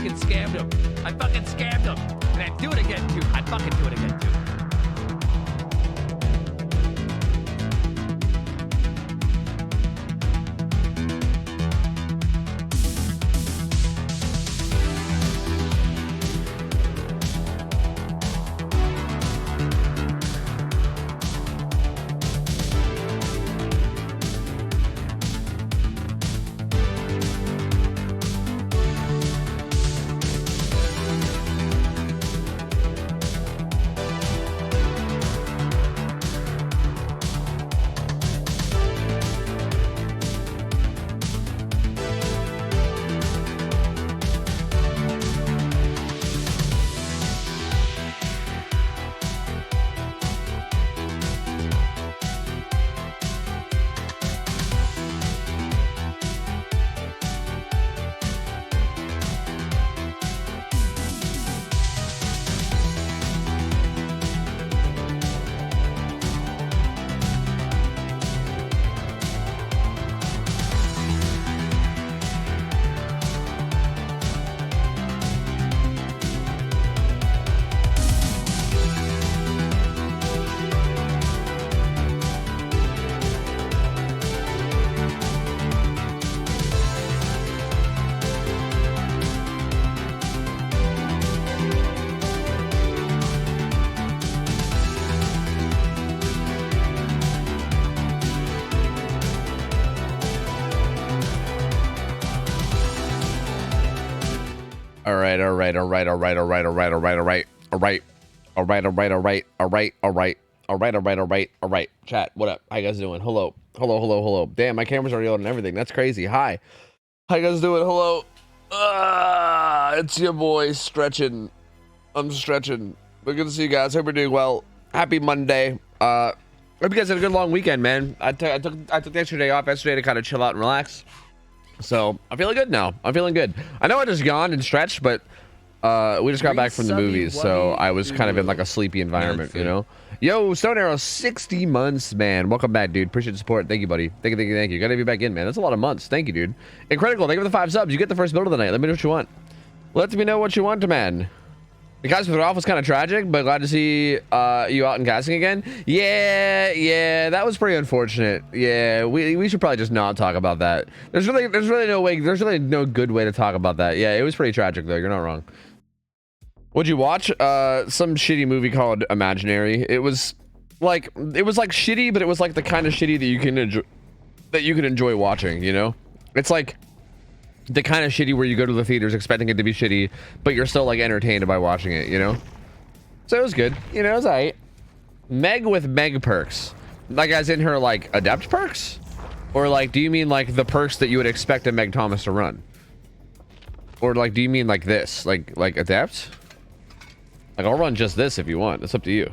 fucking scammed him. I fucking scammed him. And I'd do it again, too. I'd fucking do it again, too. All right. Chat, what up? How you guys doing? Hello. Damn, my camera's already on and everything. That's crazy. Hi. How you guys doing? Hello. It's your boy stretching. I'm stretching. But good to see you guys. Hope you're doing well. Happy Monday. Hope you guys had a good long weekend, man. I took the extra day off yesterday to kind of chill out and relax. So I'm feeling good now. I'm feeling good. I know I just yawned and stretched, but we just got back from the movies, so I was kind of in like a sleepy environment, you know. Yo, Stone Arrow, 60 months, man. Welcome back, dude. Appreciate the support. Thank you, buddy. Thank you. Gotta be back in, man. That's a lot of months. Thank you, dude. And Critical, thank you for the 5 subs. You get the first build of the night. Let me know what you want. Let me know what you want, man. The guys with it off was kind of tragic, but glad to see you out in casting again. Yeah, that was pretty unfortunate. Yeah, we should probably just not talk about that. There's really no good way to talk about that. Yeah, it was pretty tragic though. You're not wrong. What'd you watch? Some shitty movie called Imaginary. It was like shitty, but it was like the kind of shitty that you can enjoy watching, you know? It's like the kind of shitty where you go to the theaters expecting it to be shitty, but you're still like entertained by watching it, you know? So it was good. You know, it was alright. Meg with Meg perks. Like as in her like adept perks? Or like do you mean like the perks that you would expect a Meg Thomas to run? Or like do you mean like this? Like adept? Like, I'll run just this if you want. It's up to you.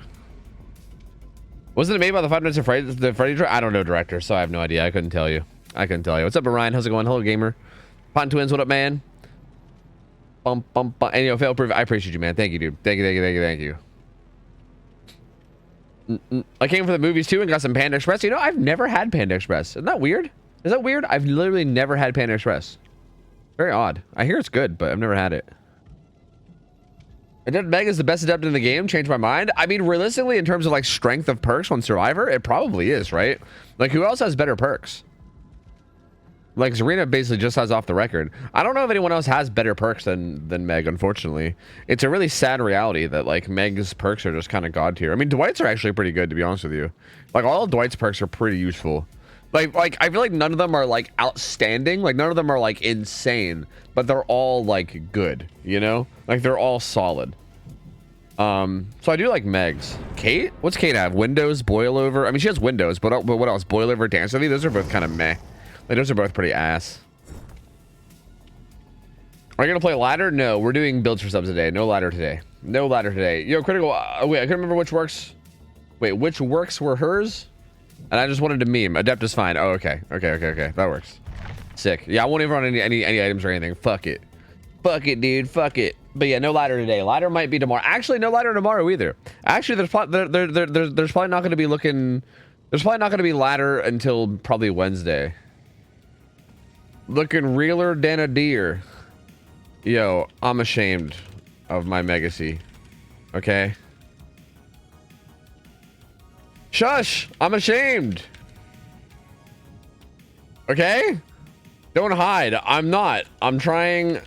Wasn't it made by the 5 Nights at Freddy's? The Freddy? I don't know, director, so I have no idea. I couldn't tell you. What's up, Orion? How's it going? Hello, gamer. Pond Twins, what up, man? Bum. And you know, fail proof. I appreciate you, man. Thank you, dude. Thank you. I came for the movies too and got some Panda Express. You know, I've never had Panda Express. Isn't that weird? Is that weird? I've literally never had Panda Express. Very odd. I hear it's good, but I've never had it. Adept Meg is the best adept in the game. Changed my mind. I mean, realistically, in terms of like strength of perks on Survivor, it probably is, right? Like, who else has better perks? Like, Zarina basically just has off the record. I don't know if anyone else has better perks than Meg, unfortunately. It's a really sad reality that, like, Meg's perks are just kind of god tier. I mean, Dwight's are actually pretty good, to be honest with you. Like, all of Dwight's perks are pretty useful. Like, I feel like none of them are, like, outstanding. Like, none of them are, like, insane. But they're all, like, good, you know? Like, they're all solid. So I do like Meg's. Kate? What's Kate have? Windows, Boil Over? I mean, she has Windows, but what else? Boil Over, Dance With Me? Those are both kind of meh. Like, those are both pretty ass. Are you going to play ladder? No, we're doing builds for subs today. No ladder today. Yo, Critical, wait, I couldn't remember which works. Wait, which works were hers? And I just wanted to meme. Adept is fine. Oh, okay. That works. Sick. Yeah, I won't even run any items or anything. Fuck it, dude. Fuck it. But yeah, no ladder today. Ladder might be tomorrow. Actually, no ladder tomorrow either. Actually, there's probably not going to be looking. There's probably not going to be ladder until probably Wednesday. Looking realer than a deer. Yo, I'm ashamed of my Megacy. Okay? Shush! I'm ashamed! Okay? Don't hide. I'm not. I'm trying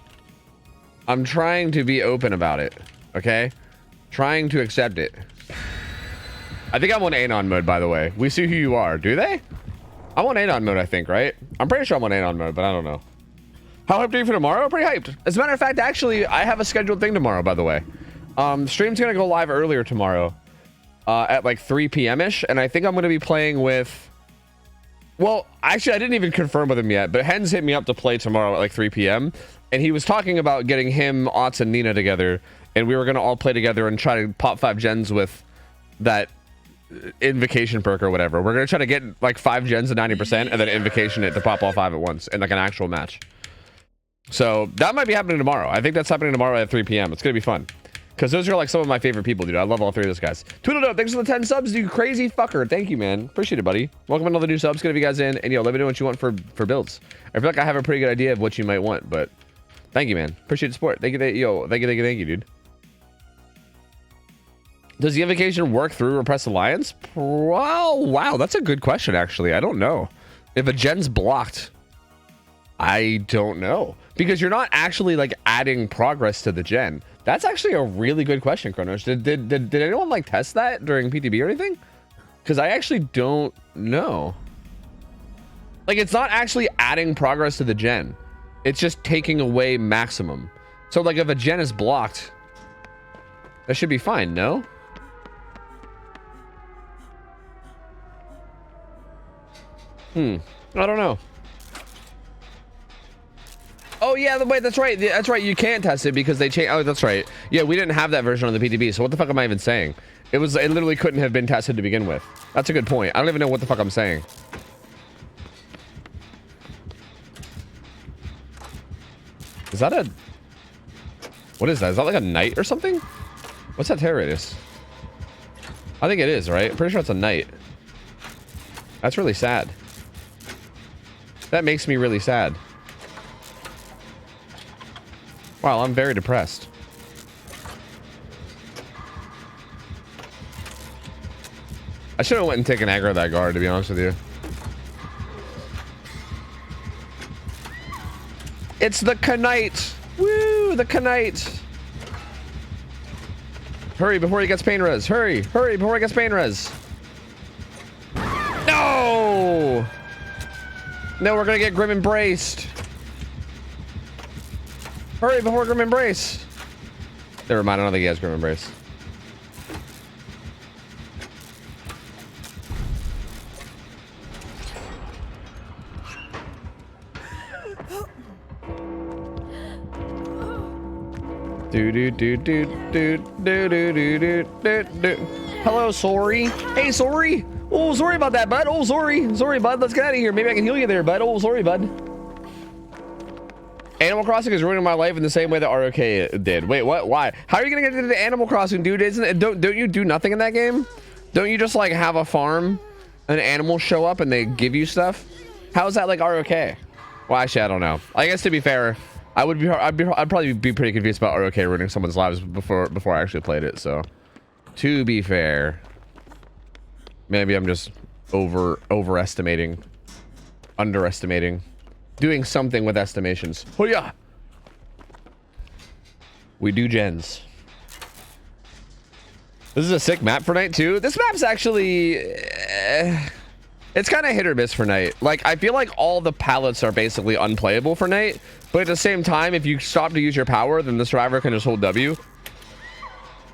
to be open about it. Okay? Trying to accept it. I think I'm on Anon mode, by the way. We see who you are. Do they? I'm on Anon mode, I think, right? I'm pretty sure I'm on Anon mode, but I don't know. How hyped are you for tomorrow? Pretty hyped. As a matter of fact, actually, I have a scheduled thing tomorrow, by the way. Stream's gonna go live earlier tomorrow. At like 3 p.m.-ish, and I think I'm gonna be playing with... Well, actually, I didn't even confirm with him yet, but Hens hit me up to play tomorrow at like 3 p.m. And he was talking about getting him, Otts, and Nina together, and we were gonna all play together and try to pop 5 gens with that invocation perk or whatever. We're gonna try to get like 5 gens to 90% and then invocation it to pop all 5 at once in like an actual match. So that might be happening tomorrow. I think that's happening tomorrow at 3 p.m. It's gonna be fun. Because those are like some of my favorite people, dude. I love all 3 of those guys. Tweedledum, thanks for the 10 subs, dude. Crazy fucker. Thank you, man. Appreciate it, buddy. Welcome another new subs. Good to have you guys in. And yo, let me know what you want for builds. I feel like I have a pretty good idea of what you might want, but thank you, man. Appreciate the support. Thank you, thank you, dude. Does the invocation work through Repressed Alliance? Well, wow, that's a good question, actually. I don't know. If a gen's blocked, I don't know. Because you're not actually like adding progress to the gen. That's actually a really good question, Kronos. Did anyone like test that during PTB or anything? Because I actually don't know. Like, it's not actually adding progress to the gen. It's just taking away maximum. So like if a gen is blocked, that should be fine, no? I don't know. Oh yeah, wait, that's right. That's right. You can't test it because they changed. Oh, that's right. Yeah, we didn't have that version on the PTB. So what the fuck am I even saying? It literally couldn't have been tested to begin with. That's a good point. I don't even know what the fuck I'm saying. Is that a... What is that? Is that like a knight or something? What's that terror radius? I think it is, right? I'm pretty sure it's a knight. That's really sad. That makes me really sad. Wow, I'm very depressed. I should have went and taken aggro that guard, to be honest with you. It's the Knight! Woo! The Knight! Hurry before he gets pain res. Hurry! Hurry before he gets pain res. No! No, we're gonna get Grim Embraced. Hurry before Grim Embrace. Never mind, I don't think he has Grim Embrace. Hello, sorry. Hey, sorry. Oh, sorry about that, bud. Oh, sorry. Sorry, bud. Let's get out of here. Maybe I can heal you there, bud. Oh, sorry, bud. Animal Crossing is ruining my life in the same way that ROK did. Wait, what? Why? How are you gonna get into Animal Crossing, dude? Isn't it? Don't you do nothing in that game? Don't you just like have a farm, and animals show up and they give you stuff? How is that like ROK? Well, actually, I don't know. I guess to be fair, I'd probably be pretty confused about ROK ruining someone's lives before I actually played it. So, to be fair, maybe I'm just underestimating. Doing something with estimations. Oh yeah. We do gens. This is a sick map for night too. This map's actually it's kind of hit or miss for night. Like, I feel like all the palettes are basically unplayable for night, but at the same time, if you stop to use your power, then the survivor can just hold W.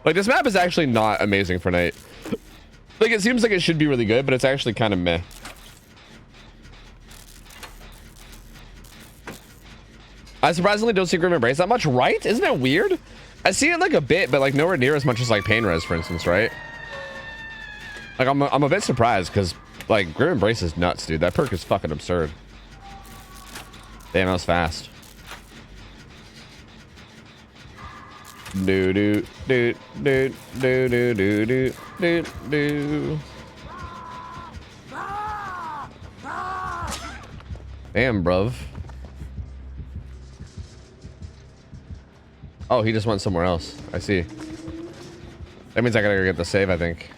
Like, this map is actually not amazing for night. Like, it seems like it should be really good, but it's actually kind of meh. I surprisingly don't see Grim Embrace that much, right? Isn't that weird? I see it like a bit, but like nowhere near as much as like Pain Res, for instance, right? Like, I'm a bit surprised because like Grim Embrace is nuts, dude. That perk is fucking absurd. Damn, that was fast. Do do do do do do do do do do. Damn, bruv. Oh, he just went somewhere else. I see. That means I gotta go get the save, I think.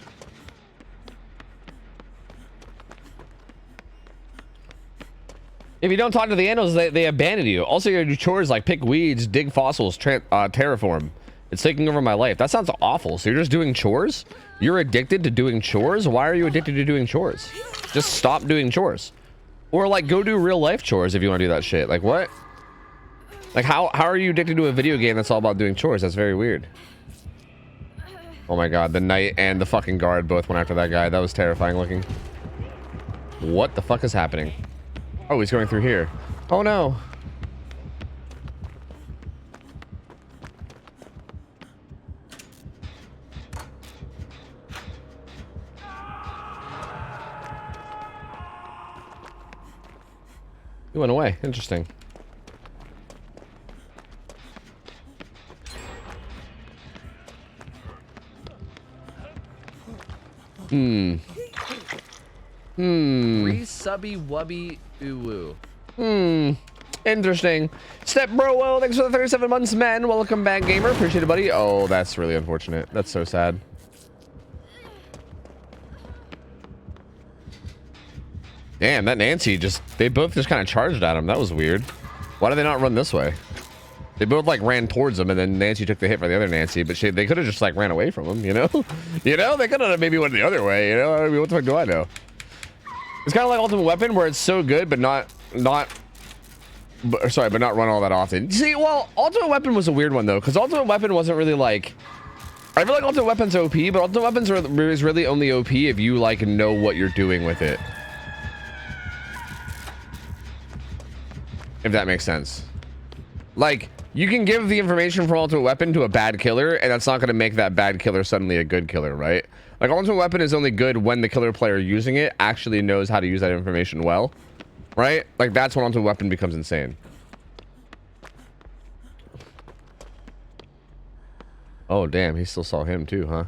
If you don't talk to the animals, they abandon you. Also, you gotta do chores like pick weeds, dig fossils, terraform. It's taking over my life. That sounds awful. So you're just doing chores? You're addicted to doing chores? Why are you addicted to doing chores? Just stop doing chores. Or like go do real life chores if you want to do that shit. Like what? Like how are you addicted to a video game that's all about doing chores? That's very weird. Oh my god, the knight and the fucking guard both went after that guy. That was terrifying looking. What the fuck is happening? Oh, he's going through here. Oh no. He went away. Interesting. Re-subby wubby ooh. Interesting. Step bro, well, thanks for the 37 months, man. Welcome back, gamer. Appreciate it, buddy. Oh, that's really unfortunate. That's so sad. Damn, that Nancy they both just kind of charged at him. That was weird. Why did they not run this way? They both like ran towards him, and then Nancy took the hit for the other Nancy, but they could have just like ran away from him, you know? You know, they could have maybe went the other way, you know? I mean, what the fuck do I know? It's kind of like Ultimate Weapon, where it's so good, but not run all that often. See, well, Ultimate Weapon was a weird one though, because Ultimate Weapon wasn't really like. I feel like Ultimate Weapon's OP, but Ultimate Weapons is really only OP if you like know what you're doing with it. If that makes sense. Like, you can give the information from Ultimate Weapon to a bad killer, and that's not going to make that bad killer suddenly a good killer, right? Like, Ultimate Weapon is only good when the killer player using it actually knows how to use that information well, right? Like, that's when Ultimate Weapon becomes insane. Oh, damn, he still saw him too, huh?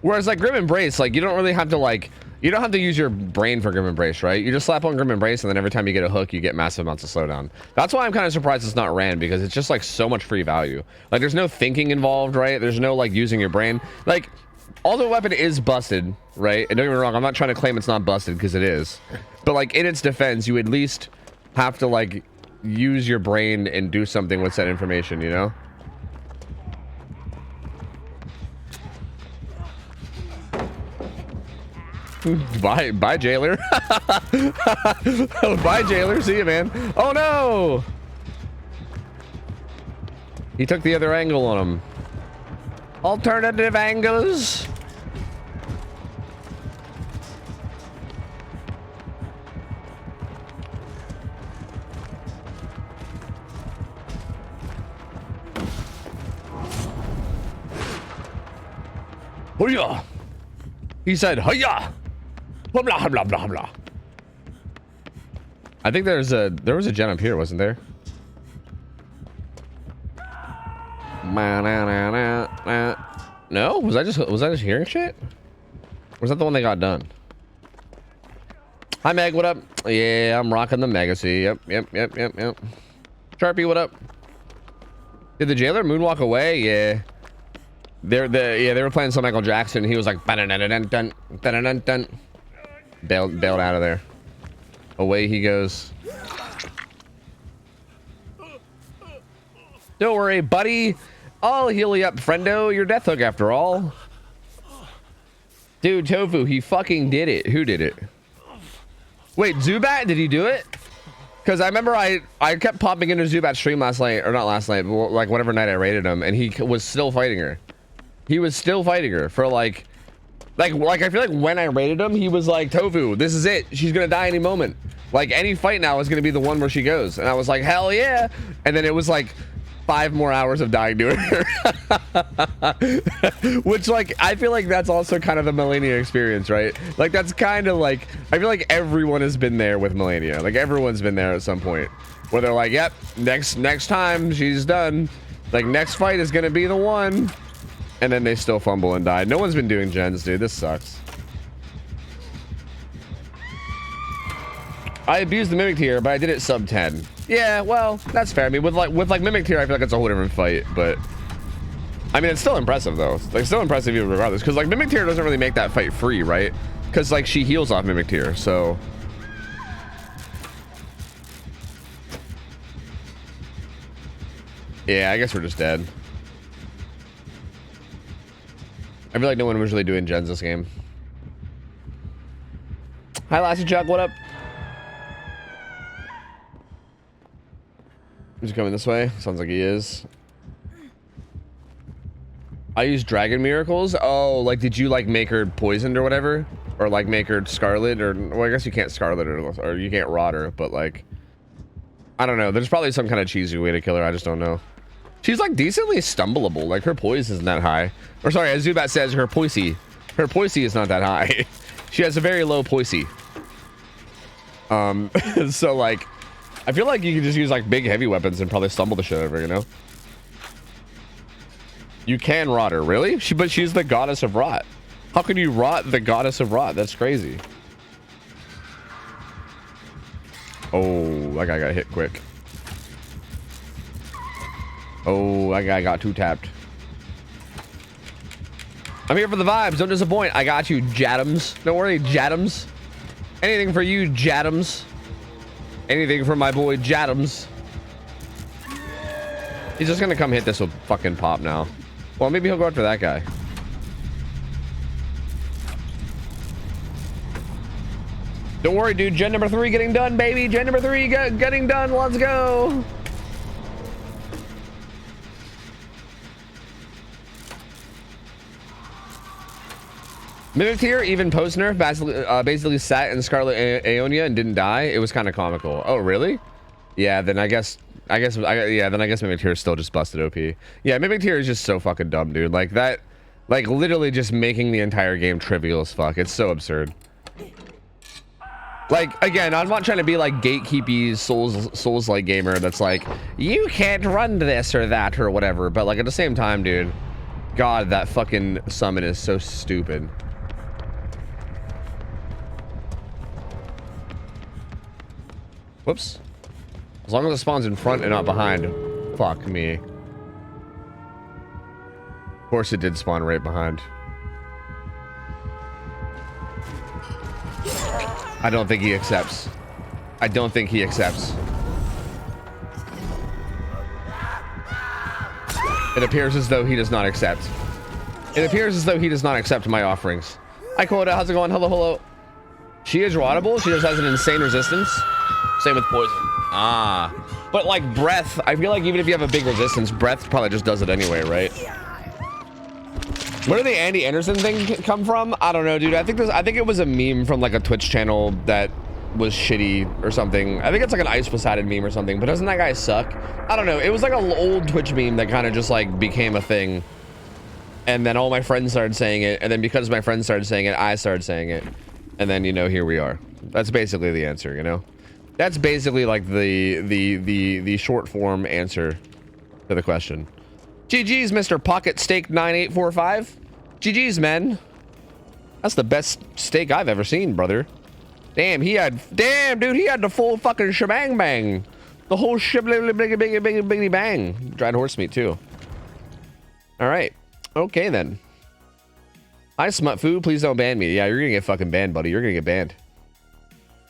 Whereas, like, Grim Embrace, like, you don't really have to, like... You don't have to use your brain for Grim Embrace, right? You just slap on Grim Embrace, and then every time you get a hook, you get massive amounts of slowdown. That's why I'm kind of surprised it's not ran, because it's just, like, so much free value. Like, there's no thinking involved, right? There's no, like, using your brain. Like, Ultimate Weapon is busted, right? And don't get me wrong, I'm not trying to claim it's not busted, because it is. But, like, in its defense, you at least have to, like, use your brain and do something with that information, you know? Bye, jailer. Bye, jailer. See you, man. Oh no! He took the other angle on him. Alternative angles. Hoo-yah! He said, "Hiya!" Blah blah blah blah blah. I think there was a gen up here, wasn't there? No, was I just hearing shit? Or was that the one that got done? Hi Meg, what up? Yeah, I'm rocking the Megacy. Yep. Sharpie, what up? Did the jailer moonwalk away? Yeah. They were playing some Michael Jackson. He was like dun. Bailed out of there. Away he goes. Don't worry, buddy. I'll heal you up, friendo. You're Death Hook after all. Dude, Tofu, he fucking did it. Who did it? Wait, Zubat, did he do it? Because I remember I kept popping into Zubat's stream last night, or not last night, but like whatever night I raided him, and he was still fighting her. He was still fighting her for like I feel like when I raided him, he was like, Tofu, this is it. She's gonna die any moment. Like any fight now is gonna be the one where she goes. And I was like, hell yeah. And then it was like 5 more hours of dying to her. Which like, I feel like that's also kind of the Melania experience, right? Like that's kind of like, I feel like everyone has been there with Melania. Like everyone's been there at some point where they're like, yep, next time she's done. Like next fight is gonna be the one. And then they still fumble and die. No one's been doing gens, dude. This sucks. I abused the mimic tier, but I did it sub 10. Yeah, well, that's fair. I mean, with like mimic tier, I feel like it's a whole different fight, but I mean, it's still impressive though. Like, still impressive even regardless, because like mimic tier doesn't really make that fight free, right? Because like she heals off mimic tier, so. Yeah, I guess we're just dead. I feel like no one was really doing gens this game. Hi, Lassie Chuck, what up? He's coming this way. Sounds like he is. I use dragon miracles. Oh, like did you like make her poisoned or whatever? Or like make her scarlet or well, I guess you can't scarlet her or you can't rot her, but like I don't know. There's probably some kind of cheesy way to kill her. I just don't know. She's like decently stumbleable. Like her poise isn't that high. Or sorry, as Zubat says, her poisey is not that high. She has a very low poisey. So like I feel like you can just use like big heavy weapons and probably stumble the shit out of her, you know? You can rot her, really? But she's the goddess of rot. How can you rot the goddess of rot? That's crazy. Oh, that guy got hit quick. Oh, that guy got two tapped. I'm here for the vibes. Don't disappoint. I got you, Jadams. Don't worry, Jadams. Anything for you, Jadams. Anything for my boy, Jadams. He's just gonna come hit this with fucking pop now. Well, maybe he'll go after that guy. Don't worry, dude. Gen number 3 getting done, baby. Gen number 3 getting done. Let's go. Mimic tier, even post nerf, basically sat in Scarlet Aeonia and didn't die. It was kind of comical. Oh, really? Yeah, then I guess Mimic tier is still just busted OP. Yeah, Mimic tier is just so fucking dumb, dude. Like that, like literally just making the entire game trivial as fuck. It's so absurd. Like, again, I'm not trying to be like gatekeepy Souls-like gamer that's like, you can't run this or that or whatever. But like at the same time, dude, God, that fucking summon is so stupid. Whoops. As long as it spawns in front and not behind. Fuck me. Of course it did spawn right behind. I don't think he accepts. I don't think he accepts. It appears as though he does not accept. It appears as though he does not accept my offerings. Hi, Quota. How's it going? Hello, hello. She is rottable. She just has an insane resistance. Same with poison. Ah. But like breath, I feel like even if you have a big resistance, breath probably just does it anyway, right? Where did the Andy Anderson thing come from? I don't know, dude. I think it was a meme from like a Twitch channel that was shitty or something. I think it's like an Ice Poseidon meme or something, but doesn't that guy suck? I don't know. It was like an old Twitch meme that kind of just like became a thing. And then all my friends started saying it, and then because my friends started saying it, I started saying it. And then, you know, here we are. That's basically the answer, you know? That's basically like the short form answer to the question. GG's, Mr. Pocket Steak 9845. GG's, man. That's the best steak I've ever seen, brother. Damn, dude, he had the full fucking shebang bang. The whole biggy bang. Dried horse meat too. All right. Okay then. Hi, Smut Food. Please don't ban me. Yeah, you're gonna get fucking banned, buddy. You're gonna get banned.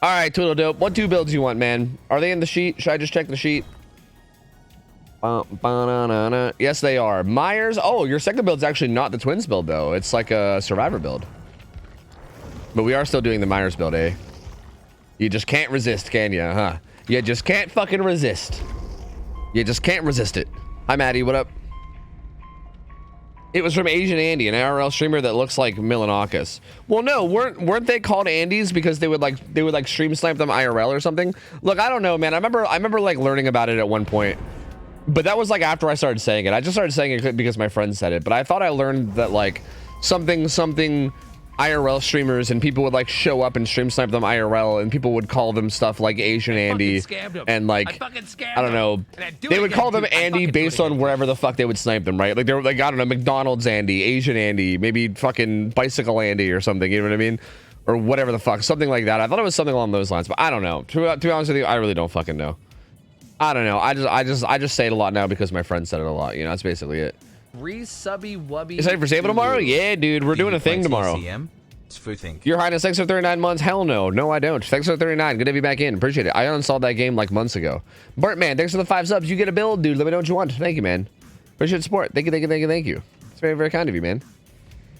All right, Toodle Dope. What 2 builds you want, man? Are they in the sheet? Should I just check the sheet? Yes, they are. Myers. Oh, your second build's actually not the Twins build, though. It's like a Survivor build. But we are still doing the Myers build, eh? You just can't resist, can you, huh? You just can't fucking resist. You just can't resist it. Hi, Maddie. What up? It was from Asian Andy, an IRL streamer that looks like Milanakis. Well, no, weren't they called Andys because they would like stream snipe them IRL or something? Look, I don't know, man. I remember like learning about it at one point, but that was like after I started saying it. I just started saying it because my friend said it, but I thought I learned that like something IRL streamers and people would like show up and stream snipe them IRL and people would call them stuff like Asian Andy and like I don't know, they would call them Andy based on wherever the fuck they would snipe them, right? Like they were like, I don't know, McDonald's Andy, Asian Andy, maybe fucking Bicycle Andy or something, you know what I mean? or whatever the fuck, something like that. I thought it was something along those lines, but I don't know. To be honest with you, I really don't fucking know. I don't know. I just say it a lot now because my friend said it a lot. You know, that's basically it. Resubby wubby. Excited for Sable tomorrow? Yeah, dude. We're doing a thing tomorrow. Your Highness, thanks for 39 months. Hell no. No, I don't. Thanks for 39. Good to be back in. Appreciate it. I uninstalled that game like months ago. Bartman, thanks for the 5 subs. You get a build, dude. Let me know what you want. Thank you, man. Appreciate the support. Thank you, thank you, thank you, thank you. It's very, very kind of you, man.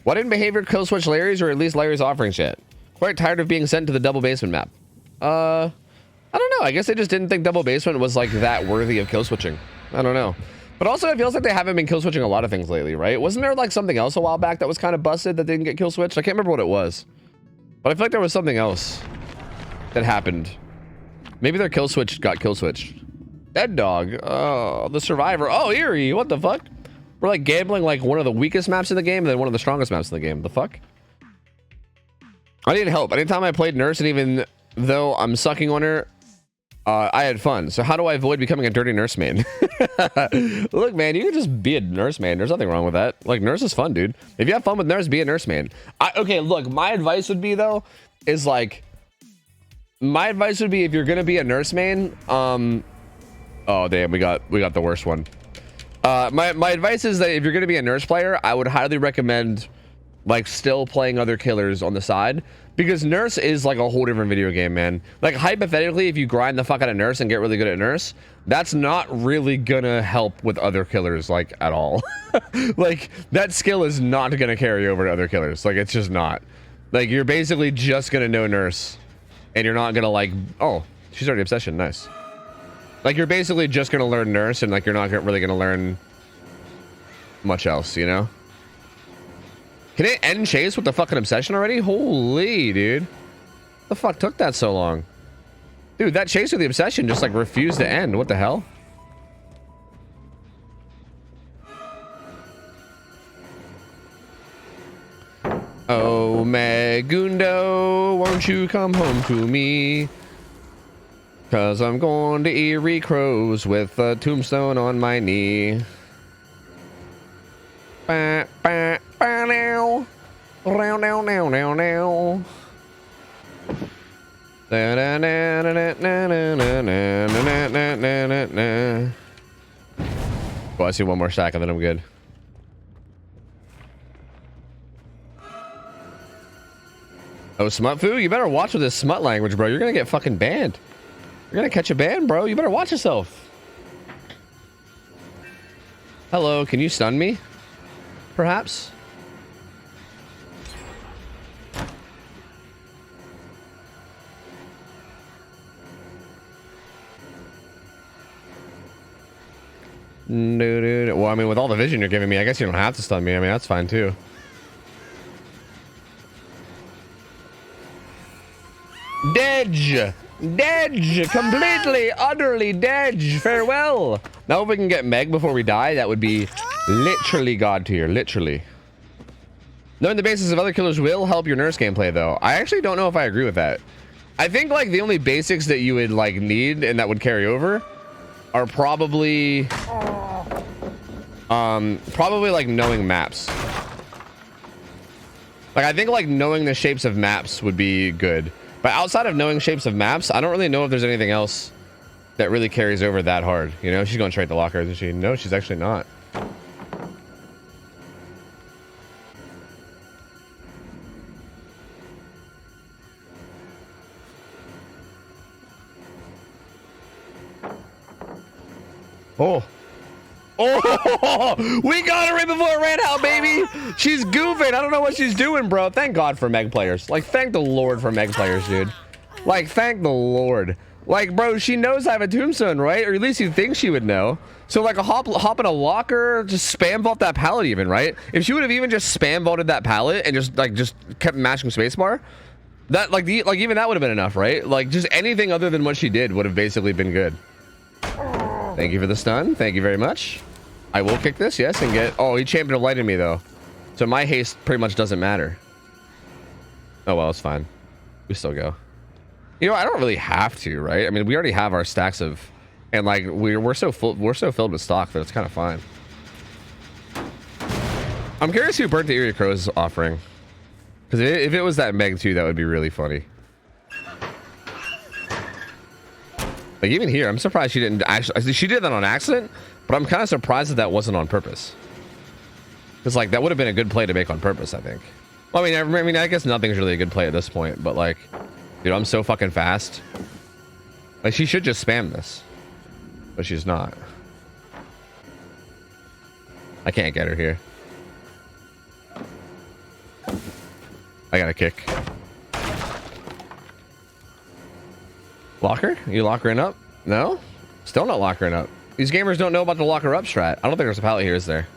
Why didn't Behavior kill switch Larry's or at least Larry's offerings yet? Quite tired of being sent to the double basement map. I don't know. I guess they just didn't think double basement was like that worthy of kill switching. I don't know. But also, it feels like they haven't been kill switching a lot of things lately, right? Wasn't there like something else a while back that was kind of busted that didn't get kill switched? I can't remember what it was. But I feel like there was something else that happened. Maybe their kill switch got kill switched. Dead dog. Oh, the survivor. Oh, Eerie. What the fuck? We're like gambling like one of the weakest maps in the game and then one of the strongest maps in the game. The fuck? I need help. Anytime I played Nurse, and even though I'm sucking on her, I had fun. So how do I avoid becoming a dirty nurse man? Look, man, you can just be a nurse man. There's nothing wrong with that. Like, nurse is fun, dude. If you have fun with nurse, be a nurse man. Okay, look, my advice would be, though, is like, my advice would be if you're gonna be a nurse man, oh damn, we got the worst one. My advice is that if you're gonna be a nurse player, I would highly recommend like still playing other killers on the side, because nurse is like a whole different video game, man. Like hypothetically, if you grind the fuck out of nurse and get really good at nurse, that's not really gonna help with other killers like at all. Like that skill is not gonna carry over to other killers. Like it's just not. Like you're basically just gonna know nurse and you're not gonna like, oh, she's already obsession, nice. Like you're basically just gonna learn nurse and like you're not really gonna learn much else, you know? Can it end chase with the fucking obsession already? Holy, dude. The fuck took that so long? Dude, that chase with the obsession just like refused to end. What the hell? Oh, Megundo, won't you come home to me? 'Cause I'm going to Eerie Crows with a tombstone on my knee. Ba, ba, ba, now. Now, now, now, now, now. Da, da, da, da, da, da, da, da, da, da, da, da. Oh, I see one more stack and then I'm good. Oh, Smutfu, you better watch with this smut language, bro. You're gonna get fucking banned. You're gonna catch a ban, bro. You better watch yourself. Hello, can you stun me? Perhaps? No. Well, I mean, with all the vision you're giving me, I guess you don't have to stun me. I mean, that's fine too. Dead! Dead! Completely, utterly dead! Farewell! Now if we can get Meg before we die, that would be literally god tier. Literally. Knowing the basis of other killers will help your nurse gameplay, though. I actually don't know if I agree with that. I think, like, the only basics that you would, like, need and that would carry over are probably... probably, like, knowing maps. Like, I think, like, knowing the shapes of maps would be good. But outside of knowing shapes of maps, I don't really know if there's anything else that really carries over that hard. You know, she's going straight to locker, isn't she? No, she's actually not. Oh. Oh, we got her right before it ran out, baby. She's goofing. I don't know what she's doing, bro. Thank God for Meg players. Like, thank the Lord for Meg players, dude. Like, thank the Lord. Like, bro, she knows I have a tombstone, right? Or at least you think she would know. So, like, a hop in a locker, just spam vault that pallet even, right? If she would have even just spam vaulted that pallet and just kept mashing spacebar, that, like, even that would have been enough, right? Like, just anything other than what she did would have basically been good. Thank you for the stun. Thank you very much. I will kick this, yes, and get... Oh, he champion of light in me, though. So my haste pretty much doesn't matter. Oh, well, it's fine. We still go. You know, I don't really have to, right? I mean, we already have our stacks of... And, like, we're so full, we're so filled with stock that it's kind of fine. I'm curious who burnt the Eerie Crows offering. Because if it was that Meg too, that would be really funny. Like even here, I'm surprised she didn't actually. She did that on accident, but I'm kind of surprised that wasn't on purpose. Because like that would have been a good play to make on purpose, I think. Well, I mean, I guess nothing's really a good play at this point. But like, dude, I'm so fucking fast. Like she should just spam this, but she's not. I can't get her here. I got a kick. Lock her? You lock her in up? No? Still not lock her in up. These gamers don't know about the lock her up strat. I don't think there's a pallet here, is there?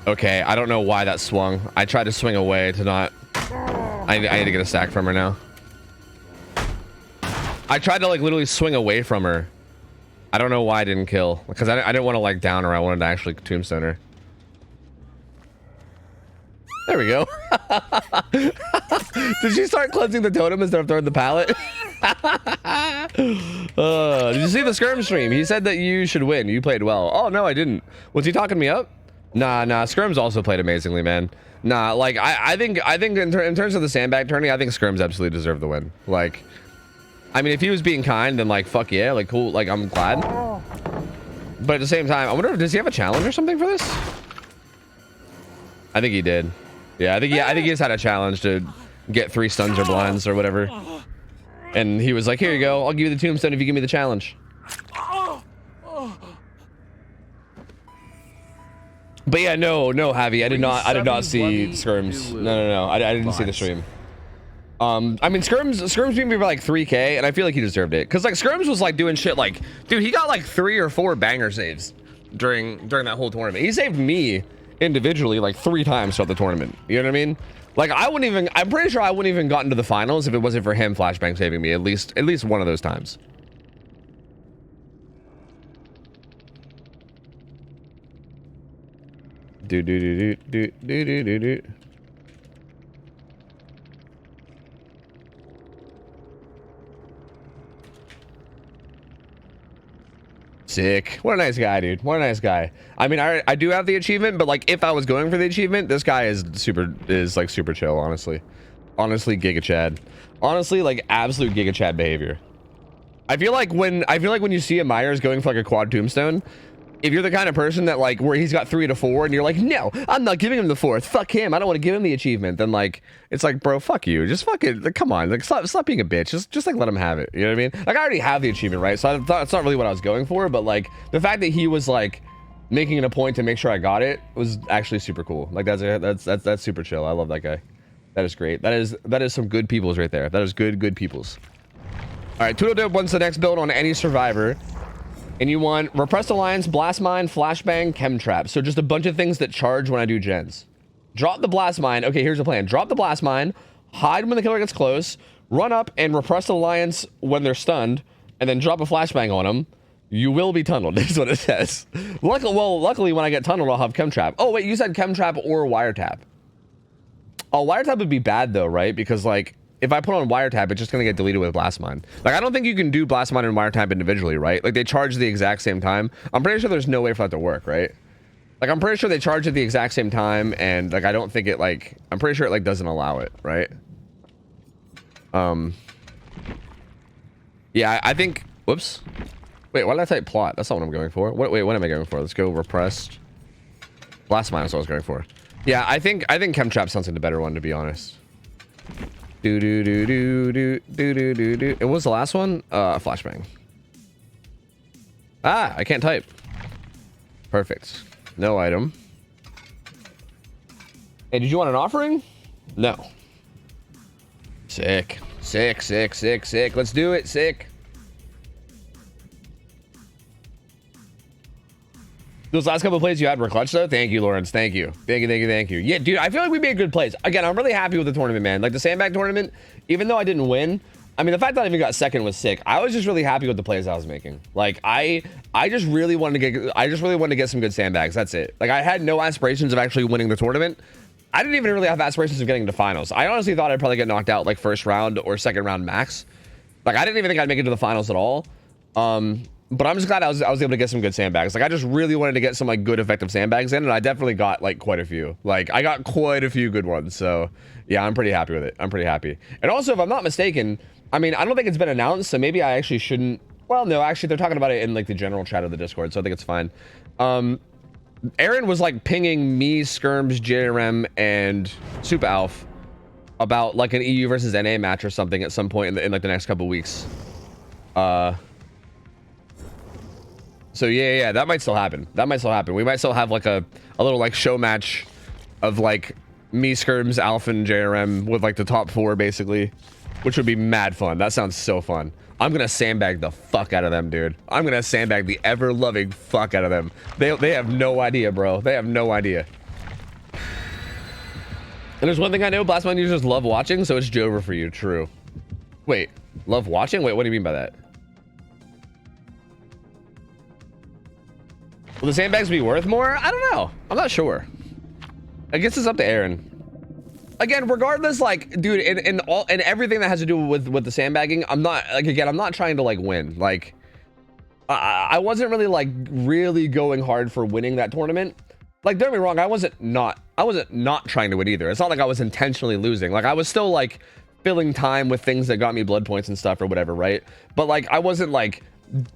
Okay, I don't know why that swung. I tried to swing away to not... I need to get a stack from her now. I tried to like literally swing away from her. I don't know why I didn't kill. Because I didn't want to like down her. I wanted to actually tombstone her. There we go. Did she start cleansing the totem instead of throwing the pallet? Did you see the Skirm stream? He said that you should win. You played well. Oh, no, I didn't. Was he talking me up? Nah. Skirm's also played amazingly, man. Nah, like, I think in terms of the sandbag tourney, I think Skirm's absolutely deserved the win. Like, I mean, if he was being kind, then, like, fuck yeah. Like, cool. Like, I'm glad. But at the same time, I wonder, does he have a challenge or something for this? I think he did. Yeah, I think he just had a challenge to get 3 stuns or blinds or whatever. And he was like, here you go. I'll give you the tombstone if you give me the challenge. But yeah, no, Javi. I did not see Skirms. No. I didn't see the stream. I mean, Skirms beat me by like 3K, and I feel like he deserved it. Because like Skirms was like doing shit like, dude, he got like 3 or 4 banger saves during that whole tournament. He saved me individually like 3 times throughout the tournament. You know what I mean? Like I'm pretty sure I wouldn't even gotten to the finals if it wasn't for him flashbang saving me at least one of those times. Do. Sick. What a nice guy, dude. What a nice guy. I mean, I do have the achievement, but like if I was going for the achievement, this guy is like super chill, honestly. Honestly, Giga Chad. Honestly, like absolute Giga Chad behavior. I feel like when you see a Myers going for like a quad tombstone, if you're the kind of person that like where he's got 3 to 4 and you're like, no, I'm not giving him the 4th. Fuck him. I don't want to give him the achievement. Then like it's like, bro, fuck you. Just fucking like, come on, like stop being a bitch. Just like let him have it. You know what I mean? Like I already have the achievement, right? So I thought it's not really what I was going for, but like the fact that he was like making it a point to make sure I got it was actually super cool. Like that's super chill. I love that guy. That is great. That is some good peoples right there. That is good peoples. All right, Toodledip wants the next build on any survivor. And you want Repressed Alliance, Blast Mine, Flashbang, Chem Trap. So just a bunch of things that charge when I do gens. Drop the Blast Mine. Okay, here's the plan. Drop the Blast Mine, hide when the killer gets close, run up and Repressed Alliance when they're stunned, and then drop a Flashbang on them. You will be tunneled, is what it says. Luckily, when I get tunneled, I'll have Chem Trap. Oh, wait, you said Chem Trap or Wiretap. Oh, Wiretap would be bad, though, right? Because, like, if I put on Wiretap, it's just going to get deleted with Blast Mine. Like, I don't think you can do Blast Mine and Wiretap individually, right? Like, they charge the exact same time. I'm pretty sure there's no way for that to work, right? Like, I'm pretty sure they charge at the exact same time, and, like, I don't think it, like... I'm pretty sure it, like, doesn't allow it, right? Yeah, I think... Whoops. Wait, why did I type plot? That's not what I'm going for. Wait, what am I going for? Let's go Repressed. Blast Mine is what I was going for. Yeah, I think Chem Trap sounds like the better one, to be honest. And what was the last one? Flashbang. Ah, I can't type. Perfect. No item. Hey, did you want an offering? No. Sick. Sick. Let's do it. Sick. Those last couple of plays you had were clutch, though. Thank you, Lawrence. Thank you. Yeah, dude, I feel like we made good plays. Again, I'm really happy with the tournament, man. Like, the sandbag tournament, even though I didn't win, I mean, the fact that I even got second was sick. I was just really happy with the plays I was making. Like, I just really wanted to get some good sandbags. That's it. Like, I had no aspirations of actually winning the tournament. I didn't even really have aspirations of getting to finals. I honestly thought I'd probably get knocked out, like, first round or second round max. Like, I didn't even think I'd make it to the finals at all. But I'm just glad I was able to get some good sandbags. Like I just really wanted to get some like good effective sandbags in, and I definitely got like quite a few. Like I got quite a few good ones. So yeah, I'm pretty happy with it. I'm pretty happy. And also, if I'm not mistaken, I mean, I don't think it's been announced, so maybe I actually shouldn't. Well, no, actually, they're talking about it in like the general chat of the Discord, so I think it's fine. Aaron was like pinging me, Skirms, JRM, and Super Alf about like an EU versus NA match or something at some point in like the next couple weeks. So yeah, that might still happen. That might still happen. We might still have like a little like show match of like me, Skirms, Alf, and JRM with like the top 4 basically, which would be mad fun. That sounds so fun. I'm gonna sandbag the fuck out of them, dude. I'm gonna sandbag the ever-loving fuck out of them. They have no idea, bro. They have no idea. And there's one thing I know, Blastmon users love watching, so it's Jover for you. True. Wait, love watching? Wait, what do you mean by that? Will the sandbags be worth more? I don't know. I'm not sure. I guess it's up to Aaron. Again, regardless, like, dude, in everything that has to do with the sandbagging, I'm not like, again, I'm not trying to like win. Like, I wasn't really like really going hard for winning that tournament. Like, don't get me wrong, I wasn't not trying to win either. It's not like I was intentionally losing. Like, I was still like filling time with things that got me blood points and stuff or whatever, right? But like, I wasn't like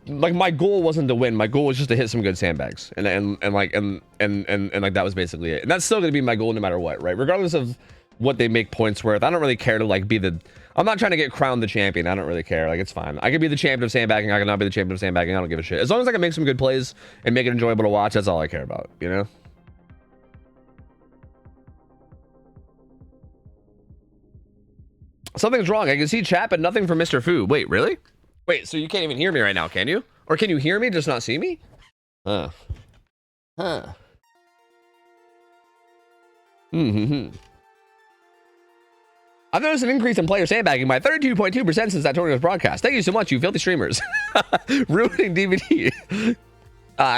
my goal wasn't to win. My goal was just to hit some good sandbags, and like that was basically it. And that's still gonna be my goal no matter what, right? Regardless of what they make points worth. I don't really care to like be the. I'm not trying to get crowned the champion. I don't really care. Like, it's fine. I could be the champion of sandbagging. I can not be the champion of sandbagging. I don't give a shit. As long as I can make some good plays and make it enjoyable to watch, that's all I care about. You know. Something's wrong. I can see chat, but nothing from Mr. Fu. Wait, really? Wait, so you can't even hear me right now, can you? Or can you hear me, just not see me? Huh. I've noticed an increase in player sandbagging by 32.2% since that tournament was broadcast. Thank you so much, you filthy streamers. Ruining DVD.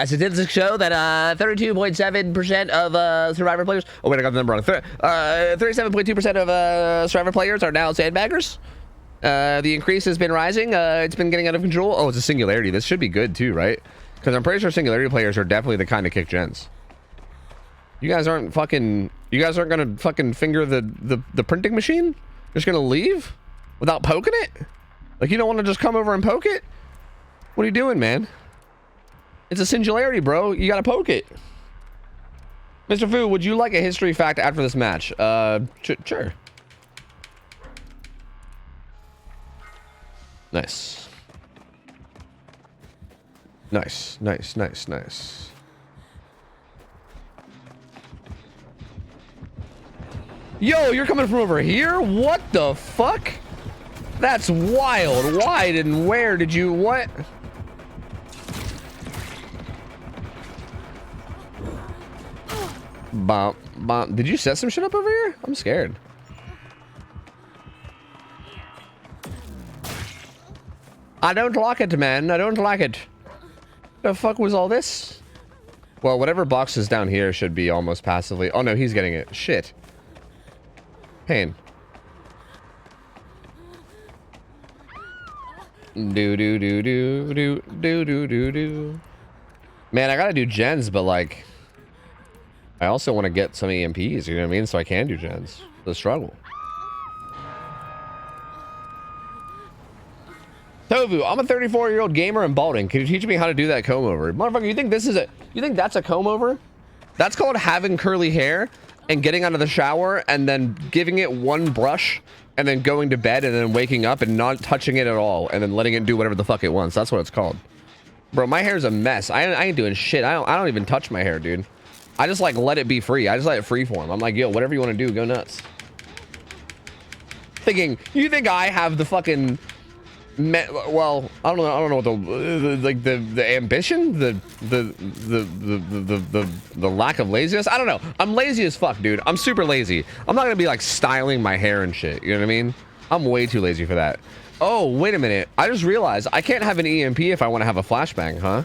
Statistics show that 32.7% of Survivor players... Oh, wait, I got the number wrong. 37.2% of Survivor players are now sandbaggers. The increase has been rising. It's been getting out of control. Oh, it's a singularity. This should be good too, right? Because I'm pretty sure singularity players are definitely the kind of kick gens. You guys aren't fucking... You guys aren't gonna fucking finger the printing machine? Just gonna leave? Without poking it? Like, you don't want to just come over and poke it? What are you doing, man? It's a singularity, bro. You gotta poke it. Mr. Fu, would you like a history fact after this match? Sure. Nice. Nice. Yo, you're coming from over here? What the fuck? That's wild. Why and where did you... What? Bomb. Did you set some shit up over here? I'm scared. I don't like it, man. I don't like it. The fuck was all this? Well, whatever box is down here should be almost passively... Oh, no, he's getting it. Shit. Pain. Do. Man, I gotta do gens, but like... I also want to get some EMPs, you know what I mean? So I can do gens. The struggle. Tofu, I'm a 34-year-old gamer in Balding. Can you teach me how to do that comb over? Motherfucker, you think this is a... You think that's a comb over? That's called having curly hair and getting out of the shower and then giving it one brush and then going to bed and then waking up and not touching it at all and then letting it do whatever the fuck it wants. That's what it's called. Bro, my hair's a mess. I ain't doing shit. I don't even touch my hair, dude. I just like let it be free. I just let it freeform. I'm like, yo, whatever you want to do, go nuts. Thinking, you think I have the fucking... well, I don't know what the ambition, the lack of laziness. I don't know. I'm lazy as fuck, dude. I'm super lazy. I'm not gonna be like styling my hair and shit. You know what I mean? I'm way too lazy for that. Oh, wait a minute. I just realized I can't have an EMP if I want to have a flashbang, huh?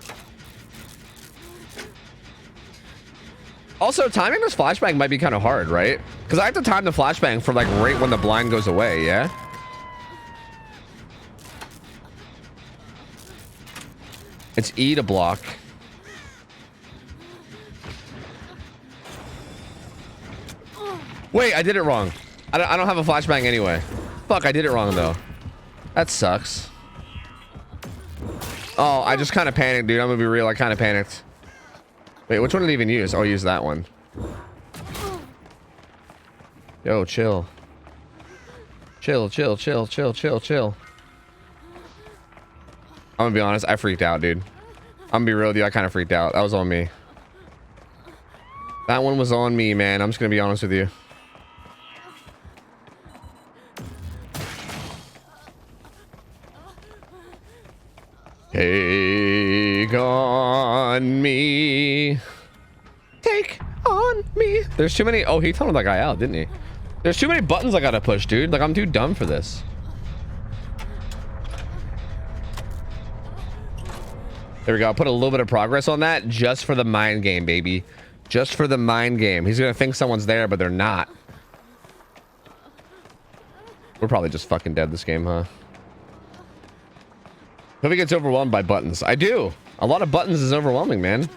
Also, timing this flashbang might be kind of hard, right? Because I have to time the flashbang for like right when the blind goes away, yeah? It's E to block. Wait, I did it wrong. I don't have a flashbang anyway. Fuck, I did it wrong though. That sucks. Oh, I just kind of panicked, dude. I'm gonna be real. I kind of panicked. Wait, which one did I even use? Oh, I used that one. Yo, chill. Chill, chill, chill, chill, chill, chill. I'm gonna be honest. I freaked out, dude. I'm gonna be real with you. I kind of freaked out. That was on me. That one was on me, man. I'm just gonna be honest with you. Take on me. Take on me. There's too many. Oh, he tunneled that guy out, didn't he? There's too many buttons I gotta push, dude. Like, I'm too dumb for this. There we go. I'll put a little bit of progress on that just for the mind game, baby. Just for the mind game. He's gonna think someone's there, but they're not. We're probably just fucking dead this game, huh? Hope he gets overwhelmed by buttons. I do. A lot of buttons is overwhelming, man.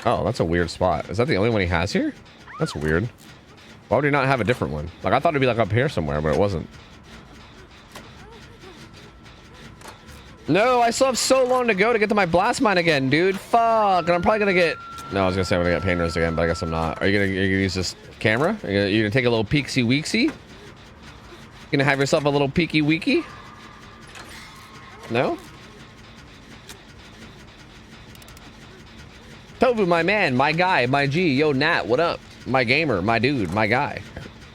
Oh, that's a weird spot. Is that the only one he has here? That's weird. Why would he not have a different one? Like, I thought it'd be like up here somewhere, but it wasn't. No, I still have so long to go to get to my blast mine again, dude. Fuck. And I'm probably gonna get... No, I was gonna say I'm gonna get painters again, but I guess I'm not. Are you gonna use this camera? Are you gonna take a little peeksy weeksy? You gonna have yourself a little peeky weeky? No? Tofu, my man, my guy, my G. Yo, Nat, what up? My gamer, my dude, my guy.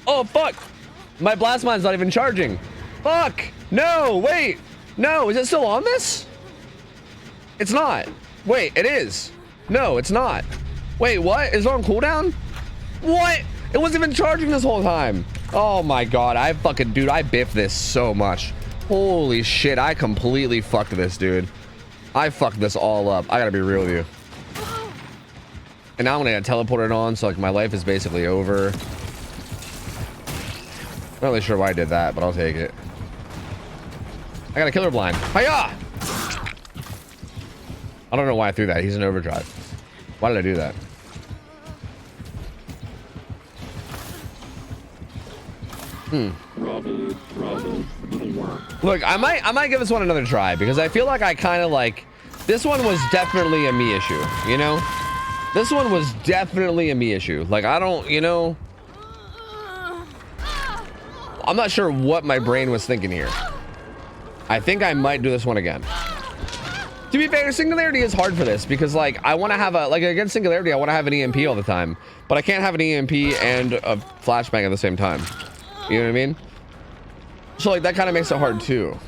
Oh, fuck. My blast mine's not even charging. Fuck. No, wait. No, is it still on this? It's not. Wait, it is. No, it's not. Wait, what? Is it on cooldown? What? It wasn't even charging this whole time. Oh my god, I fucking, dude, I biffed this so much. Holy shit, I completely fucked this, dude. I fucked this all up. I gotta be real with you. And now I'm gonna get teleported on, so like my life is basically over. Not really sure why I did that, but I'll take it. I got a killer blind. Hiya! I don't know why I threw that. He's in overdrive. Why did I do that? Look, I might give this one another try because I feel like I kind of like this one was definitely a me issue, you know? This one was definitely a me issue. Like, I don't, you know, I'm not sure what my brain was thinking here. I think I might do this one again. To be fair, Singularity is hard for this because, like, I want to have a, like, against Singularity, I want to have an EMP all the time, but I can't have an EMP and a flashbang at the same time. You know what I mean? So, like, that kind of makes it hard, too.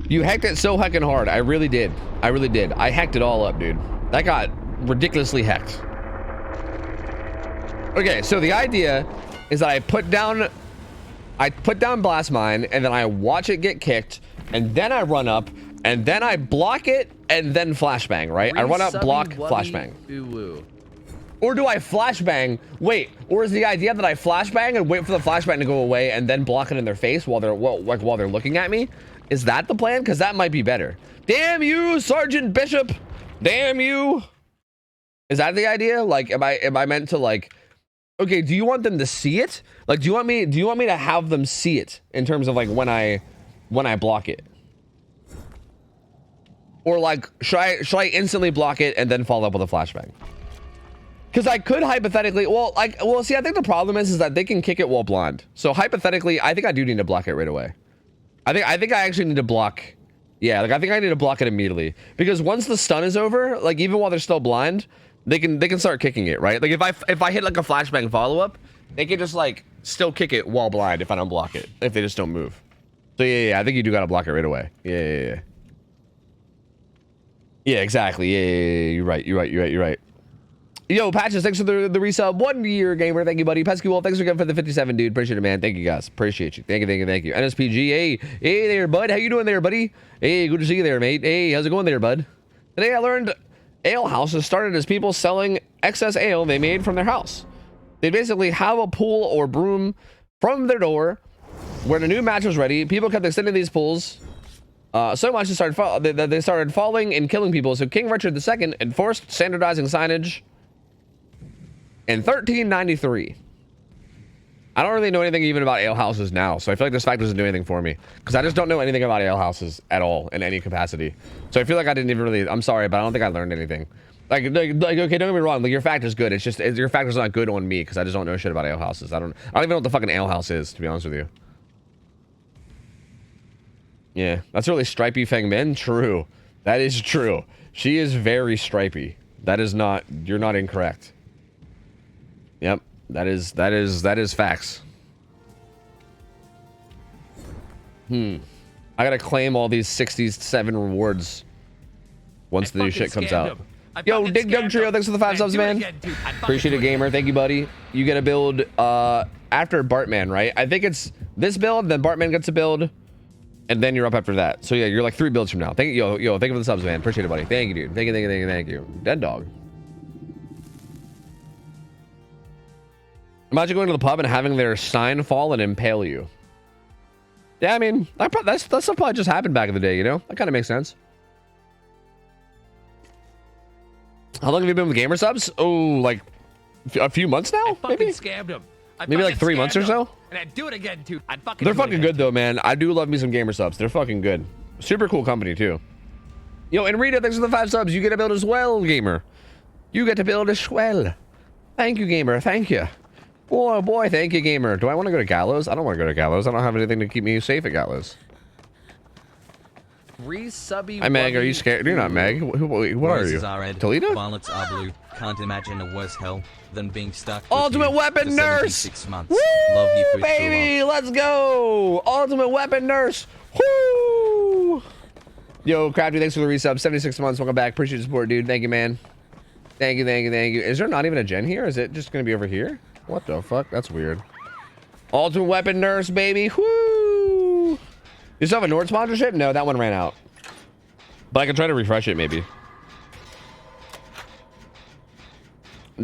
You hacked it so heckin' hard. I really did. I really did. I hacked it all up, dude. That got ridiculously hacked. Okay, so the idea is that I put down blast mine, and then I watch it get kicked, and then I run up, and then I block it, and then flashbang, right? I run up, block, flashbang. Or do I flashbang? Wait, or is the idea that I flashbang and wait for the flashbang to go away and then block it in their face while they're while they're looking at me? Is that the plan? Because that might be better. Damn you, Sergeant Bishop! Damn you! Is that the idea? Like, am I meant to, like? Okay, do you want them to see it? Like, do you want me to have them see it in terms of like when I block it? Or like, should I instantly block it and then follow up with a flashbang? Because I could hypothetically, see, I think the problem is that they can kick it while blind. So hypothetically, I think I do need to block it right away. I think I actually need to block. Yeah, like I think I need to block it immediately because once the stun is over, like even while they're still blind, they can start kicking it, right? Like if I hit like a flashbang follow up, they can just like still kick it while blind if I don't block it, if they just don't move. So yeah, I think you do gotta block it right away. Yeah. Yeah, exactly. Yeah. You're right. Yo, Patches, thanks for the resub. 1 year gamer. Thank you, buddy. Pesky Wolf, thanks again for the 57, dude. Appreciate it, man. Thank you, guys. Appreciate you. Thank you. NSPG, hey there, bud. How you doing there, buddy? Hey, good to see you there, mate. Hey, how's it going there, bud? Today I learned ale houses started as people selling excess ale they made from their house. They basically have a pool or broom from their door when a new match was ready. People kept extending these pools so much they started falling and killing people. So King Richard II enforced standardizing signage in 1393. I don't really know anything even about alehouses now, so I feel like this fact doesn't do anything for me because I just don't know anything about alehouses at all in any capacity. So I feel like I didn't even really. I'm sorry, but I don't think I learned anything. Like okay, don't get me wrong. Like your fact is good. It's just your fact is not good on me because I just don't know shit about alehouses. I don't even know what the fucking alehouse is, to be honest with you. Yeah, that's really stripy Feng Min. True, that is true. She is very stripy. That is not. You're not incorrect. Yep, that is facts. I gotta claim all these 67 rewards once the new shit comes out. Yo, Dig Dug Trio, thanks for the 5 subs, man. Appreciate it, gamer. Thank you, buddy. You get a build after Bartman, right? I think it's this build, then Bartman gets a build, and then you're up after that. So yeah, you're like 3 builds from now. Thank you, yo, thank you for the subs, man. Appreciate it, buddy. Thank you, dude. Thank you. Dead dog. Imagine going to the pub and having their sign fall and impale you. Yeah, I mean, that's probably just happened back in the day, you know? That kind of makes sense. How long have you been with gamer subs? Oh, like a few months now, maybe? Scammed him. Maybe like 3 months or so. And I'd do it again too. They're fucking good though, man. I do love me some gamer subs. They're fucking good. Super cool company too. Yo, and Rita, thanks for the 5 subs. You get to build as well, gamer. You get to build as well. Thank you, gamer. Thank you. Oh boy, thank you, gamer. Do I want to go to Gallows? I don't want to go to Gallows. I don't have anything to keep me safe at Gallows. Hi Meg, are you scared? You're not Meg. What are you? Toledo? Violets are blue. Can't imagine a worse hell than being stuck. Ultimate Weapon Nurse! 6 months. Woo, Love you for baby! Let's go! Ultimate Weapon Nurse! Woo! Yo, Crafty, thanks for the resub. 76 months. Welcome back. Appreciate the support, dude. Thank you, man. Thank you. Is there not even a gen here? Is it just gonna be over here? What the fuck? That's weird. Ultimate Weapon Nurse, baby. Woo! You still have a Nord sponsorship? No, that one ran out. But I can try to refresh it, maybe.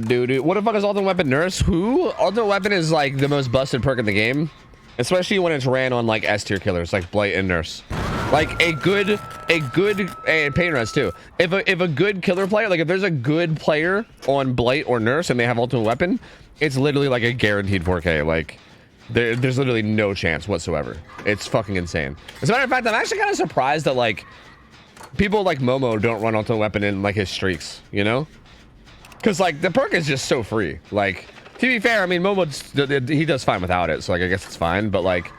Dude, what the fuck is Ultimate Weapon Nurse? Who? Ultimate Weapon is like the most busted perk in the game. Especially when it's ran on like S tier killers, like Blight and Nurse. Like a good and Pain Rest too. If a good killer player, like if there's a good player on Blight or Nurse and they have Ultimate Weapon, it's literally like a guaranteed 4K. Like there's literally no chance whatsoever. It's fucking insane. As a matter of fact, I'm actually kind of surprised that like people like Momo don't run Ultimate Weapon in like his streaks, you know? Because like the perk is just so free. Like to be fair, I mean Momo he does fine without it, so like I guess it's fine. But like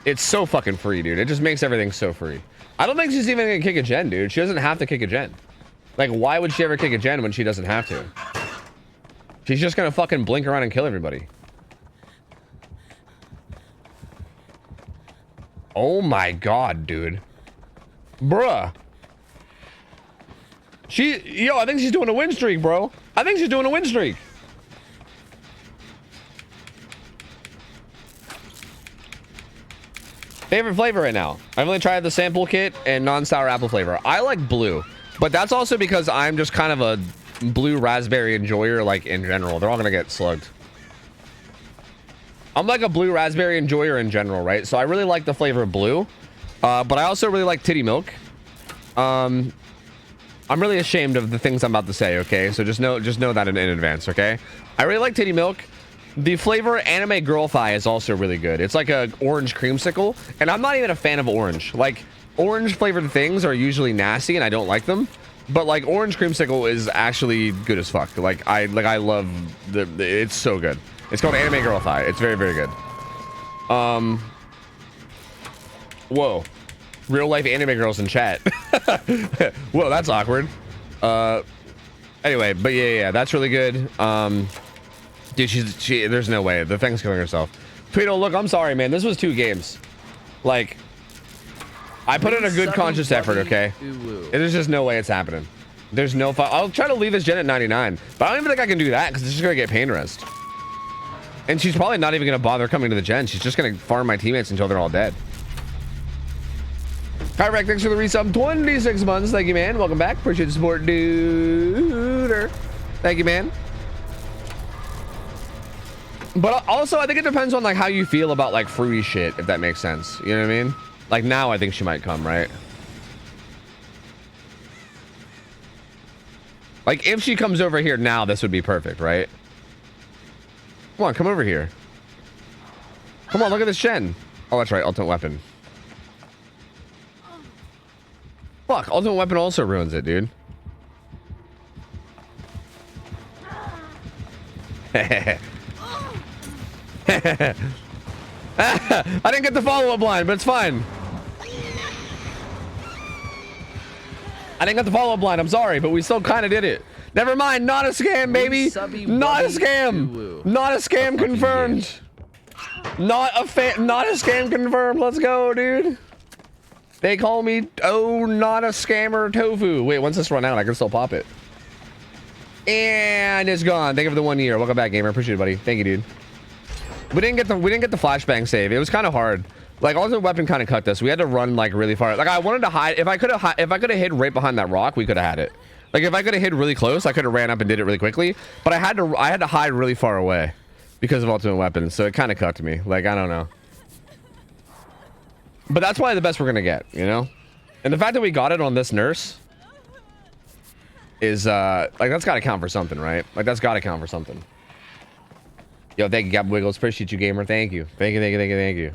it's so fucking free, dude. It just makes everything so free. I don't think she's even gonna kick a gen, dude. She doesn't have to kick a gen. Like why would she ever kick a gen when she doesn't have to? She's just gonna fucking blink around and kill everybody. Oh my god, dude. Bruh. Yo, I think she's doing a win streak, bro. I think she's doing a win streak. Favorite flavor right now? I've only tried the sample kit and non-sour apple flavor. I like blue, but that's also because I'm just kind of a blue raspberry enjoyer, like in general. They're all gonna get slugged. I'm like a blue raspberry enjoyer in general, right? So I really like the flavor of blue, but I also really like titty milk. I'm really ashamed of the things I'm about to say, okay? So just know that in advance, okay? I really like titty milk. The flavor anime girl thigh is also really good. It's like a orange creamsicle, and I'm not even a fan of orange. Like orange flavored things are usually nasty and I don't like them, but like orange creamsicle is actually good as fuck. Like I love it's so good. It's called anime girl thigh. It's very, very good. Whoa. Real life anime girls in chat. Whoa, that's awkward. Anyway, but yeah, that's really good. Dude, there's no way. The thing's killing herself. Tweedle, look, I'm sorry, man. This was 2 games. Like, I put in a good conscious effort, okay? There's just no way it's happening. There's no I'll try to leave this gen at 99, but I don't even think I can do that because it's just gonna get pain rest. And she's probably not even gonna bother coming to the gen. She's just gonna farm my teammates until they're all dead. Hi, Rick. Thanks for the resub. 26 months. Thank you, man. Welcome back. Appreciate the support, dude. Thank you, man. But also, I think it depends on like how you feel about like fruity shit, if that makes sense. You know what I mean? Like now, I think she might come, right? Like if she comes over here now, this would be perfect, right? Come on, come over here. Come on, look at this Shen. Oh, that's right, ultimate weapon. Fuck, ultimate weapon also ruins it, dude. I didn't get the follow-up line, but it's fine. I didn't get the follow-up line. I'm sorry, but we still kind of did it. Never mind. Not a scam, baby. Not a scam. Not a scam confirmed. Not a scam confirmed. Let's go, dude. They call me not a scammer tofu. Wait, once this run out, I can still pop it. And it's gone. Thank you for the 1 year. Welcome back, gamer. Appreciate it, buddy. Thank you, dude. We didn't get the flashbang save. It was kind of hard. Like ultimate weapon kind of cut this. We had to run like really far. Like I wanted to hide. If I could have hid right behind that rock, we could have had it. Like if I could have hid really close, I could have ran up and did it really quickly. But I had to hide really far away because of ultimate weapon. So it kind of cut me. Like I don't know. But that's probably the best we're gonna get, you know. And the fact that we got it on this nurse is like that's got to count for something, right? Like that's got to count for something. Yo, thank you, Gab Wiggles. Appreciate you, gamer. Thank you. Thank you. Thank you. Thank you. Thank you.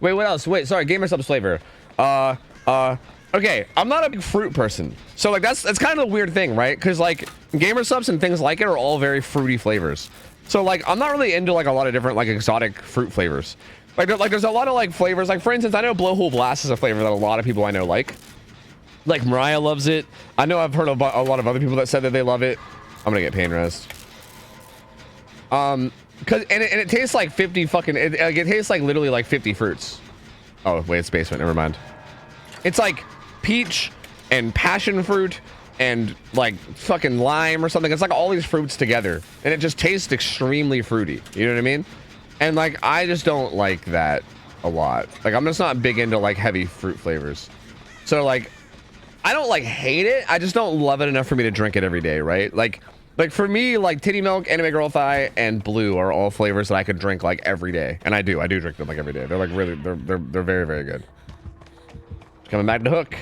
Wait, what else? Wait, sorry, gamer subs flavor. Okay, I'm not a big fruit person, so like that's kind of a weird thing, right? Because like gamer subs and things like it are all very fruity flavors. So like I'm not really into like a lot of different like exotic fruit flavors. Like there's a lot of like flavors. Like for instance, I know Blowhole Blast is a flavor that a lot of people I know like. Like Mariah loves it. I know I've heard about a lot of other people that said that they love it. I'm gonna get pain rest. Cause it tastes like 50 fucking. It tastes like literally like 50 fruits. Oh wait, it's basement. Never mind. It's like peach and passion fruit and like fucking lime or something. It's like all these fruits together, and it just tastes extremely fruity. You know what I mean? And like I just don't like that a lot. Like I'm just not big into like heavy fruit flavors. So like I don't like hate it. I just don't love it enough for me to drink it every day, right? Like for me, like titty milk, anime girl thigh, and blue are all flavors that I could drink like every day, and I do drink them like every day. They're like really, they're very, very good. Coming back to hook.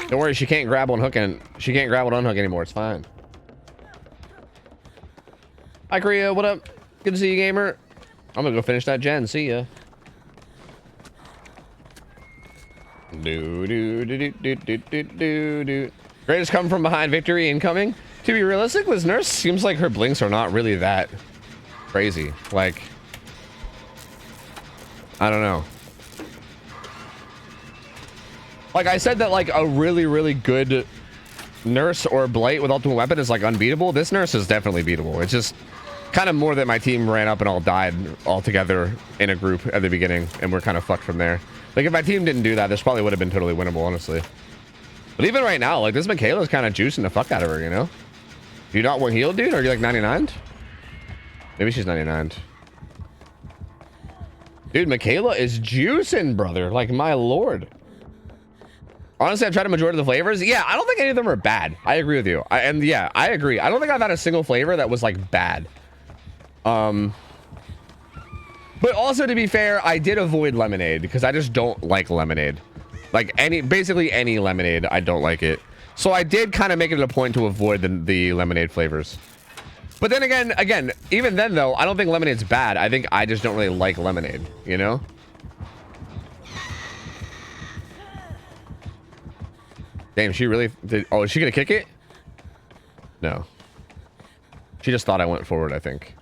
Don't worry, she can't grab on hook and she can't grab on unhook anymore. It's fine. Hi Korea, what up? Good to see you, gamer. I'm gonna go finish that gen. See ya. Do. Greatest come from behind victory incoming. To be realistic, this nurse seems like her blinks are not really that crazy. Like, I don't know. Like I said that like a really, really good nurse or blight with ultimate weapon is like unbeatable. This nurse is definitely beatable. It's just kind of more that my team ran up and all died all together in a group at the beginning, and we're kind of fucked from there. Like if my team didn't do that, this probably would have been totally winnable, honestly. But even right now, like this Michaela's kind of juicing the fuck out of her, you know? Do you not want healed, dude? Or are you like 99? Maybe she's 99. Dude, Michaela is juicing, brother. Like, my lord. Honestly, I've tried a majority of the flavors. Yeah, I don't think any of them are bad. I agree with you. And yeah, I agree. I don't think I've had a single flavor that was like bad. But also, to be fair, I did avoid lemonade because I just don't like lemonade. Like basically any lemonade, I don't like it. So I did kind of make it a point to avoid the lemonade flavors. But then again, even then though, I don't think lemonade's bad. I think I just don't really like lemonade, you know? Damn, she really did. Oh, is she gonna kick it? No. She just thought I went forward, I think.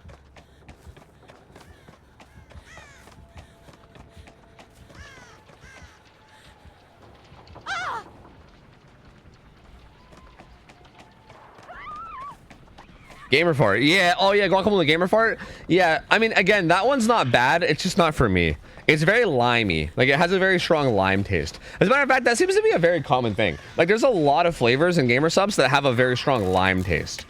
Gamer fart. Yeah. Oh yeah, guacamole gamer fart. Yeah. I mean, again, that one's not bad. It's just not for me. It's very limey. Like it has a very strong lime taste. As a matter of fact, that seems to be a very common thing. Like there's a lot of flavors in gamer subs that have a very strong lime taste.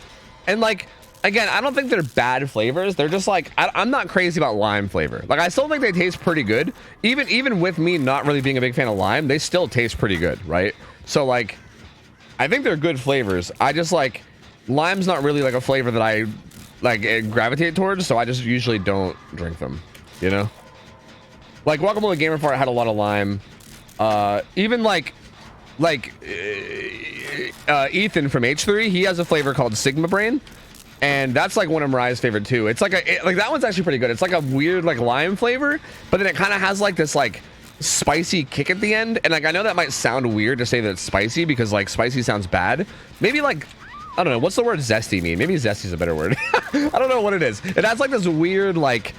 And like again, I don't think they're bad flavors. They're just like, I'm not crazy about lime flavor. Like, I still think they taste pretty good. Even with me not really being a big fan of lime, they still taste pretty good, right? So like, I think they're good flavors. I just like, lime's not really like a flavor that I like gravitate towards, so I just usually don't drink them, you know? Like Guacamole Gamer Fart had a lot of lime. Even like Ethan from H3, he has a flavor called Sigma Brain, and that's like one of Mariah's favorite too. It's like like that one's actually pretty good. It's like a weird like lime flavor, but then it kind of has like this like spicy kick at the end. And like I know that might sound weird to say that it's spicy because like spicy sounds bad. Maybe like, I don't know, what's the word zesty mean? Maybe zesty is a better word. I don't know what it is. It has like this weird like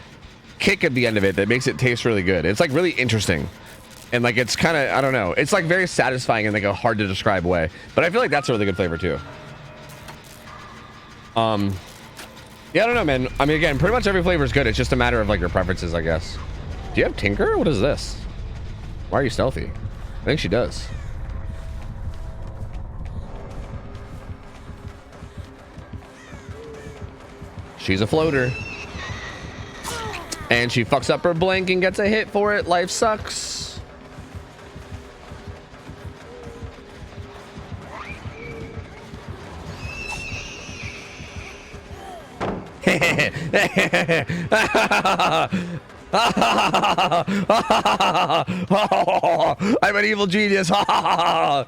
kick at the end of it that makes it taste really good. It's like really interesting. And like it's kind of, I don't know, it's like very satisfying in like a hard to describe way. But I feel like that's a really good flavor too. Yeah, I don't know, man. I mean, again, pretty much every flavor is good. It's just a matter of like your preferences, I guess. Do you have Tinker? What is this? Why are you stealthy? I think she does. She's a floater. And she fucks up her blink and gets a hit for it. Life sucks. I'm an evil genius. Oh,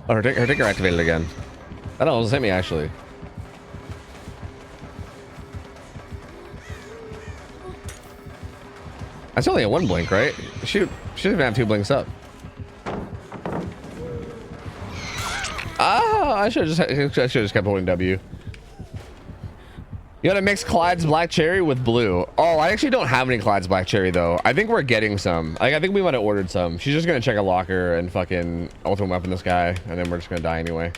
her ticker activated again. That almost hit me, actually. That's only a one blink, right? Shoot, she doesn't even have two blinks up. Ah, I should have just kept holding W. You gotta mix Clyde's Black Cherry with blue. Oh, I actually don't have any Clyde's Black Cherry though. I think we're getting some. Like, I think we might have ordered some. She's just gonna check a locker and fucking ultimate weapon this guy, and then we're just gonna die anyway.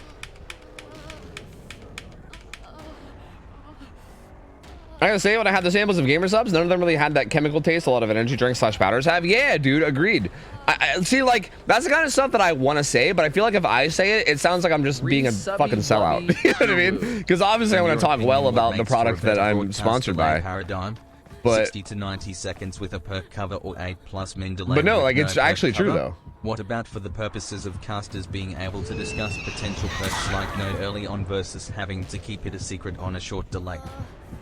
I gotta say, when I had the samples of gamer subs, none of them really had that chemical taste a lot of energy drinks / powders have. Yeah, dude, agreed. I see, like, that's the kind of stuff that I want to say, but I feel like if I say it, it sounds like I'm just being a fucking sellout. You know what I mean? Because obviously I want to talk well about the product that I'm sponsored by. Paradigm, but 60 to 90 seconds with a perk cover or 8+ min delay. But no, like, no it's actually cover? true though. What about for the purposes of casters being able to discuss potential perks like no early on versus having to keep it a secret on a short delay?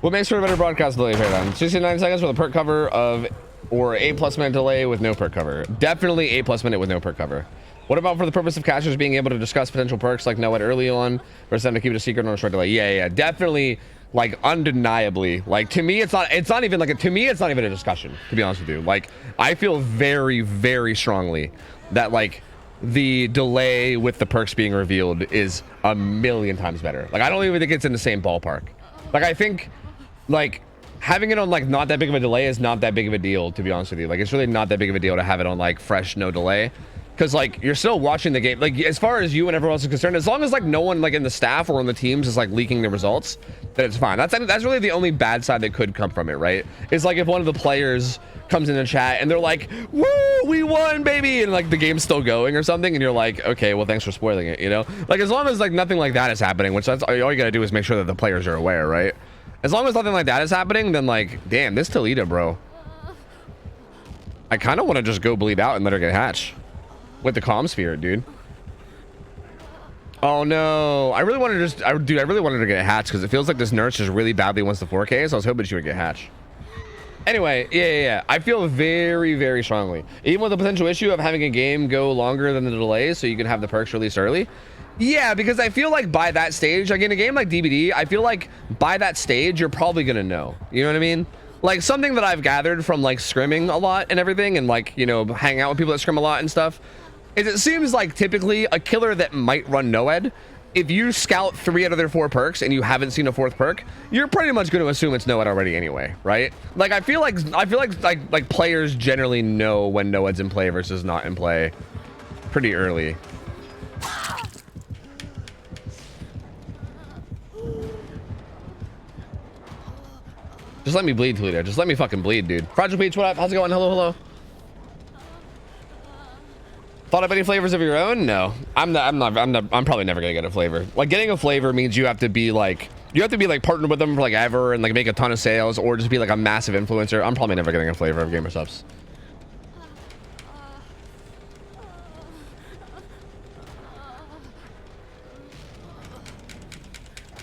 What makes for a better broadcast delay paradigm? 69 seconds with a perk cover of, or 8+ minute delay with no perk cover. Definitely 8+ minute with no perk cover. What about for the purpose of casters being able to discuss potential perks like know it early on versus them to keep it a secret on a short delay? Yeah, definitely, like, undeniably. Like, to me, it's not even like to me, it's not even a discussion, to be honest with you. Like, I feel very, very strongly that, like, the delay with the perks being revealed is a million times better. Like, I don't even think it's in the same ballpark. Like, I think, like, having it on, like, not that big of a delay is not that big of a deal, to be honest with you. Like, it's really not that big of a deal to have it on, like, fresh, no delay. Because, like, you're still watching the game. Like, as far as you and everyone else is concerned, as long as, like, no one, like, in the staff or on the teams is, like, leaking the results, then it's fine. That's really the only bad side that could come from it, right? It's like if one of the players comes in the chat and they're like, woo, we won, baby, and, like, the game's still going or something, and you're like, okay, well, thanks for spoiling it, you know? Like, as long as, like, nothing like that is happening, which that's all you gotta do is make sure that the players are aware, right? As long as nothing like that is happening, then, like, damn, this Toledo, bro. I kind of want to just go bleed out and let her get hatched. With the comm sphere, dude. Oh no, I really wanted to I really wanted to get hatched because it feels like this nurse just really badly wants the 4K, so I was hoping she would get hatched. Anyway, yeah. I feel very, very strongly. Even with the potential issue of having a game go longer than the delay so you can have the perks released early. Yeah, because I feel like by that stage, like in a game like DBD, I feel like by that stage, you're probably gonna know. You know what I mean? Like, something that I've gathered from, like, scrimming a lot and everything, and, like, you know, hanging out with people that scrim a lot and stuff, is it seems like typically a killer that might run NOED, if you scout 3 out of their 4 perks and you haven't seen a 4th perk, you're pretty much going to assume it's NOED already anyway, right? Like, I feel like players generally know when NOED's in play versus not in play pretty early. Just let me bleed, Toledo. Just let me fucking bleed, dude. Fragile Peach, what up? How's it going? Hello. Thought of any flavors of your own? No, I'm probably never gonna get a flavor. Like getting a flavor means you have to be like partnered with them for like ever and like make a ton of sales, or just be like a massive influencer. I'm probably never getting a flavor of gamer subs.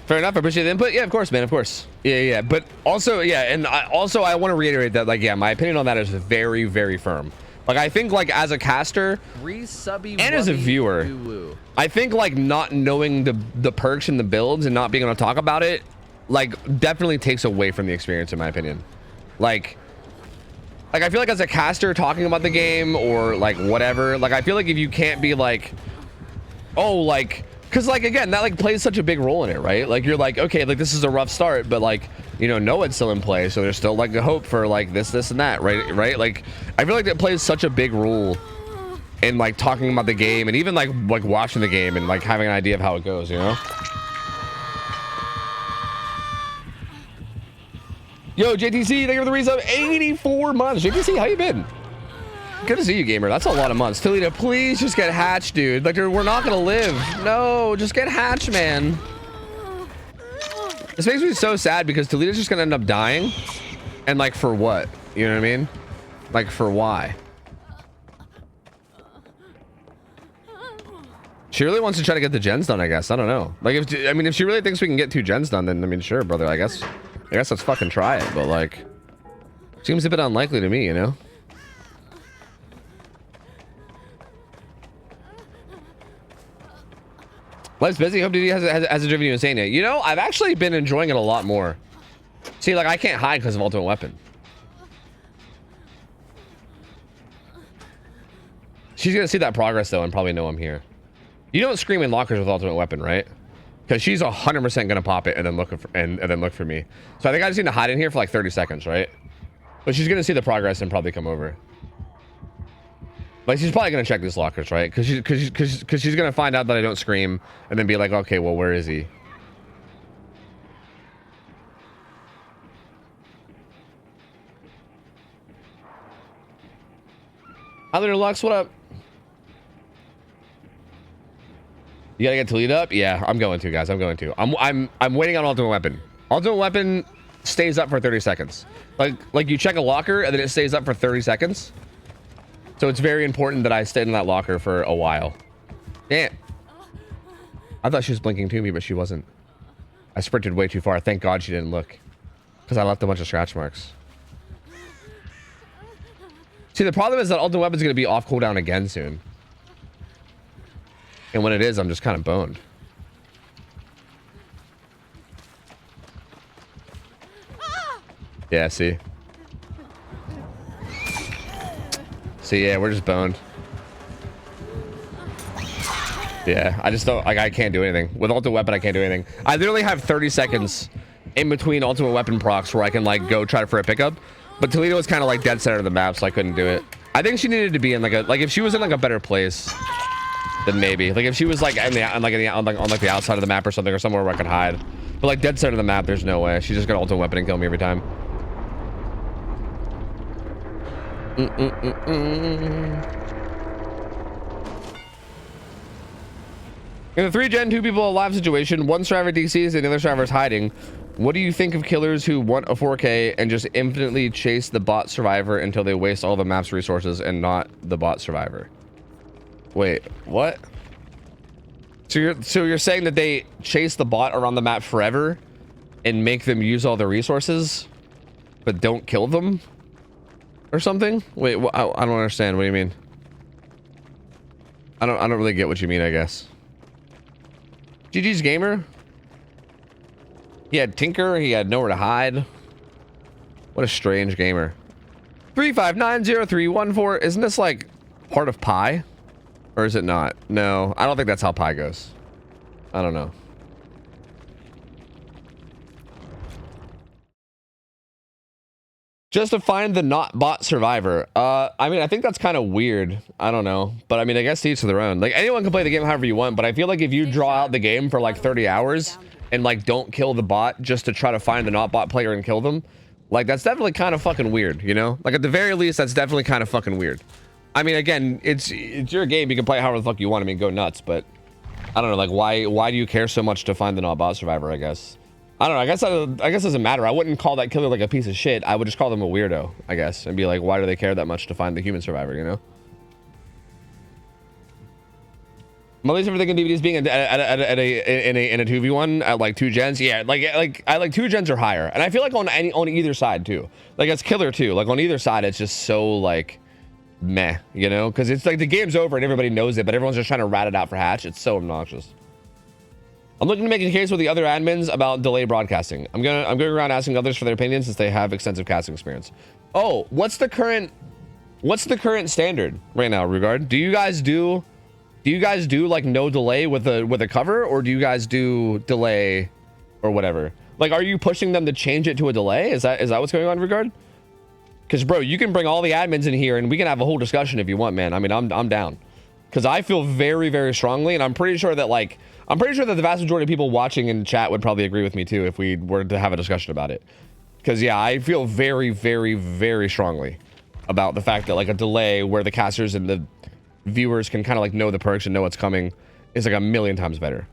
Fair enough. I appreciate the input. Yeah, of course, man. Of course. Yeah. But also, yeah, and I want to reiterate that, like, yeah, my opinion on that is very, very firm. Like, I think, like, as a caster and as a viewer, I think, like, not knowing the perks and the builds and not being able to talk about it, like, definitely takes away from the experience, in my opinion. Like, I feel like as a caster talking about the game or, like, whatever, like, I feel like if you can't be, like, oh, like... Because, like, again, that, like, plays such a big role in it, right? Like, you're like, okay, like, this is a rough start, but, like, you know, Noah's still in play, so there's still, like, a hope for, like, this, and that, right? Like, I feel like that plays such a big role in, like, talking about the game and even, like watching the game and, like, having an idea of how it goes, you know? Yo, JTC, thank you for the resub. 84 months. JTC, how you been? Good to see you, gamer. That's a lot of months. Toledo, please just get hatched, dude. Like, we're not gonna live. No, just get hatched, man. This makes me so sad because Toledo's just gonna end up dying. And, like, for what? You know what I mean? Like, for why? She really wants to try to get the gens done, I guess. I don't know. Like, if she really thinks we can get 2 gens done, then, I mean, sure, brother. I guess let's fucking try it. But, like, seems a bit unlikely to me, you know? Life's busy. Hope DD hasn't driven you insane yet. You know, I've actually been enjoying it a lot more. See, like, I can't hide because of Ultimate Weapon. She's gonna see that progress though and probably know I'm here. You don't scream in lockers with Ultimate Weapon, right? Because she's 100% gonna pop it and then look for me. So I think I just need to hide in here for like 30 seconds, right? But she's gonna see the progress and probably come over. Like, she's probably gonna check these lockers, right? Because she's gonna find out that I don't scream and then be like, okay, well, where is he? Hi there, Lux. What up? You gotta get Toledo up? Yeah, I'm going to, guys. I'm going to. I'm waiting on Ultimate Weapon. Ultimate Weapon stays up for 30 seconds. Like you check a locker and then it stays up for 30 seconds. So it's very important that I stayed in that locker for a while. Damn. I thought she was blinking to me, but she wasn't. I sprinted way too far. Thank God she didn't look. Because I left a bunch of scratch marks. See, the problem is that Ultimate Weapon's going to be off cooldown again soon. And when it is, I'm just kind of boned. Yeah, see? See, yeah, we're just boned. Yeah, I just don't, like, I can't do anything. With Ultimate Weapon, I can't do anything. I literally have 30 seconds in between Ultimate Weapon procs where I can, like, go try for a pickup. But Toledo was kind of, like, dead center of the map, so I couldn't do it. I think she needed to be in, like, if she was in, like, a better place, then maybe. Like, if she was, like, on the outside of the map or something, or somewhere where I could hide. But, like, dead center of the map, there's no way. She's just gonna Ultimate Weapon and kill me every time. In the 3-gen, 2 people alive situation, one survivor DCs and the other survivor is hiding. What do you think of killers who want a 4K and just infinitely chase the bot survivor until they waste all the map's resources and not the bot survivor? Wait, what? So you're saying that they chase the bot around the map forever and make them use all the resources, but don't kill them? Or something? Wait, I don't understand. What do you mean? I don't really get what you mean, I guess. GG's gamer? He had Tinker, he had nowhere to hide. What a strange gamer. 3590314. Isn't this like part of Pi? Or is it not? No, I don't think that's how Pi goes. I don't know. Just to find the not bot survivor. I mean, I think that's kind of weird. I don't know. But I mean, I guess to each to their own. Like, anyone can play the game however you want, but I feel like if you draw out the game for like 30 hours and like don't kill the bot just to try to find the not bot player and kill them, like, that's definitely kind of fucking weird, you know? Like, at the very least, that's definitely kind of fucking weird. I mean, again, it's your game. You can play however the fuck you want. I mean, go nuts. But I don't know. Like, why do you care so much to find the not-bot survivor? I guess. I don't know. I guess it doesn't matter. I wouldn't call that killer like a piece of shit. I would just call them a weirdo, I guess, and be like, why do they care that much to find the human survivor? You know. At least everything in DVDs being in a 2v1 at like 2 gens. Yeah, like I like 2 gens or higher. And I feel like on either side too. Like it's killer too. Like on either side, it's just so like meh, you know? Because it's like the game's over and everybody knows it, but everyone's just trying to rat it out for Hatch. It's so obnoxious. I'm looking to make a case with the other admins about delay broadcasting. I'm going around asking others for their opinions since they have extensive casting experience. Oh, what's the current standard right now, Rugard? Do you guys do like no delay with a cover, or do you guys do delay or whatever? Like, are you pushing them to change it to a delay? Is that what's going on, Rugard? Because bro, you can bring all the admins in here and we can have a whole discussion if you want, man. I mean, I'm down. Because I feel very, very strongly, and I'm pretty sure that the vast majority of people watching in chat would probably agree with me too if we were to have a discussion about it. Because yeah, I feel very, very, very strongly about the fact that like a delay where the casters and the viewers can kind of like know the perks and know what's coming is like a million times better.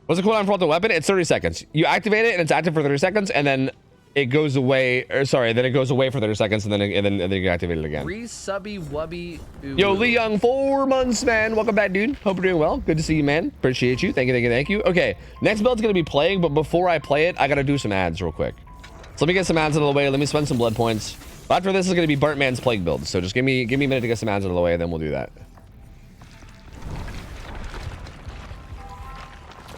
What's the cooldown for the weapon? It's 30 seconds. You activate it and it's active for 30 seconds, and then it goes away, or sorry, then it goes away for 30 seconds, and then you activate it again. Subby wubby. Yo, Lee Young, 4 months, man. Welcome back, dude. Hope you're doing well. Good to see you, man. Appreciate you. Thank you. Okay, next build's gonna be Plague, but before I play it, I gotta do some ads real quick. So let me get some ads out of the way. Let me spend some blood points. After this is gonna be Bartman's Plague build. So just give me a minute to get some ads out of the way, and then we'll do that.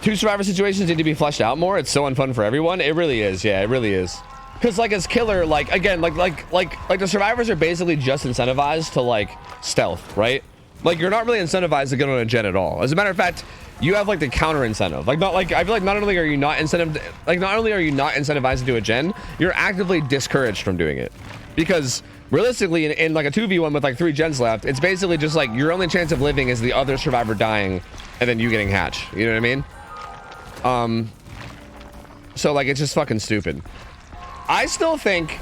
2 survivor situations need to be fleshed out more. It's so unfun for everyone. It really is. Yeah, it really is. Because like as killer, like again, like the survivors are basically just incentivized to like stealth, right? Like you're not really incentivized to get on a gen at all. As a matter of fact, you have like the counter incentive. Like not like I feel like not only are you not incentivized to do a gen, you're actively discouraged from doing it. Because realistically, in like a 2v1 with like 3 gens left, it's basically just like your only chance of living is the other survivor dying and then you getting Hatch. You know what I mean? So like it's just fucking stupid. I think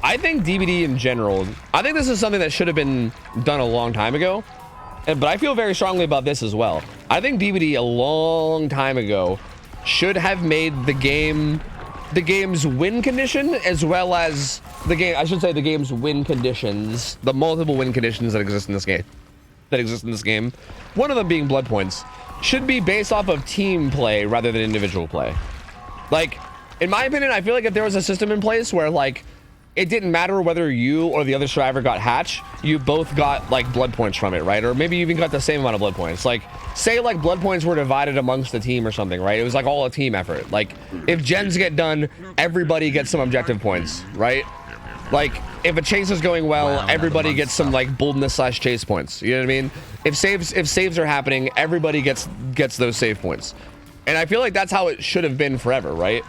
DBD in general, I think this is something that should have been done a long time ago. But I feel very strongly about this as well. I think DBD a long time ago should have made the game's win condition, as well as the game's win conditions, the multiple win conditions that exist in this game. One of them being blood points, should be based off of team play rather than individual play. Like, in my opinion, I feel like if there was a system in place where like it didn't matter whether you or the other survivor got Hatch, you both got like blood points from it, right? Or maybe you even got the same amount of blood points. Like, say like blood points were divided amongst the team or something, right? It was like all a team effort. Like, if gens get done, everybody gets some objective points, right? Like, if a chase is going well, everybody gets some like boldness / chase points. You know what I mean? If saves are happening, everybody gets those save points. And I feel like that's how it should have been forever, right?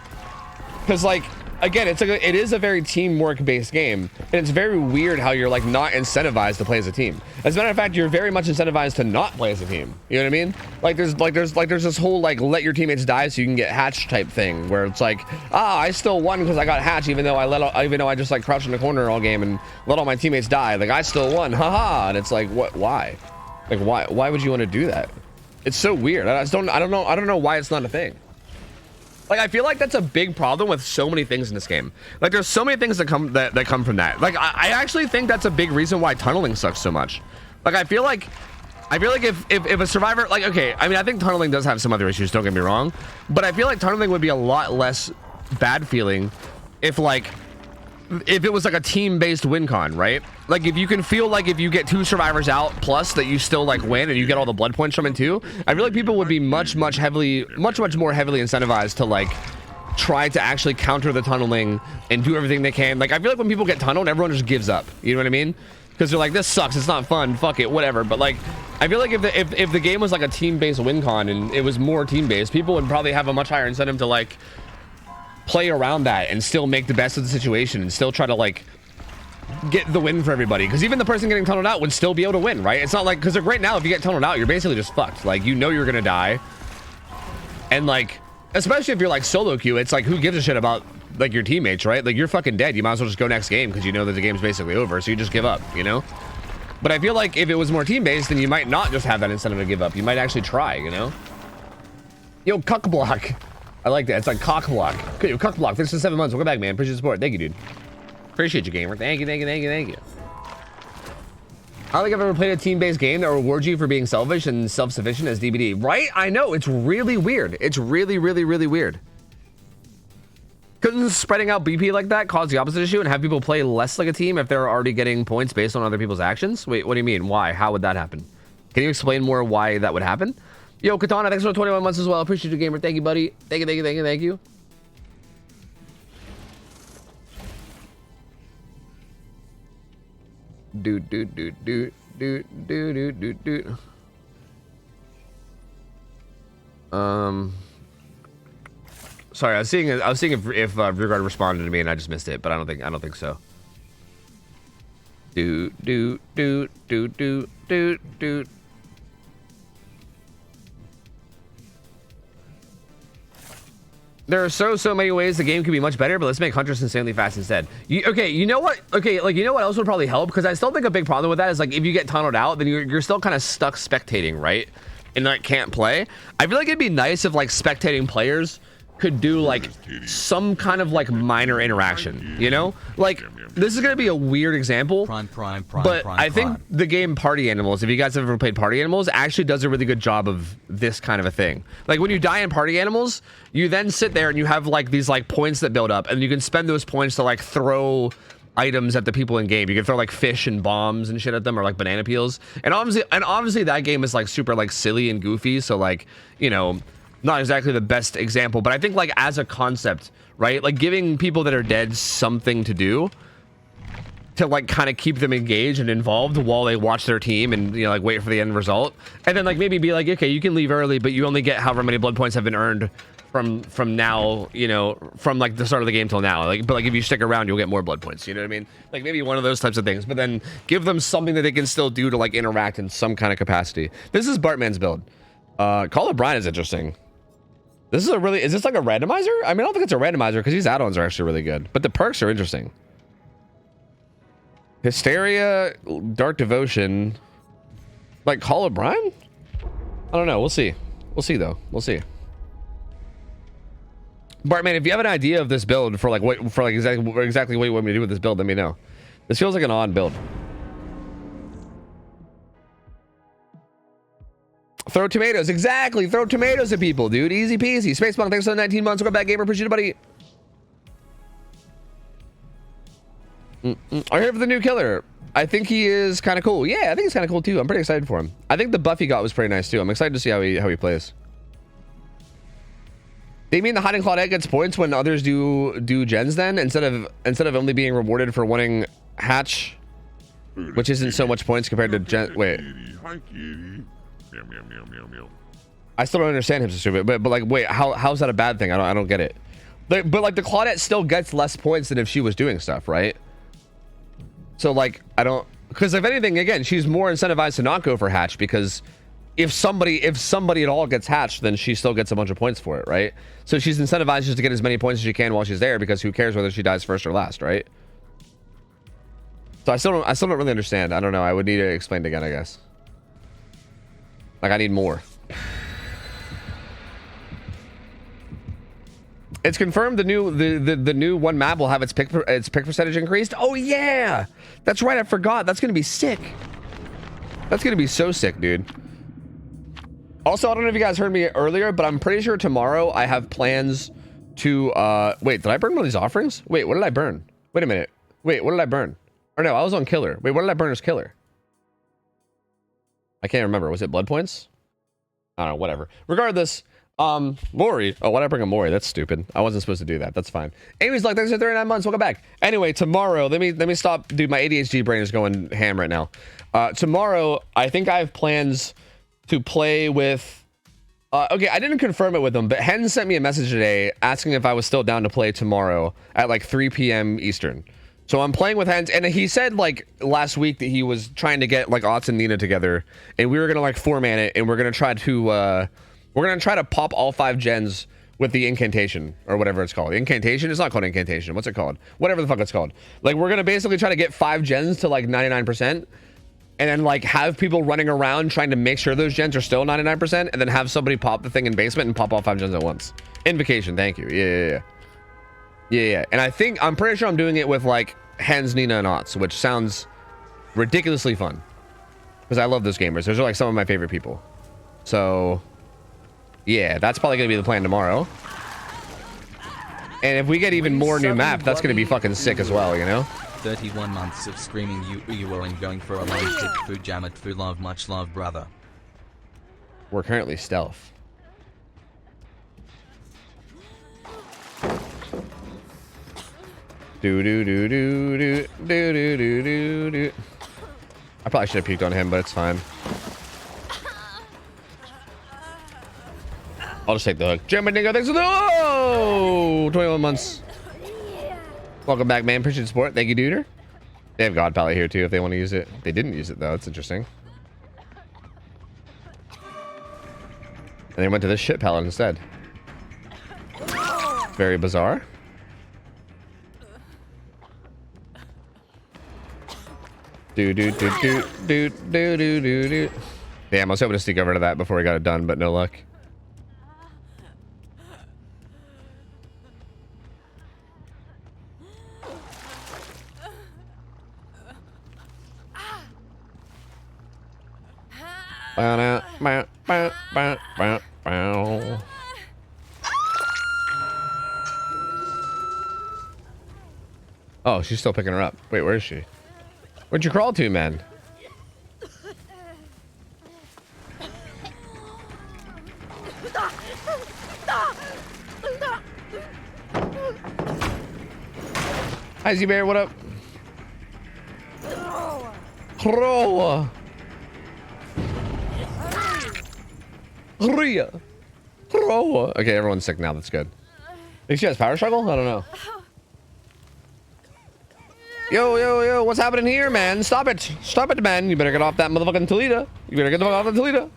Because like, again, it is a very teamwork based game, and it's very weird how you're like not incentivized to play as a team. As a matter of fact, you're very much incentivized to not play as a team. You know what I mean? Like there's this whole like let your teammates die so you can get Hatch type thing where it's like, I still won because I got Hatch even though I just like crouched in the corner all game and let all my teammates die. Like I still won, haha. And it's like, what? Why? Like why would you want to do that? It's so weird. I don't know why it's not a thing. Like, I feel like that's a big problem with so many things in this game. Like, there's so many things that come from that. Like, I actually think that's a big reason why tunneling sucks so much. Like, I feel like if a survivor, like, okay, I mean, I think tunneling does have some other issues, don't get me wrong, but I feel like tunneling would be a lot less bad feeling if it was like a team-based win con, right? Like if you can feel like if you get 2 survivors out plus that you still like win and you get all the blood points from it too, I feel like people would be much more heavily incentivized to like try to actually counter the tunneling and do everything they can. Like I feel like when people get tunneled, everyone just gives up. You know what I mean? Because they're like, this sucks, it's not fun, fuck it, whatever. But like, I feel like if the game was like a team-based win con and it was more team-based, people would probably have a much higher incentive to like play around that and still make the best of the situation and still try to like get the win for everybody, because even the person getting tunneled out would still be able to win, right? It's not like, because right now if you get tunneled out, you're basically just fucked. Like, you know you're gonna die, and like especially if you're like solo queue, it's like who gives a shit about like your teammates, right? Like you're fucking dead. You might as well just go next game because you know that the game's basically over. So you just give up, you know? But I feel like if it was more team-based, then you might not just have that incentive to give up. You might actually try, you know? Yo, cuck block. I like that. It's like cock block. Okay, yo, cuck block. Thanks for 7 months. Welcome back, man. Appreciate the support. Thank you, dude. Appreciate you, gamer. Thank you, thank you, thank you, thank you. I don't think I've ever played a team-based game that rewards you for being selfish and self-sufficient as DBD. Right? I know. It's really weird. It's really, really, really weird. Couldn't spreading out BP like that cause the opposite issue and have people play less like a team if they're already getting points based on other people's actions? Wait, what do you mean? Why? How would that happen? Can you explain more why that would happen? Yo, Katana, thanks for 21 months as well. Appreciate you, gamer. Thank you, buddy. Thank you, thank you, thank you, thank you. Dude. Sorry, I was seeing if Rigard responded to me and I just missed it, but I don't think so. Dude. There are so many ways the game could be much better, but let's make Huntress insanely fast instead. You know what? Okay, like, you know what else would probably help? Because I still think a big problem with that is, like, if you get tunneled out, then you're still kind of stuck spectating, right? And, like, can't play. I feel like it'd be nice if, like, spectating players could do, like, some kind of, like, minor interaction, you know? Like, this is gonna be a weird example, but I think the game Party Animals, if you guys have ever played Party Animals, actually does a really good job of this kind of a thing. Like, when you die in Party Animals, you then sit there and you have, like, these, like, points that build up, and you can spend those points to, like, throw items at the people in game. You can throw, like, fish and bombs and shit at them, or, like, banana peels. And obviously that game is, like, super, like, silly and goofy, so, like, you know, not exactly the best example, but I think, like, as a concept, right, like, giving people that are dead something to do to, like, kind of keep them engaged and involved while they watch their team and, you know, like, wait for the end result, and then, like, maybe be like, okay, you can leave early, but you only get however many blood points have been earned from now, you know, from, like, the start of the game till now. Like, but, like, if you stick around, you'll get more blood points, you know what I mean? Like, maybe one of those types of things, but then give them something that they can still do to, like, interact in some kind of capacity. This is Bartman's build. Call of Brian is interesting. This is is this like a randomizer? I mean, I don't think it's a randomizer because these add-ons are actually really good, but the perks are interesting. Hysteria, Dark Devotion, like Call of Brian? I don't know. We'll see. We'll see though. We'll see. Bartman, if you have an idea of this build for like exactly what you want me to do with this build, let me know. This feels like an odd build. Throw tomatoes, exactly. Throw tomatoes at people, dude. Easy peasy. Spacebunk, thanks for the 19 months. Welcome back, gamer. Appreciate it, buddy. I'm here for the new killer. I think he is kind of cool. Yeah, I think he's kind of cool too. I'm pretty excited for him. I think the buff he got was pretty nice too. I'm excited to see how he plays. They mean the hiding Claudette gets points when others do gens then instead of only being rewarded for winning hatch, which isn't so much points compared to gen. Wait. I still don't understand him, sister, but like, wait, how's that a bad thing? I don't get it. But like, the Claudette still gets less points than if she was doing stuff, right? So like, I don't, because if anything, again, she's more incentivized to not go for hatch, because if somebody at all gets hatched, then she still gets a bunch of points for it, right? So she's incentivized just to get as many points as she can while she's there, because who cares whether she dies first or last, right? So I still don't really understand. I don't know. I would need it explained again, I guess. Like, I need more. It's confirmed the new one map will have its pick percentage increased. Oh yeah, that's right. I forgot. That's gonna be sick. That's gonna be so sick, dude. Also, I don't know if you guys heard me earlier, but I'm pretty sure tomorrow I have plans to wait. Did I burn one of these offerings? Wait, what did I burn? Wait a minute. Wait, what did I burn? Or no, I was on killer. Wait, what did I burn as killer? I can't remember. Was it blood points? I don't know. Whatever. Regardless. Mori. Oh, why'd I bring a Mori? That's stupid. I wasn't supposed to do that. That's fine. Amy's like, thanks for 39 months. Welcome back. Anyway, tomorrow, let me stop. Dude, my ADHD brain is going ham right now. Tomorrow, I think I have plans to play with... okay, I didn't confirm it with him, but Hen sent me a message today asking if I was still down to play tomorrow at like 3 p.m. Eastern. So I'm playing with Hens, and he said like last week that he was trying to get like Otz and Nina together, and we were gonna like 4-man it, and we're gonna try to pop all 5 gens with the incantation or whatever it's called. Incantation? It's not called incantation. What's it called? Whatever the fuck it's called. Like, we're gonna basically try to get 5 gens to like 99%, and then like have people running around trying to make sure those gens are still 99%, and then have somebody pop the thing in basement and pop all 5 gens at once. Invocation, thank you. Yeah. And I'm pretty sure I'm doing it with like Hens, Nina, and Otts, which sounds ridiculously fun. Because I love those gamers. Those are like some of my favorite people. So yeah, that's probably gonna be the plan tomorrow. And if we get even more new map, that's gonna be fucking sick as well, you know? 31 months of screaming you were and going for a long shit. Food jam it, food love, much love, brother. We're currently stealth. Do. I probably should have peeked on him, but it's fine. I'll just take the hook. Jimmy Dingo, thanks for the 21 months. Welcome back, man. Appreciate the support. Thank you, Duder. They have God Palette here too if they want to use it. They didn't use it though. It's interesting. And they went to this shit palette instead. Very bizarre. Do. Damn, I was hoping to sneak over to that before we got it done, but no luck. Oh, she's still picking her up. Wait, where is she? Where'd you crawl to, man? Hi, Z-Bear, what up? Crow. Okay, everyone's sick now. That's good. Think she has power struggle? I don't know. Yo, what's happening here, man? Stop it, man. You better get off that motherfucking Toledo. You better get the fuck off the Toledo.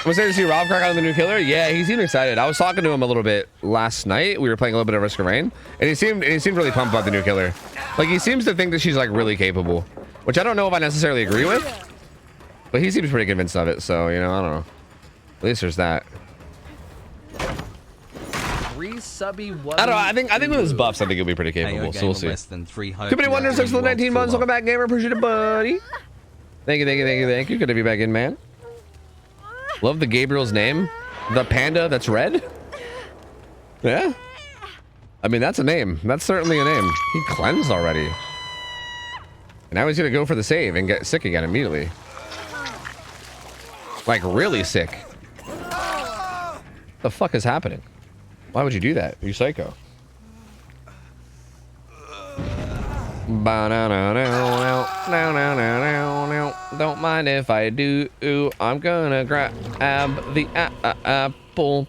I'm excited to see Rob crack out of the new killer. Yeah, he seemed excited. I was talking to him a little bit last night. We were playing a little bit of Risk of Rain, and he seemed really pumped about the new killer. Like, he seems to think that she's like really capable, which I don't know if I necessarily agree with, but he seems pretty convinced of it. So, you know, I don't know. At least there's that. I don't know. I think with his buffs, I think he'll be pretty capable. So we'll see. Too many wonders. Thanks for the 19 months. Welcome back, gamer. Appreciate it, buddy. Thank you. Good to be back in, man. Love the Gabriel's name. The panda that's red. Yeah. I mean, that's a name. That's certainly a name. He cleansed already. And now he's gonna go for the save and get sick again immediately. Like really sick. The fuck is happening? Why would you do that? You psycho. Don't mind if I do. I'm gonna grab the apple.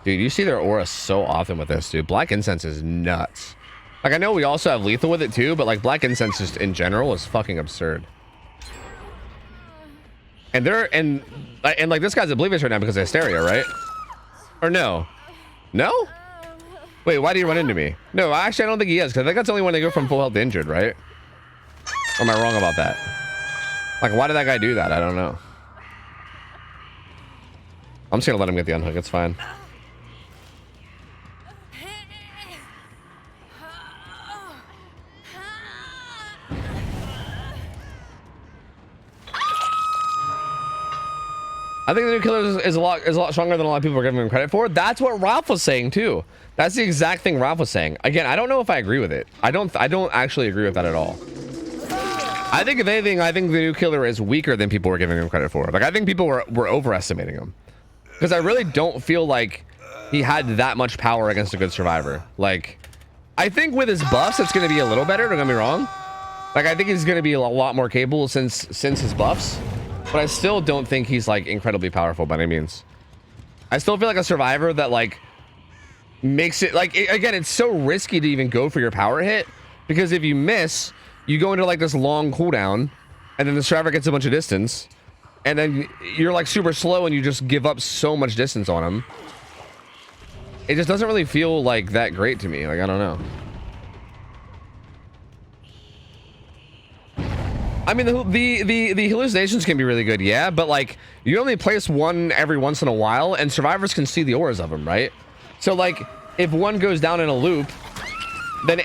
Dude, you see their aura so often with this, dude. Black Incense is nuts. Like, I know we also have lethal with it too, but like Black Incense just in general is fucking absurd. And like this guy's oblivious right now because of hysteria, right? Or no? No? Wait, why did he run into me? No, actually I don't think he is, because I think that's only when they go from full health to injured, right? Or am I wrong about that? Like, why did that guy do that? I don't know. I'm just gonna let him get the unhook, it's fine. I think the new killer is a lot stronger than a lot of people are giving him credit for. That's what Ralph was saying too. That's the exact thing Ralph was saying. Again, I don't know if I agree with it. I don't actually agree with that at all. I think if anything, I think the new killer is weaker than people were giving him credit for. Like, I think people were overestimating him, because I really don't feel like he had that much power against a good survivor. Like, I think with his buffs, it's going to be a little better. Don't get me wrong. Like, I think he's going to be a lot more capable since his buffs. But I still don't think he's like incredibly powerful by any means. I still feel like a survivor that like makes it like, again, it's so risky to even go for your power hit, because if you miss, you go into like this long cooldown, and then the survivor gets a bunch of distance, and then you're like super slow and you just give up so much distance on him. It just doesn't really feel like that great to me. Like, I don't know. I mean, the hallucinations can be really good, yeah, but like you only place one every once in a while, and survivors can see the auras of them, right? So like if one goes down in a loop, then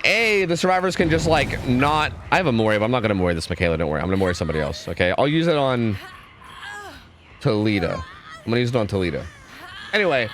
the survivors can just like not. I have a Mori, but I'm not gonna Mori this Michaela. Don't worry, I'm gonna Mori somebody else. Okay, I'll use it on Toledo. I'm gonna use it on Toledo. Anyway,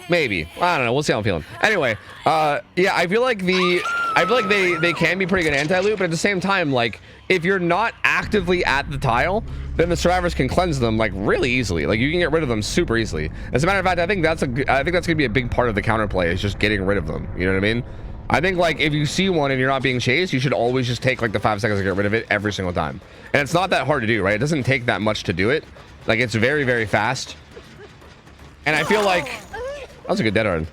maybe, I don't know, we'll see how I'm feeling. Anyway, yeah, I feel like they can be pretty good anti-loop, but at the same time, like if you're not actively at the tile, then the survivors can cleanse them like really easily. Like you can get rid of them super easily. As a matter of fact, I think that's gonna be a big part of the counterplay, is just getting rid of them. You know what I mean? I think like if you see one and you're not being chased, you should always just take like the 5 seconds to get rid of it every single time. And it's not that hard to do, right? It doesn't take that much to do it. Like it's very, very fast. And I feel like that was a good dead hard.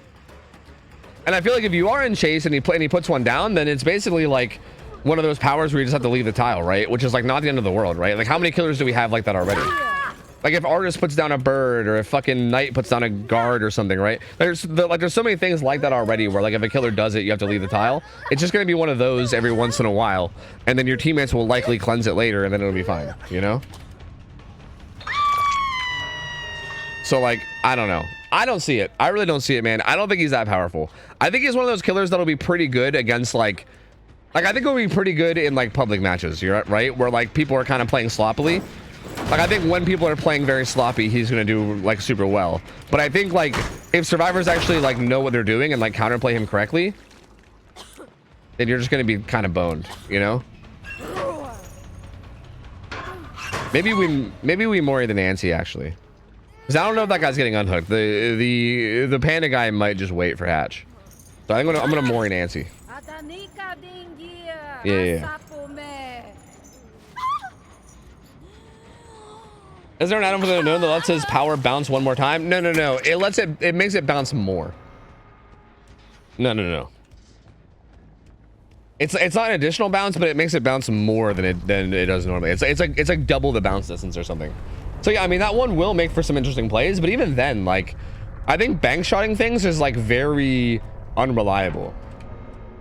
And I feel like if you are in chase and he puts one down, then it's basically like one of those powers where you just have to leave the tile, right? Which is like not the end of the world, right? Like how many killers do we have like that already? Like if Artist puts down a bird, or if fucking Knight puts down a guard or something, right? There's so many things like that already where like if a killer does it, you have to leave the tile. It's just gonna be one of those every once in a while, and then your teammates will likely cleanse it later, and then it'll be fine, you know? So like, I don't know. I don't see it. I really don't see it, man. I don't think he's that powerful. I think he's one of those killers that'll be pretty good against like I think it'll be pretty good in like public matches, you're right, where like people are kind of playing sloppily. Like I think when people are playing very sloppy, he's gonna do like super well. But I think like if survivors actually like know what they're doing and like counterplay him correctly, then you're just gonna be kind of boned, you know? Maybe we Mori the Nancy actually. Because I don't know if that guy's getting unhooked. The panda guy might just wait for Hatch. So I'm gonna Mori Nancy. Yeah. Is there an item for the unknown that lets his power bounce one more time? No. It makes it bounce more. No. It's not an additional bounce, but it makes it bounce more than it does normally. It's like double the bounce distance or something. So yeah, I mean that one will make for some interesting plays, but even then, like I think bank shotting things is like very unreliable.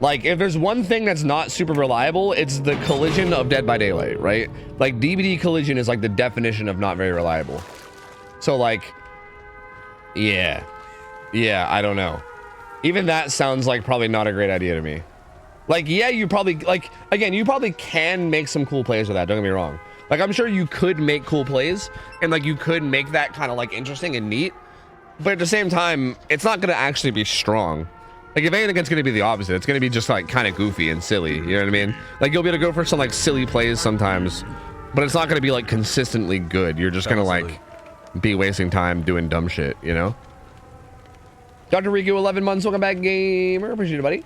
Like if there's one thing that's not super reliable, it's the collision of Dead by Daylight, right? Like DVD collision is like the definition of not very reliable. So like, yeah, I don't know. Even that sounds like probably not a great idea to me. Like, yeah, you probably like, again, you probably can make some cool plays with that. Don't get me wrong. Like I'm sure you could make cool plays and like you could make that kind of like interesting and neat, but at the same time, it's not going to actually be strong. Like if anything, it's going to be the opposite. It's going to be just like kind of goofy and silly. You know what I mean? Like you'll be able to go for some like silly plays sometimes, but it's not going to be like consistently good. You're just going to like be wasting time doing dumb shit, you know? Dr. Riku, 11 months. Welcome back, gamer. Appreciate it, buddy.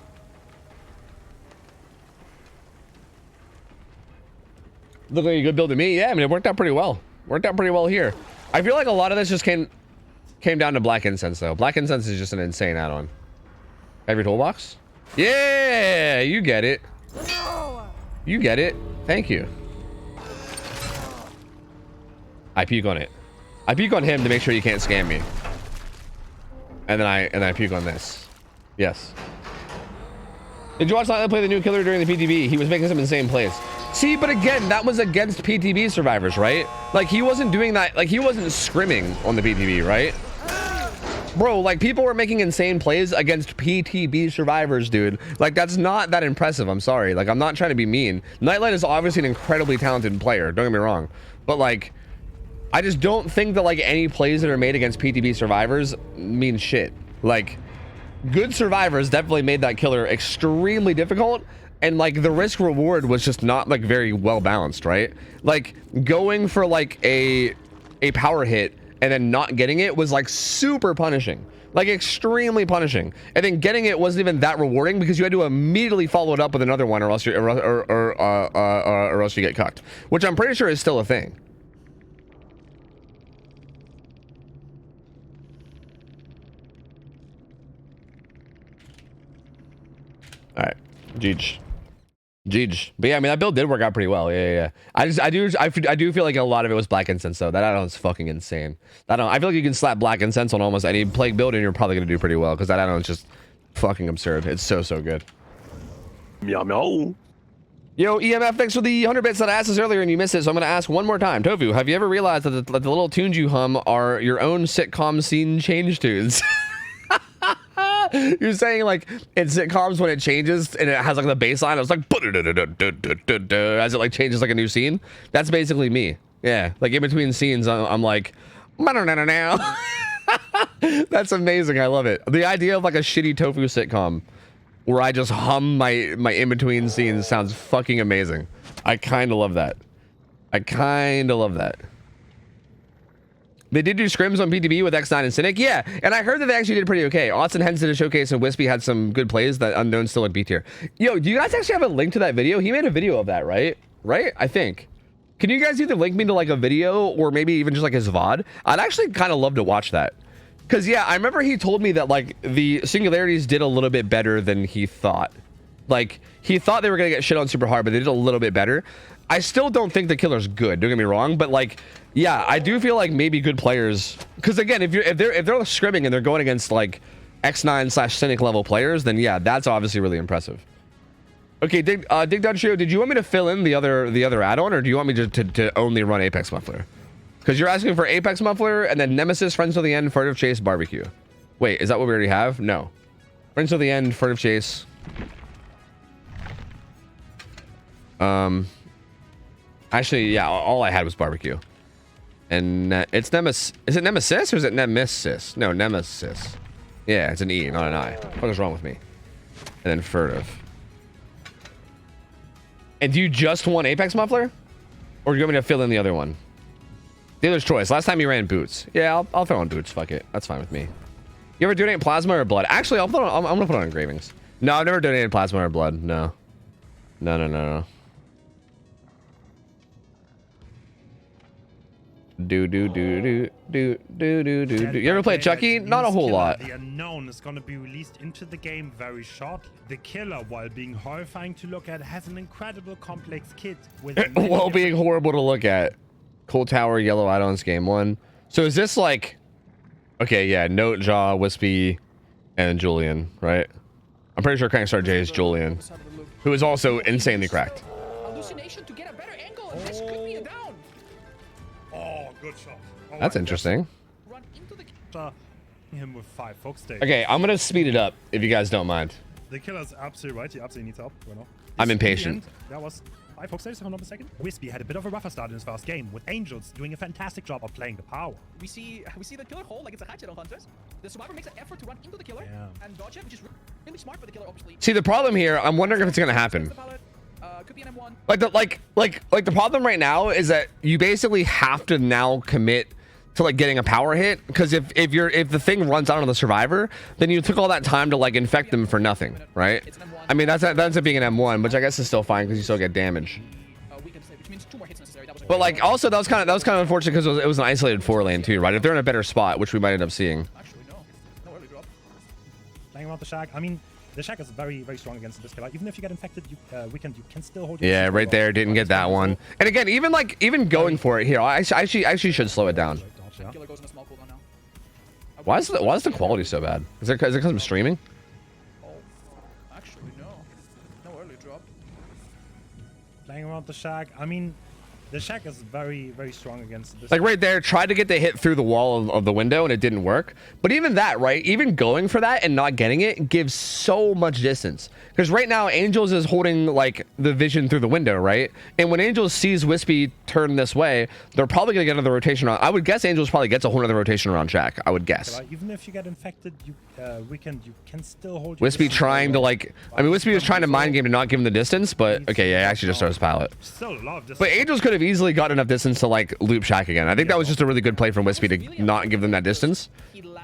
Look like a good build to me. Yeah, I mean, it worked out pretty well. Worked out pretty well here. I feel like a lot of this just came down to Black Incense, though. Black Incense is just an insane add-on. Have your toolbox? Yeah, you get it. You get it. Thank you. I puke on it. I puke on him to make sure you can't scam me. And then I puke on this. Yes. Did you watch Lightly play the new killer during the PTB? He was making some insane plays. See, but again, that was against PTB survivors, right? Like he wasn't doing that. Like he wasn't scrimming on the PTB, right? Bro, like people were making insane plays against PTB survivors, dude. Like that's not that impressive. I'm sorry. Like I'm not trying to be mean. Nightlight is obviously an incredibly talented player. Don't get me wrong. But like, I just don't think that like any plays that are made against PTB survivors mean shit. Like good survivors definitely made that killer extremely difficult. And like the risk reward was just not like very well balanced, right? Like going for like a power hit and then not getting it was like super punishing, like extremely punishing. And then getting it wasn't even that rewarding because you had to immediately follow it up with another one, or else you or else you get cucked, which I'm pretty sure is still a thing. Jeej. Jeej. But yeah, I mean, that build did work out pretty well. Yeah. I do feel like a lot of it was Black Incense, though. That add-on's fucking insane. I feel like you can slap Black Incense on almost any Plague build, and you're probably going to do pretty well, because that add-on's just fucking absurd. It's so good. Meow meow. Yo, EMF, thanks for the 100 bits that I asked us earlier and you missed it, so I'm going to ask one more time. Tofu, have you ever realized that the little tunes you hum are your own sitcom scene change tunes? You're saying, like, in sitcoms when it changes and it has, like, the bass line, it's like, as it, like, changes, like, a new scene? That's basically me. Yeah, like, in between scenes, I'm like, that's amazing. I love it. The idea of, like, a shitty Tofu sitcom where I just hum my in-between scenes sounds fucking amazing. I kind of love that. They did do scrims on PTB with X9 and Cynic. Yeah, and I heard that they actually did pretty okay. Austin Hens did a showcase and Wispy had some good plays that Unknown still at B tier. Yo, do you guys actually have a link to that video? He made a video of that, right? Right? I think. Can you guys either link me to like a video or maybe even just like his VOD? I'd actually kind of love to watch that. Because, yeah, I remember he told me that, like, the Singularities did a little bit better than he thought. Like, he thought they were going to get shit on super hard, but they did a little bit better. I still don't think the killer's good, don't get me wrong, but, like, yeah, I do feel like maybe good players... Because, again, if they're scrimming and they're going against, like, X9/Cynic level players, then, yeah, that's obviously really impressive. Okay, Dig Dun Show, did you want me to fill in the other add-on, or do you want me to only run Apex Muffler? Because you're asking for Apex Muffler and then Nemesis, Friends Till the End, Furtive Chase, Barbecue. Wait, is that what we already have? No. Friends Till the End, Furtive Chase. Actually, yeah, all I had was Barbecue. And it's Nemesis. Is it Nemesis or is it Nemesis? No, Nemesis. Yeah, it's an E, not an I. What is wrong with me? And then Furtive. And do you just want Apex Muffler? Or do you want me to fill in the other one? Dealer's choice. Last time you ran Boots. Yeah, I'll throw on Boots. Fuck it. That's fine with me. You ever donate plasma or blood? Actually, I'm gonna put on engravings. No, I've never donated plasma or blood. No. No. You ever played Chucky? Not a whole lot. The Unknown is going to be released into the game very shortly. The killer, while being horrifying to look at, has an incredible complex kit with while being horrible to look at. Cold Tower, Yellow Add-ons, Game 1. So is this like... Okay, yeah, Note, Jaw, Wispy, and Julian, right? I'm pretty sure Crankstar J is Julian, who is also insanely cracked. Hallucination to get a better angle, and this could be a down. Oh, good shot. Oh, That's interesting. Run into the... Him with 5 folk stakes. Okay, I'm gonna speed it up, if you guys don't mind. The killer's absolutely right. He absolutely needs help. Well, no. I'm impatient. That was 5 folk stakes, if I'm not mistaken. Wispy had a bit of a rougher start in his first game, with Angels doing a fantastic job of playing the power. We see the killer hold like it's a hatchet on Hunters. The survivor makes an effort to run into the killer and dodge it, which is really smart for the killer, obviously. See, the problem here, I'm wondering if it's gonna happen. Could be an M1. Like the problem right now is that you basically have to now commit to like getting a power hit, because if the thing runs out on the survivor, then you took all that time to like infect them for nothing, right? I mean, that ends up being an M1, which I guess is still fine because you still get damage. But like also that was kind of unfortunate because it was an isolated 4-lane too, right? If they're in a better spot, which we might end up seeing. Actually, no early drop. Playing around the Shack. I mean, the Shack is very, very strong against this killer. Even if you get infected, you can still hold your... Yeah, right there. Didn't get that one. And again, even going for it here, I actually should slow it down. Killer goes in a small cooldown now. Why is the quality so bad? Is it because I'm streaming? Oh, actually, no. No early drop. Playing around the Shack. I mean, the Shack is very, very strong against this. Like right there, tried to get the hit through the wall of the window and it didn't work. But even that, right? Even going for that and not getting it gives so much distance. Because right now, Angels is holding like the vision through the window, right? And when Angels sees Wispy turn this way, they're probably gonna get another rotation around. I would guess Angels probably gets a whole other rotation around Shack. I would guess. Even if you get infected, you can still hold. Wispy trying to like, I mean, Wispy was trying to mind game to not give him the distance, but okay, yeah, actually just throws pallet. Still love this. But Angels could have easily gotten enough distance to like loop Shack again. I think that was just a really good play from Wispy to not give them that distance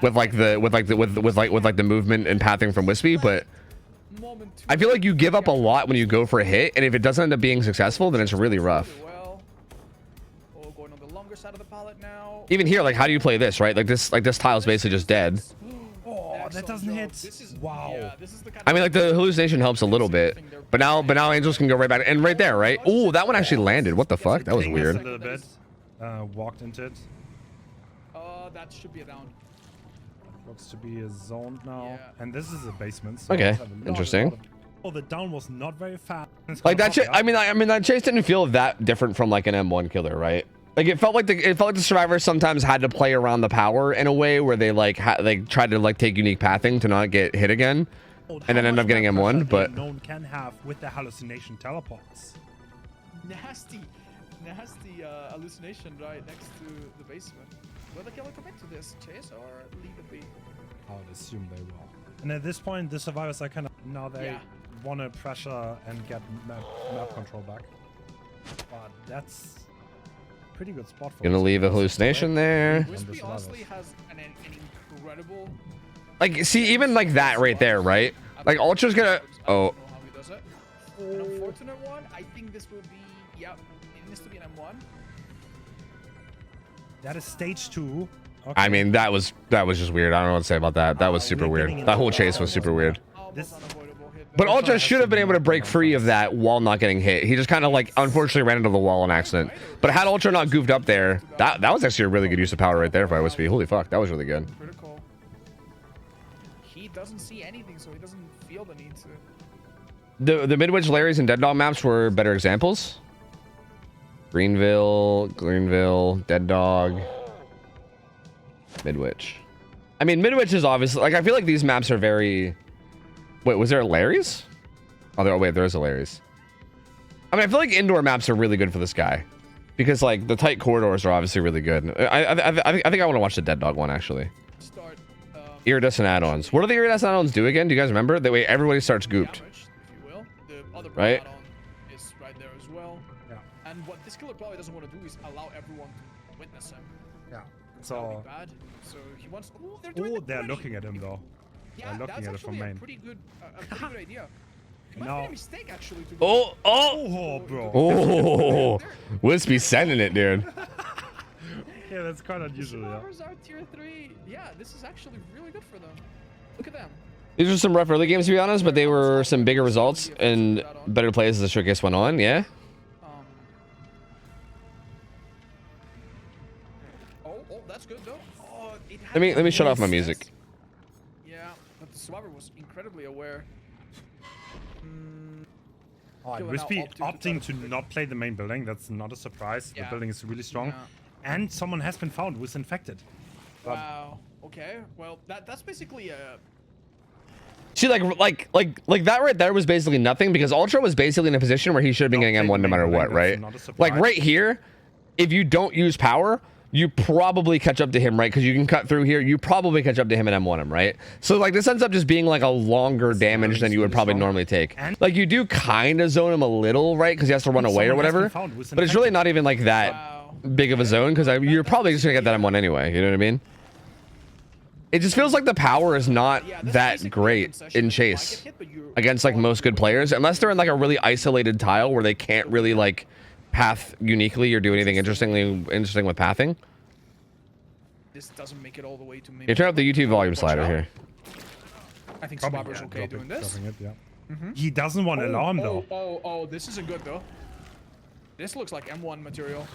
with the movement and pathing from Wispy. But I feel like you give up a lot when you go for a hit, and if it doesn't end up being successful, then it's really rough. Going on the longer side of the pallet now. Even here, like, how do you play this, right? Like this tile's basically just dead. Oh, Oh, that Excellent doesn't job. hit. This is, Wow. Yeah, this is the kind I mean, of like the hallucination helps a little bit, but now Angels can go right back and right there, right? Ooh, that one actually landed. What the fuck? That was Ping us weird. a little bit. Walked into it. that should be a down. Looks to be a zone now. Yeah. And this is a basement. So Okay, let's have a interesting. Oh, the down was not very fast. Like that. I mean, that chase didn't feel that different from like an M1 killer, right? Like it felt like the survivors sometimes had to play around the power in a way where they like they tried to like take unique pathing to not get hit again, and then end up getting M1. But Unknown can have with the hallucination teleports. Nasty hallucination right next to the basement. Will the killer commit to this chase or leave it be? I would assume they will. And at this point, the survivors are kind of now they want to pressure and get map control back. But that's pretty good spot for gonna leave a hallucination there. Wispy honestly has an incredible. Like, see, even like that right there, right? Like Ultra's gonna. Oh. How he does it. An unfortunate one. I think this will be. Yep. It needs to be an M1. That is stage 2. Okay. I mean, that was just weird. I don't know what to say about that. That was super weird. That whole chase was super weird. This, But Ultra should have been able to break free of that while not getting hit. He just kind of like unfortunately ran into the wall on accident. But had Ultra not goofed up there, that was actually a really good use of power right there by Wispy. Holy fuck, that was really good. Critical. He doesn't see anything, so he doesn't feel the need to. The Midwich, Larry's, and Dead Dog maps were better examples. Greenville, Dead Dog, Midwich. I mean, Midwich is obviously like I feel like these maps are very. Wait, was there a Larry's? Oh, wait, there is a Larry's. I mean, I feel like indoor maps are really good for this guy because like the tight corridors are obviously really good. I think I want to watch the Dead Dog one actually. Start. Iridescent add-ons. What do the iridescent add-ons do again? Do you guys remember? That way everybody starts gooped. Damage, if you will. The other Right? add-on is right there as well. yeah. And what this killer probably doesn't want to do is allow everyone to witness him. Yeah. That would So. be bad. So he wants. Ooh, they're doing Oh, the they're push. looking at him though. Yeah, looking that's at it from actually a main. pretty good idea. It might Now- be a mistake actually to. Oh, Oh, bro. oh! Wispy sending it, dude. Yeah, that's quite unusual. Yeah. Survivors are tier 3. Yeah, this is actually really good for them. Look at them. These were some rough early games to be honest, but they were some bigger results and better plays as the showcase went on. Yeah. Oh, that's good though. Oh, it had Let me shut off my sense. music. Yeah, but the survivor was incredibly aware. Oh, and Killer now Wispy opting to opting to try to not play the main building. That's not a surprise. Yeah. The building is really strong. Yeah. And someone has been found who's infected. But Wow. Okay. Well, that's basically a. See, like that right there was basically nothing because Ultra was basically in a position where he should have been Don't getting play M1 the no matter main what, building, right? that's not a surprise. Like right here, if you don't use power, you probably catch up to him, right? Because you can cut through here. You probably catch up to him and M1 him, right? So like this ends up just being like a longer damage than you would probably normally take. Like you do kind of zone him a little, right? Because he has to run away or Someone has been whatever. found who's But it's really infected. not even like that Wow. big of a zone because you're probably just gonna get that M1 anyway. You know what I mean? It just feels like the power is not Yeah, this is that basically a great concession. in You might chase get hit, but you're against like most good players, unless they're in like a really isolated tile where they can't really like path uniquely or do anything interesting with pathing. This doesn't make it all the way to me. You turn up the YouTube volume slider here. I think probably, survivor's yeah, okay doing this. dropping it, yeah. He doesn't want to allow him though. Oh, this isn't good though. This looks like M1 material.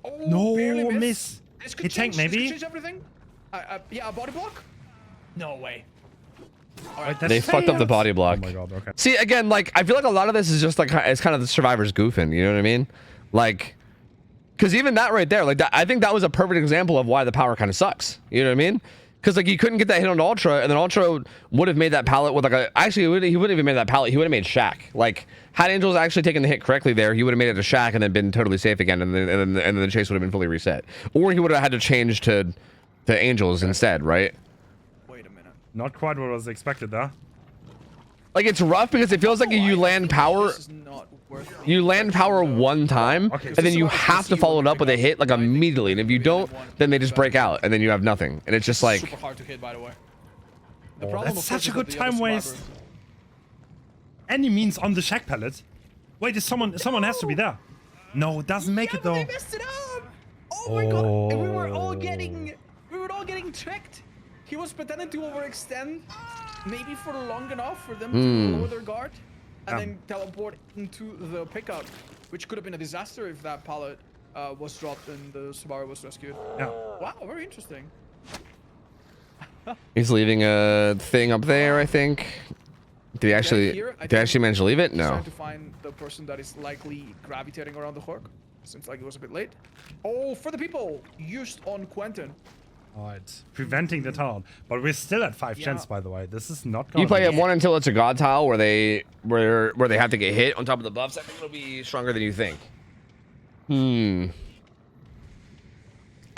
Oh, No, barely miss. This could Hit tank, change, this maybe? could change everything. Yeah, a body block? No way. Wait, that's They fucked up the failed. body block. Oh my god, okay. See, again, like I feel like a lot of this is just like it's kind of the survivors goofing. You know what I mean? Like, because even that right there, like that, I think that was a perfect example of why the power kind of sucks. You know what I mean? Because like you couldn't get that hit on Ultra, and then Ultra would have made that pallet with like a. Actually, he wouldn't even made that pallet. He would have made Shack. Like had Angels actually taken the hit correctly there, he would have made it to Shack and then been totally safe again, and then the chase would have been fully reset. Or he would have had to change to Angels instead, right? Wait a minute. Not quite what was expected there. Like it's rough because it feels like you land power. This is not worth it. You land power one time, Okay, and then you survivors have can to see follow when it you up with a pick hit up. like I think immediately, and if you maybe don't, M1 then they just is break better. out, and then you have nothing, and it's just like. Super hard to hit, by the way. The Oh, problem, that's of course, such a is good that the other time waste. survivor- Any means on the shack pallet. Wait, is someone has to be there. No, it doesn't make Yeah, it but though. they messed it up. Oh my god, and we were all getting tricked. he was pretending to overextend, maybe for long enough for them to lower their guard, and then teleport into the pickup, which could have been a disaster if that pallet was dropped and the Subaru was rescued. Yeah. Wow, very interesting. He's leaving a thing up there, I think. Did he actually manage to leave it? He's No. trying to find the person that is likely gravitating around the hook. Seems like it was a bit late. Oh, for the people used on Quentin. Alright, preventing the tunnel. But we're still at 5 gens, by the way. This is not going You play at 1 until it's a god tile where they have to get hit on top of the buffs. I think it'll be stronger than you think.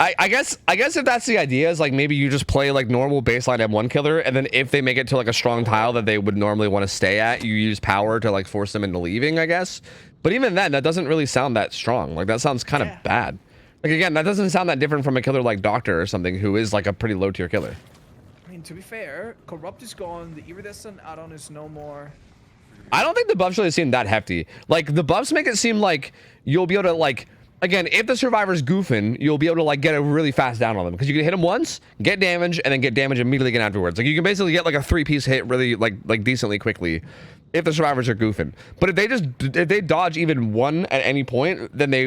I guess if that's the idea, is like maybe you just play like normal baseline M1 killer, and then if they make it to like a strong tile that they would normally want to stay at, you use power to like force them into leaving, I guess. But even then, that doesn't really sound that strong. Like that sounds kind of bad. Like again, that doesn't sound that different from a killer like Doctor or something, who is like a pretty low tier killer. I mean, to be fair, Corrupt is gone. The Iridescent add-on is no more. I don't think the buffs really seem that hefty. Like the buffs make it seem like you'll be able to like, again, if the survivor's goofing, you'll be able to like get a really fast down on them because you can hit them once, get damage, and then get damage immediately again afterwards. Like you can basically get like a 3-piece hit really like decently quickly if the survivors are goofing. But if they dodge even one at any point, then they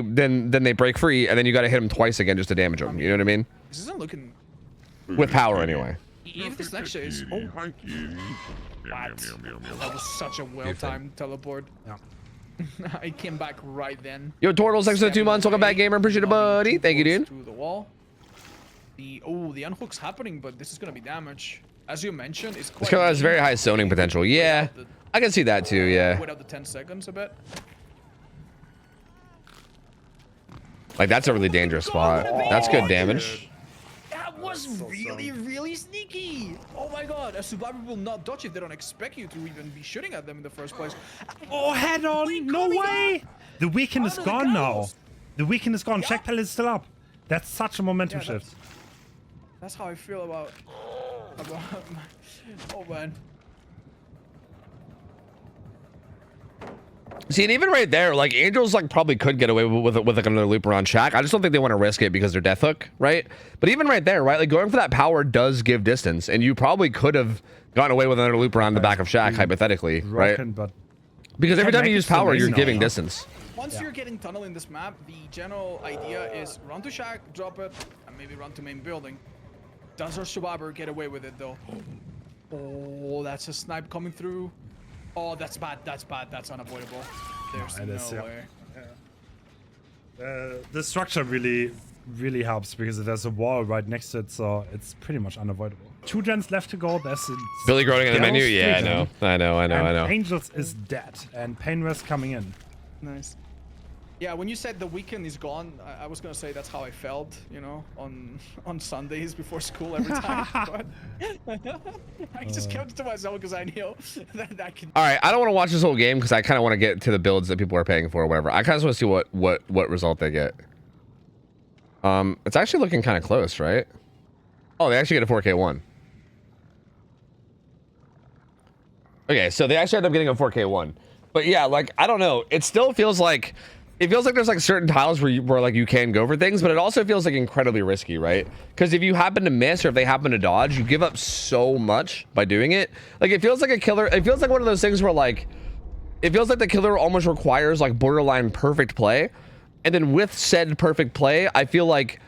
break free, and then you got to hit them twice again just to damage them. You know what I mean? This isn't looking. With power anyway. If this next shot is. Oh, that was such a well-timed teleport. Yeah. I came back right then. Yo, Tortles, thanks for the 2 months. Welcome back, gamer. Appreciate it, buddy. Thank you, dude. To the wall. The unhook's happening, but this is gonna be damage. As you mentioned, it's quite. This killer has very high zoning potential. Yeah, I can see that too. Yeah. Without the 10 seconds a bit. Like that's a really dangerous spot. That's good damage. That was really sneaky. Oh my god, a survivor will not dodge if they don't expect you to even be shooting at them in the first place. Oh, head on! No way! The weekend is gone now. The weekend is gone. Check pallet is still up. That's such a momentum shift. That's how I feel about oh man. See, and even right there, like Angels like probably could get away with like another loop around Shaq. I just don't think they want to risk it because they're death hook, right? But even right there, right, like going for that power does give distance, and you probably could have gotten away with another loop around the back of Shaq hypothetically, right? Because every time you use power, you're giving distance. Once you're getting tunnel in this map, the general idea is run to Shaq, drop it, and maybe run to main building. Does our survivor get away with it though? Oh, that's a snipe coming through. Oh, that's bad. That's bad. That's unavoidable. There's no way. The structure really helps because there's a wall right next to it, so it's pretty much unavoidable. 2 gens left to go. There's Billy groaning in the menu. Yeah, I know. Angels is dead, and Painrest coming in. Nice. Yeah, when you said the weekend is gone, I was gonna say that's how I felt, you know, on Sundays before school every time. But I just kept it to myself because I knew that I can. All right, I don't want to watch this whole game because I kind of want to get to the builds that people are paying for or whatever. I kind of want to see what result they get. It's actually looking kind of close, right? Oh, they actually get a 4K one. Okay, so they actually end up getting a 4K one. But yeah, like I don't know. It still feels like. It feels like there's like certain tiles where like you can go for things, but it also feels like incredibly risky, right? Because if you happen to miss or if they happen to dodge, you give up so much by doing it. Like it feels like a killer. It feels like one of those things where like, it feels like the killer almost requires like borderline perfect play, and then with said perfect play, I feel like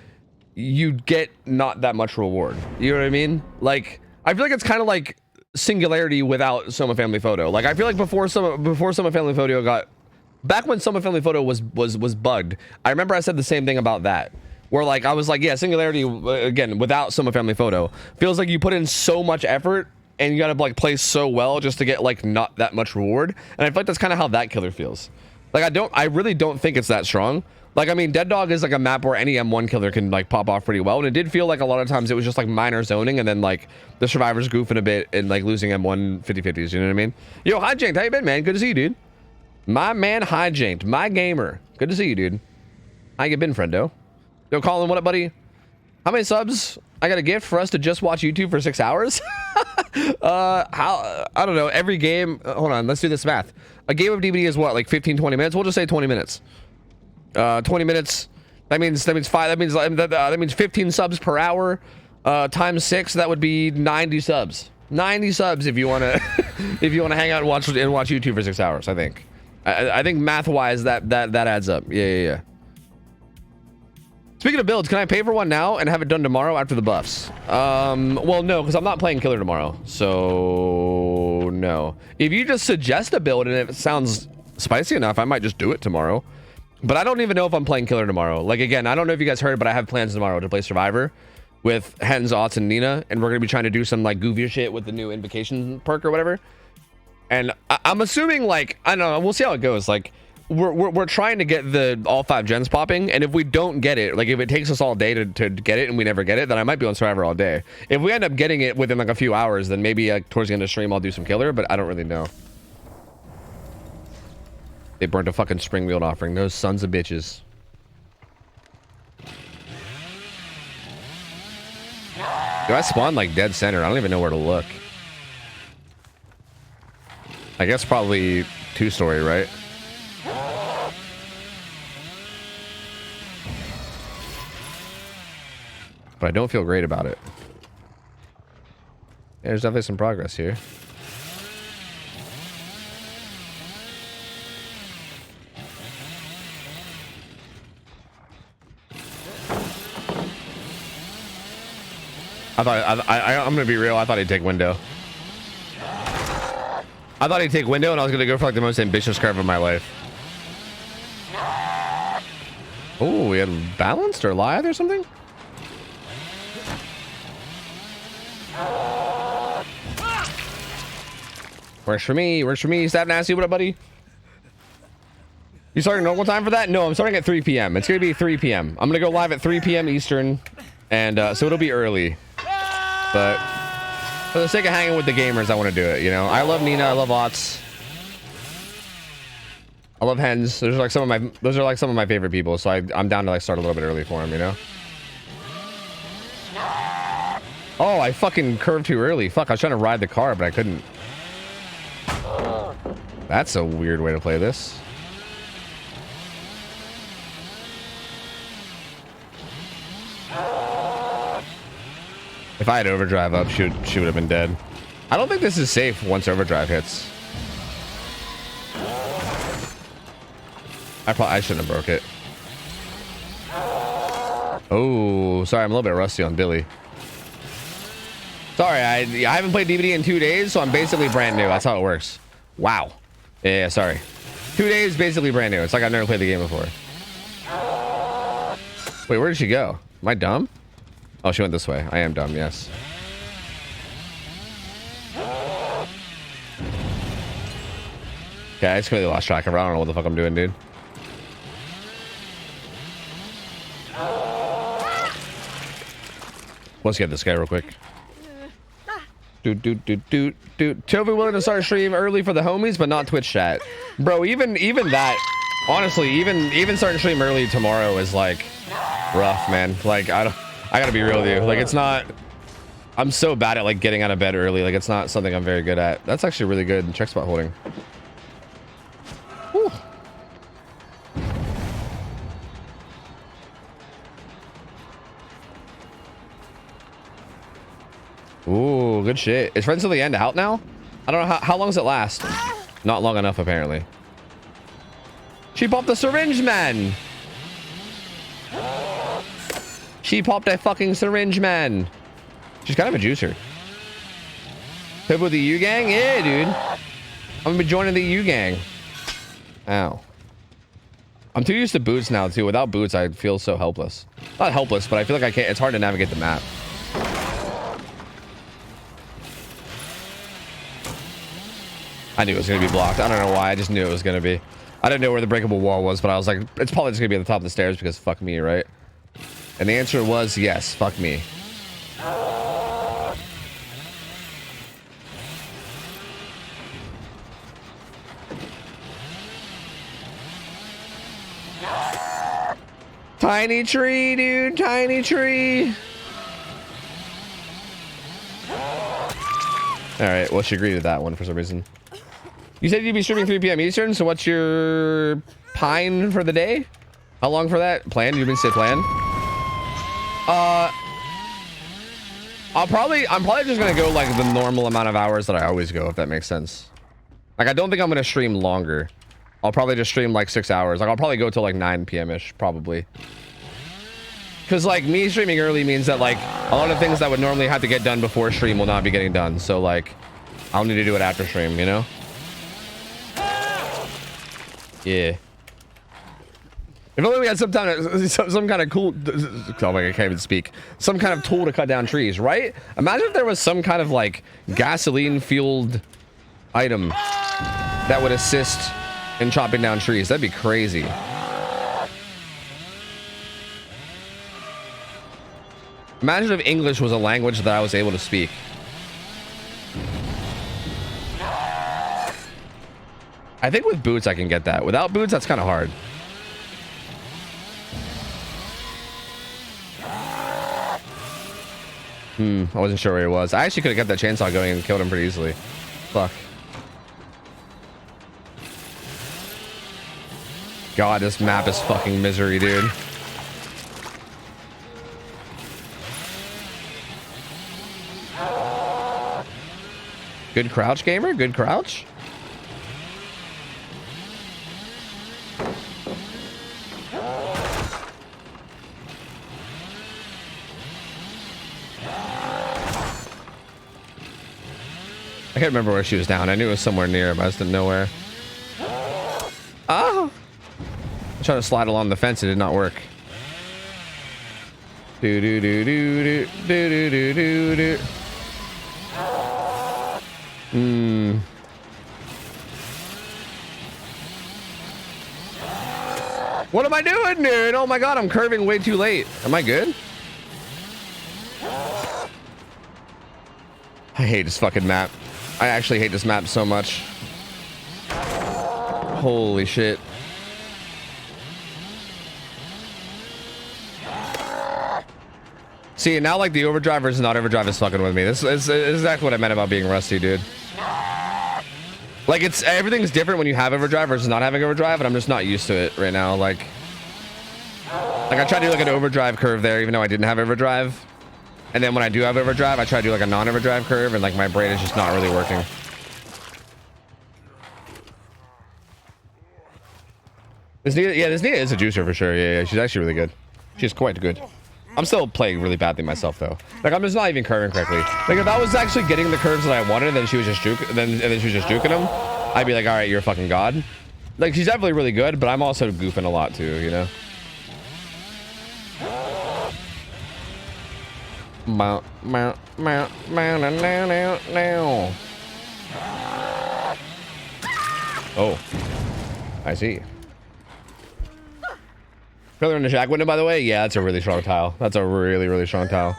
you get not that much reward. You know what I mean? Like I feel like it's kind of like Singularity without Soma Family Photo. Like I feel like before Soma Family Photo got. Back when Soma Family Photo was bugged, I remember I said the same thing about that. Where like I was like, yeah, Singularity again without Soma Family Photo feels like you put in so much effort and you gotta like play so well just to get like not that much reward. And I feel like that's kind of how that killer feels. Like I really don't think it's that strong. Like I mean, Dead Dog is like a map where any M1 killer can like pop off pretty well, and it did feel like a lot of times it was just like minor zoning and then like the survivors goofing a bit and like losing M1 50/50s. You know what I mean? Yo, hi Jake, how you been, man? Good to see you, dude. My man hijanked, my gamer. Good to see you, dude. How you been, friendo? Yo, Colin, what up, buddy? How many subs? I got a gift for us to just watch YouTube for 6 hours. I don't know. Every game. Hold on, let's do this math. A game of DBD is what, like 15, 20 minutes? We'll just say 20 minutes. 20 minutes. That means 15 subs per hour. Times 6, that would be 90 subs. 90 subs if you want to if you want to hang out and watch YouTube for 6 hours. I think. I think math wise that adds up. Yeah. Speaking of builds, can I pay for one now and have it done tomorrow after the buffs? Well, no, because I'm not playing killer tomorrow. So no. If you just suggest a build and it sounds spicy enough, I might just do it tomorrow. But I don't even know if I'm playing killer tomorrow. Like, again, I don't know if you guys heard, but I have plans tomorrow to play Survivor with Hens, Aughts, and Nina, and we're gonna be trying to do some like goofy shit with the new invocation perk or whatever. And I'm assuming, like, I don't know, we'll see how it goes. Like, we're trying to get the all 5 gens popping, and if we don't get it, like if it takes us all day to get it and we never get it, then I might be on Survivor all day. If we end up getting it within like a few hours, then maybe towards the end of the stream I'll do some killer, but I don't really know. They burnt a fucking Springfield offering. Those sons of bitches. Do I spawn like dead center? I don't even know where to look. I guess probably 2-story, right? But I don't feel great about it. Yeah, there's definitely some progress here. I'm gonna be real. I thought he'd take window. I thought he'd take window, and I was gonna go for like the most ambitious curve of my life. Oh, we had balanced or lithe or something. Works for me. Works for me. Stab nasty. What up, buddy? You starting normal time for that? No, I'm starting at 3 p.m. It's gonna be 3 p.m. I'm gonna go live at 3 p.m. Eastern, and so it'll be early. But for the sake of hanging with the gamers, I want to do it. You know, I love Nina. I love Aughts. I love Hens. Those are like some of my favorite people. So I'm down to like start a little bit early for them. You know. Oh, I fucking curved too early. Fuck, I was trying to ride the car, but I couldn't. That's a weird way to play this. If I had overdrive up, she would have been dead. I don't think this is safe once overdrive hits. I shouldn't have broke it. Oh, sorry, I'm a little bit rusty on Billy. Sorry, I haven't played DVD in 2 days, so I'm basically brand new. That's how it works. Wow. Yeah, sorry. 2 days, basically brand new. It's like I've never played the game before. Wait, where did she go? Am I dumb? Oh, she went this way. I am dumb, yes. Okay, I just completely lost track of her. I don't know what the fuck I'm doing, dude. Let's get this guy real quick. Tofu willing to start a stream early for the homies, but not Twitch chat. Bro, even that, honestly, even starting stream early tomorrow is like rough, man. Like I gotta be real with you. Like it's not. I'm so bad at like getting out of bed early. Like it's not something I'm very good at. That's actually really good. Check spot holding. Whew. Ooh, good shit. Is Friends Till the End out now? I don't know how long does it last? Not long enough, apparently. She popped the syringe, man. She popped a fucking syringe, man. She's kind of a juicer. Pip with the U gang? Yeah, dude. I'm gonna be joining the U gang. Ow. I'm too used to boots now, too. Without boots, I feel so helpless. Not helpless, but I feel like I can't. It's hard to navigate the map. I knew it was gonna be blocked. I don't know why. I just knew it was gonna be. I didn't know where the breakable wall was, but I was like, it's probably just gonna be at the top of the stairs because fuck me, right? And the answer was yes, fuck me. Tiny tree, dude, tiny tree. All right, well, she agreed to that one for some reason. You said you'd be streaming 3 p.m. Eastern, so what's your pine for the day? How long for that? Plan? You didn't say plan? I'm probably just gonna go like the normal amount of hours that I always go, if that makes sense. Like, I don't think I'm gonna stream longer. I'll probably just stream like 6 hours. Like, I'll probably go till like 9 p.m. ish, probably. Because like me streaming early means that like a lot of things that would normally have to get done before stream will not be getting done. So like, I'll need to do it after stream, you know? Yeah. If only we had some kind of cool, oh my God, I can't even speak. Some kind of tool to cut down trees, right? Imagine if there was some kind of like gasoline fueled item that would assist in chopping down trees. That'd be crazy. Imagine if English was a language that I was able to speak. I think with boots I can get that. Without boots, that's kind of hard. I wasn't sure where he was. I actually could have kept that chainsaw going and killed him pretty easily. Fuck. God, this map is fucking misery, dude. Good crouch, gamer? Good crouch? I can't remember where she was down. I knew it was somewhere near, but I just didn't know where. Oh! I tried to slide along the fence. It did not work. Do do do do do do do do do. What am I doing, dude? Oh my God, I'm curving way too late. Am I good? I hate this fucking map. I actually hate this map so much. Holy shit. See, now like the overdrive versus not overdrive is fucking with me. This is exactly what I meant about being rusty, dude. Like, everything's different when you have overdrive versus not having overdrive, and I'm just not used to it right now. Like I tried to do like an overdrive curve there, even though I didn't have overdrive. And then when I do have overdrive, I try to do like a non-overdrive curve, and like my brain is just not really working. This Nia is a juicer for sure. Yeah, she's actually really good. She's quite good. I'm still playing really badly myself though. Like, I'm just not even curving correctly. Like, if I was actually getting the curves that I wanted, and then she was just juking them, I'd be like, all right, you're a fucking god. Like, she's definitely really good, but I'm also goofing a lot too, you know? Now. Oh, I see. Pillar in the shack window, by the way. Yeah, that's a really strong tile. That's a really, really strong tile.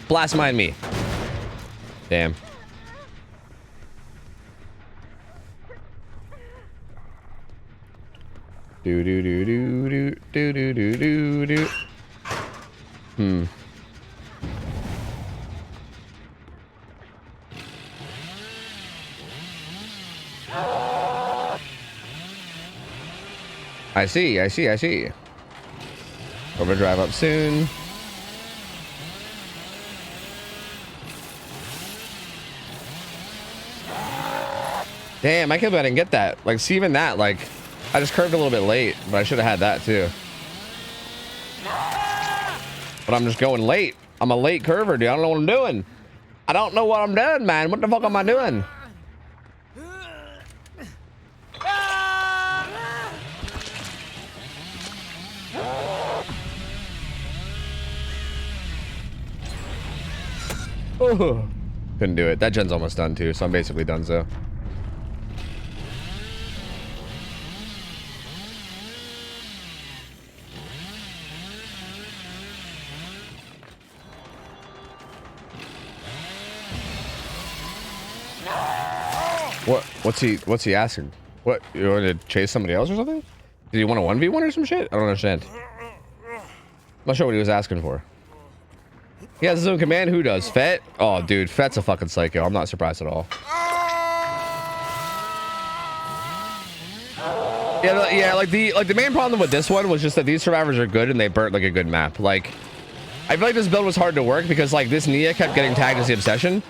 Blast mine me. Damn. Do do do do do do do do do do. I see. Overdrive up soon. Damn, I can't believe I didn't get that. Like, see, even that, like, I just curved a little bit late, but I should have had that too. But I'm just going late. I'm a late curver, dude. I don't know what I'm doing. I don't know what I'm doing, man. What the fuck am I doing? Oh, couldn't do it. That gen's almost done too, so I'm basically done. So what's he asking? What, you want to chase somebody else or something? Did he want a 1v1 or some shit? I don't understand. I'm not sure what he was asking for. He has his own command. Who does? Fet? Oh, dude, Fet's a fucking psycho. I'm not surprised at all. Yeah, like the main problem with this one was just that these survivors are good and they burnt like a good map. Like, I feel like this build was hard to work because like this Nia kept getting tagged as the obsession.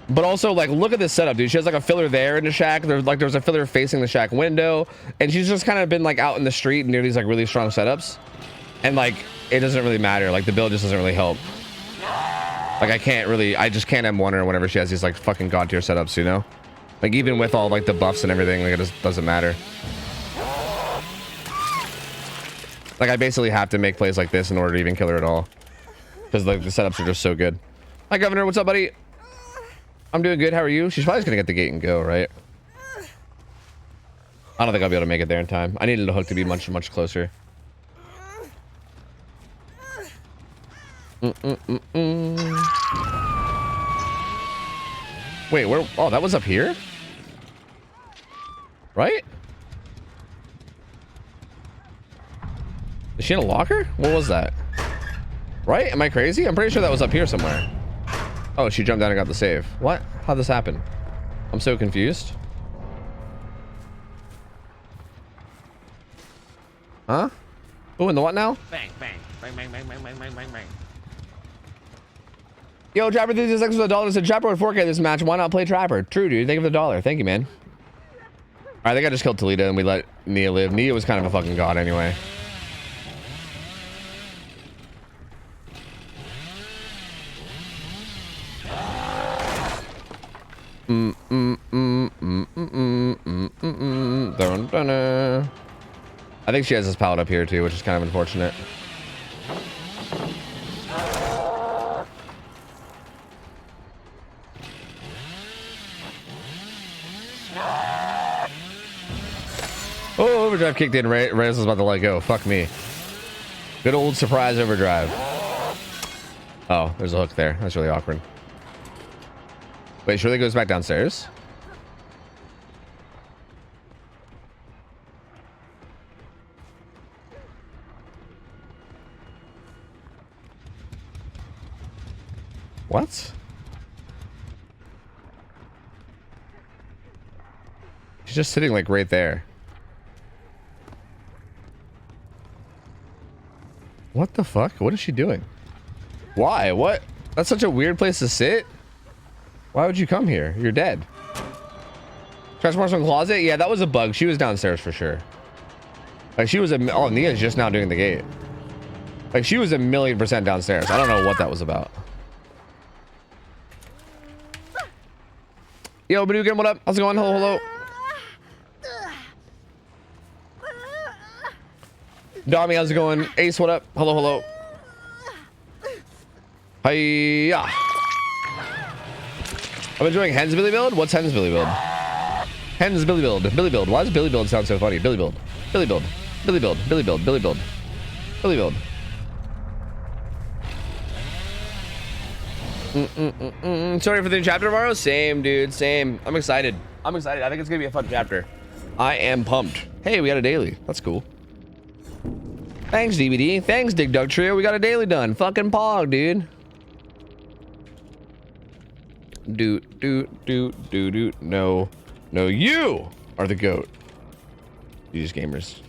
But also, like, look at this setup, dude. She has like a filler there in the shack. There's a filler facing the shack window, and she's just kind of been like out in the street near these like really strong setups, and like it doesn't really matter. Like the build just doesn't really help. Like I just can't M1 her whenever she has these like fucking god tier setups, you know? Like even with all like the buffs and everything, like it just doesn't matter. Like I basically have to make plays like this in order to even kill her at all, because like the setups are just so good. Hi, Governor. What's up, buddy? I'm doing good. How are you? She's probably just gonna get the gate and go, right? I don't think I'll be able to make it there in time. I needed the hook to be much closer. Wait, where? Oh, that was up here? Right? Is she in a locker? What was that? Right? Am I crazy? I'm pretty sure that was up here somewhere. Oh, she jumped down and got the save. What? How'd this happen? I'm so confused. Huh? Oh, in the what now? Bang, bang, bang, bang, bang, bang, bang, bang, bang, bang. Yo, Trapper, this is for the $1. Said Trapper with 4K this match. Why not play Trapper? True, dude. Thank you for the $1. Thank you, man. All right, I think I just killed Toledo and we let Nia live. Nia was kind of a fucking god anyway. I think she has this pallet up here too, which is kind of unfortunate. Oh, overdrive kicked in. Reyes was about to let go. Fuck me. Good old surprise overdrive. Oh, there's a hook there. That's really awkward. Wait, Shirley goes back downstairs? What? She's just sitting like right there. What the fuck? What is she doing? Why? What? That's such a weird place to sit. Why would you come here? You're dead. Transformation closet? Yeah, that was a bug. She was downstairs for sure. Like she was oh, Nia's just now doing the gate. Like she was 1,000,000% downstairs. I don't know what that was about. Yo, Badugan, what up? How's it going? Hello, hello. Dami, how's it going? Ace, what up? Hello, hello. Hiya. I'm enjoying Hen's Billy Build. What's Hen's Billy Build? Hen's Billy Build. Billy Build. Why does Billy Build sound so funny? Billy Build. Billy Build. Billy Build. Billy Build. Billy Build. Billy Build. Sorry for the new chapter tomorrow. Same, dude. Same. I'm excited. I'm excited. I think it's gonna be a fun chapter. I am pumped. Hey, we got a daily. That's cool. Thanks, DVD. Thanks, Dig Dug Trio. We got a daily done. Fucking pog, dude. Doot. No, you are the goat. These gamers.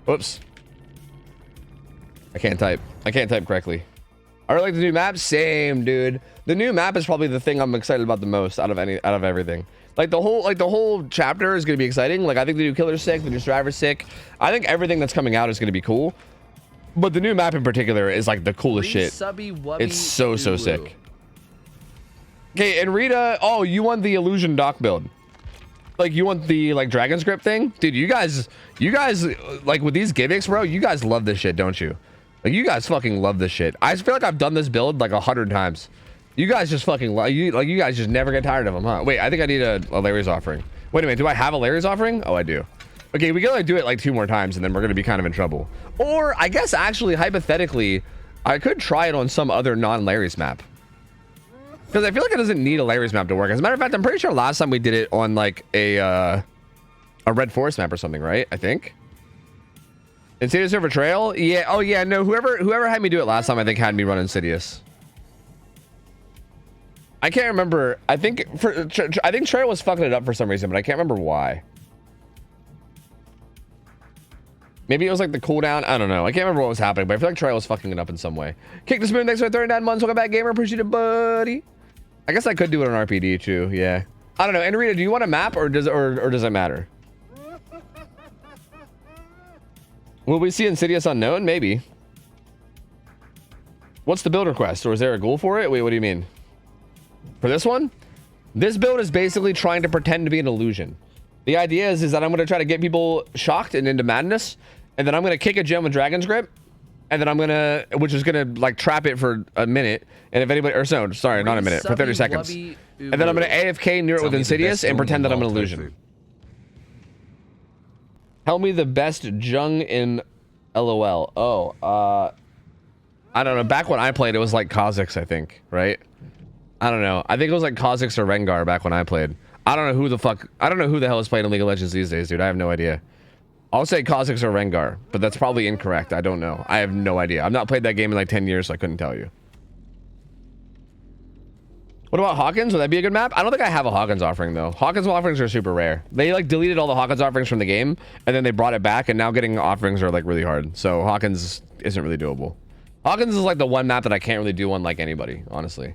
Whoops. I can't type correctly. I really like the new map. Same, dude. The new map is probably the thing I'm excited about the most out of everything. Like the whole chapter is gonna be exciting. Like I think the new killer's sick, the new survivor's sick. I think everything that's coming out is gonna be cool. But the new map in particular is like the coolest shit. It's so sick. Okay, and Rita, oh, you want the illusion dock build? Like you want the like dragon script thing? Dude, you guys like with these gimmicks, bro, you guys love this shit, don't you? Like you guys fucking love this shit. I feel like I've done this build like 100 times. You guys just fucking you guys just never get tired of them, huh? Wait, I think I need a Larry's offering. Wait a minute, do I have a Larry's offering? Oh, I do. Okay, we gotta do it like 2 more times and then we're gonna be kind of in trouble. Or I guess actually hypothetically, I could try it on some other non-Larry's map. Because I feel like it doesn't need a Larry's map to work. As a matter of fact, I'm pretty sure last time we did it on like a Red Forest map or something, right? I think. Insidious River Trail? Yeah. Oh yeah, no, whoever had me do it last time I think had me run Insidious. I can't remember. I think Trey was fucking it up for some reason, but I can't remember why. Maybe it was like the cooldown. I don't know. I can't remember what was happening, but I feel like Trey was fucking it up in some way. Kick the spoon. Thanks for 39 months. Welcome back, gamer. Appreciate it, buddy. I guess I could do it on RPD too. Yeah. I don't know. Enrita, do you want a map or does it matter? Will we see Insidious Unknown? Maybe. What's the build request? Or is there a goal for it? Wait, what do you mean? For this one? This build is basically trying to pretend to be an illusion. The idea is that I'm going to try to get people shocked and into madness. And then I'm going to kick a gem with Dragon's Grip. And then I'm going to, which is going to like trap it for a minute. And if anybody, or so, sorry, not a minute, for 30 seconds. And then I'm going to AFK near it with Insidious and pretend that I'm an illusion. Tell me the best Jung in LOL. Oh, I don't know. Back when I played, it was like Kha'Zix, I think, right? I don't know. I think it was like Kha'Zix or Rengar back when I played. I don't know who the hell is playing in League of Legends these days, dude. I have no idea. I'll say Kha'Zix or Rengar, but that's probably incorrect. I don't know. I have no idea. I've not played that game in like 10 years, so I couldn't tell you. What about Hawkins? Would that be a good map? I don't think I have a Hawkins offering, though. Hawkins offerings are super rare. They like deleted all the Hawkins offerings from the game, and then they brought it back, and now getting offerings are like really hard. So Hawkins isn't really doable. Hawkins is like the one map that I can't really do on like anybody, honestly.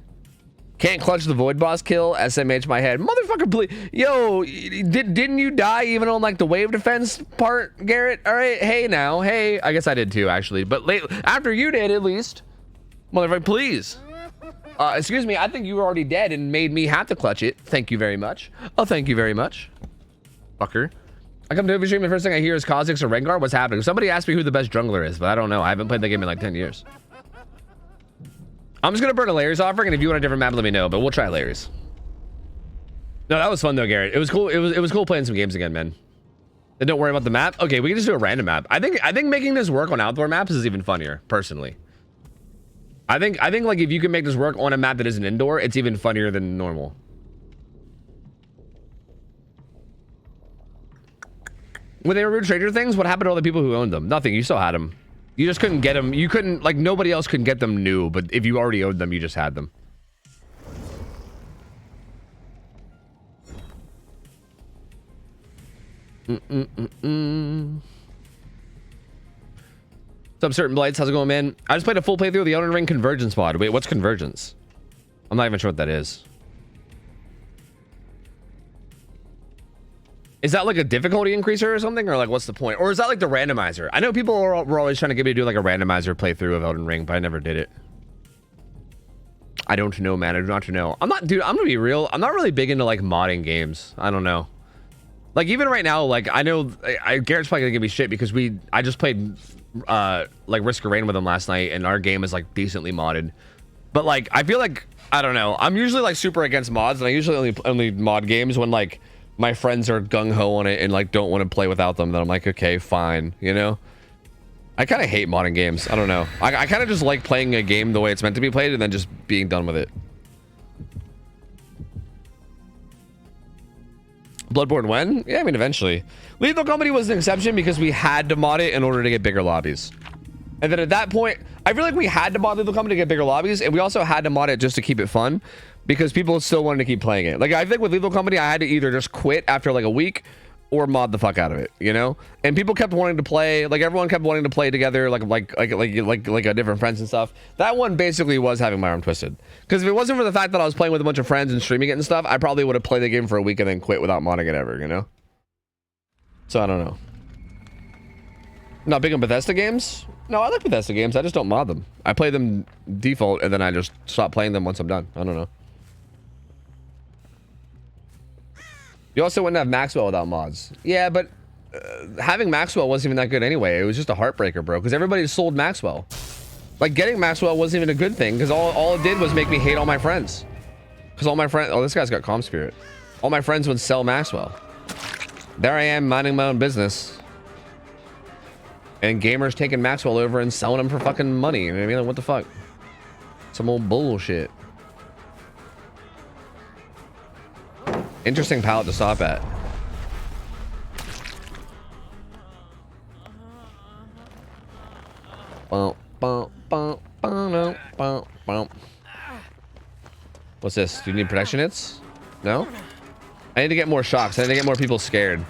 Can't clutch the Void Boss kill. SMH my head. Motherfucker, please. Yo, didn't you die even on like the wave defense part, Garrett? All right. Hey now. Hey. I guess I did too, actually. But late, after you did, at least. Motherfucker, please. Excuse me. I think you were already dead and made me have to clutch it. Thank you very much. Oh, thank you very much. Fucker. I come to every stream. The first thing I hear is Kha'Zix or Rengar. What's happening? Somebody asked me who the best jungler is, but I don't know. I haven't played that game in like 10 years. I'm just gonna burn a Larry's offering, and if you want a different map, let me know. But we'll try Larry's. No, that was fun though, Garrett. It was cool. It was cool playing some games again, man. And don't worry about the map. Okay, we can just do a random map. I think making this work on outdoor maps is even funnier, personally. I think like if you can make this work on a map that isn't indoor, it's even funnier than normal. When they removed Trader things, what happened to all the people who owned them? Nothing. You still had them. You just couldn't get them. You couldn't, like, nobody else could get them new, but if you already owned them, you just had them. What's up, Certain Blights? How's it going, man? I just played a full playthrough of the Elden Ring Convergence mod. Wait, what's Convergence? I'm not even sure what that is. Is that like a difficulty increaser or something? Or like, what's the point? Or is that like the randomizer? I know people were always trying to get me to do like a randomizer playthrough of Elden Ring, but I never did it. I don't know, man. I do not know. Dude, I'm gonna be real. I'm not really big into like modding games. I don't know. Like even right now, like I know Garrett's probably gonna give me shit because I just played like Risk of Rain with him last night, and our game is like decently modded. But like I feel like, I don't know. I'm usually like super against mods, and I usually only mod games when like my friends are gung-ho on it and like don't want to play without them. Then I'm like, okay, fine, you know. I kind of hate modding games. I don't know. I kind of just like playing a game the way it's meant to be played and then just being done with it. Bloodborne when? Yeah, I mean, eventually. Lethal Company was an exception because we had to mod it in order to get bigger lobbies. And then at that point, I feel like we had to mod Lethal Company to get bigger lobbies, and we also had to mod it just to keep it fun because people still wanted to keep playing it. Like, I think with Lethal Company, I had to either just quit after like a week or mod the fuck out of it, you know? And people kept wanting to play, like everyone kept wanting to play together, like different friends and stuff. That one basically was having my arm twisted. Because if it wasn't for the fact that I was playing with a bunch of friends and streaming it and stuff, I probably would have played the game for a week and then quit without modding it ever, you know? So I don't know. Not big on Bethesda games? No, I like Bethesda games. I just don't mod them. I play them default and then I just stop playing them once I'm done. I don't know. You also wouldn't have Maxwell without mods. Yeah, but having Maxwell wasn't even that good anyway. It was just a heartbreaker, bro, because everybody sold Maxwell. Like, getting Maxwell wasn't even a good thing because all it did was make me hate all my friends. Because all my friends... Oh, this guy's got calm spirit. All my friends would sell Maxwell. There I am minding my own business. And gamers taking Maxwell over and selling him for fucking money. You know what I mean? Like, what the fuck? Some old bullshit. Interesting palette to stop at. What's this? Do you need protection hits? No? I need to get more shocks. I need to get more people scared.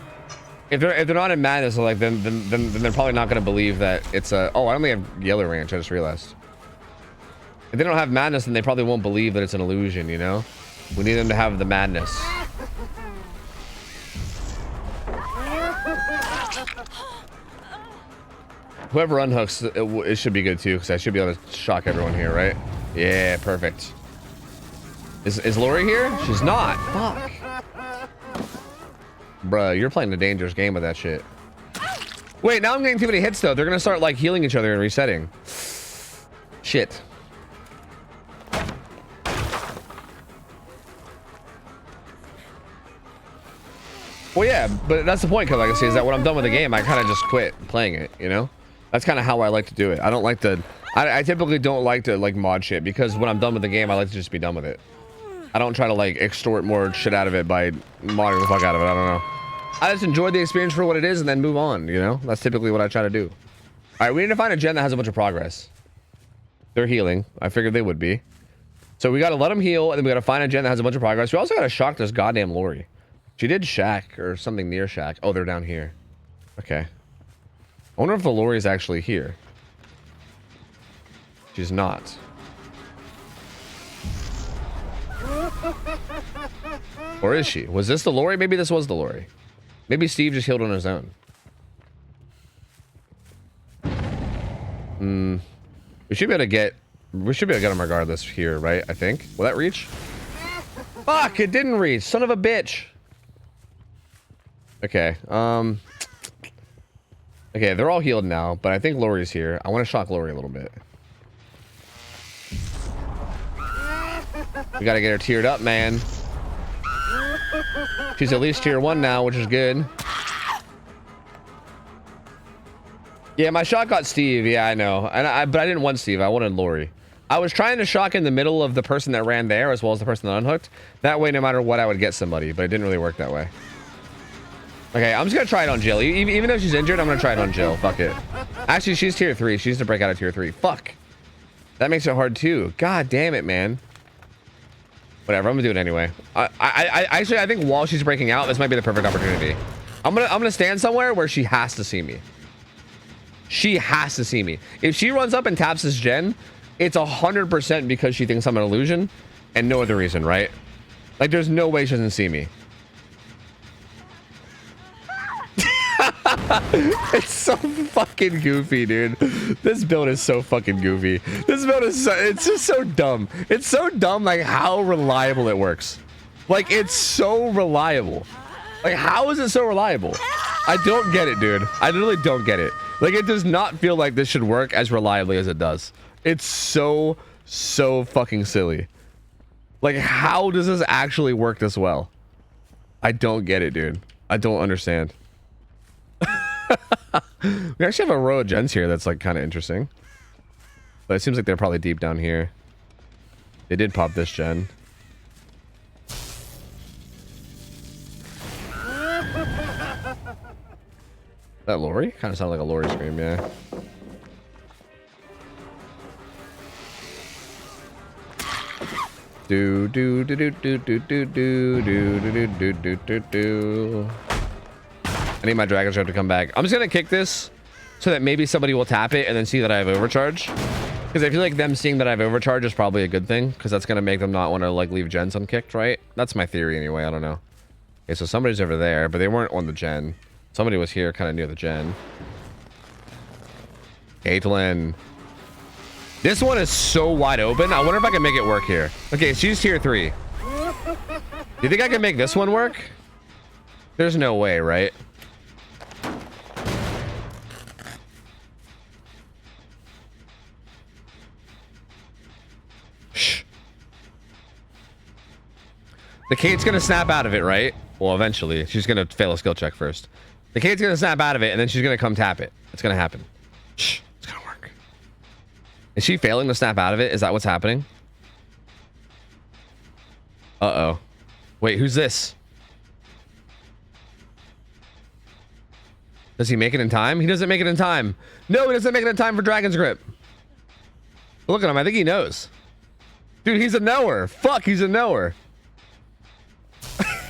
If they're not in madness, like then they're probably not gonna believe that it's a. Oh, I only have yellow ranch. I just realized. If they don't have madness, then they probably won't believe that it's an illusion. You know, we need them to have the madness. Whoever unhooks, it should be good too, because I should be able to shock everyone here, right? Yeah, perfect. Is Lori here? She's not. Fuck. Bruh, you're playing a dangerous game with that shit. Wait, now I'm getting too many hits though. They're gonna start like healing each other and resetting. Shit. Well, yeah, but that's the point, because like I say, is that when I'm done with the game, I kind of just quit playing it, you know? That's kind of how I like to do it. I don't like to... I typically don't like to like mod shit, because when I'm done with the game, I like to just be done with it. I don't try to like extort more shit out of it by modding the fuck out of it. I don't know. I just enjoy the experience for what it is and then move on, you know? That's typically what I try to do. All right, we need to find a gen that has a bunch of progress. They're healing. I figured they would be. So we got to let them heal, and then we got to find a gen that has a bunch of progress. We also got to shock this goddamn Lori. She did shack or something near shack. Oh, they're down here. Okay. I wonder if the Lori's actually here. She's not. Or is she? Was this the Lori? Maybe this was the Lori. Maybe Steve just healed on his own. We should be able to get... We should be able to get him regardless here, right? I think. Will that reach? Fuck! It didn't reach! Son of a bitch! Okay, okay, they're all healed now, but I think Lori's here. I want to shock Lori a little bit. We gotta get her tiered up, man. She's at least tier 1 now, which is good. Yeah, my shot got Steve. Yeah, I know. But I didn't want Steve. I wanted Lori. I was trying to shock in the middle of the person that ran there, as well as the person that unhooked. That way, no matter what, I would get somebody, but it didn't really work that way. Okay, I'm just gonna try it on Jill. Even though she's injured, I'm gonna try it on Jill. Fuck it. Actually, she's tier 3. She needs to break out of tier 3. Fuck. That makes it hard too. God damn it, man. Whatever, I'm gonna do it anyway. Actually, I think while she's breaking out, this might be the perfect opportunity. I'm gonna stand somewhere where she has to see me. She has to see me. If she runs up and taps this gen, it's 100% because she thinks I'm an illusion, and no other reason, right? Like, there's no way she doesn't see me. It's so fucking goofy, dude. This build is so fucking goofy. This build is it's just so dumb. It's so dumb, like how reliable it works. Like, it's so reliable. Like, how is it so reliable? I don't get it, dude. I literally don't get it. Like, it does not feel like this should work as reliably as it does. It's so fucking silly. Like, how does this actually work this well? I don't get it, dude. I don't understand. We actually have a row of gens here that's like kind of interesting, but it seems like they're probably deep down here. They did pop this gen. That Lori? Kind of sounded like a Lori scream, yeah. Do do do do do do do do do do do do do do. I need my Dragon Strap to come back. I'm just gonna kick this so that maybe somebody will tap it and then see that I have overcharge. Because I feel like them seeing that I have overcharge is probably a good thing, because that's gonna make them not want to like leave gens unkicked, right? That's my theory anyway. I don't know. Okay, so somebody's over there, but they weren't on the gen. Somebody was here, kind of near the gen. Caitlin. This one is so wide open. I wonder if I can make it work here. Okay, she's tier 3. Do you think I can make this one work? There's no way, right? Shh. The Kate's gonna snap out of it, right? Well, eventually. She's gonna fail a skill check first. The Kate's gonna snap out of it, and then she's gonna come tap it. It's gonna happen. Shh. It's gonna work. Is she failing to snap out of it? Is that what's happening? Uh-oh. Wait, who's this? Does he make it in time? He doesn't make it in time. No, he doesn't make it in time for Dragon's Grip. Look at him. I think he knows. Dude, he's a knower. Fuck, he's a knower.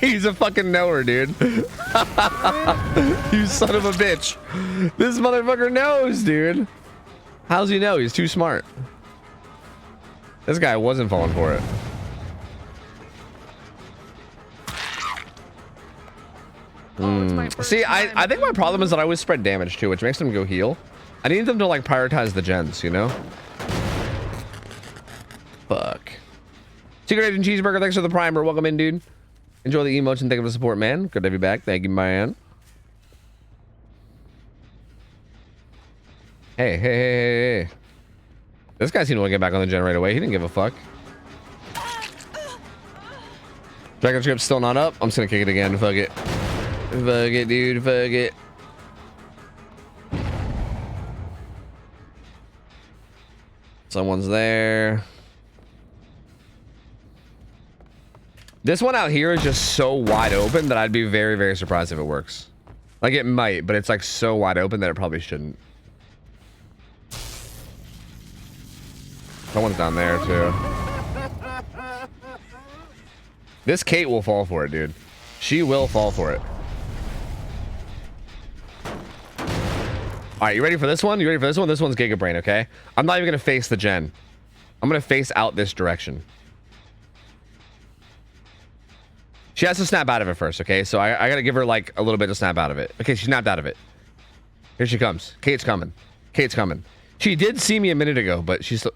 He's a fucking knower, dude. You son of a bitch. This motherfucker knows, dude. How's he know? He's too smart. This guy wasn't falling for it. See, I think my problem is that I always spread damage too, which makes them go heal. I need them to like prioritize the gens, you know? Fuck. Secret Agent Cheeseburger, thanks for the primer. Welcome in, dude. Enjoy the emotes and thank you for the support, man. Good to have you back. Thank you, man. Hey. This guy seemed to want to get back on the gen right away. He didn't give a fuck. Dragon Script's still not up. I'm just gonna kick it again. Fuck it. Fuck it, dude. Fuck it. Someone's there. This one out here is just so wide open that I'd be very, very surprised if it works. Like, it might, but it's like so wide open that it probably shouldn't. Someone's down there too. This Kate will fall for it, dude. She will fall for it. All right, you ready for this one? You ready for this one? This one's Giga Brain, okay? I'm not even gonna face the gen. I'm gonna face out this direction. She has to snap out of it first, okay? So I gotta give her like a little bit to snap out of it. Okay, she snapped out of it. Here she comes. Kate's coming. Kate's coming. She did see me a minute ago, but she's still...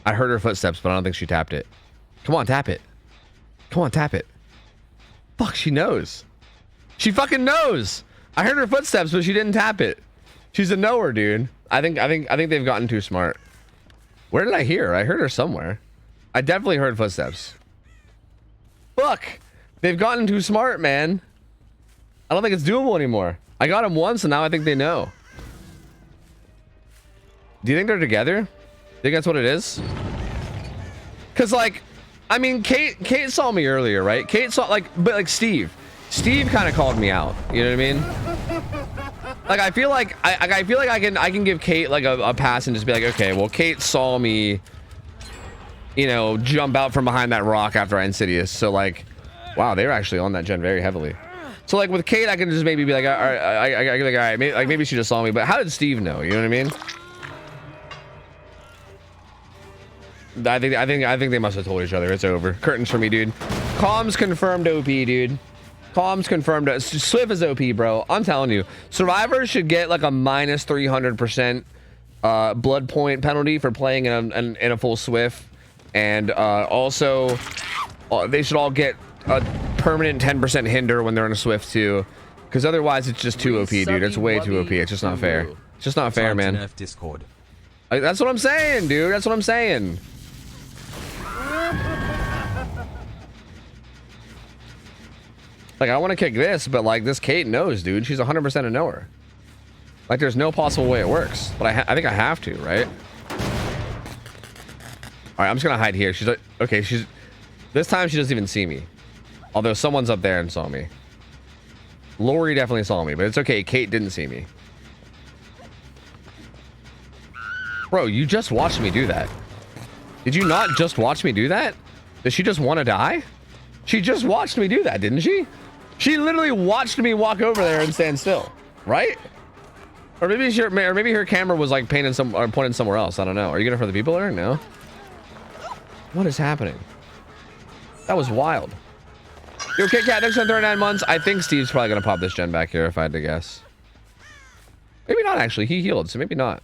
I heard her footsteps, but I don't think she tapped it. Come on, tap it. Come on, tap it. Fuck, she knows. She fucking knows. I heard her footsteps, but she didn't tap it. She's a knower, dude. I think they've gotten too smart. Where did I hear her? I heard her somewhere. I definitely heard footsteps. Fuck. They've gotten too smart, man. I don't think it's doable anymore. I got them once, and now I think they know. Do you think they're together? Think that's what it is? Because, like, I mean, Kate saw me earlier, right? Kate saw, like, but, like, Steve kind of called me out. You know what I mean? Like, I feel like I can give Kate like a pass and just be like, okay, well, Kate saw me, you know, jump out from behind that rock after I Insidious. So like, wow, they were actually on that gen very heavily. So like with Kate, I can just maybe be like, all right, I like, all right, maybe she just saw me. But how did Steve know? You know what I mean? I think they must have told each other. It's over. Curtains for me, dude. Comms confirmed OP, dude. Comms confirmed. Swift is OP, bro. I'm telling you. Survivors should get like a minus 300% blood point penalty for playing in a full Swift. And also, they should all get a permanent 10% hinder when they're in a Swift too. Because otherwise, it's just too OP, dude. It's way too OP. It's just not fair. It's just not fair, man. Nerf Discord. That's what I'm saying, dude. That's what I'm saying. Like, I want to kick this, but like this Kate knows, dude. She's 100% a knower. Like, there's no possible way it works, but I think I have to, right? All right, I'm just gonna hide here. She's like, okay, this time she doesn't even see me. Although someone's up there and saw me. Lori definitely saw me, but it's okay. Kate didn't see me. Bro, you just watched me do that. Did you not just watch me do that? Does she just want to die? She just watched me do that, didn't she? She literally watched me walk over there and stand still, right? Or maybe her camera was like pointing somewhere else. I don't know. Are you gonna for the people there? No. What is happening? That was wild. Yo, Kit Kat, thanks for 39 months. I think Steve's probably gonna pop this gen back here if I had to guess. Maybe not actually. He healed, so maybe not.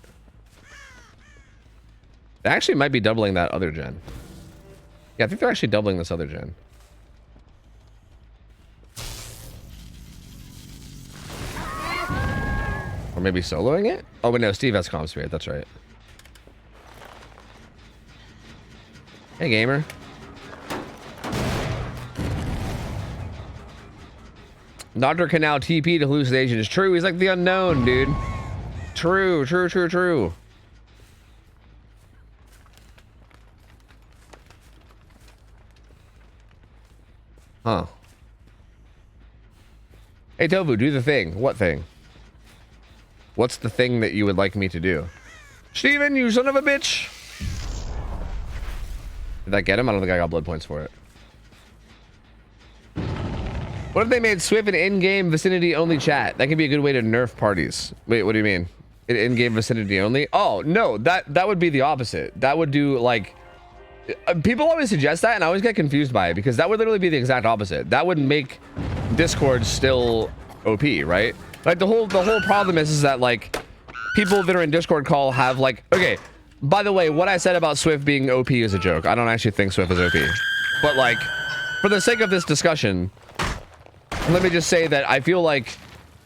They actually might be doubling that other gen. Yeah, I think they're actually doubling this other gen. Or maybe soloing it? Oh, but no, Steve has Calm Spirit. That's right. Hey, gamer. Dr. Canal TP to hallucination is true. He's like the unknown, dude. True, true, true, true. Huh. Hey, Tofu, do the thing. What thing? What's the thing that you would like me to do? Steven, you son of a bitch. Did that get him? I don't think I got blood points for it. What if they made Swift an in-game vicinity only chat? That could be a good way to nerf parties. Wait, what do you mean? In-game vicinity only? Oh, no, that would be the opposite. That would do like... people always suggest that, and I always get confused by it because that would literally be the exact opposite. That would make Discord still OP, right? Like the whole problem is that like people that are in Discord call have like... Okay, by the way, what I said about Swift being OP is a joke. I don't actually think Swift is OP. But like, for the sake of this discussion, let me just say that I feel like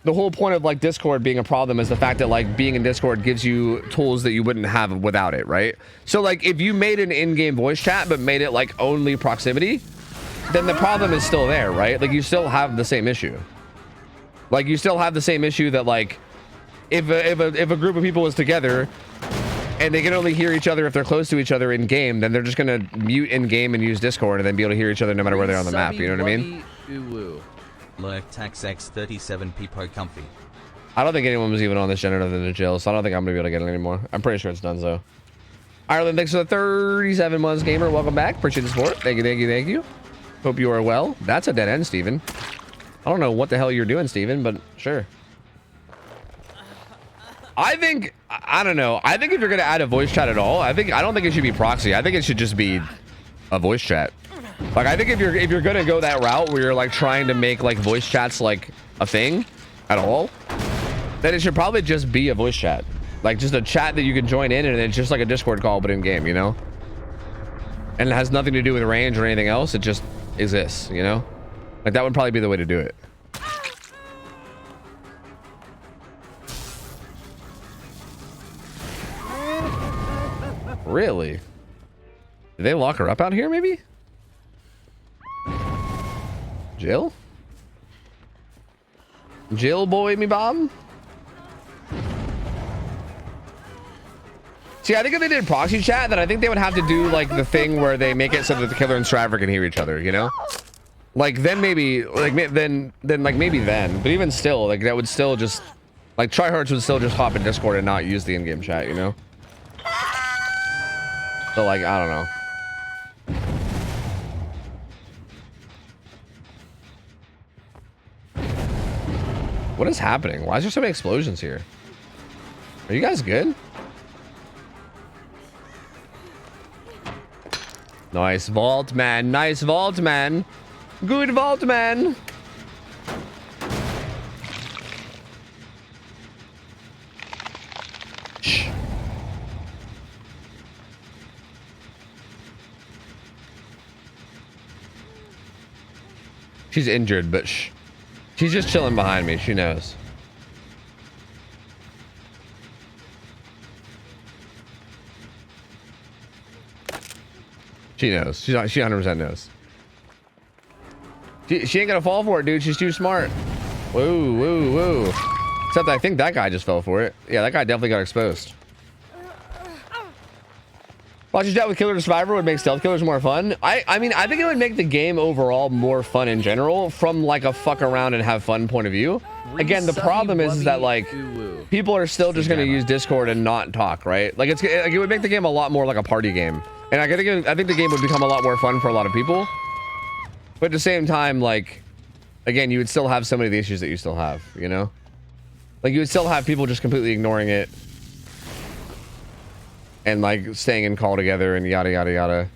the whole point of like Discord being a problem is the fact that like being in Discord gives you tools that you wouldn't have without it, right? So like if you made an in-game voice chat but made it like only proximity, then the problem is still there, right? Like you still have the same issue. Like you still have the same issue that like if a group of people is together and they can only hear each other if they're close to each other in game, then they're just gonna mute in game and use Discord and then be able to hear each other no matter where they're on the map. You know what I mean? Lurk Tax X 37 Peepo Comfy. I don't think anyone was even on this generator than the jail, so I don't think I'm gonna be able to get it anymore. I'm pretty sure it's done so. Ireland, thanks for the 37 months, gamer. Welcome back. Appreciate the support. Thank you, thank you, thank you. Hope you are well. That's a dead end, Steven. I don't know what the hell you're doing, Steven, but sure. I don't know. I think if you're gonna add a voice chat at all, I don't think it should be proxy. I think it should just be a voice chat. Like I think if you're gonna go that route where you're like trying to make like voice chats like a thing at all, then it should probably just be a voice chat. Like just a chat that you can join in and it's just like a Discord call but in game, you know? And it has nothing to do with range or anything else. It just exists, you know? Like that would probably be the way to do it. Really? Did they lock her up out here maybe? Jill? Jill boy me bomb? See, I think if they did proxy chat, then I think they would have to do like the thing where they make it so that the killer and Stratford can hear each other, you know? Like then maybe, like then maybe then. But even still, like that would still just, like tryhards would still just hop in Discord and not use the in-game chat, you know? So like, I don't know. What is happening? Why is there so many explosions here? Are you guys good? Nice vault, man. Nice vault, man. Good vault, man. Shh. She's injured, but shh. She's just chilling behind me. She knows. She knows. She 100% knows. She ain't gonna fall for it, dude. She's too smart. Whoa, whoa, whoa. Except I think that guy just fell for it. Yeah, that guy definitely got exposed. Watching chat with Killer to Survivor would make stealth killers more fun. I mean, I think it would make the game overall more fun in general from like a fuck around and have fun point of view. Again, the problem is that like people are still just going to use Discord and not talk, right? Like it would make the game a lot more like a party game. And I think the game would become a lot more fun for a lot of people. But at the same time, like, again, you would still have so many of the issues that you still have, you know? Like you would still have people just completely ignoring it. And like staying in call together and yada yada yada,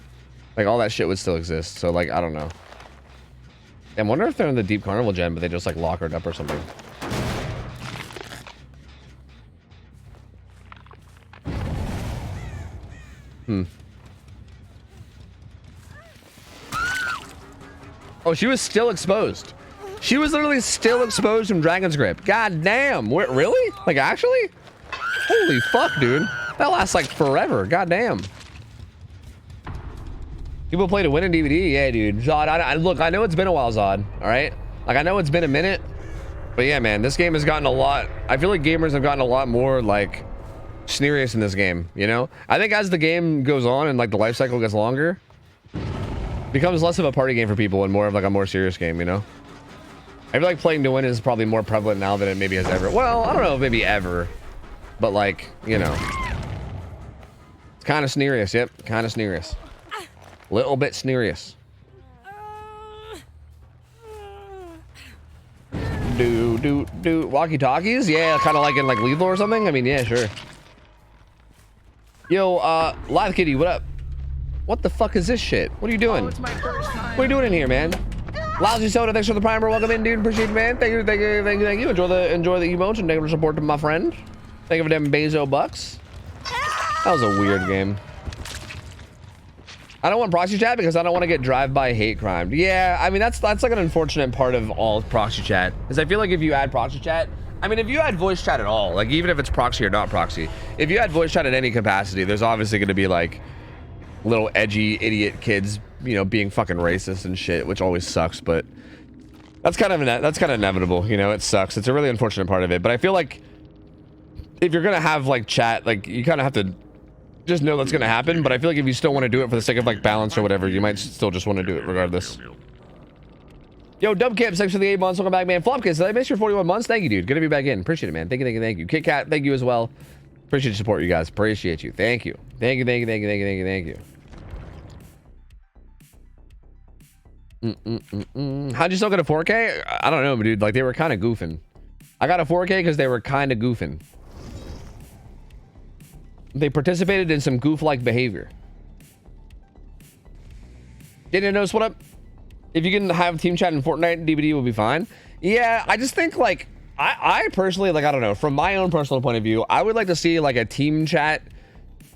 like all that shit would still exist. So like I don't know. I wonder if they're in the Deep Carnival gen, but they just like lock her up or something. Oh, she was still exposed. She was literally still exposed from Dragon's Grip. God damn. What, really? Like actually? Holy fuck, dude. That lasts like forever. God damn. People play to win in DVD. Yeah, dude. Zod, look, I know it's been a while, Zod. All right? Like, I know it's been a minute. But yeah, man, this game has gotten a lot. I feel like gamers have gotten a lot more, like, serious in this game, you know? I think as the game goes on and, like, the life cycle gets longer, it becomes less of a party game for people and more of, like, a more serious game, you know? I feel like playing to win is probably more prevalent now than it maybe has ever. Well, I don't know if maybe ever. But, like, you know. It's kind of snerious. Yep, kind of snerious. Little bit snerious. Do walkie talkies? Yeah, kind of like in like Lethal or something. I mean, yeah, sure. Yo, Live Kitty, what up? What the fuck is this shit? What are you doing? Oh, it's my first time. What are you doing in here, man? Lousy Soda, thanks for the primer. Welcome in, dude. Appreciate you, man. Thank you, thank you, thank you, thank you. Enjoy the emotes and thank you for support to my friend. Thank you for them Bezo bucks. That was a weird game. I don't want proxy chat because I don't want to get drive-by hate crimed. Yeah, I mean that's like an unfortunate part of all proxy chat. Is I feel like if you add proxy chat, I mean if you add voice chat at all, like even if it's proxy or not proxy, if you add voice chat in any capacity, there's obviously going to be like little edgy idiot kids, you know, being fucking racist and shit, which always sucks. But that's kind of inevitable, you know. It sucks. It's a really unfortunate part of it. But I feel like if you're gonna have like chat, like you kind of have to just know that's gonna happen. But I feel like if you still want to do it for the sake of like balance or whatever, you might still just want to do it regardless. Yo, Dubcamp, thanks for the 8 months. Welcome back, man. Flopkiss, did I miss your 41 months? Thank you, dude. Good to be back in. Appreciate it, man. Thank you, thank you, thank you. Kit Kat, thank you as well. Appreciate your support, you guys. Appreciate you. Thank you. Thank you, thank you, thank you, thank you, thank you, thank you. How'd you still get a 4K? I don't know, dude. Like, they were kind of goofing. I got a 4K because they were kind of goofing. They participated in some goof-like behavior. Didn't notice what up? If you can have team chat in Fortnite, DVD will be fine. Yeah, I just think, like, I personally, like, I don't know. From my own personal point of view, I would like to see, like, a team chat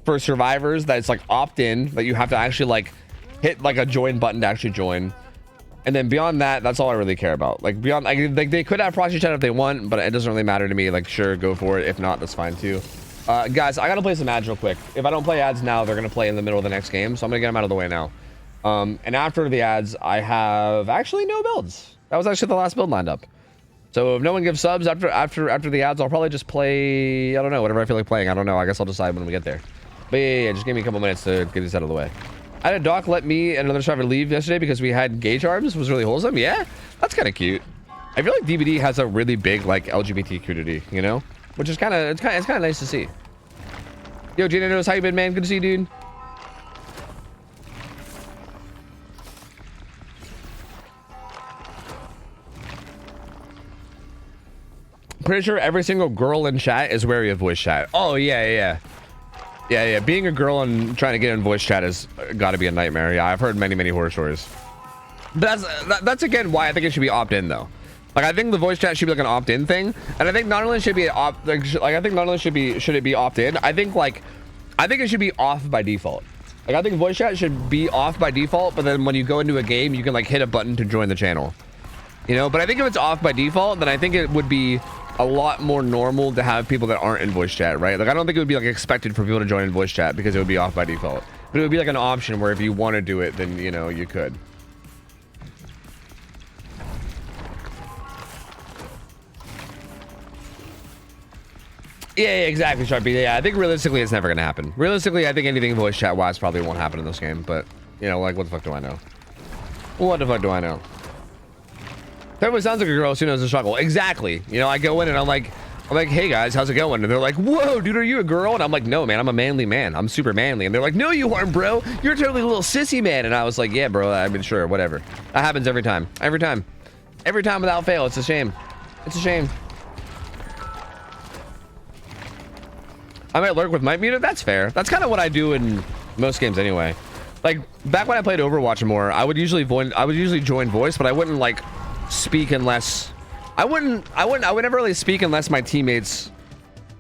for survivors that's, like, opt-in. That you have to actually, like, hit, like, a join button to actually join. And then beyond that, that's all I really care about. Like, beyond, like they could have proxy chat if they want, but it doesn't really matter to me. Like, sure, go for it. If not, that's fine, too. Guys, I gotta play some ads real quick. If I don't play ads now, they're gonna play in the middle of the next game, so I'm gonna get them out of the way now. And after the ads, I have actually no builds. That was actually the last build lined up. So if no one gives subs after the ads, I'll probably just play, I don't know, whatever I feel like playing. I don't know. I guess I'll decide when we get there. But yeah, just give me a couple minutes to get this out of the way. I had a doc let me and another survivor leave yesterday because we had gay charms. It was really wholesome. Yeah, that's kind of cute. I feel like DBD has a really big like LGBT community, you know, which is kind of nice to see. Yo, Gina knows how you been, man. Good to see you, dude. Pretty sure every single girl in chat is wary of voice chat. Oh yeah. Being a girl and trying to get in voice chat has got to be a nightmare. Yeah, I've heard many horror stories. But that's again why I think it should be opt-in though. Like I think the voice chat should be like an opt-in thing, and I think not only should be I think not only should it be opt-in. I think it should be off by default. Like I think voice chat should be off by default, but then when you go into a game, you can like hit a button to join the channel. You know, but I think if it's off by default, then I think it would be a lot more normal to have people that aren't in voice chat, right? Like I don't think it would be like expected for people to join in voice chat because it would be off by default. But it would be like an option where if you want to do it, then you know you could. Yeah, exactly, Sharpie. Yeah, I think realistically it's never gonna happen. Realistically, I think anything voice chat wise probably won't happen in this game. But you know, like what the fuck do I know? What the fuck do I know? Everyone sounds like a girl who knows the struggle. Exactly. You know, I go in and I'm like, hey guys, how's it going? And they're like, whoa, dude, are you a girl? And I'm like, no, man, I'm a manly man. I'm super manly. And they're like, no, you aren't, bro. You're totally a little sissy man. And I was like, yeah, bro. I mean, sure, whatever. That happens every time. Every time without fail. It's a shame. It's a shame. I might lurk with mic muted. That's fair. That's kind of what I do in most games anyway. Like back when I played Overwatch more, I would usually join voice, but I wouldn't like speak unless I would never really speak unless my teammates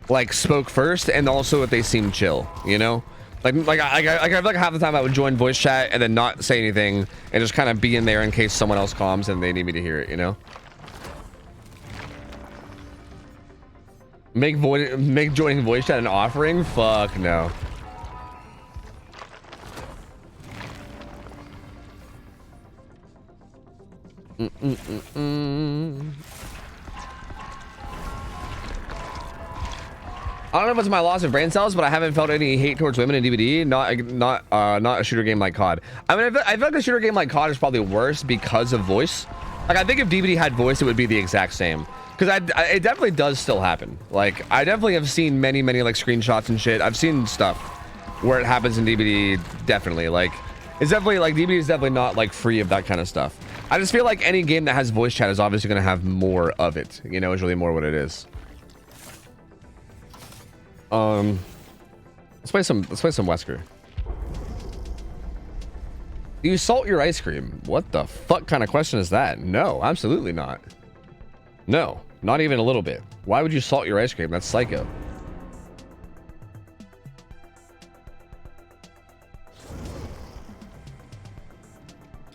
like spoke first and also if they seemed chill, you know. I feel like half the time I would join voice chat and then not say anything and just kind of be in there in case someone else comms and they need me to hear it, you know. Make joining voice chat an offering? Fuck no. I don't know if it's my loss of brain cells, but I haven't felt any hate towards women in DVD. Not a shooter game like COD. I mean, I feel like a shooter game like COD is probably worse because of voice. Like, I think if DVD had voice, it would be the exact same. Because it definitely does still happen. Like, I definitely have seen many like screenshots and shit. I've seen stuff where it happens in DBD, definitely. Like, it's definitely, like, DBD is definitely not, like, free of that kind of stuff. I just feel like any game that has voice chat is obviously going to have more of it. You know, it's really more what it is. Let's play some Wesker. Do you salt your ice cream? What the fuck kind of question is that? No, absolutely not. No, not even a little bit. Why would you salt your ice cream? That's psycho.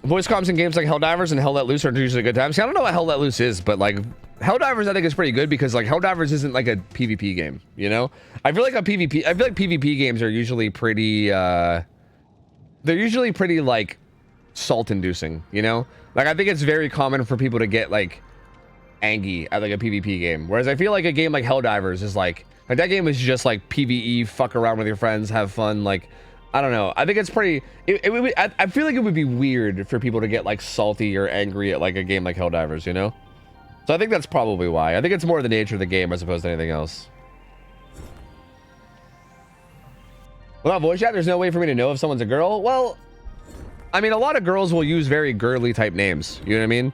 Voice comms in games like Helldivers and Hell Let Loose are usually good times. See, I don't know what Hell Let Loose is, but like Helldivers I think is pretty good because like Helldivers isn't like a PvP game, you know? I feel like PvP games are usually pretty they're usually pretty like salt inducing, you know? Like I think it's very common for people to get like angry at like a PvP game. Whereas I feel like a game like Helldivers is like that game is just like PvE, fuck around with your friends, have fun, like I don't know. I think it's pretty. I feel like it would be weird for people to get like salty or angry at like a game like Helldivers, you know? So I think that's probably why. I think it's more the nature of the game as opposed to anything else. Without voice chat, there's no way for me to know if someone's a girl. Well, I mean, a lot of girls will use very girly type names. You know what I mean?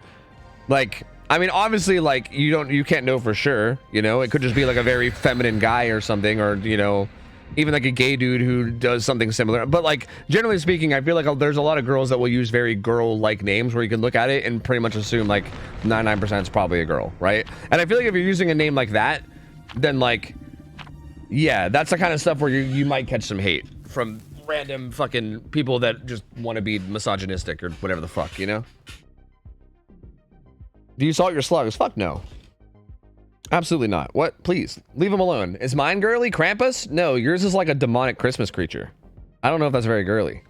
Like, I mean, obviously, like you can't know for sure. You know, it could just be like a very feminine guy or something, or you know. Even like a gay dude who does something similar. But like generally speaking, I feel like there's a lot of girls that will use very girl-like names where you can look at it and pretty much assume like 99% is probably a girl, right? And I feel like if you're using a name like that, then like, yeah, that's the kind of stuff where you might catch some hate from random fucking people that just want to be misogynistic or whatever the fuck, you know? Do you salt your slugs? Fuck no. Absolutely not. What? Please leave him alone. Is mine girly? Krampus? No, yours is like a demonic Christmas creature. I don't know if that's very girly.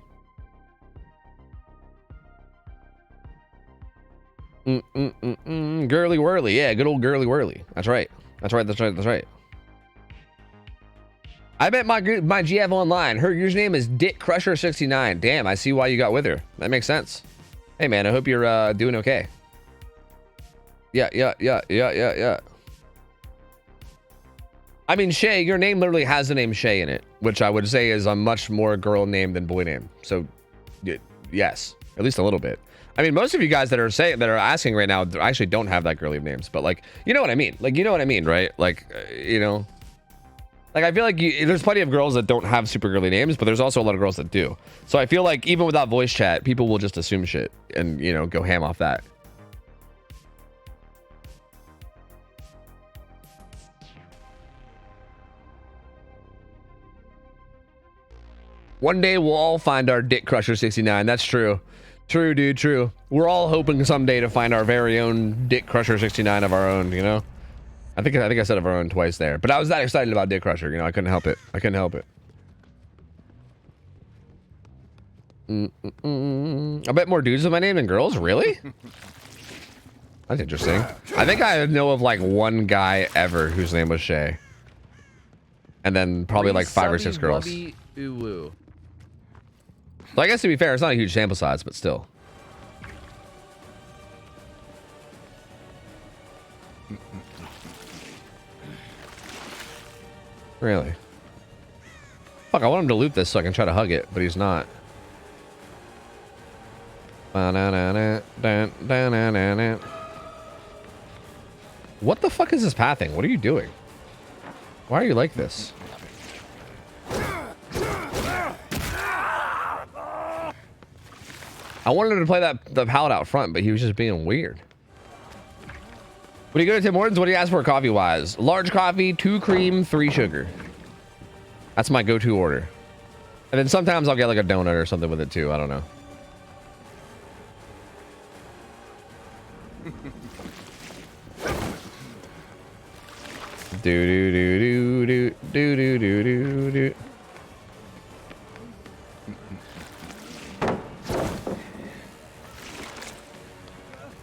Girly whirly. Yeah, good old girly whirly. That's right. That's right. That's right. That's right. I bet my GF online. Her username is DickCrusher69. Damn, I see why you got with her. That makes sense. Hey man, I hope you're doing okay. Yeah. I mean, Shay, your name literally has the name Shay in it, which I would say is a much more girl name than boy name. So, yes, at least a little bit. I mean, most of you guys that are asking right now actually don't have that girly names, but like, you know what I mean? Like, you know what I mean, right? Like, you know, like I feel like there's plenty of girls that don't have super girly names, but there's also a lot of girls that do. So I feel like even without voice chat, people will just assume shit and, you know, go ham off that. One day we'll all find our Dick Crusher 69. That's true. True, dude, true. We're all hoping someday to find our very own Dick Crusher 69 of our own, you know? I think I said of our own twice there. But I was that excited about Dick Crusher, you know, I couldn't help it. I couldn't help it. I bet more dudes with my name than girls? Really? That's interesting. I think I know of like one guy ever whose name was Shay. And then probably like 5 or 6 girls. So I guess to be fair, it's not a huge sample size, but still. Really? Fuck, I want him to loot this so I can try to hug it, but he's not. What the fuck is this pathing? What are you doing? Why are you like this? I wanted him to play the pallet out front, but he was just being weird. When you go to Tim Hortons, what do you ask for coffee-wise? Large coffee, 2 cream, 3 sugar. That's my go-to order. And then sometimes I'll get like a donut or something with it too. I don't know. Do do do do do do do do do.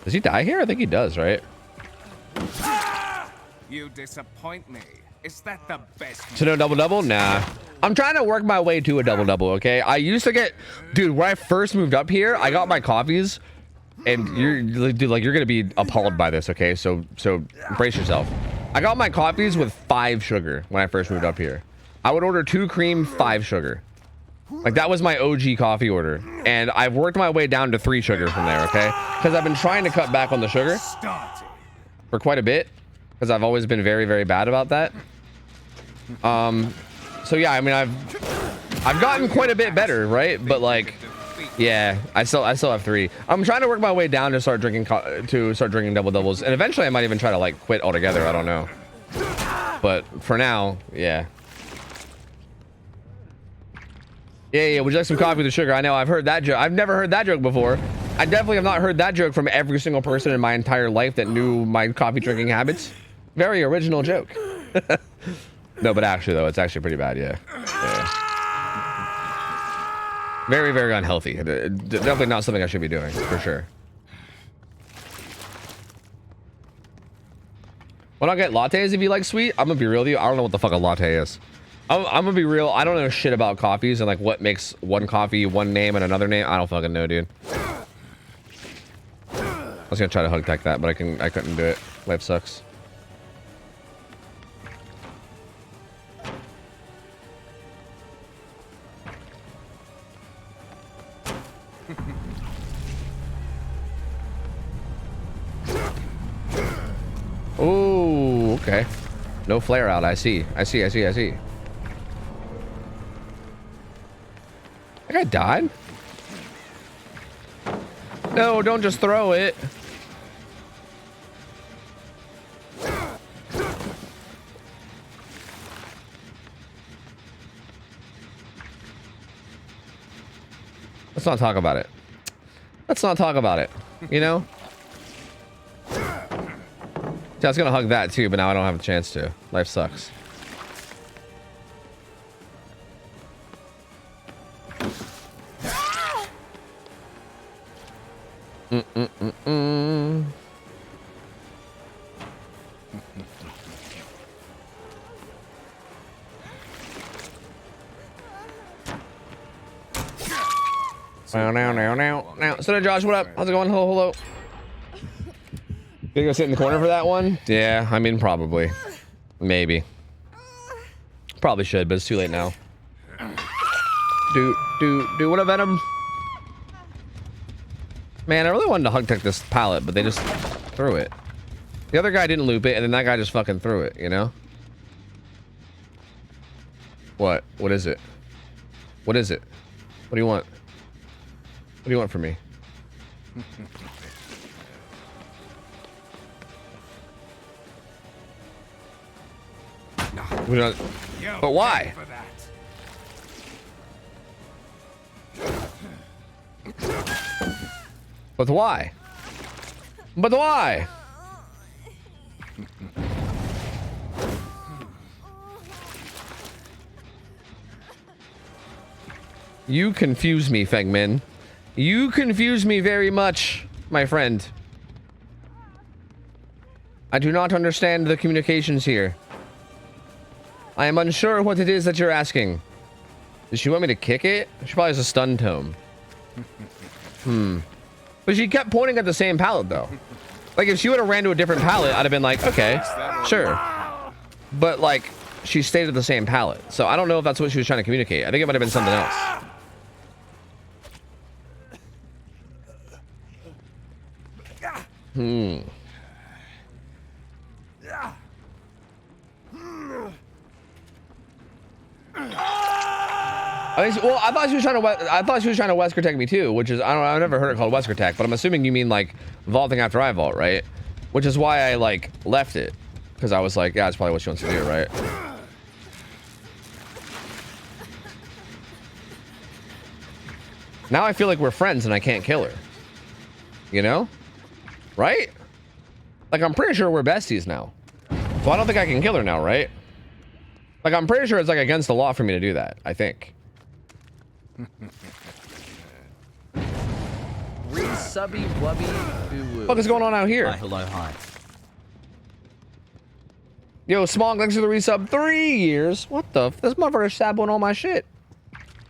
Does he die here? I think he does, right? You disappoint me. Is that the best? So no double-double? Nah. I'm trying to work my way to a double-double, okay? I used to get... Dude, when I first moved up here, I got my coffees, and you're gonna be appalled by this, okay? So brace yourself. I got my coffees with 5 sugar when I first moved up here. I would order 2 cream, 5 sugar. Like that was my OG coffee order, and I've worked my way down to 3 sugar from there. Okay, because I've been trying to cut back on the sugar for quite a bit, because I've always been very, very bad about that. So yeah, I mean, I've gotten quite a bit better, right? But like, yeah, I still have 3. I'm trying to work my way down to start drinking double doubles, and eventually I might even try to like quit altogether. I don't know, but for now, yeah. Yeah, would you like some coffee with sugar? I know, I've heard that joke. I've never heard that joke before. I definitely have not heard that joke from every single person in my entire life that knew my coffee drinking habits. Very original joke. No, but actually though, it's actually pretty bad, yeah. Very, very unhealthy. Definitely not something I should be doing, for sure. Why not get lattes if you like sweet? I'm gonna be real with you, I don't know what the fuck a latte is. I'm gonna be real, I don't know shit about coffees and like what makes one coffee one name and another name. I don't fucking know, dude. I was gonna try to hug tech that, but I couldn't do it. Life sucks. Oh, okay. No flare out. I see. That guy died? No, don't just throw it. Let's not talk about it. Let's not talk about it. You know? I was gonna hug that too, but now I don't have a chance to. Life sucks. Now. So Josh, what up? How's it going? Hello. Gonna go sit in the corner for that one? Yeah, I mean, probably. Maybe. Probably should, but it's too late now. What up, Venom? Man, I really wanted to hug tech this pallet, but they just threw it. The other guy didn't loop it, and then that guy just fucking threw it, you know? What? What is it? What is it? What do you want? What do you want from me? We don't, but why? But why? But why? You confuse me, Fegmin. You confuse me very much, my friend. I do not understand the communications here. I am unsure what it is that you're asking. Does she want me to kick it? She probably has a stun tome. But she kept pointing at the same pallet, though. Like, if she would have ran to a different pallet, I'd have been like, okay, sure. But, like, she stayed at the same pallet. So I don't know if that's what she was trying to communicate. I think it might have been something else. Well, I thought she was trying to Wesker tech me too, which is I've never heard it called Wesker tech, but I'm assuming you mean like vaulting after I vault, right? Which is why I like left it, because I was like, yeah, that's probably what she wants to do, right? Now I feel like we're friends and I can't kill her. You know? Right? Like, I'm pretty sure we're besties now. So I don't think I can kill her now, right? Like, I'm pretty sure it's like against the law for me to do that, I think. Resubby wubby boo. What is going on out here? Hi. Yo, Smog, thanks for the resub. 3 years. What the? This motherfucker's saboing all my shit.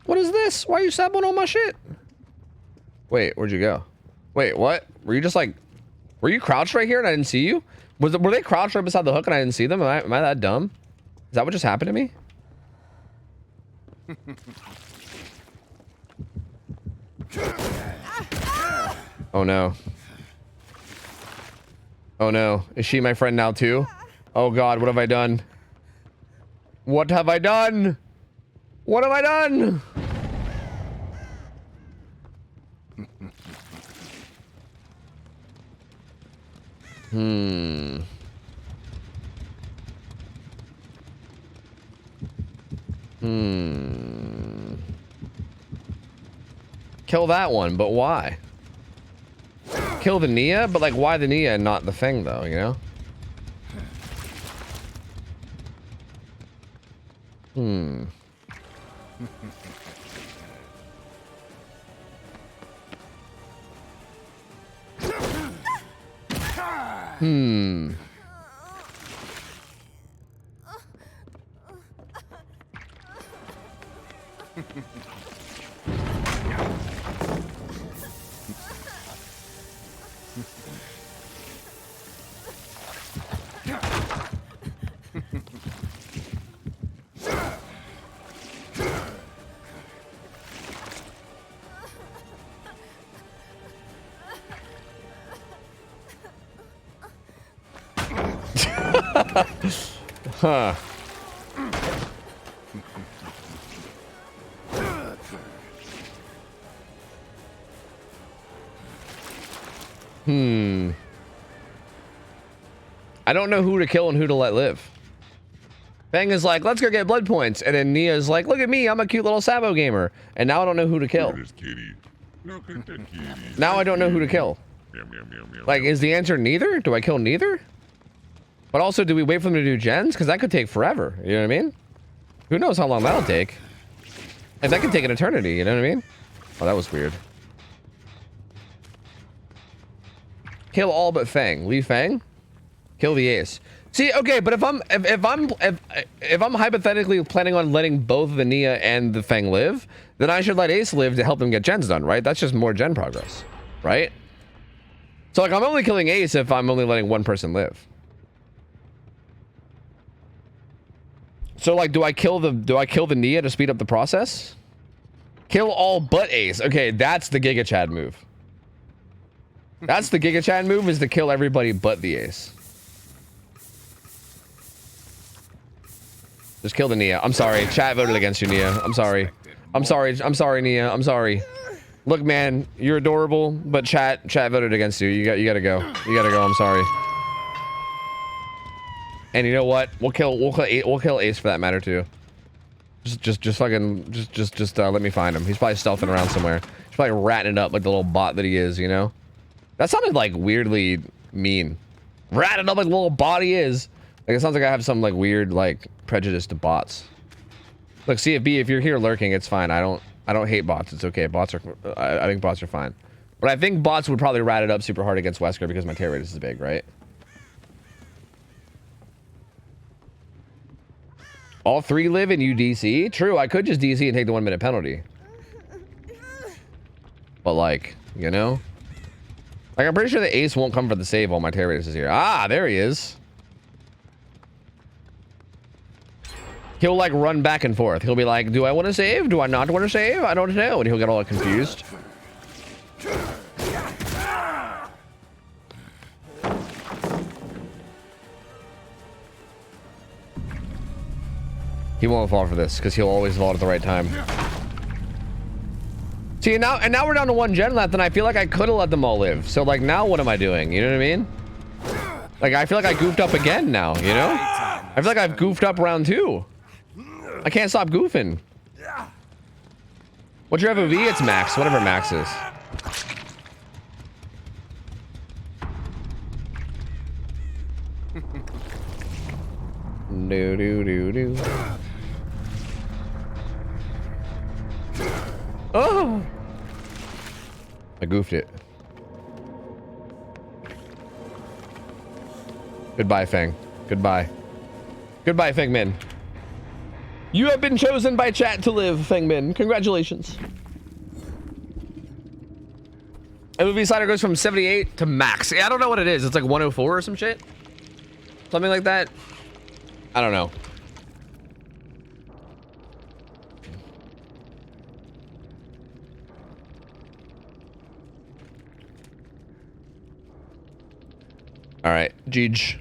What is this? Why are you saboing all my shit? Wait, where'd you go? Wait, what? Were you just like... Were you crouched right here and I didn't see you? Were they crouched right beside the hook and I didn't see them? Am I that dumb? Is that what just happened to me? Oh no. Oh no. Is she my friend now too? Oh god, what have I done? What have I done? What have I done? Hmm. Hmm. Kill that one, but why? Kill the Nia? But like, why the Nia and not the thing though, you know? Hmm. Hmm. Huh. Hmm. I don't know who to kill and who to let live. Fang is like, let's go get blood points. And then Nia's like, look at me, I'm a cute little Sabo gamer. And now I don't know who to kill. Now I don't know who to kill. Like, is the answer neither? Do I kill neither? But also, do we wait for them to do gens? Because that could take forever. You know what I mean? Who knows how long that'll take? Like, that could take an eternity. You know what I mean? Oh, that was weird. Kill all but Fang. Leave Fang. Kill the ace. See, okay, but if I'm hypothetically planning on letting both the Nia and the Fang live, then I should let Ace live to help them get gens done, right? That's just more gen progress, right? So like, I'm only killing Ace if I'm only letting one person live. So like, do I kill the Nia to speed up the process? Kill all but Ace. Okay, that's the Giga Chad move. That's the Giga Chad move, is to kill everybody but the Ace. Just kill the Nia. I'm sorry. Chat voted against you, Nia. I'm sorry. I'm sorry. I'm sorry, Nia. I'm sorry. Look, man, you're adorable, but chat voted against you. You gotta go. You gotta go. I'm sorry. And you know what? We'll kill Ace for that matter too. Just let me find him. He's probably stealthing around somewhere. He's probably ratting it up like the little bot that he is, you know? That sounded like weirdly mean. Ratting up like the little bot he is. Like, it sounds like I have some like weird like prejudice to bots. Look, CFB, if you're here lurking, it's fine. I don't hate bots. It's okay. Bots are I think bots are fine. But I think bots would probably rat it up super hard against Wesker because my tear rate is big, right? All three live in UDC? True, I could just DC and take the 1 minute penalty. But like, you know? Like, I'm pretty sure the Ace won't come for the save while my tear rate is here. Ah, there he is. He'll like run back and forth. He'll be like, do I want to save? Do I not want to save? I don't know. And he'll get all confused. He won't fall for this because he'll always fall at the right time. See, and now we're down to 1 gen left, and I feel like I could have let them all live. So like, now what am I doing? You know what I mean? Like, I feel like I goofed up again now, you know? I feel like I've goofed up round 2. I can't stop goofing. What's your FOV? It's max. Whatever max is. Do. Oh! I goofed it. Goodbye, Fang. Goodbye. Goodbye, Fangmin. You have been chosen by chat to live, Fangmin. Congratulations. MOV slider goes from 78 to max. Yeah, I don't know what it is. It's like 104 or some shit. Something like that. I don't know. All right, Jeej.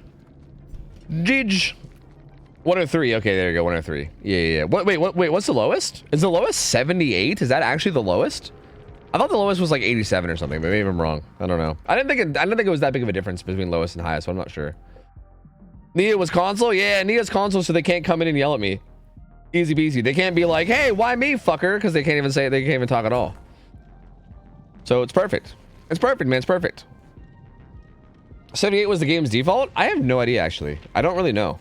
103. Okay, there you go. 103. Yeah. Wait. What's the lowest? Is the lowest 78? Is that actually the lowest? I thought the lowest was like 87 or something, but maybe I'm wrong. I don't know. I didn't think it was that big of a difference between lowest and highest, so I'm not sure. Nia was console? Yeah, Nia's console, so they can't come in and yell at me. Easy peasy. They can't be like, hey, why me, fucker? Because they can't even say it. They can't even talk at all. So it's perfect. It's perfect, man. It's perfect. 78 was the game's default? I have no idea, actually. I don't really know.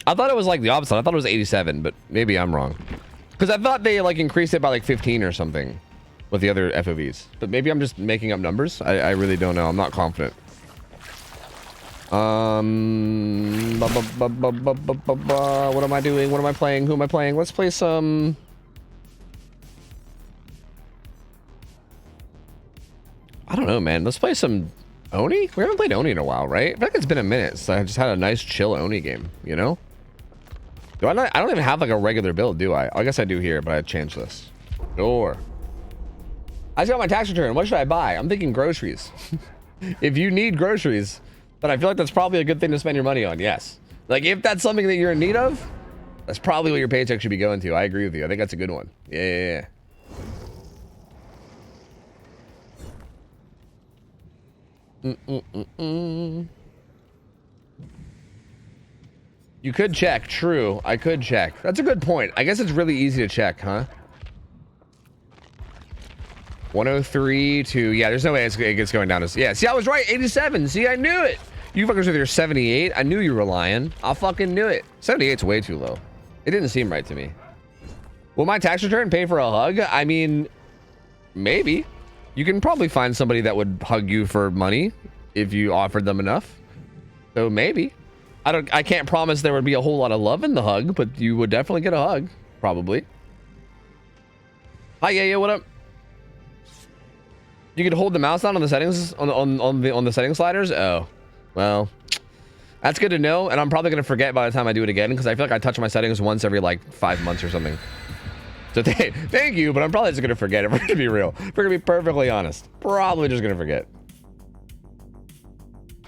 I thought it was like the opposite. I thought it was 87, but maybe I'm wrong. Because I thought they like increased it by like 15 or something with the other FOVs. But maybe I'm just making up numbers. I really don't know. I'm not confident. What am I doing? What am I playing? Who am I playing? Let's play some... I don't know, man. Let's play some Oni? We haven't played Oni in a while, right? I feel like it's been a minute since I just had a nice chill Oni game, you know? I don't even have like a regular build, do I? I guess I do here, but I changed this. Sure. I just got my tax return. What should I buy? I'm thinking groceries. If you need groceries, then I feel like that's probably a good thing to spend your money on. Yes. Like if that's something that you're in need of, that's probably what your paycheck should be going to. I agree with you. I think that's a good one. Yeah. You could check. True. I could check. That's a good point. I guess it's really easy to check, huh? 103 to... Yeah, there's no way it gets going down to... Yeah, see, I was right. 87. See, I knew it. You fuckers with your 78. I knew you were lying. I fucking knew it. 78's way too low. It didn't seem right to me. Will my tax return pay for a hug? I mean, maybe. You can probably find somebody that would hug you for money if you offered them enough. So maybe. I can't promise there would be a whole lot of love in the hug, but you would definitely get a hug, probably. Hi, yeah, what up? You could hold the mouse down on the settings on the settings sliders. Oh, well, that's good to know. And I'm probably gonna forget by the time I do it again because I feel like I touch my settings once every like 5 months or something. So thank you, but I'm probably just gonna forget if we're gonna be real. If we're gonna be perfectly honest, probably just gonna forget.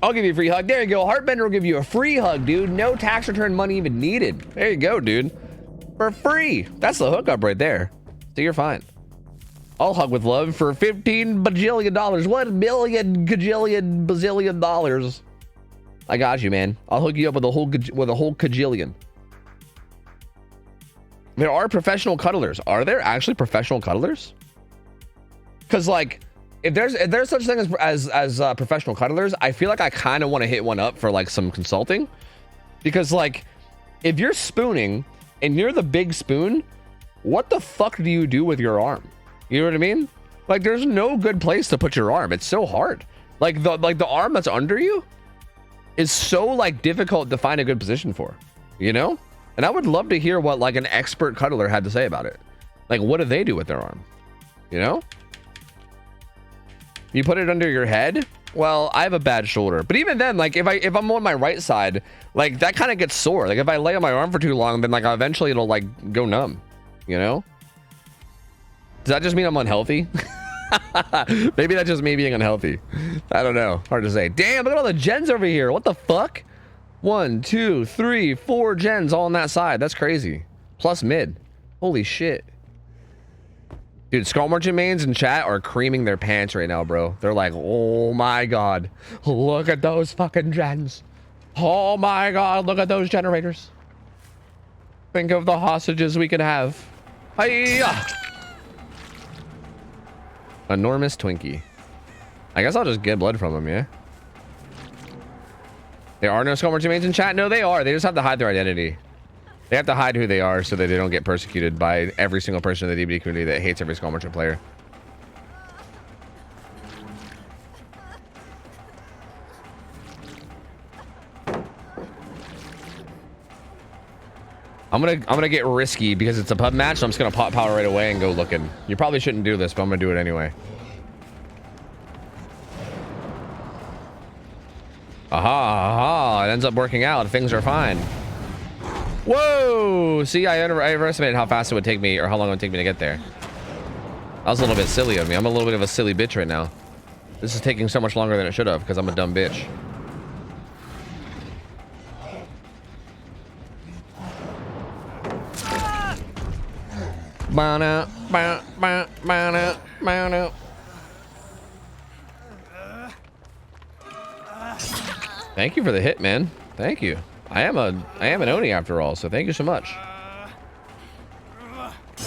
I'll give you a free hug. There you go. Heartbender will give you a free hug, dude. No tax return money even needed. There you go, dude. For free. That's the hookup right there. So you're fine. I'll hug with love for $15 bajillion. 1 million gajillion bazillion dollars. I got you, man. I'll hook you up with a whole cajillion. There are professional cuddlers. Are there actually professional cuddlers? Because like, if there's such thing as professional cuddlers, I feel like I kind of want to hit one up for like some consulting, because like, if you're spooning and you're the big spoon, what the fuck do you do with your arm? You know what I mean? Like, there's no good place to put your arm. It's so hard. Like the arm that's under you is so like difficult to find a good position for, you know? And I would love to hear what like an expert cuddler had to say about it. Like, what do they do with their arm? You know? You put it under your head? Well, I have a bad shoulder. But even then, like if I'm on my right side, like that kind of gets sore. Like if I lay on my arm for too long, then like eventually it'll like go numb, you know? Does that just mean I'm unhealthy? Maybe that's just me being unhealthy. I don't know. Hard to say. Damn, look at all the gens over here. What the fuck? 1, 2, 3, 4 gens all on that side. That's crazy. Plus mid. Holy shit. Dude, Skull Merchant mains in chat are creaming their pants right now, bro. They're like, oh my god. Look at those fucking gens. Oh my god, look at those generators. Think of the hostages we could have. Hiya! Enormous Twinkie. I guess I'll just get blood from them, yeah? There are no Skull Merchant mains in chat? No, they are. They just have to hide their identity. They have to hide who they are so that they don't get persecuted by every single person in the DBD community that hates every Skull Merchant player. I'm gonna get risky because it's a pub match, so I'm just gonna pop power right away and go looking. You probably shouldn't do this, but I'm gonna do it anyway. Aha, it ends up working out. Things are fine. Whoa! See, I overestimated how fast it would take me, or how long it would take me to get there. That was a little bit silly of me. I'm a little bit of a silly bitch right now. This is taking so much longer than it should have because I'm a dumb bitch. Thank you for the hit, man. Thank you. I am an Oni after all, so thank you so much.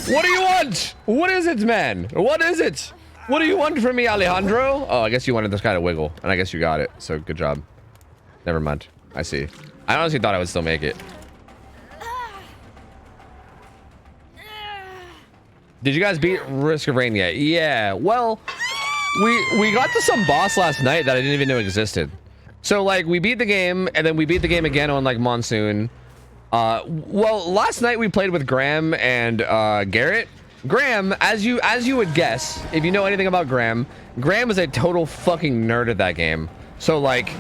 What do you want? What is it, man? What is it? What do you want from me, Alejandro? Oh, I guess you wanted this guy to wiggle, and I guess you got it. So good job. Never mind. I see. I honestly thought I would still make it. Did you guys beat Risk of Rain yet? Yeah. Well, we got to some boss last night that I didn't even know existed. So like we beat the game, and then we beat the game again on like Monsoon. Well, last night we played with Graham and Garrett. Graham, as you would guess, if you know anything about Graham is a total fucking nerd at that game. So like,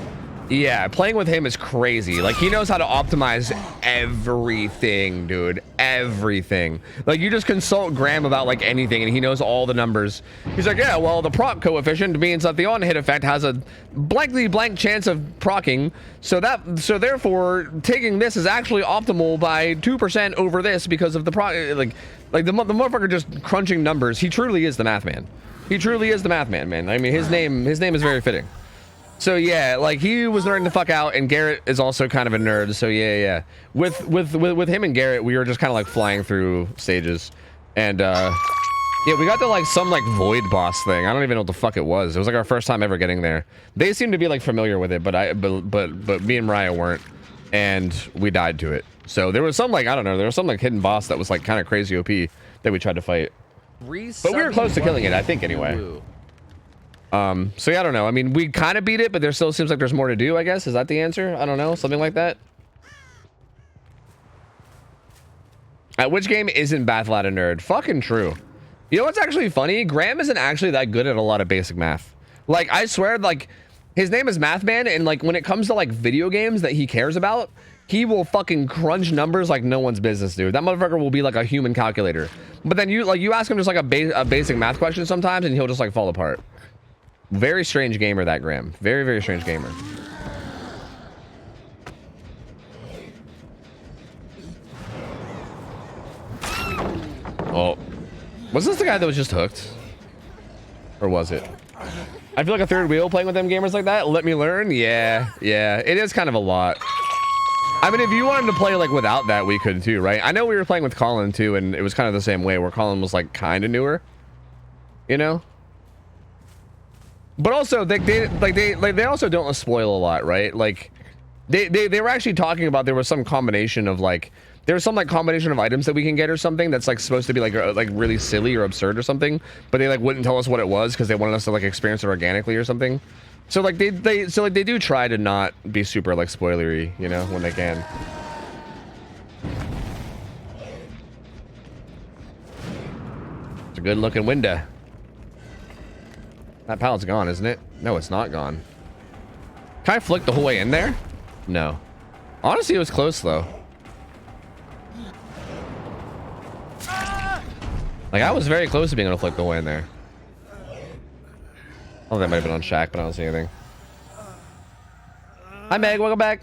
yeah, playing with him is crazy. Like he knows how to optimize everything, dude. Everything. Like you just consult Graham about like anything and he knows all the numbers. He's like, yeah, well, the proc coefficient means that the on hit effect has a blankly blank chance of procking. So therefore taking this is actually optimal by 2% over this because of the proc. Like the motherfucker just crunching numbers. He truly is the math man. He truly is the math man. I mean, his name is very fitting. So yeah, like he was nerding the fuck out, and Garrett is also kind of a nerd. So yeah. With him and Garrett, we were just kind of like flying through stages, and yeah, we got to like some like void boss thing. I don't even know what the fuck it was. It was like our first time ever getting there. They seemed to be like familiar with it, but me and Mariah weren't, and we died to it. So there was some like, I don't know, there was some like hidden boss that was like kind of crazy OP that we tried to fight, but we were close to killing it, I think, anyway. So yeah, I don't know. I mean, we kind of beat it, but there still seems like there's more to do, I guess. Is that the answer? I don't know. Something like that. Which game isn't Bathlad a nerd? Fucking true. You know what's actually funny? Graham isn't actually that good at a lot of basic math. Like, I swear, like, his name is Mathman, and like, when it comes to like video games that he cares about, he will fucking crunch numbers like no one's business, dude. That motherfucker will be like a human calculator. But then you ask him just like a basic math question sometimes, and he'll just like fall apart. Very strange gamer, that Graham. Very, very strange gamer. Oh. Was this the guy that was just hooked? Or was it? I feel like a third wheel playing with them gamers like that. Let me learn. Yeah. It is kind of a lot. I mean, if you wanted to play like without that, we could too, right? I know we were playing with Colin too, and it was kind of the same way, where Colin was like kind of newer. You know? But also they also don't spoil a lot, right? Like they were actually talking about there was some combination of like combination of items that we can get or something that's like supposed to be like really silly or absurd or something, but they like wouldn't tell us what it was because they wanted us to like experience it organically or something. So like they do try to not be super like spoilery, you know, when they can. It's a good looking window. That pallet's gone, isn't it? No, it's not gone. Can I flick the whole way in there? No. Honestly, it was close, though. Like, I was very close to being able to flick the whole way in there. Oh, that might have been on Shaq, but I don't see anything. Hi, Meg. Welcome back.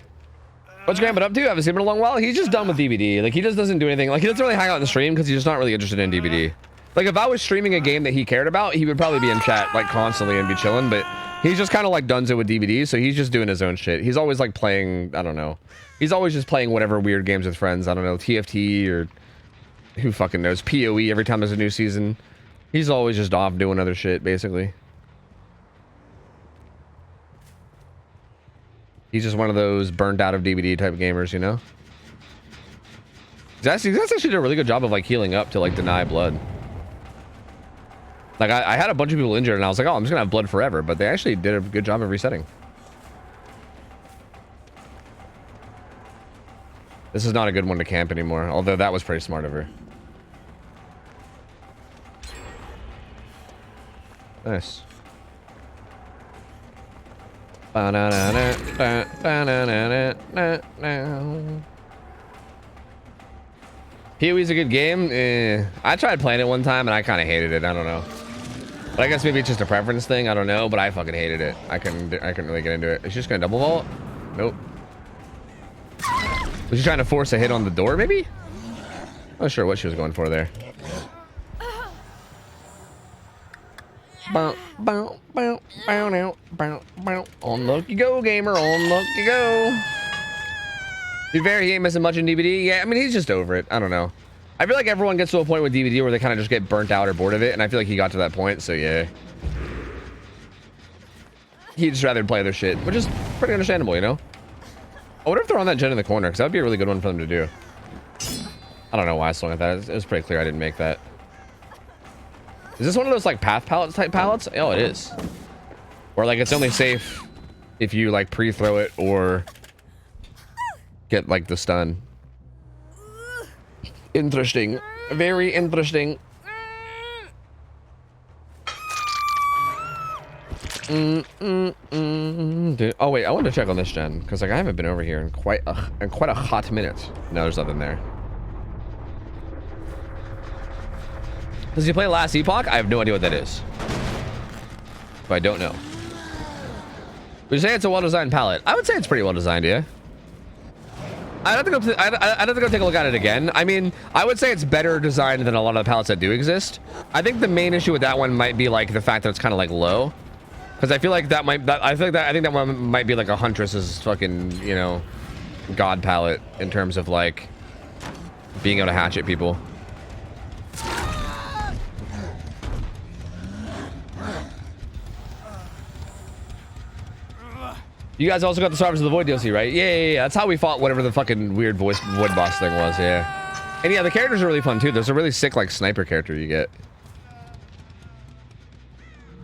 What's Graham been up to? I haven't seen him in a long while. He's just done with DVD. Like, he just doesn't do anything. Like, he doesn't really hang out in the stream because he's just not really interested in DVD. Like, if I was streaming a game that he cared about, he would probably be in chat, like, constantly and be chilling, but he's just kind of, like, donezo with DVD, so he's just doing his own shit. He's always, like, playing, I don't know. He's always just playing whatever weird games with friends. I don't know, TFT or who fucking knows. PoE every time there's a new season. He's always just off doing other shit, basically. He's just one of those burnt out of DVD type gamers, you know? That's actually did a really good job of, like, healing up to, like, deny blood. Like, I had a bunch of people injured, and I was like, oh, I'm just gonna have blood forever. But they actually did a good job of resetting. This is not a good one to camp anymore, although that was pretty smart of her. Nice. PoE's a good game. I tried playing it one time, and I kind of hated it. I don't know. But I guess maybe it's just a preference thing. I don't know, but I fucking hated it. I couldn't really get into it. Is she just gonna double vault? Nope. Was she trying to force a hit on the door, maybe? I'm not sure what she was going for there. On look you go, gamer. On look you go. To be fair, he ain't missing much in DVD. Yeah, I mean, he's just over it. I don't know. I feel like everyone gets to a point with DVD where they kind of just get burnt out or bored of it, and I feel like he got to that point, so yeah. He'd just rather play other shit, which is pretty understandable, you know? I wonder if they're on that gen in the corner, because that would be a really good one for them to do. I don't know why I swung at that. It was pretty clear I didn't make that. Is this one of those, like, path pallets type pallets? Oh, it is. Or, like, it's only safe if you, like, pre-throw it or get, like, the stun. Interesting. Very interesting. Dude. Oh wait, I want to check on this gen because like I haven't been over here in quite a hot minute. No, there's nothing there. Does he play Last Epoch? I have no idea what that is. But I don't know. Would you say it's a well-designed palette? I would say it's pretty well-designed, yeah. I don't think I'll take a look at it again. I mean, I would say it's better designed than a lot of the palettes that do exist. I think the main issue with that one might be like the fact that it's kind of like low. Because I feel like I think that one might be like a Huntress's fucking, you know, god palette in terms of like being able to hatchet people. You guys also got the Survivors of the Void DLC, right? Yeah. That's how we fought whatever the fucking weird void boss thing was, yeah. And yeah, the characters are really fun too. There's a really sick like sniper character you get.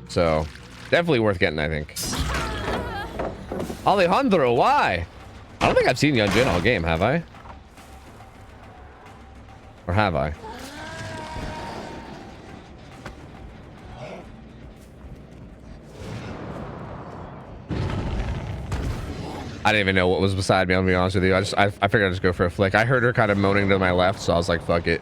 So definitely worth getting, I think. Alejandro, why? I don't think I've seen Young Jin all game, have I? Or have I? I didn't even know what was beside me, I'll be honest with you. I figured I'd just go for a flick. I heard her kind of moaning to my left, so I was like, fuck it.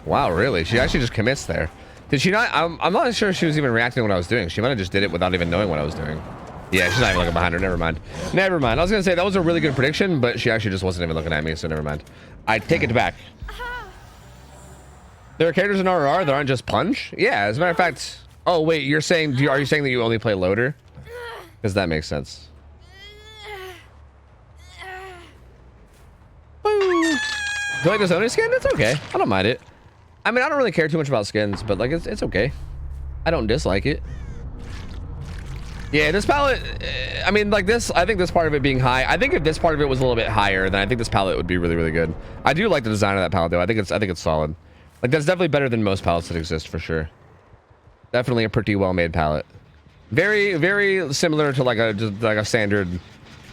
Wow, really? She actually just commits there. Did she not? I'm not sure she was even reacting to what I was doing. She might have just did it without even knowing what I was doing. Yeah, she's not even looking behind her. Never mind. Never mind. I was going to say that was a really good prediction, but she actually just wasn't even looking at me, so never mind. I take it back. There are characters in RR that aren't just punch? Yeah, as a matter of fact... Oh, wait, you're saying... Are you saying that you only play loader? Because that makes sense. Boo! Do you like the Sony skin? It's okay. I don't mind it. I mean, I don't really care too much about skins, but like, it's okay. I don't dislike it. Yeah, this palette... I mean, like this... I think this part of it being high... I think if this part of it was a little bit higher, then I think this palette would be really, really good. I do like the design of that palette, though. I think it's solid. Like, that's definitely better than most palettes that exist, for sure. Definitely a pretty well-made palette. Very, very similar to like a standard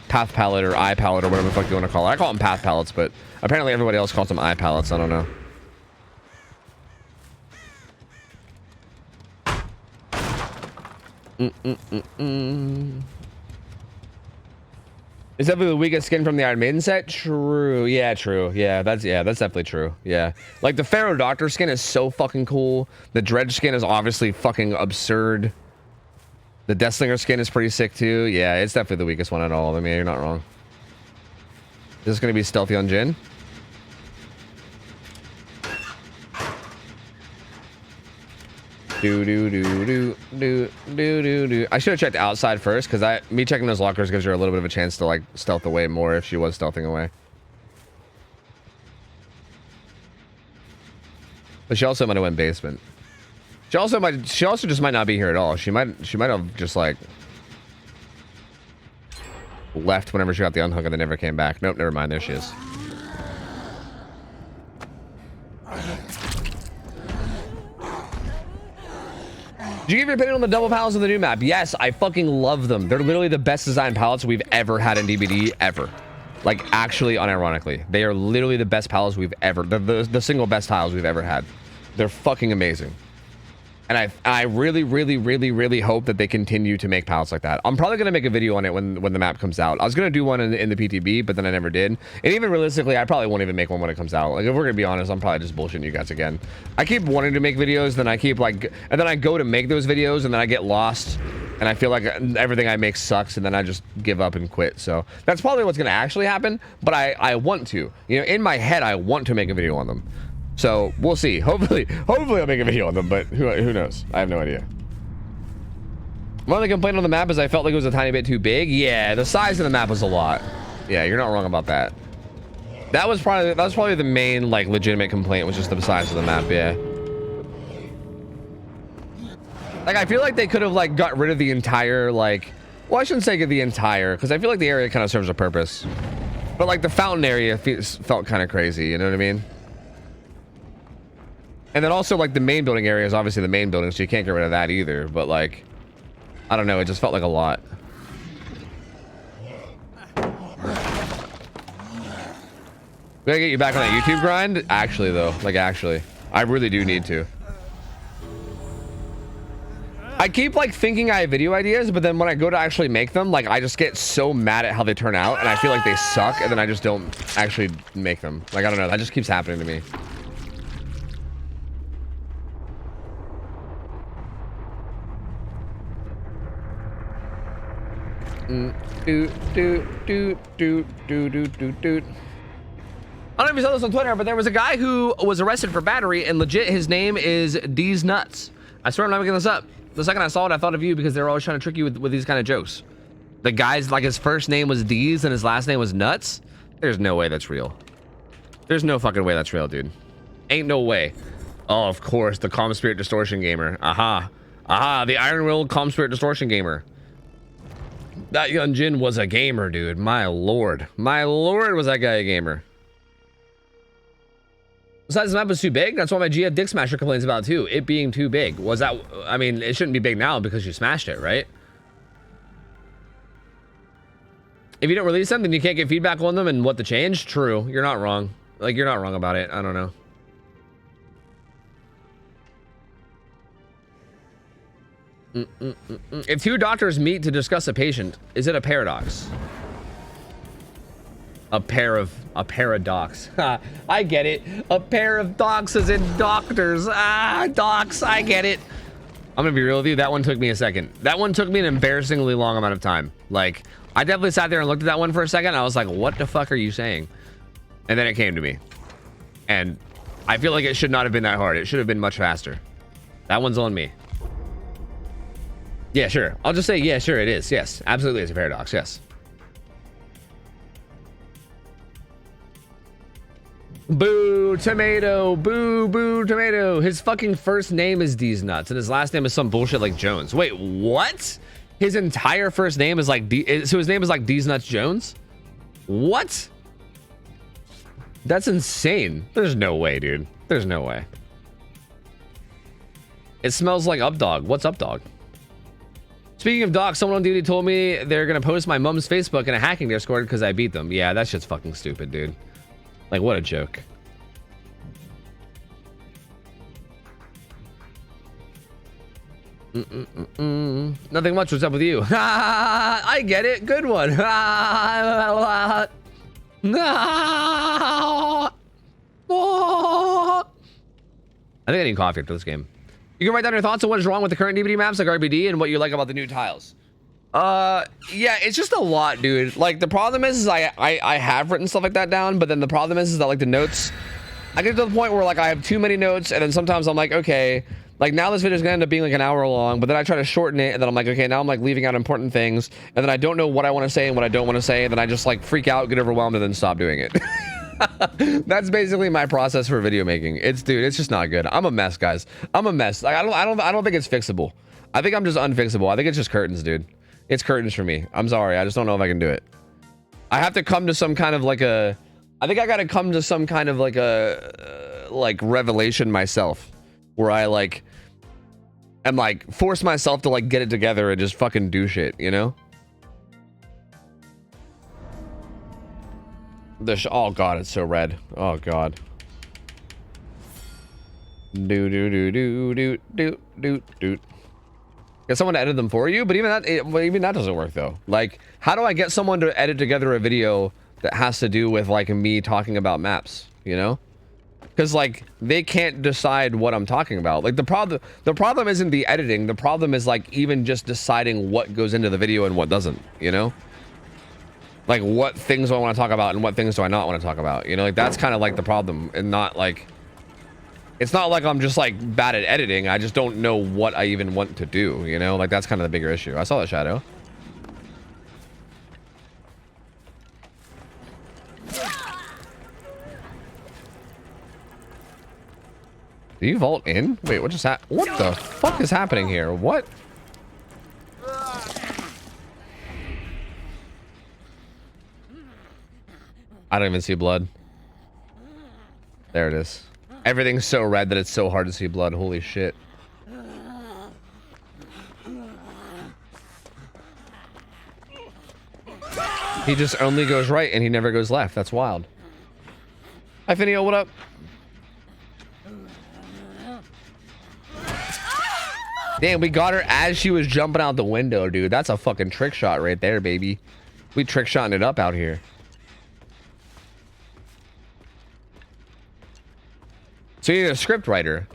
path palette or eye palette or whatever the fuck you want to call it. I call them path palettes, but apparently everybody else calls them eye palettes. I don't know. It's definitely the weakest skin from the Iron Maiden set. True. Yeah, true. Yeah, that's definitely true. Yeah. Like the Pharaoh Doctor skin is so fucking cool. The Dredge skin is obviously fucking absurd. The Deathslinger skin is pretty sick too. Yeah, it's definitely the weakest one at all. I mean, you're not wrong. Is this gonna be stealthy on Jin? Do. I should have checked outside first, because me checking those lockers gives her a little bit of a chance to like stealth away more if she was stealthing away. But she also might have went basement. She also just might not be here at all. She might have just like left whenever she got the unhook and then never came back. Nope, never mind. There she is. Did you give your opinion on the double palettes of the new map? Yes, I fucking love them. They're literally the best designed palettes we've ever had in DBD ever. Like, actually, unironically. They are literally the best palettes we've ever... The single best tiles we've ever had. They're fucking amazing. And I really, really, really, really hope that they continue to make palettes like that. I'm probably going to make a video on it when the map comes out. I was going to do one in the PTB, but then I never did. And even realistically, I probably won't even make one when it comes out. Like, if we're going to be honest, I'm probably just bullshitting you guys again. I keep wanting to make videos, then I keep like... And then I go to make those videos, and then I get lost and I feel like everything I make sucks, and then I just give up and quit. So that's probably what's gonna actually happen. But I want to, you know, in my head, I want to make a video on them. So we'll see. Hopefully I'll make a video on them. But who knows? I have no idea. One of the complaints on the map is I felt like it was a tiny bit too big. Yeah, the size of the map was a lot. Yeah, you're not wrong about that. That was probably the main like legitimate complaint, was just the size of the map. Yeah. Like, I feel like they could have like got rid of the entire like, well, I shouldn't say get the entire, because I feel like the area kind of serves a purpose, but like the fountain area felt kind of crazy, you know what I mean? And then also like the main building area is obviously the main building, so you can't get rid of that either. But like, I don't know, it just felt like a lot. We gotta get you back on that YouTube grind. Actually though, like actually, I really do need to. I keep like thinking I have video ideas, but then when I go to actually make them, like I just get so mad at how they turn out, and I feel like they suck, and then I just don't actually make them. Like, I don't know, that just keeps happening to me. I don't know if you saw this on Twitter, but there was a guy who was arrested for battery, and legit his name is D's Nuts. I swear I'm not making this up. The second I saw it, I thought of you, because they're always trying to trick you with these kind of jokes. The guy's like, his first name was D's and his last name was Nuts. There's no way that's real. There's no fucking way that's real, dude. Ain't no way. Oh, of course, the Calm Spirit Distortion Gamer. Aha. Aha, the Iron Will Calm Spirit Distortion Gamer. That young Jin was a gamer, dude. My lord. My lord, was that guy a gamer. Besides, the map was too big. That's what my GF Dick Smasher complains about too. It being too big. Was that? I mean, it shouldn't be big now because you smashed it, right? If you don't release them, then you can't get feedback on them and what to change. True. You're not wrong. Like, you're not wrong about it. I don't know. If two doctors meet to discuss a patient, is it a paradox? A paradox. I get it. A pair of docs as in doctors. Ah, docs. I get it. I'm gonna be real with you. That one took me a second. That one took me an embarrassingly long amount of time. Like, I definitely sat there and looked at that one for a second. I was like, what the fuck are you saying? And then it came to me. And I feel like it should not have been that hard. It should have been much faster. That one's on me. Yeah, sure. I'll just say, yeah, sure, it is. Yes, absolutely, it's a paradox. Yes. Boo tomato, boo boo tomato. His fucking first name is D's Nuts and his last name is some bullshit like Jones. Wait, what? His entire first name is like so his name is like D's Nuts Jones? What? That's insane. There's no way, dude. There's no way. It smells like Updog. What's Updog? Speaking of docs, someone on duty told me they're gonna post my mom's Facebook in a hacking Discord because I beat them. Yeah, that shit's fucking stupid, dude. Like, what a joke. Nothing much. What's up with you? I get it. Good one. I think I need coffee after this game. You can write down your thoughts on what is wrong with the current DBD maps like RBD and what you like about the new tiles. Yeah, it's just a lot, dude. Like, the problem is I have written stuff like that down, but then the problem is that like the notes, I get to the point where like I have too many notes, and then sometimes I'm like, okay, like now this video is gonna end up being like an hour long, but then I try to shorten it, and then I'm like, okay, now I'm like leaving out important things, and then I don't know what I want to say and what I don't want to say, and then I just like freak out, get overwhelmed, and then stop doing it. That's basically my process for video making. Dude, it's just not good. I'm a mess, guys. I'm a mess. Like, I don't think it's fixable. I think I'm just unfixable. I think it's just curtains, dude. It's curtains for me. I'm sorry. I just don't know if I can do it. I have to come to some kind of like I think I got to come to some kind of like like revelation myself, where I like am like force myself to like get it together and just fucking do shit, you know? Oh god, it's so red. Oh god. Do. Get someone to edit them for you, but even that doesn't work though. Like, how do I get someone to edit together a video that has to do with like me talking about maps, you know? Because like they can't decide what I'm talking about. Like the problem isn't the editing. The problem is like even just deciding what goes into the video and what doesn't, you know? Like what things do I want to talk about and what things do I not want to talk about? You know, like that's kind of like the problem, and not like, it's not like I'm just like bad at editing. I just don't know what I even want to do, you know? Like that's kind of the bigger issue. I saw the shadow. Do you vault in? Wait, what just happened? What the fuck is happening here? What? I don't even see blood. There it is. Everything's so red that it's so hard to see blood. Holy shit. He just only goes right and he never goes left. That's wild. Hi, Finio, what up? Damn, we got her as she was jumping out the window, dude. That's a fucking trick shot right there, baby. We trick shotting it up out here. So you need a script writer.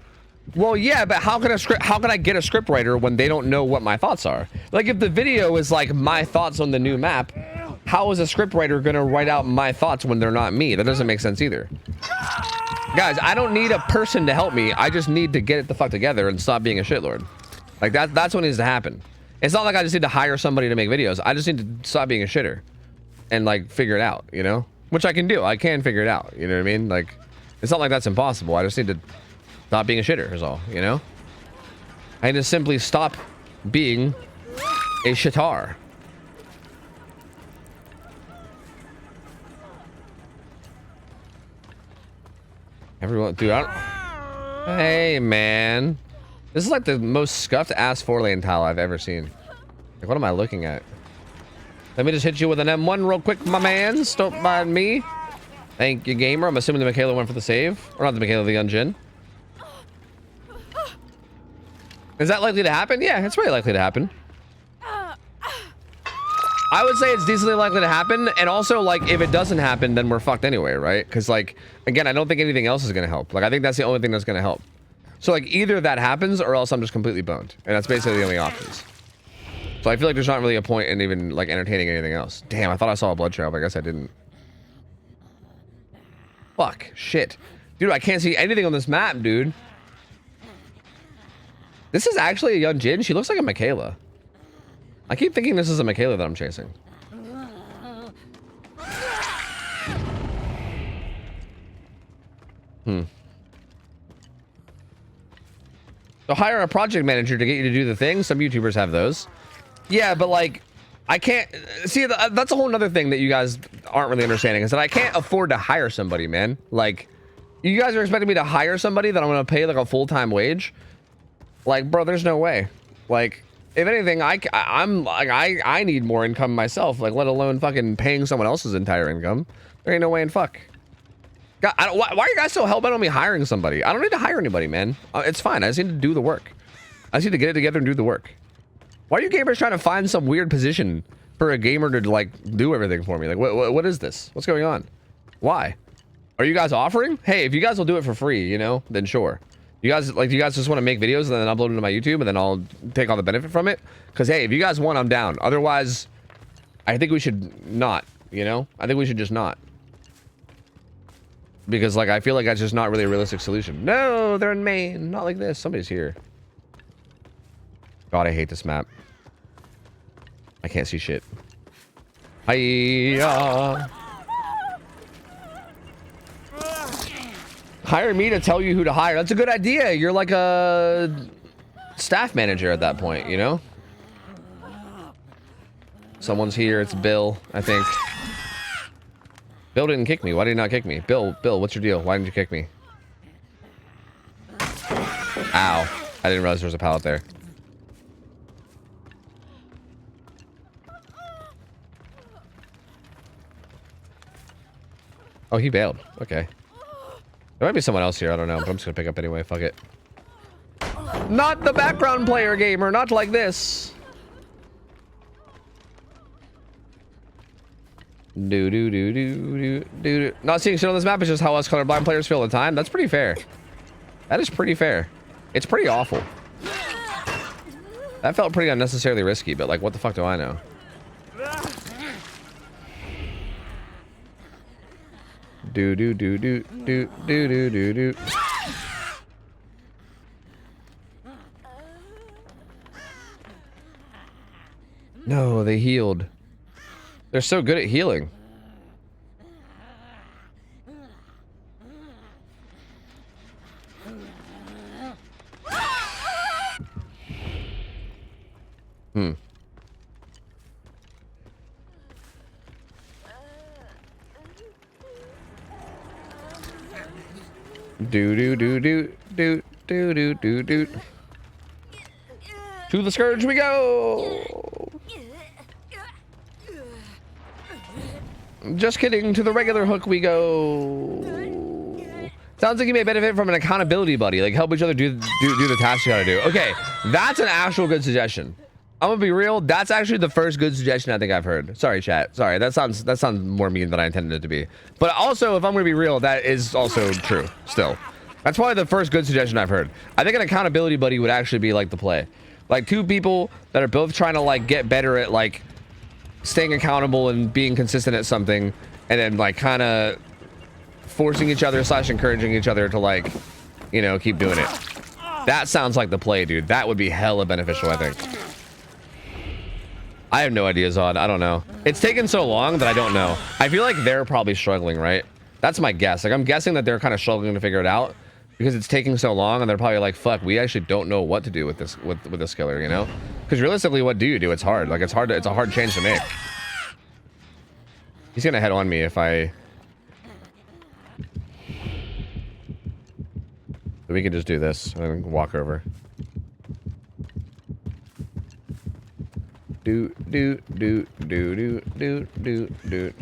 Well, yeah, but how can I get a script writer when they don't know what my thoughts are? Like if the video is like my thoughts on the new map, how is a script writer gonna write out my thoughts when they're not me? That doesn't make sense either. Guys, I don't need a person to help me. I just need to get it the fuck together and stop being a shitlord. Like that's what needs to happen. It's not like I just need to hire somebody to make videos. I just need to stop being a shitter and like figure it out, you know? Which I can do. I can figure it out. You know what I mean? Like, it's not like that's impossible. I just need to stop being a shitter is all, you know? I need to simply stop being a shitar. Everyone, dude, hey, man. This is like the most scuffed ass 4-lane tile I've ever seen. Like, what am I looking at? Let me just hit you with an M1 real quick, my man. Don't mind me. Thank you, gamer. I'm assuming the Michaela went for the save. Or not the Michaela, the Unjin. Is that likely to happen? Yeah, it's very likely to happen. I would say it's decently likely to happen. And also, like, if it doesn't happen, then we're fucked anyway, right? Because, like, again, I don't think anything else is going to help. Like, I think that's the only thing that's going to help. So, like, either that happens or else I'm just completely boned. And that's basically the only options. So I feel like there's not really a point in even, like, entertaining anything else. Damn, I thought I saw a blood trail, but I guess I didn't. Fuck. Shit. Dude, I can't see anything on this map, dude. This is actually a young Jin. She looks like a Michaela. I keep thinking this is a Michaela that I'm chasing. So hire a project manager to get you to do the thing. Some YouTubers have those. Yeah, but like, I can't see that's a whole nother thing that you guys aren't really understanding is that I can't afford to hire somebody, man. Like, you guys are expecting me to hire somebody that I'm gonna pay like a full-time wage. Like, bro, there's no way. Like, if anything, I need more income myself. Like, let alone fucking paying someone else's entire income. There ain't no way in fuck. God, why are you guys so hell bent on me hiring somebody? I don't need to hire anybody, man. It's fine. I just need to do the work. I just need to get it together and do the work. Why are you gamers trying to find some weird position for a gamer to like do everything for me? Like, what is this? What's going on? Why? Are you guys offering? Hey, if you guys will do it for free, you know, then sure. You guys just want to make videos and then upload them to my YouTube and then I'll take all the benefit from it? Because hey, if you guys want, I'm down. Otherwise, I think we should not. You know, I think we should just not. Because like I feel like that's just not really a realistic solution. No, they're in Maine. Not like this. Somebody's here. God, I hate this map. I can't see shit. Hiya. Hire me to tell you who to hire. That's a good idea. You're like a staff manager at that point, you know? Someone's here. It's Bill, I think. Bill didn't kick me. Why did he not kick me? Bill, what's your deal? Why didn't you kick me? Ow. I didn't realize there was a pallet there. Oh, he bailed. Okay. There might be someone else here. I don't know, but I'm just gonna pick up anyway. Fuck it. Not the background player gamer. Not like this. Do do do do do do. Not seeing shit on this map is just how us colorblind players feel all the time. That's pretty fair. That is pretty fair. It's pretty awful. That felt pretty unnecessarily risky, but like, what the fuck do I know? Do do do do do do do do do. No, they healed. They're so good at healing. Hmm. Do do do do do do do do do. To the scourge we go. Just kidding. To the regular hook we go. Sounds like you may benefit from an accountability buddy, like help each other do the tasks you gotta do. Okay, that's an actual good suggestion. I'm gonna be real. That's actually the first good suggestion I think I've heard. Sorry, chat. Sorry, that sounds more mean than I intended it to be. But also, if I'm gonna be real, that is also true. Still, that's probably the first good suggestion I've heard. I think an accountability buddy would actually be like the play, like two people that are both trying to like get better at like staying accountable and being consistent at something, and then like kind of forcing each other / encouraging each other to like, you know, keep doing it. That sounds like the play, dude. That would be hella beneficial, I think. I have no idea, Zod. I don't know. It's taken so long that I don't know. I feel like they're probably struggling, right? That's my guess. Like, I'm guessing that they're kind of struggling to figure it out because it's taking so long, and they're probably like, fuck, we actually don't know what to do with this with this killer, you know? Because realistically, what do you do? It's hard. Like, it's a hard change to make. He's gonna head on me if I... We can just do this and walk over. Do do do do do do do do.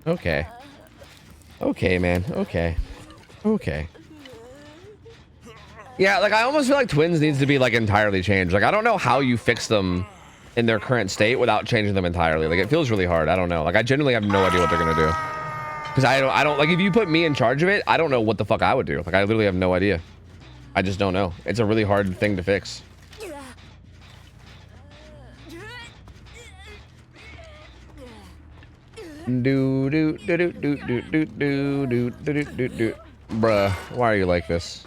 Okay. Okay, man. Okay. Okay. Yeah, like I almost feel like Twins needs to be like entirely changed. Like I don't know how you fix them in their current state without changing them entirely. Like it feels really hard. I don't know. Like I genuinely have no idea what they're gonna do. Because I don't like, if you put me in charge of it, I don't know what the fuck I would do. Like I literally have no idea. I just don't know. It's a really hard thing to fix. Do do do do do do do do do do do do. Bruh, why are you like this?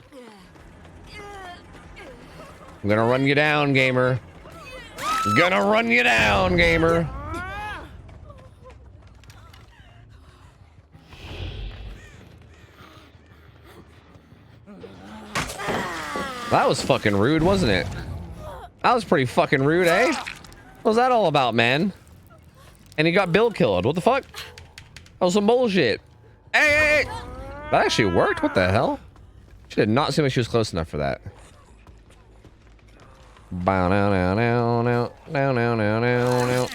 I'm gonna run you down, gamer. Gonna run you down, gamer. That was fucking rude, wasn't it? That was pretty fucking rude, eh? What was that all about, man? And he got Bill killed. What the fuck? That was some bullshit. Hey, hey, hey! That actually worked? What the hell? She did not seem like she was close enough for that. Bow now now now now now now now now now.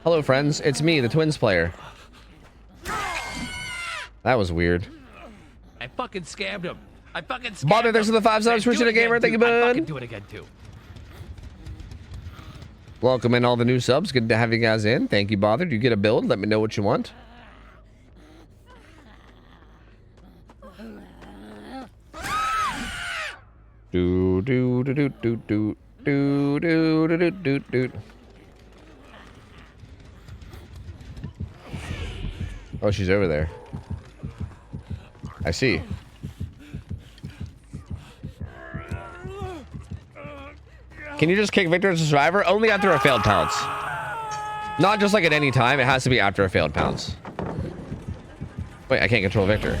Hello, friends. It's me, the Twins player. That was weird. I fucking scammed him. I fucking scammed Bother, thanks for the 5 subs. Appreciate it, gamer. Thank you, bud. I fucking do it again, too. Welcome in all the new subs. Good to have you guys in. Thank you, Bothered. You get a build. Let me know what you want. Do do do do do do do do do do do. Oh, she's over there. I see. Can you just kick Victor as a survivor? Only after a failed pounce. Not just like at any time. It has to be after a failed pounce. Wait, I can't control Victor.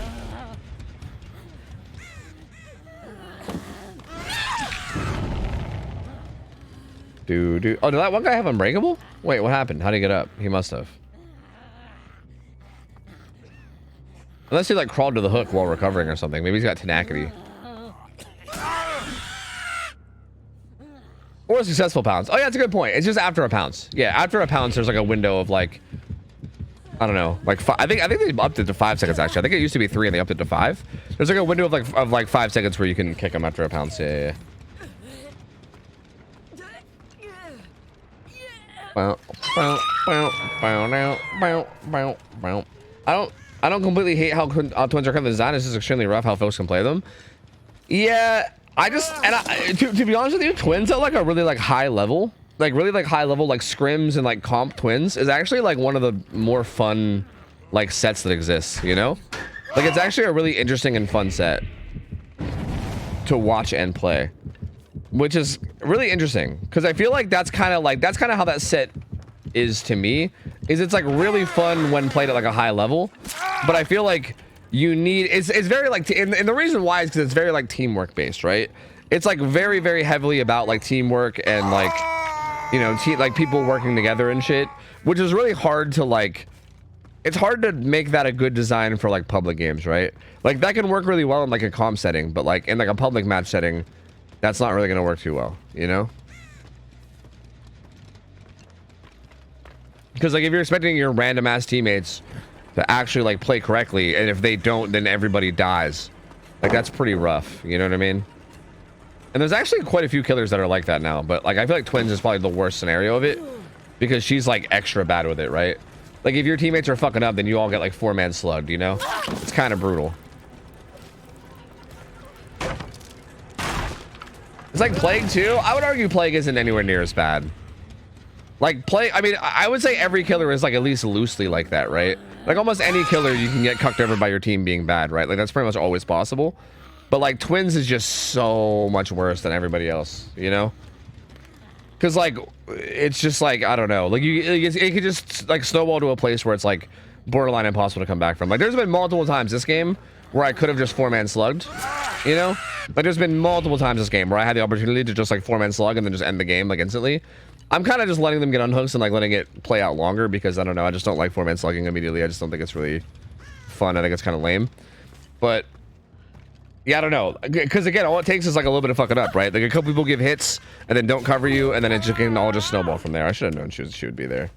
Oh, did that one guy have Unbreakable? Wait, what happened? How'd he get up? He must have. Unless he like crawled to the hook while recovering or something. Maybe he's got tenacity. Or a successful pounce. Oh yeah, that's a good point. It's just after a pounce. Yeah, after a pounce, there's like a window of like, I don't know, like I think they upped it to 5 seconds actually. I think it used to be 3 and they upped it to 5. There's like a window of like 5 seconds where you can kick them after a pounce. Yeah. I don't completely hate how twins are currently designed. It's just extremely rough how folks can play them. Yeah, to be honest with you, twins at like a really like high level, like scrims and like comp twins is actually like one of the more fun like sets that exists, you know? Like it's actually a really interesting and fun set to watch and play, which is really interesting because I feel like that's kind of how that set is to me. Is it's like really fun when played at like a high level, but I feel like you need it's very like and the reason why is because it's very like teamwork based, right? It's like very, very heavily about like teamwork and like, you know, like people working together and shit, which is really hard to like. It's hard to make that a good design for like public games, right? Like that can work really well in like a comp setting, but like in like a public match setting, that's not really gonna work too well, you know? Because like if you're expecting your random ass teammates to actually like play correctly, and if they don't, then everybody dies. Like that's pretty rough, you know what I mean? And there's actually quite a few killers that are like that now, but like I feel like Twins is probably the worst scenario of it because she's like extra bad with it, right? Like if your teammates are fucking up, then you all get like 4-man slugged, you know? It's kind of brutal. It's like Plague too. I would argue Plague isn't anywhere near as bad. Like Plague, I mean, I would say every killer is like at least loosely like that, right? Like almost any killer you can get cucked over by your team being bad, right? Like that's pretty much always possible. But like Twins is just so much worse than everybody else, you know? Because like it's just like I don't know, like it could just like snowball to a place where it's like borderline impossible to come back from. Like there's been multiple times this game where I could have just 4-man slugged, you know? Like there's been multiple times this game where I had the opportunity to just like 4-man slug and then just end the game like instantly. I'm kind of just letting them get unhooked and like letting it play out longer because I don't know, I just don't like 4-man slugging immediately. I just don't think it's really fun. I think it's kind of lame. But yeah, I don't know, because again, all it takes is like a little bit of fucking up, right? Like a couple people give hits and then don't cover you, and then it just can all just snowball from there. I should have known she would be there.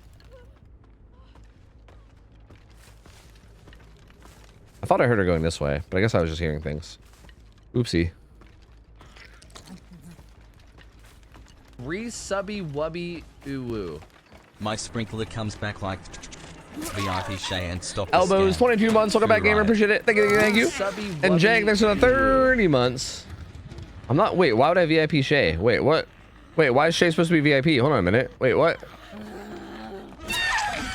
I thought I heard her going this way, but I guess I was just hearing things. Oopsie. Resubby wubby uwu. My sprinkler comes back like VIP Shay and stop Elbows, 22 months. Welcome back, gamer. Appreciate it. Thank you, thank you. And Jake, thanks for the 30 months. I'm not. Wait, why would I VIP Shay? Wait, what? Wait, why is Shay supposed to be VIP? Hold on a minute. Wait, what?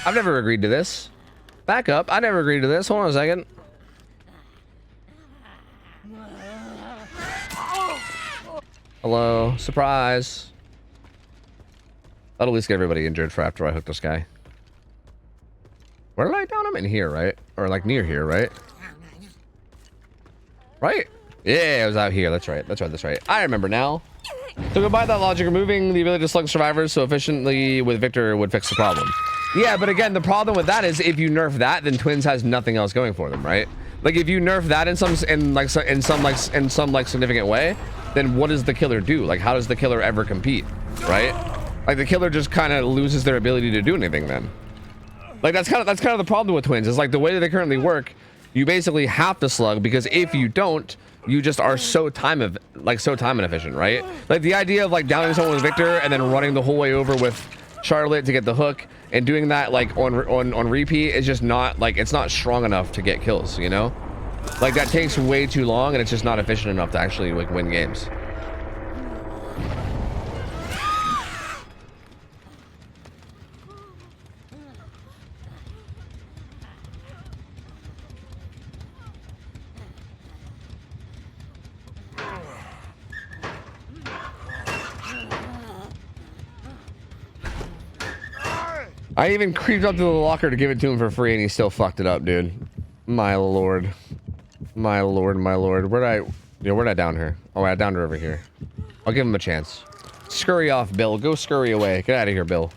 I've never agreed to this. Back up. I never agreed to this. Hold on a second. Hello. Surprise. That'll at least get everybody injured for after I hook this guy. Where did I down him? In here, right? Or like near here, right? Right? Yeah, it was out here. That's right. That's right. That's right. I remember now. So goodbye that logic, removing the ability to slug survivors so efficiently with Victor would fix the problem. Yeah, but again, the problem with that is if you nerf that, then Twins has nothing else going for them, right? Like if you nerf that in some significant way, then what does the killer do? Like how does the killer ever compete, right? Like the killer just kind of loses their ability to do anything then. Like that's kind of the problem with Twins is like the way that they currently work, you basically have to slug because if you don't, you just are so time inefficient, right? Like the idea of like downing someone with Victor and then running the whole way over with Charlotte to get the hook and doing that like on repeat is just not like it's not strong enough to get kills, you know? Like that takes way too long and it's just not efficient enough to actually like win games. I even creeped up to the locker to give it to him for free and he still fucked it up, dude. My lord. My lord, my lord. Where'd I down her? Oh, I downed her over here. I'll give him a chance. Scurry off, Bill. Go scurry away. Get out of here, Bill.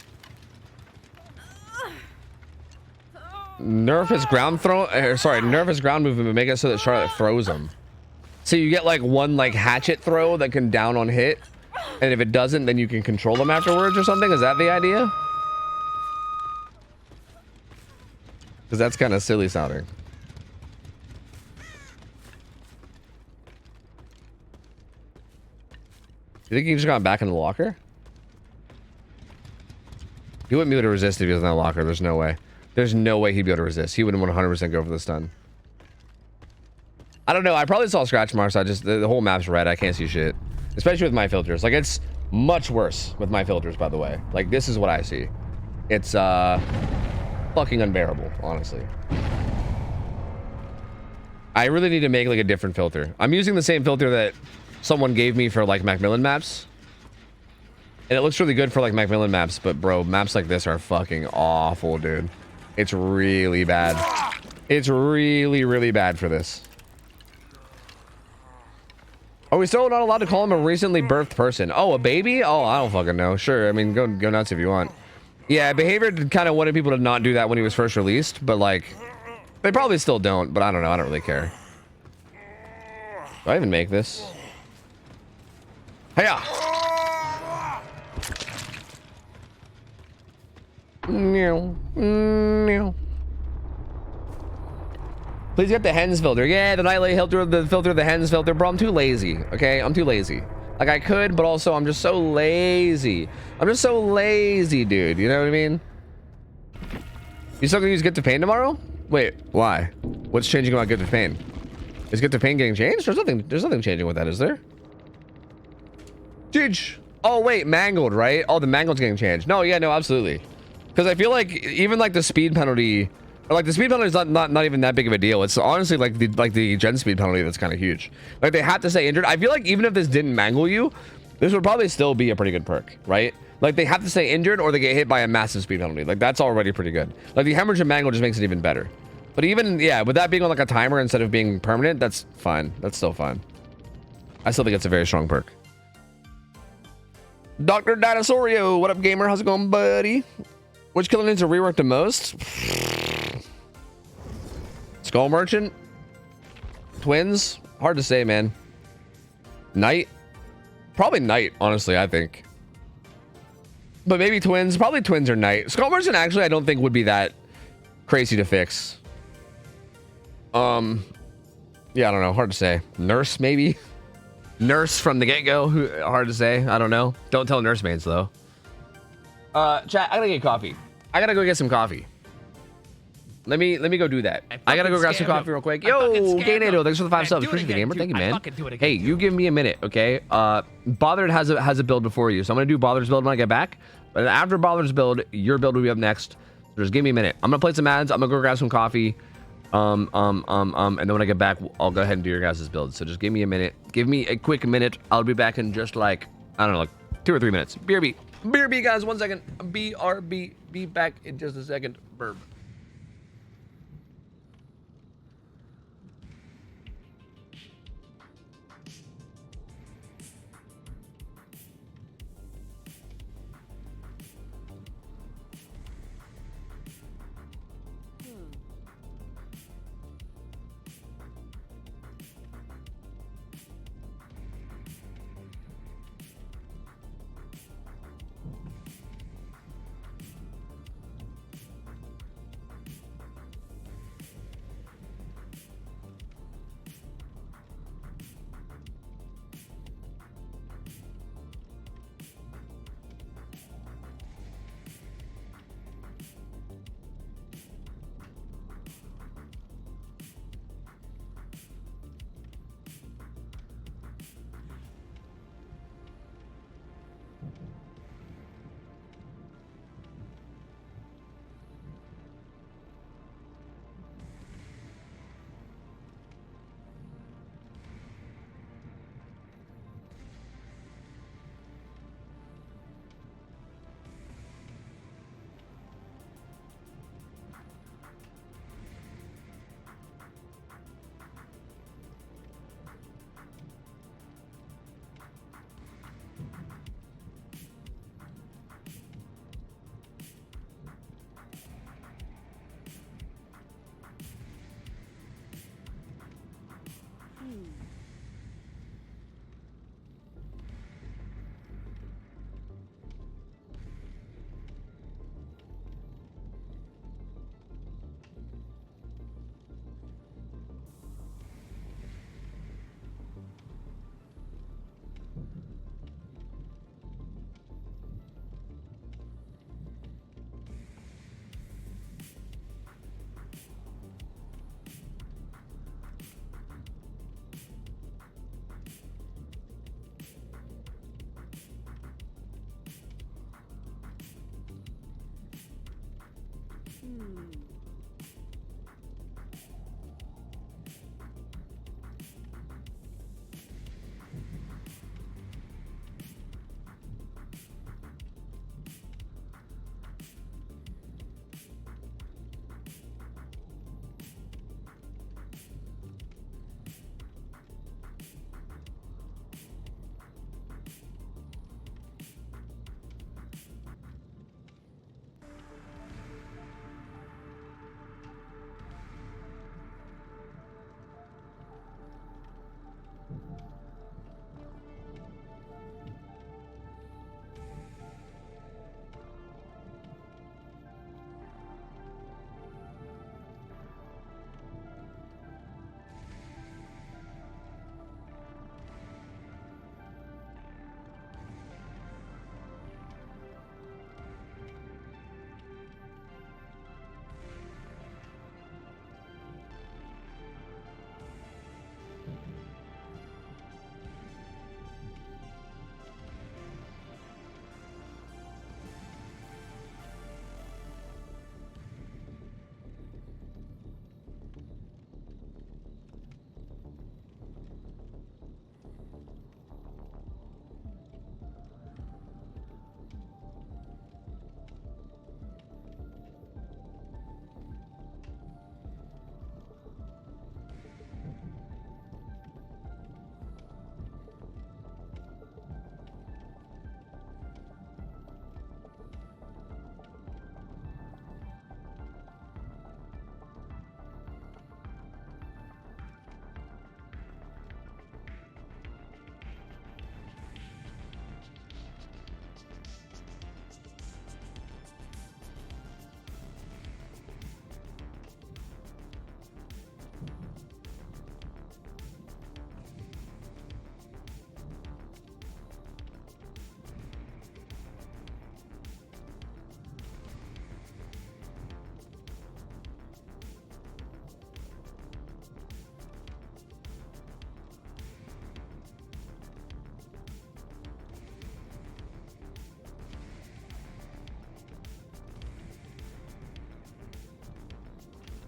Nerf his ground nerf his ground movement and make it so that Charlotte throws him. So you get like one like hatchet throw that can down on hit. And if it doesn't, then you can control them afterwards or something. Is that the idea? Because that's kind of silly sounding. You think he just got back in the locker? He wouldn't be able to resist if he was in that locker. There's no way. There's no way he'd be able to resist. He wouldn't 100% go for the stun. I don't know. I probably saw scratch marks. I just the whole map's red. I can't see shit. Especially with my filters. Like, it's much worse with my filters, by the way. Like, this is what I see. It's fucking unbearable, honestly. I really need to make like a different filter. I'm using the same filter that someone gave me for like Macmillan maps. And it looks really good for like Macmillan maps, but bro, maps like this are fucking awful, dude. It's really bad. It's really, really bad for this. Are we still not allowed to call him a recently birthed person? Oh, a baby? Oh, I don't fucking know. Sure, I mean, go nuts if you want. Yeah, Behavior kind of wanted people to not do that when he was first released, but like, they probably still don't, but I don't know. I don't really care. Do I even make this? Hiya! No. No. Please get the hens filter. Yeah, the nightly filter, the hens filter. Bro, I'm too lazy. Okay, I'm too lazy. Like, I could, but also I'm just so lazy. I'm just so lazy, dude. You know what I mean? You still gonna use Get to Pain tomorrow? Wait, why? What's changing about Get to Pain? Is Get to Pain getting changed? There's nothing changing with that, is there? Dude. Oh wait, mangled, right? Oh, the mangled's getting changed. No, yeah, no, absolutely. Because I feel like even like the speed penalty, or like the speed penalty is not even that big of a deal. It's honestly like the gen speed penalty that's kind of huge. Like, they have to say injured. I feel like even if this didn't mangle you, this would probably still be a pretty good perk, right? Like, they have to stay injured or they get hit by a massive speed penalty. Like, that's already pretty good. Like, the hemorrhage and mangle just makes it even better. But even, yeah, with that being on like a timer instead of being permanent, that's fine. That's still fine. I still think it's a very strong perk. Dr. Dinosaurio, what up, gamer? How's it going, buddy? Which killer needs to rework the most? Skull Merchant? Twins? Hard to say, man. Knight? Probably Knight, honestly, I think. But maybe Twins. Probably Twins or Knight. Skull Merchant, actually, I don't think would be that crazy to fix. Yeah, I don't know. Hard to say. Nurse, maybe? Nurse from the get-go? Hard to say. I don't know. Don't tell nursemates, though. Chat, I gotta get coffee. I gotta go get some coffee. Let me go do that. I gotta go grab some coffee real quick. Yo, Gaynado, thanks for the 5 subs. Appreciate the gamer. Thank you, man. Hey, you give me a minute, okay? Bothered has a build before you, so I'm gonna do Bothered's build when I get back. But after Bothered's build, your build will be up next. So just give me a minute. I'm gonna play some ads. I'm gonna go grab some coffee. And then when I get back, I'll go ahead and do your guys' build. So just give me a minute. Give me a quick minute. I'll be back in just like, I don't know, like 2 or 3 minutes. BRB. BRB, guys, 1 second. BRB. Be back in just a second. Burb.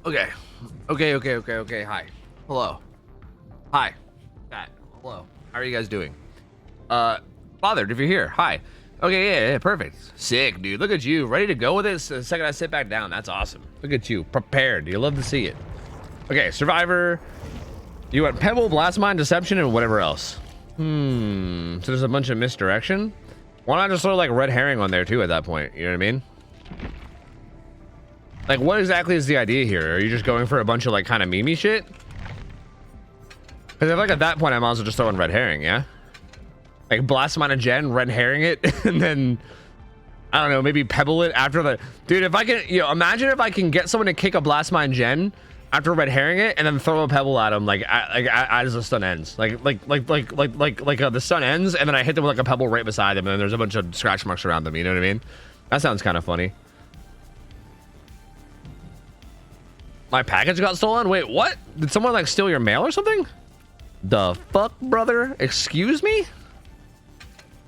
Okay. Okay. Hi. Hello. Hi. Chat. Hello. How are you guys doing? Bothered if you're here. Hi. Okay, yeah, perfect. Sick, dude. Look at you. Ready to go with it? The second I sit back down. That's awesome. Look at you. Prepared. You love to see it. Okay, Survivor. You went Pebble, Blast Mine, Deception, and whatever else. So there's a bunch of misdirection. Why not just throw like red herring on there too at that point? You know what I mean? Like, what exactly is the idea here? Are you just going for a bunch of like kind of memey shit? Because I feel like at that point I might as well just throw in red herring, yeah? Like blast mine a gen, red herring it, and then I don't know, maybe pebble it after the dude. If I can, imagine if I can get someone to kick a blast mine gen after red herring it, and then throw a pebble at him, like as the stun ends, like the stun ends, and then I hit them with like a pebble right beside them, and then there's a bunch of scratch marks around them. You know what I mean? That sounds kind of funny. My package got stolen? Wait, what? Did someone like steal your mail or something? The fuck, brother? Excuse me?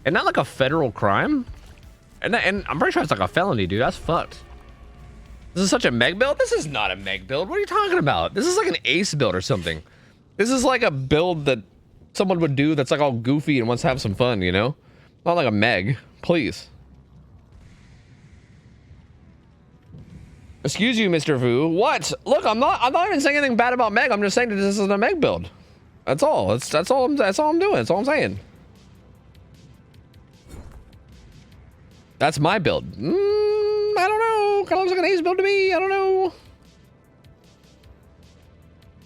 And not like a federal crime? And I'm pretty sure it's like a felony, dude. That's fucked. This is such a meg build? This is not a meg build. What are you talking about? This is like an ace build or something. This is like a build that someone would do that's like all goofy and wants to have some fun, you know? Not like a meg. Please. Excuse you, Mr. Vu. What? Look, I'm not even saying anything bad about Meg. I'm just saying that this is a Meg build. That's all. That's all I'm doing. That's all I'm saying. That's my build. I don't know. Kind of looks like an ace build to me. I don't know.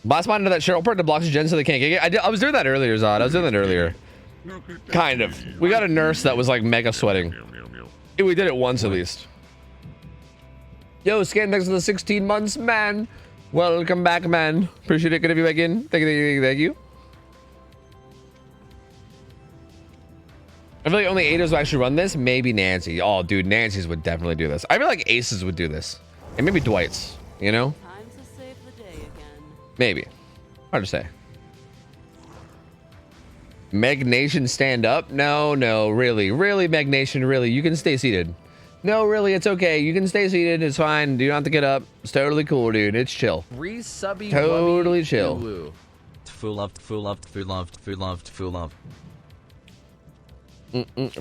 Blast mine into that Cheryl perk to block gen so they can't kick it. I was doing that earlier, Zod. I was doing that earlier. Kind of. We got a nurse that was like mega sweating. We did it once at least. Yo, scan thanks for the 16 months, man. Welcome back, man. Appreciate it. Good to be back in. Thank you. I feel like only Ados would actually run this. Maybe Nancy. Oh, dude, Nancy's would definitely do this. I feel like Aces would do this. And maybe Dwight's, you know? Time to save the day again. Maybe. Hard to say. Meg Nation stand up? No, really. Really, Meg Nation, really. You can stay seated. No, really, it's okay. You can stay seated. It's fine. You don't have to get up. It's totally cool, dude. It's chill. Resubby Totally wubby chill. uwu. Full loved, full loved, full loved, full loved, full loved.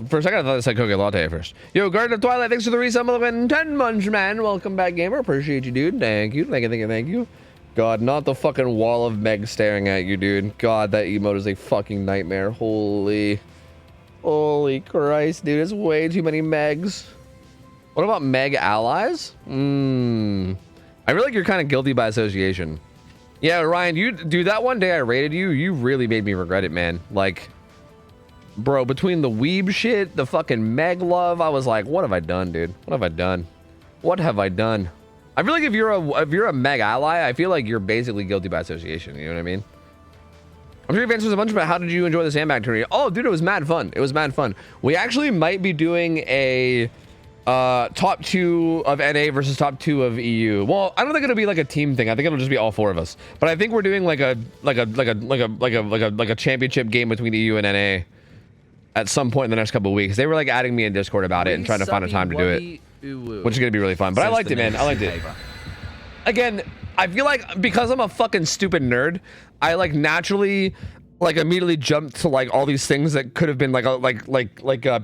For a second, I thought it said Coca Latte at first. Yo, Garden of Twilight, thanks for the resub and 10 months, man. Welcome back, gamer. Appreciate you, dude. Thank you. Thank you, thank you, thank you. God, not the fucking wall of Meg staring at you, dude. God, that emote is a fucking nightmare. Holy Christ, dude. It's way too many Megs. What about Meg allies? I feel like you're kind of guilty by association. Yeah, Ryan, dude, that one day I rated you, you really made me regret it, man. Like, bro, between the weeb shit, the fucking Meg love, I was like, what have I done, dude? What have I done? What have I done? I feel like if you're a Meg ally, I feel like you're basically guilty by association. You know what I mean? I'm sure you've answered a bunch about how did you enjoy the sandbag tournament. Oh, dude, it was mad fun. It was mad fun. We actually might be doing a top 2 of NA versus top 2 of EU. Well, I don't think it'll be like a team thing. I think it'll just be all 4 of us. But I think we're doing like a championship game between EU and NA at some point in the next couple of weeks. They were like adding me in Discord about it and trying to find a time to do it, which is gonna be really fun. But I liked it, man. I liked it. Again, I feel like because I'm a fucking stupid nerd, I like naturally like immediately jumped to like all these things that could have been like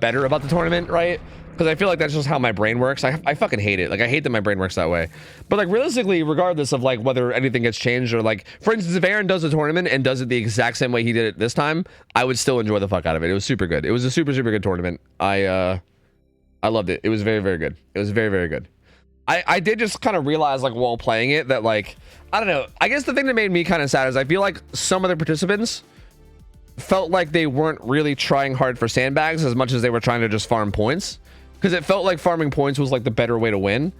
better about the tournament, right? Because I feel like that's just how my brain works. I fucking hate it. Like, I hate that my brain works that way. But, like, realistically, regardless of, like, whether anything gets changed or, like, for instance, if Aaron does a tournament and does it the exact same way he did it this time, I would still enjoy the fuck out of it. It was super good. It was a super, super good tournament. I loved it. It was very, very good. It was very, very good. I did just kind of realize, like, while playing it that, like, I don't know. I guess the thing that made me kind of sad is I feel like some of the participants felt like they weren't really trying hard for sandbags as much as they were trying to just farm points. Because it felt like farming points was like the better way to win,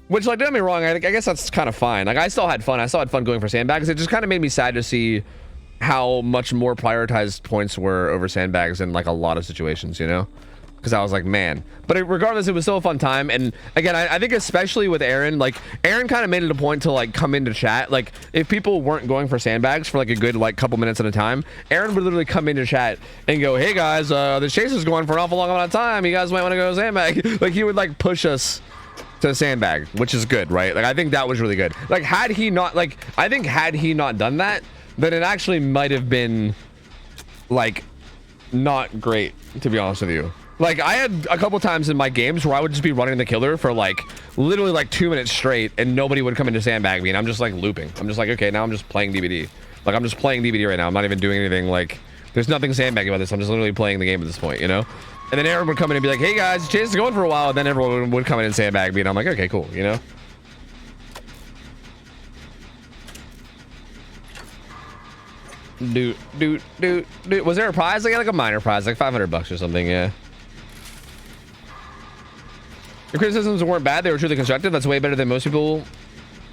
which, like, don't get me wrong, I guess that's kind of fine. Like, I still had fun going for sandbags. It just kind of made me sad to see how much more prioritized points were over sandbags in like a lot of situations, you know, because I was like, man. But regardless, it was still a fun time. And again, I think especially with Aaron, like, Aaron kind of made it a point to like come into chat. Like, if people weren't going for sandbags for like a good like couple minutes at a time, Aaron would literally come into chat and go, hey guys, this chase is going for an awful long amount of time, you guys might want to go sandbag. Like, he would like push us to sandbag, which is good, right? Like, I think that was really good. Like, had he not done that, then it actually might have been like not great, to be honest with you. Like, I had a couple times in my games where I would just be running the killer for like literally like 2 minutes straight and nobody would come into sandbag me, and I'm just like looping. I'm just like, okay, now I'm just playing DBD. Like, I'm just playing DBD right now. I'm not even doing anything. Like, there's nothing sandbagging about this. I'm just literally playing the game at this point, you know? And then Aaron would come in and be like, hey guys, chase is going for a while, and then everyone would come in and sandbag me, and I'm like, okay, cool, you know? Dude. Was there a prize? I got like a minor prize, like $500 or something, yeah. Your criticisms weren't bad, they were truly constructive. That's way better than most people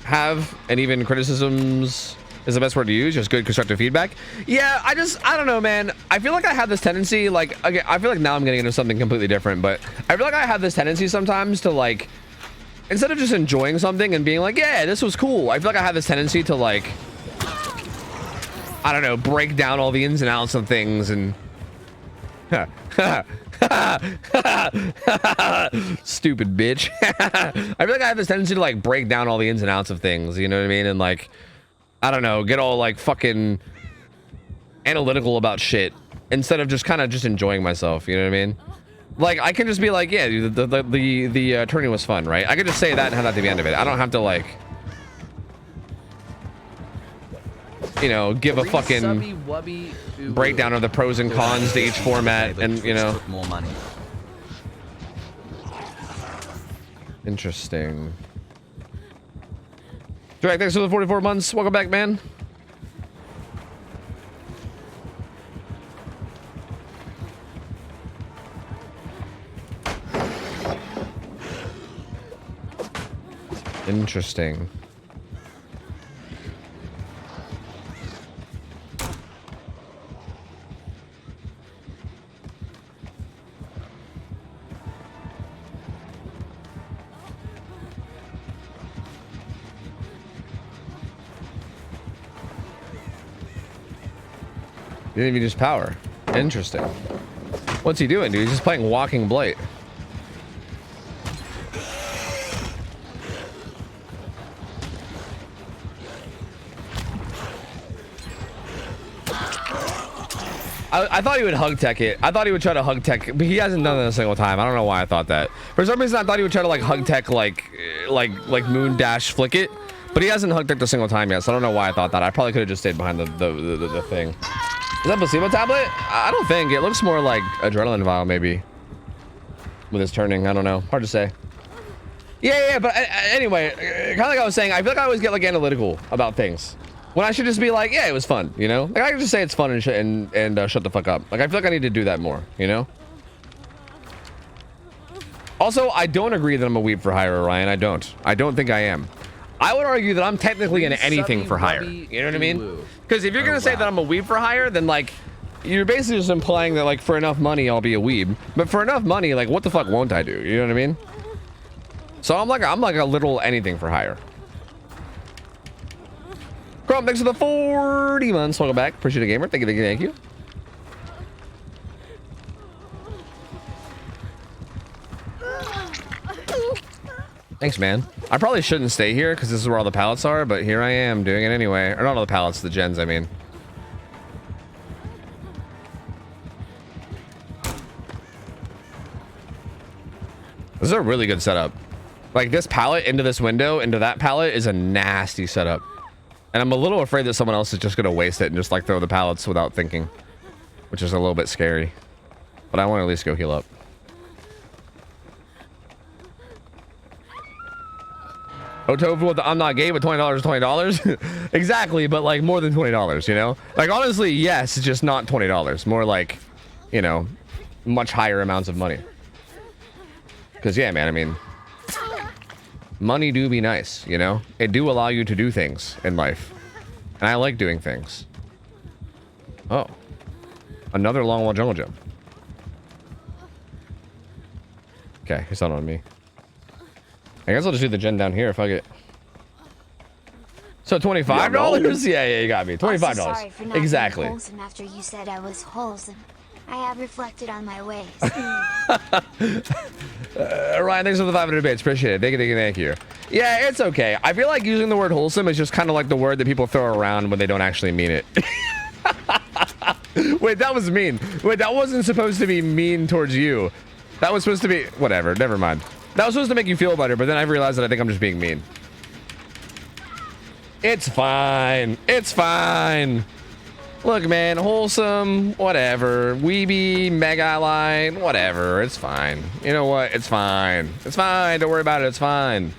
have. And even criticisms is the best word to use, just good constructive feedback. Yeah, I don't know, man. I feel like I have this tendency, like, again, I feel like now I'm getting into something completely different, but I feel like I have this tendency sometimes to, like, instead of just enjoying something and being like, yeah, this was cool, I feel like I have this tendency to, like, I don't know, break down all the ins and outs of things and stupid bitch. I feel like I have this tendency to like break down all the ins and outs of things, you know what I mean? And like, I don't know, get all like fucking analytical about shit instead of just kind of just enjoying myself, you know what I mean? Like, I can just be like, yeah, the tourney was fun, right? I could just say that and have that to the end of it. I don't have to like, you know, give a fucking breakdown of the pros and cons to each format, and you know, more money. Interesting. Drake, thanks for the 44 months. Welcome back, man. Interesting. He didn't even use power. Interesting. What's he doing, dude? He's just playing Walking Blight. I thought he would hug tech it. I thought he would try to hug tech, but he hasn't done it a single time. I don't know why I thought that. For some reason, I thought he would try to like hug tech like moon dash flick it, but he hasn't hug tech a single time yet. So I don't know why I thought that. I probably could have just stayed behind the thing. Is that placebo tablet? I don't think. It looks more like adrenaline vial maybe. With his turning, I don't know. Hard to say. Yeah. But anyway, kind of like I was saying, I feel like I always get like analytical about things. When I should just be like, yeah, it was fun, you know? Like I can just say it's fun and shut the fuck up. Like I feel like I need to do that more, you know? Also, I don't agree that I'm a weeb for hire, Orion. I don't think I am. I would argue that I'm technically in anything for hire. You know what I mean? Because if you're gonna say that I'm a weeb for hire, then like you're basically just implying that like for enough money I'll be a weeb. But for enough money, like what the fuck won't I do? You know what I mean? So I'm like a little anything for hire. Chrome, thanks for the 40 months. Welcome back. Appreciate it, gamer. Thank you. Thanks, man. I probably shouldn't stay here because this is where all the pallets are, but here I am doing it anyway. Or not all the pallets, the gens, I mean. This is a really good setup. Like this pallet into this window into that pallet is a nasty setup. And I'm a little afraid that someone else is just going to waste it and just like throw the pallets without thinking. Which is a little bit scary. But I want to at least go heal up. OhTofu with the I'm not gay, but $20 is $20. Exactly, but like more than $20, you know? Like honestly, yes, it's just not $20. More like, you know, much higher amounts of money. Because yeah, man, I mean... money do be nice, you know? It do allow you to do things in life. And I like doing things. Oh. Another long wall jungle jump. Okay, he's not on me. I guess I'll just do the gen down here if I get... So $25? Yeah, you got me. $25. Sorry for not exactly. being wholesome after you said I was wholesome. I have reflected on my ways. Ryan, thanks for the 500 bits. Appreciate it. Thank you. Yeah, it's okay. I feel like using the word wholesome is just kind of like the word that people throw around when they don't actually mean it. Wait, that was mean. Wait, that wasn't supposed to be mean towards you. That was supposed to be... whatever. Never mind. That was supposed to make you feel better, but then I realized that I think I'm just being mean. It's fine. It's fine. Look, man, wholesome, whatever. Weeby, mega line, whatever. It's fine. You know what? It's fine. It's fine. Don't worry about it. It's fine.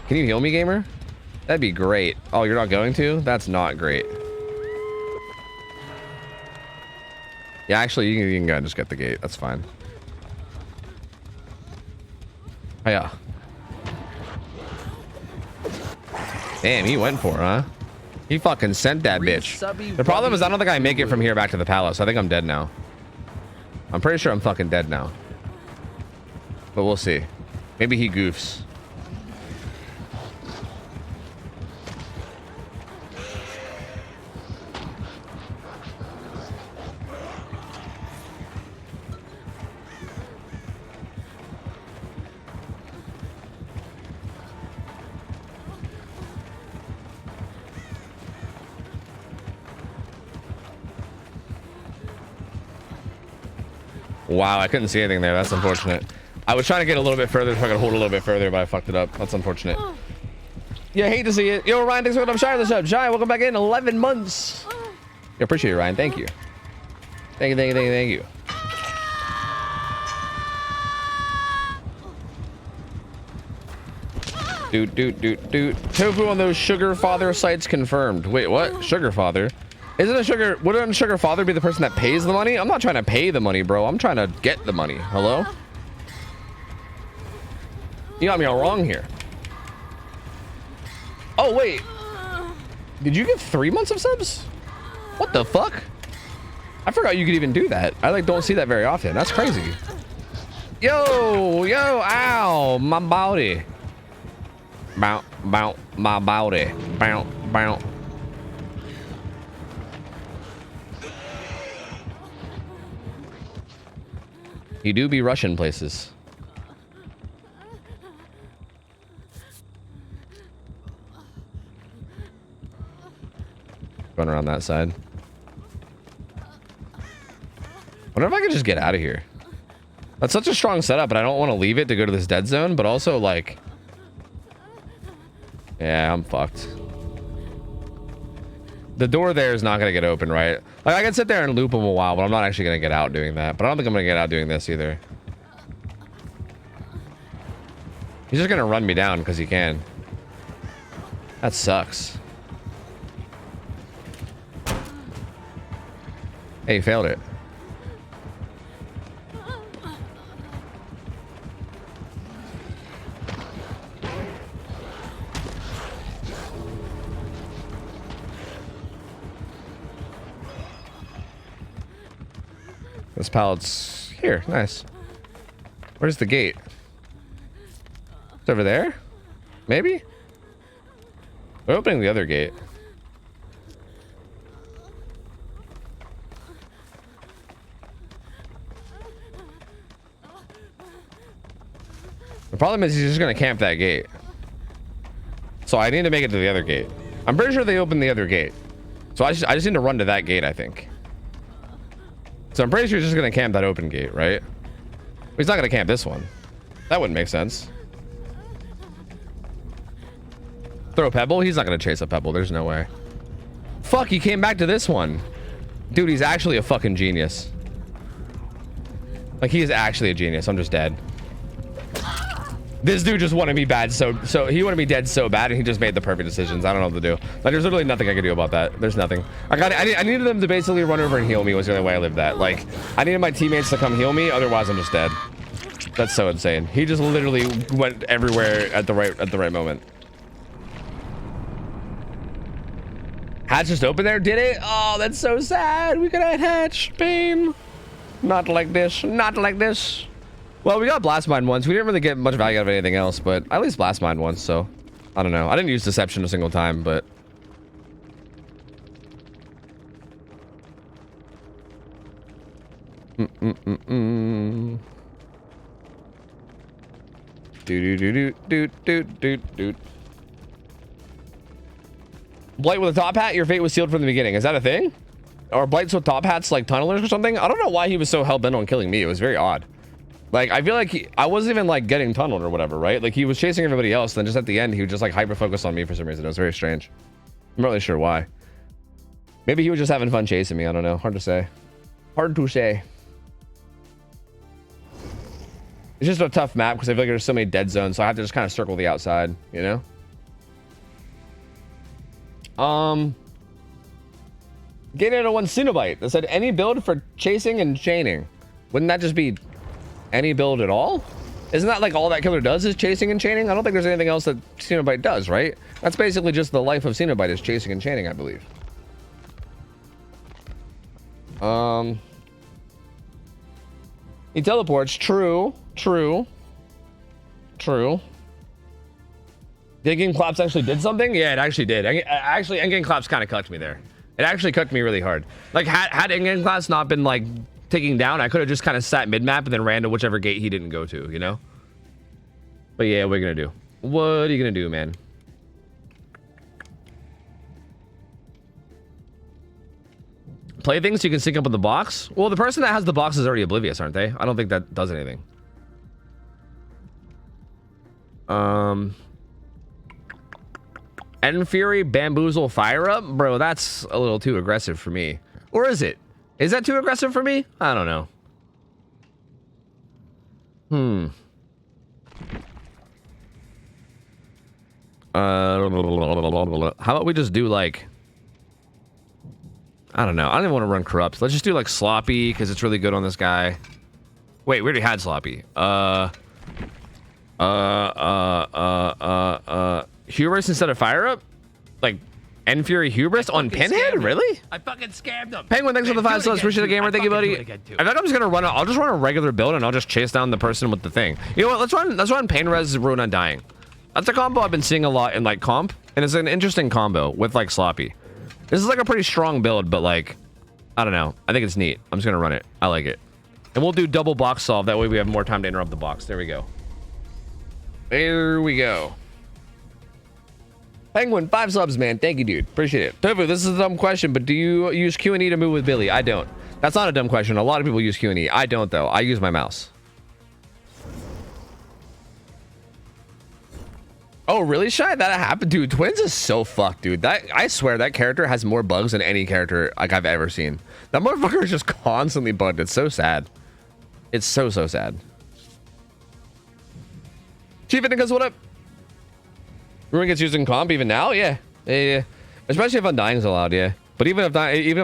Can you heal me, gamer? That'd be great. Oh, you're not going to? That's not great. Yeah, actually, you can go and just get the gate. That's fine. Oh, yeah. Damn, he went for it, huh? He fucking sent that bitch. The problem is I don't think I make it from here back to the palace. I think I'm dead now. I'm pretty sure I'm fucking dead now. But we'll see. Maybe he goofs. Wow, I couldn't see anything there. That's unfortunate. I was trying to get a little bit further so I could hold a little bit further, but I fucked it up. That's unfortunate. Yeah, hate to see it. Yo, Ryan, thanks for coming. I'm shy of the sub. Shy, welcome back in. 11 months. I appreciate it, Ryan. Thank you. Thank you. Dude. Tofu on those sugar father sites confirmed. Wait, what? Sugar father? Isn't a sugar... wouldn't a sugar father be the person that pays the money? I'm not trying to pay the money, bro. I'm trying to get the money. Hello? You got me all wrong here. Oh, wait. Did you get 3 months of subs? What the fuck? I forgot you could even do that. I like don't see that very often. That's crazy. Yo, ow, my body. Bow, my body. Bow. You do be Russian places. Going around that side. Wonder if I could just get out of here. That's such a strong setup, but I don't want to leave it to go to this dead zone, but also like, yeah, I'm fucked. The door there is not going to get open, right? Like, I can sit there and loop him a while, but I'm not actually going to get out doing that. But I don't think I'm going to get out doing this either. He's just going to run me down because he can. That sucks. Hey, you failed it. This pallet's here. Nice. Where's the gate? It's over there? Maybe? They're opening the other gate. The problem is he's just going to camp that gate. So I need to make it to the other gate. I'm pretty sure they opened the other gate. So I just need to run to that gate, I think. So I'm pretty sure he's just going to camp that open gate, right? He's not going to camp this one. That wouldn't make sense. Throw a pebble? He's not going to chase a pebble. There's no way. Fuck, he came back to this one. Dude, he's actually a fucking genius. Like, he is actually a genius. I'm just dead. This dude just wanted me bad, so he wanted me dead so bad, and he just made the perfect decisions. I don't know what to do. Like, there's literally nothing I can do about that. There's nothing. I needed them to basically run over and heal me was the only way I lived that. Like, I needed my teammates to come heal me, otherwise I'm just dead. That's so insane. He just literally went everywhere at the right moment. Hatch just open there, did it? Oh, that's so sad. We got a hatch. Pain. Not like this. Not like this. Well, we got blast mine once. We didn't really get much value out of anything else, but at least blast mine once, so I don't know. I didn't use deception a single time, but Blight with a top hat, your fate was sealed from the beginning. Is that a thing? Or blights with top hats like tunnelers or something? I don't know why he was so hell-bent on killing me. It was very odd. Like, I feel like I wasn't even like getting tunneled or whatever, right? Like, he was chasing everybody else, then just at the end he would just like hyper-focus on me for some reason. It was very strange. I'm not really sure why. Maybe he was just having fun chasing me. I don't know. Hard to say. Hard to say. It's just a tough map because I feel like there's so many dead zones, so I have to just kind of circle the outside, you know? Getting out of one Cenobite that said any build for chasing and chaining. Wouldn't that just be any build at all? Isn't that like all that killer does is chasing and chaining? I don't think there's anything else that Cenobite does, right? That's basically just the life of Cenobite is chasing and chaining, I believe. He teleports. True. True. True. Did Endgame Claps actually did something? Yeah, it actually did. Actually, Endgame Claps kind of cucked me there. It actually cooked me really hard. Like, had Endgame Claps not been like taking down, I could have just kind of sat mid-map and then ran to whichever gate he didn't go to, you know? But yeah, what are you gonna do? What are you gonna do, man? Play things so you can sync up with the box? Well, the person that has the box is already oblivious, aren't they? I don't think that does anything. End Fury Bamboozle Fire Up? Bro, that's a little too aggressive for me. Or is it? Is that too aggressive for me? I don't know. How about we just do like, I don't know. I don't even want to run Corrupt. Let's just do like Sloppy because it's really good on this guy. Wait, we already had Sloppy. Hubris instead of Fire Up? Like, End Fury Hubris on Pinhead? Really? I fucking scammed him. Penguin, thanks for the 5 subs. Appreciate the gamer. Thank you, buddy. I think I'm just gonna run. I'll just run a regular build and I'll just chase down the person with the thing. You know what? Let's run Pain Res Ruin Undying. That's a combo I've been seeing a lot in like comp, and it's an interesting combo with like Sloppy. This is like a pretty strong build, but like, I don't know. I think it's neat. I'm just gonna run it. I like it. And we'll do double box solve. That way we have more time to interrupt the box. There we go. There we go. Penguin, 5 subs, man. Thank you, dude. Appreciate it. Tofu, this is a dumb question, but do you use Q&E to move with Billy? I don't. That's not a dumb question. A lot of people use Q and E. I don't though. I use my mouse. Oh, really, Shy? That happened? Dude, Twins is so fucked, dude. That, I swear, that character has more bugs than any character like I've ever seen. That motherfucker is just constantly bugged. It's so sad. It's so sad. Chief Indica's, what up? Ruin gets used in comp even now? Yeah. Yeah. Especially if Undying's allowed, yeah. But even if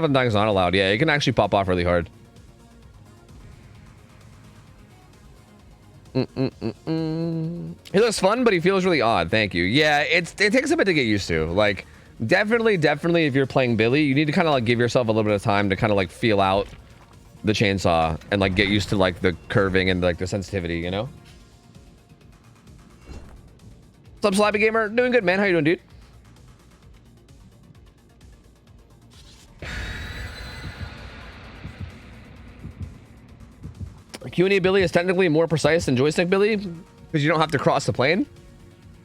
Undying's not allowed, yeah, it can actually pop off really hard. He looks fun, but he feels really odd. Thank you. Yeah, it takes a bit to get used to. Like, definitely, if you're playing Billy, you need to kind of like give yourself a little bit of time to kind of like feel out the chainsaw and like get used to like the curving and like the sensitivity, you know? What's up, Slappy Gamer? Doing good, man. How you doing, dude? Q&E Billy is technically more precise than joystick Billy because you don't have to cross the plane.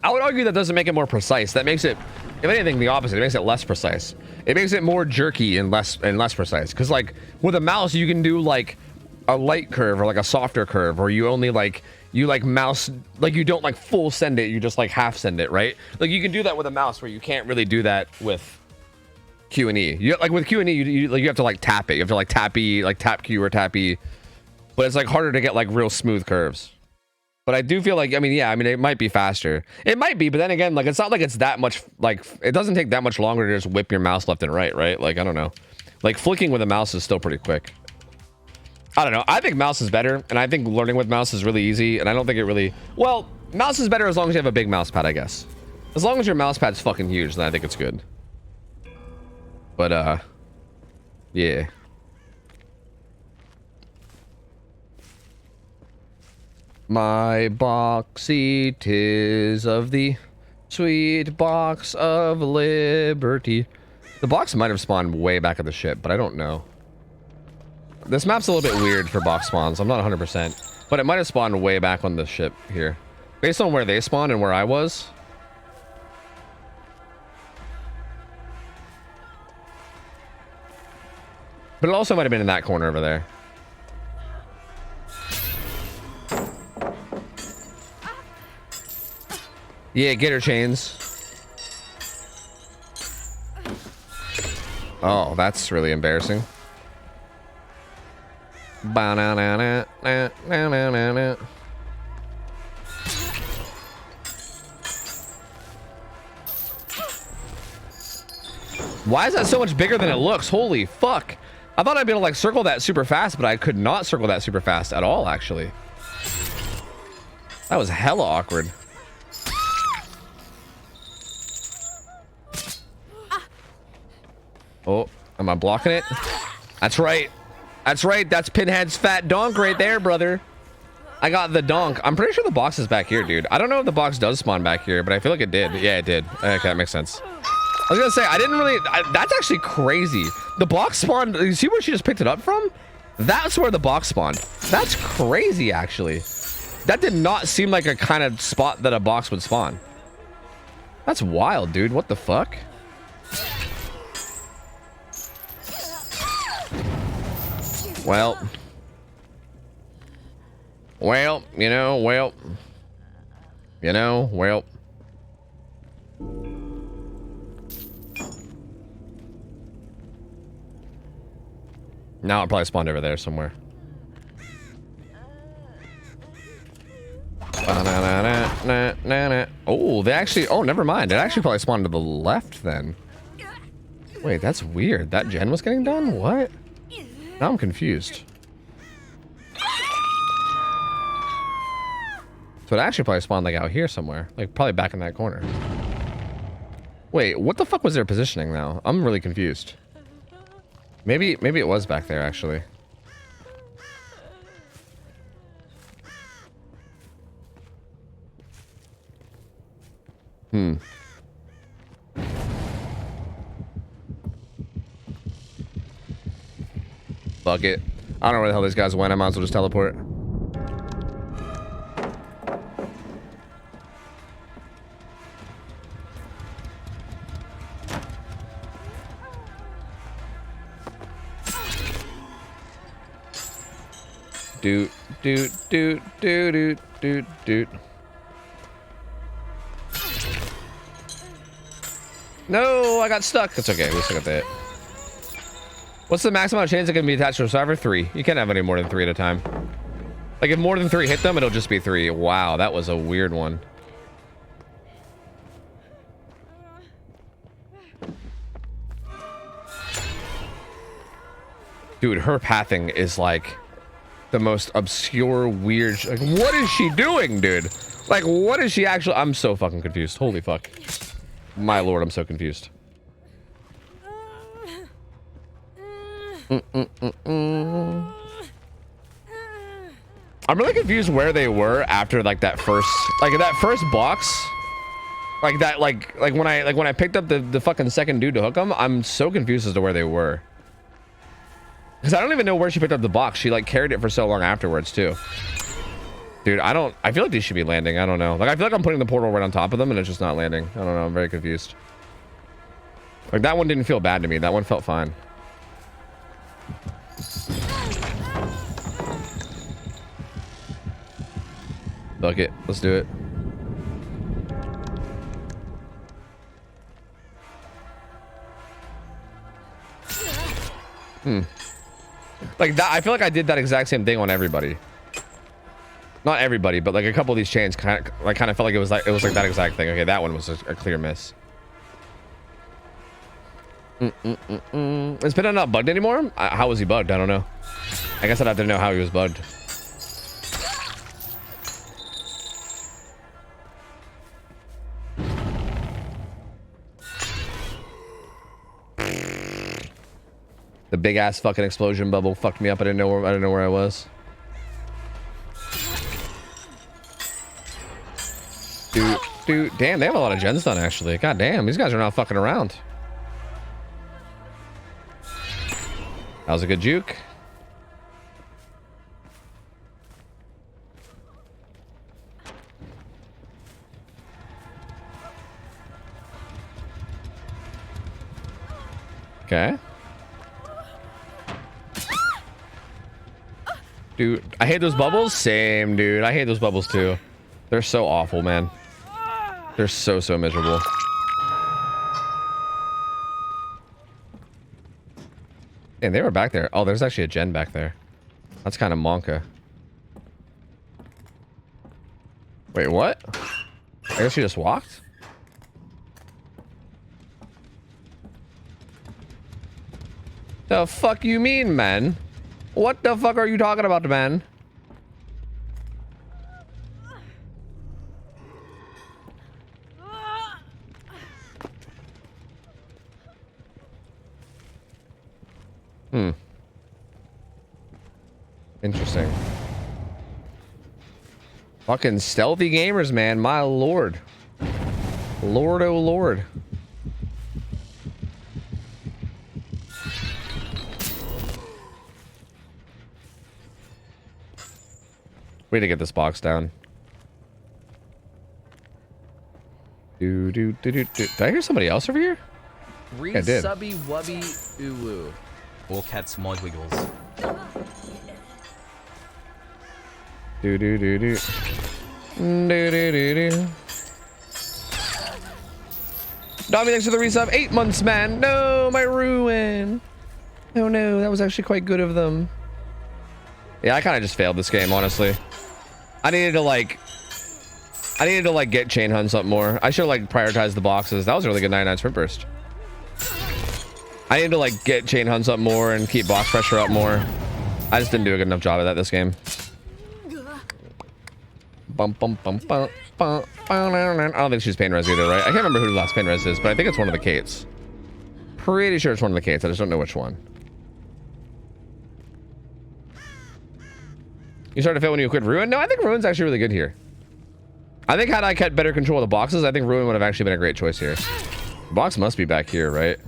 I would argue that doesn't make it more precise. That makes it, if anything, the opposite. It makes it less precise. It makes it more jerky and less precise. Because like with a mouse, you can do like a light curve or like a softer curve, or you only like mouse, like you don't like full send it, you just like half send it, right? Like you can do that with a mouse where you can't really do that with Q&E. You like with Q&E, you have to like tap it. You have to like tap Q or tap E. But it's like harder to get like real smooth curves. But I do feel like, I mean, it might be faster. It might be, but then again, like it's not like it's that much, like it doesn't take that much longer to just whip your mouse left and right, right? Like, I don't know. Like flicking with a mouse is still pretty quick. I don't know. I think mouse is better, and I think learning with mouse is really easy, and I don't think it really, well, mouse is better as long as you have a big mouse pad, I guess. As long as your mouse pad's fucking huge, then I think it's good. But, yeah. My boxy 'tis of the sweet box of liberty. The box might have spawned way back at the ship, but I don't know. This map's a little bit weird for box spawns. I'm not 100%, but it might have spawned way back on the ship here. Based on where they spawned and where I was. But it also might have been in that corner over there. Yeah, get her chains. Oh, that's really embarrassing. Why is that so much bigger than it looks? Holy fuck. I thought I'd be able to like circle that super fast, but I could not circle that super fast at all, actually. That was hella awkward. Oh, am I blocking it? That's right. That's right. That's Pinhead's fat donk right there, brother. I got the donk. I'm pretty sure the box is back here, dude. I don't know if the box does spawn back here, but I feel like it did. Yeah, it did. Okay, that makes sense. I was gonna say, I didn't really... that's actually crazy. The box spawned... You see where she just picked it up from? That's where the box spawned. That's crazy, actually. That did not seem like a kind of spot that a box would spawn. That's wild, dude. What the fuck? Well, you know, now it probably spawned over there somewhere. Oh, they actually, oh, never mind. It actually probably spawned to the left then. Wait, that's weird. That gen was getting done? What? Now I'm confused. So it actually probably spawned like out here somewhere. Like probably back in that corner. Wait, what the fuck was their positioning now? I'm really confused. Maybe it was back there actually. Fuck it. I don't know where the hell these guys went. I might as well just teleport. Doot, doot, doot, doot, doot, doot, doot. No, I got stuck. It's okay. We still got that. What's the maximum chains that can be attached to a survivor? 3. You can't have any more than 3 at a time. Like if more than 3 hit them, it'll just be 3. Wow, that was a weird one. Dude, her pathing is like the most obscure, weird. Like, what is she doing, dude? Like, what is she actually? I'm so fucking confused. Holy fuck. My lord, I'm so confused. I'm really confused where they were after like that first box. Like that, like when I picked up the fucking second dude to hook him, I'm so confused as to where they were. Because I don't even know where she picked up the box. She like carried it for so long afterwards too. Dude, I feel like these should be landing. I don't know. Like I feel like I'm putting the portal right on top of them and it's just not landing. I don't know. I'm very confused. Like that one didn't feel bad to me. That one felt fine. Fuck it. Let's do it. Like that, I feel like I did that exact same thing on everybody. Not everybody, but like a couple of these chains kind of felt like it was like that exact thing. Okay, that one was a clear miss. Is Pinna not bugged anymore? How was he bugged? I don't know. I guess I'd have to know how he was bugged. The big ass fucking explosion bubble fucked me up. I didn't know where I was. Dude, damn, they have a lot of gens done actually. God damn, these guys are not fucking around. That was a good juke. Okay. Dude, I hate those bubbles. Same, dude. I hate those bubbles too. They're so awful, man. They're so miserable. And they were back there. Oh, there's actually a gen back there. That's kind of monka. Wait, what? I guess she just walked? The fuck you mean, man? What the fuck are you talking about, man? Interesting. Fucking stealthy gamers, man. My lord. Lord, oh lord. We need to get this box down. Did I hear somebody else over here? Yeah, I did. Subby wubby uwu. All cats mod wiggles. Do. Dobby, thanks for the resub. 8 months, man. No, my ruin. Oh no, that was actually quite good of them. Yeah, I kind of just failed this game, honestly. I needed to like get chain hunts up more. I should like prioritize the boxes. That was a really good 99 sprint burst. I need to like get chain hunts up more and keep box pressure up more. I just didn't do a good enough job of that this game. I don't think she's pain res either, right? I can't remember who the last pain res is, but I think it's one of the Kates. Pretty sure it's one of the Kates. I just don't know which one. You started to fail when you quit Ruin? No, I think Ruin's actually really good here. I think had I kept better control of the boxes, I think Ruin would have actually been a great choice here. The box must be back here, right?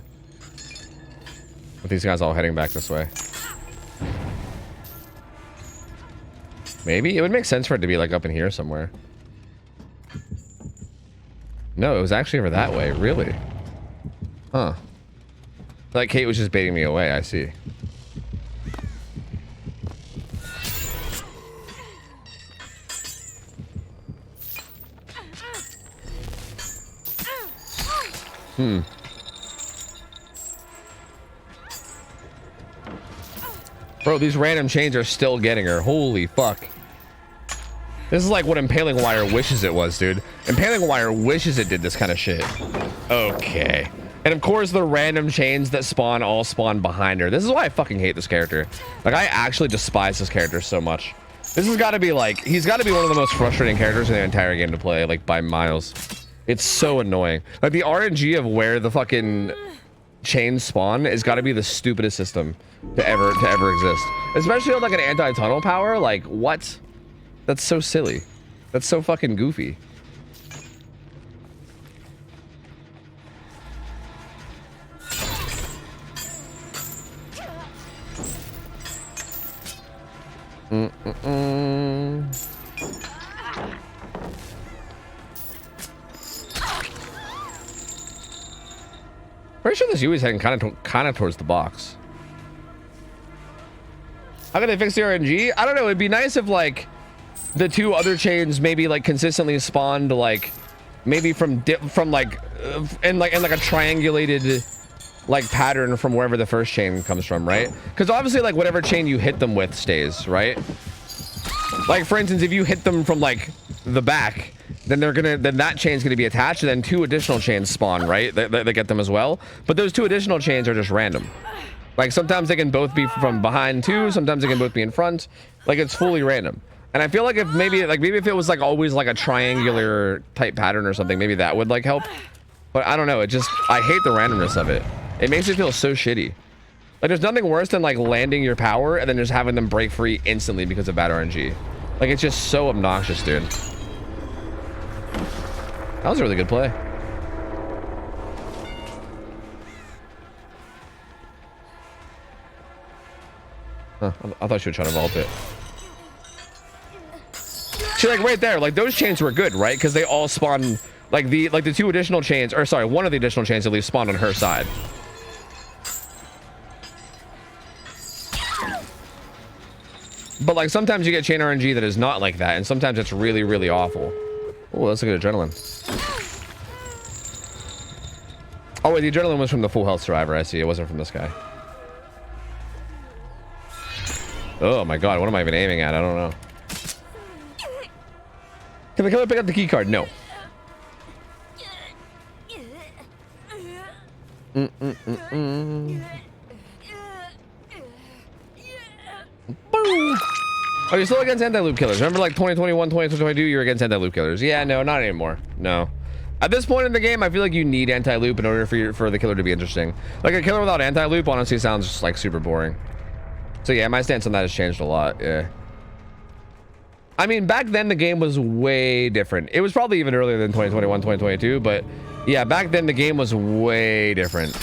With these guys all heading back this way. Maybe? It would make sense for it to be like up in here somewhere. No, it was actually over that way. Really? Huh. Like Kate was just baiting me away. I see. Bro, these random chains are still getting her. Holy fuck. This is like what Impaling Wire wishes it was, dude. Impaling Wire wishes it did this kind of shit. Okay. And of course, the random chains that spawn all spawn behind her. This is why I fucking hate this character. Like, I actually despise this character so much. This has got to be like, he's got to be one of the most frustrating characters in the entire game to play, like by miles. It's so annoying. Like the RNG of where the fucking chains spawn has got to be the stupidest system to ever exist. Especially with like an anti-tunnel power. Like, what? That's so silly. That's so fucking goofy. Pretty sure this Yui's heading kind of towards the box. How can they fix the RNG? I don't know. It'd be nice if like the two other chains maybe like consistently spawned like maybe from like in like a triangulated like pattern from wherever the first chain comes from, right? Because obviously like whatever chain you hit them with stays, right? Like for instance, if you hit them from like the back, then that chain's gonna be attached, and then two additional chains spawn, right? They get them as well. But those two additional chains are just random. Like sometimes they can both be from behind too, sometimes they can both be in front. Like it's fully random. And I feel like if maybe if it was like always like a triangular type pattern or something, maybe that would like help. But I don't know, I hate the randomness of it. It makes it feel so shitty. Like there's nothing worse than like landing your power and then just having them break free instantly because of bad RNG. Like it's just so obnoxious, dude. That was a really good play. Huh, I thought she would try to vault it. See, like right there, like those chains were good, right? Because they all spawn like the two additional chains, or sorry, one of the additional chains at least spawned on her side. But like sometimes you get chain RNG that is not like that, and sometimes it's really, really awful. Oh, let's look at adrenaline. Oh wait, the adrenaline was from the full health survivor. I see. It wasn't from this guy. Oh my god, what am I even aiming at? I don't know. Can the killer pick up the key card? No. Oh, you're still against anti-loop killers. Remember like 2021, 2022, you were against anti-loop killers. Yeah, no, not anymore. No. At this point in the game, I feel like you need anti-loop in order for the killer to be interesting. Like a killer without anti-loop honestly sounds just like super boring. So yeah, my stance on that has changed a lot. Yeah. I mean, back then the game was way different. It was probably even earlier than 2021, 2022, but yeah, back then the game was way different.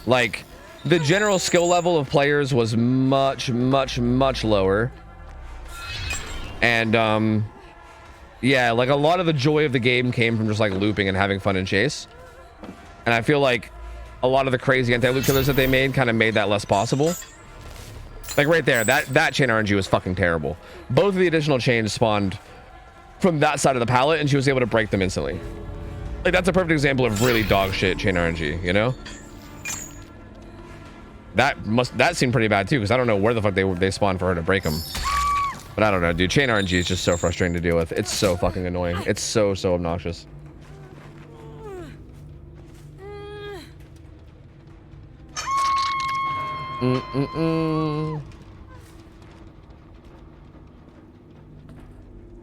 Like the general skill level of players was much, much, much lower. And yeah, like a lot of the joy of the game came from just like looping and having fun in chase. And I feel like a lot of the crazy anti-loop killers that they made kind of made that less possible. Like right there, that chain RNG was fucking terrible. Both of the additional chains spawned from that side of the palette, and she was able to break them instantly. Like that's a perfect example of really dog shit chain RNG, you know? That seemed pretty bad too, because I don't know where the fuck they spawned for her to break them. But I don't know, dude. Chain RNG is just so frustrating to deal with. It's so fucking annoying. It's so obnoxious.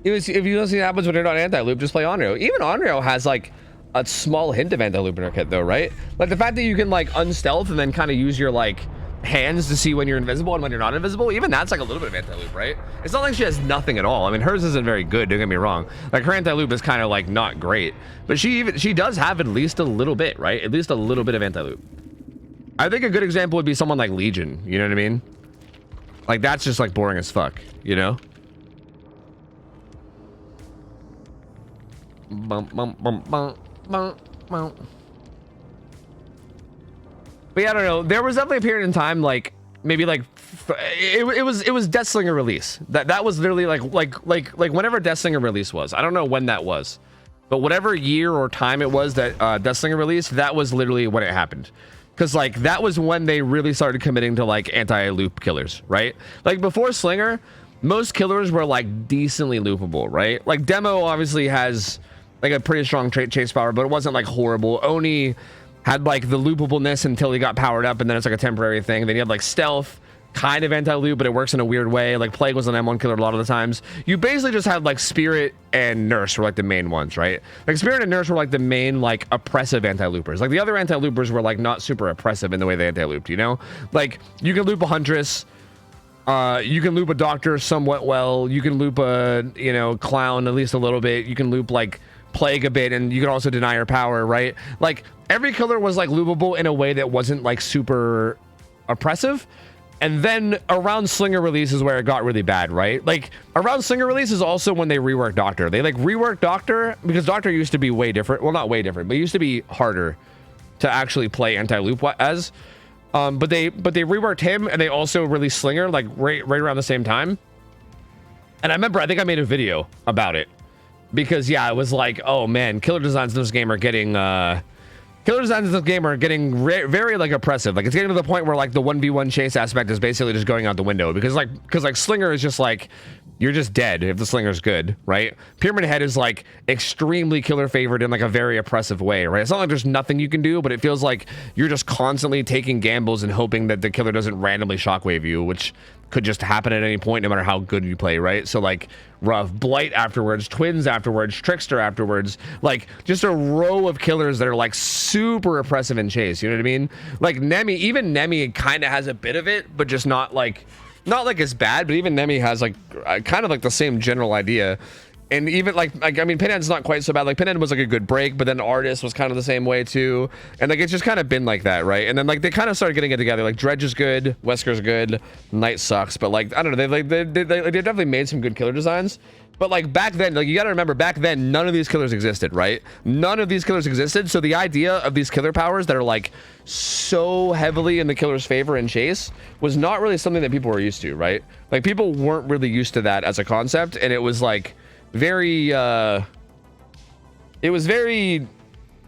If you don't see what happens when you're not anti-loop, just play Onryo. Even Onryo has like a small hint of anti-loop in her kit though, right? Like the fact that you can like unstealth and then kind of use your like hands to see when you're invisible and when you're not invisible, even that's like a little bit of anti-loop, right? It's not like she has nothing at all. I mean, hers isn't very good, don't get me wrong. Like her anti-loop is kind of like not great, but she does have at least a little bit, right? At least a little bit of anti-loop. I think a good example would be someone like Legion, you know what I mean? Like that's just like boring as fuck, you know? But yeah, I don't know. There was definitely a period in time, like maybe like it was Deathslinger release. That was literally like whenever Deathslinger release was. I don't know when that was, but whatever year or time it was that Deathslinger released, that was literally when it happened. Because like that was when they really started committing to like anti-loop killers, right? Like before Slinger, most killers were like decently loopable, right? Like Demo obviously has like a pretty strong chase power, but it wasn't like horrible. Oni had like the loopableness until he got powered up, and then it's like a temporary thing. Then you had like Stealth, kind of anti-loop, but it works in a weird way. Like Plague was an M1 killer a lot of the times. You basically just had like Spirit and Nurse were like the main ones, right? Like Spirit and Nurse were like the main like oppressive anti-loopers. Like the other anti-loopers were like not super oppressive in the way they anti-looped, you know? Like you can loop a Huntress, you can loop a Doctor somewhat well, you can loop a, you know, Clown at least a little bit, you can loop like Plague a bit, and you can also deny her power, right? Like every killer was like loopable in a way that wasn't like super oppressive. And then around Slinger release is where it got really bad, right? Like around Slinger release is also when they reworked Doctor. They like reworked Doctor because Doctor used to be way different. Well, not way different, but it used to be harder to actually play anti-loop as. But they reworked him, and they also released Slinger like right around the same time. And I remember I think I made a video about it because yeah, it was like, oh man, killer designs in this game are getting very like oppressive. Like it's getting to the point where like the 1v1 chase aspect is basically just going out the window because Slinger is just like, you're just dead if the Slinger's good, right? Pyramid Head is like extremely killer favored in like a very oppressive way, right? It's not like there's nothing you can do, but it feels like you're just constantly taking gambles and hoping that the killer doesn't randomly shockwave you, which could just happen at any point no matter how good you play, right? So like Rough, Blight afterwards, Twins afterwards, Trickster afterwards, like just a row of killers that are like super oppressive in chase, you know what I mean? Like Nemi, even Nemi kind of has a bit of it, but just not like as bad, but even Nemi has like kind of like the same general idea. And even like I mean, Pinhead's not quite so bad. Like Pinhead was like a good break, but then Artist was kind of the same way too. And like it's just kind of been like that, right? And then like they kind of started getting it together. Like Dredge is good, Wesker's good, Knight sucks, but like I don't know, they definitely made some good killer designs. But like back then, like you got to remember, back then none of these killers existed, right? None of these killers existed. So the idea of these killer powers that are like so heavily in the killer's favor in chase was not really something that people were used to, right? Like people weren't really used to that as a concept, and it was like very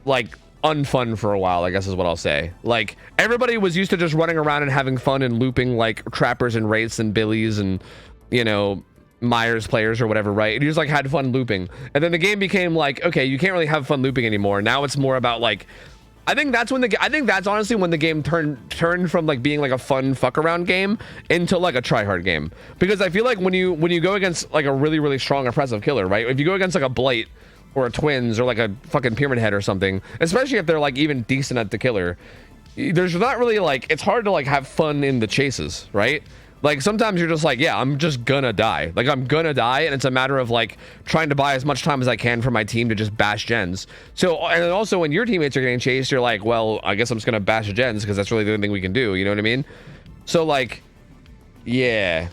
like unfun for a while, I guess is what I'll say. Like everybody was used to just running around and having fun and looping like trappers and wraiths and billies and, you know, Myers players or whatever, right? And you just like had fun looping, and then the game became like, okay, you can't really have fun looping anymore. Now it's more about like, I think that's honestly when the game turned from like being like a fun fuck around game into like a try hard game. Because I feel like when you go against like a really, really strong oppressive killer, right? If you go against like a Blight or a Twins or like a fucking Pyramid Head or something, especially if they're like even decent at the killer, there's not really like, it's hard to like have fun in the chases, right? Like sometimes you're just like, yeah, I'm just gonna die. Like I'm gonna die, and it's a matter of like trying to buy as much time as I can for my team to just bash gens. So, and also when your teammates are getting chased, you're like, well, I guess I'm just gonna bash gens because that's really the only thing we can do. You know what I mean? So like, yeah,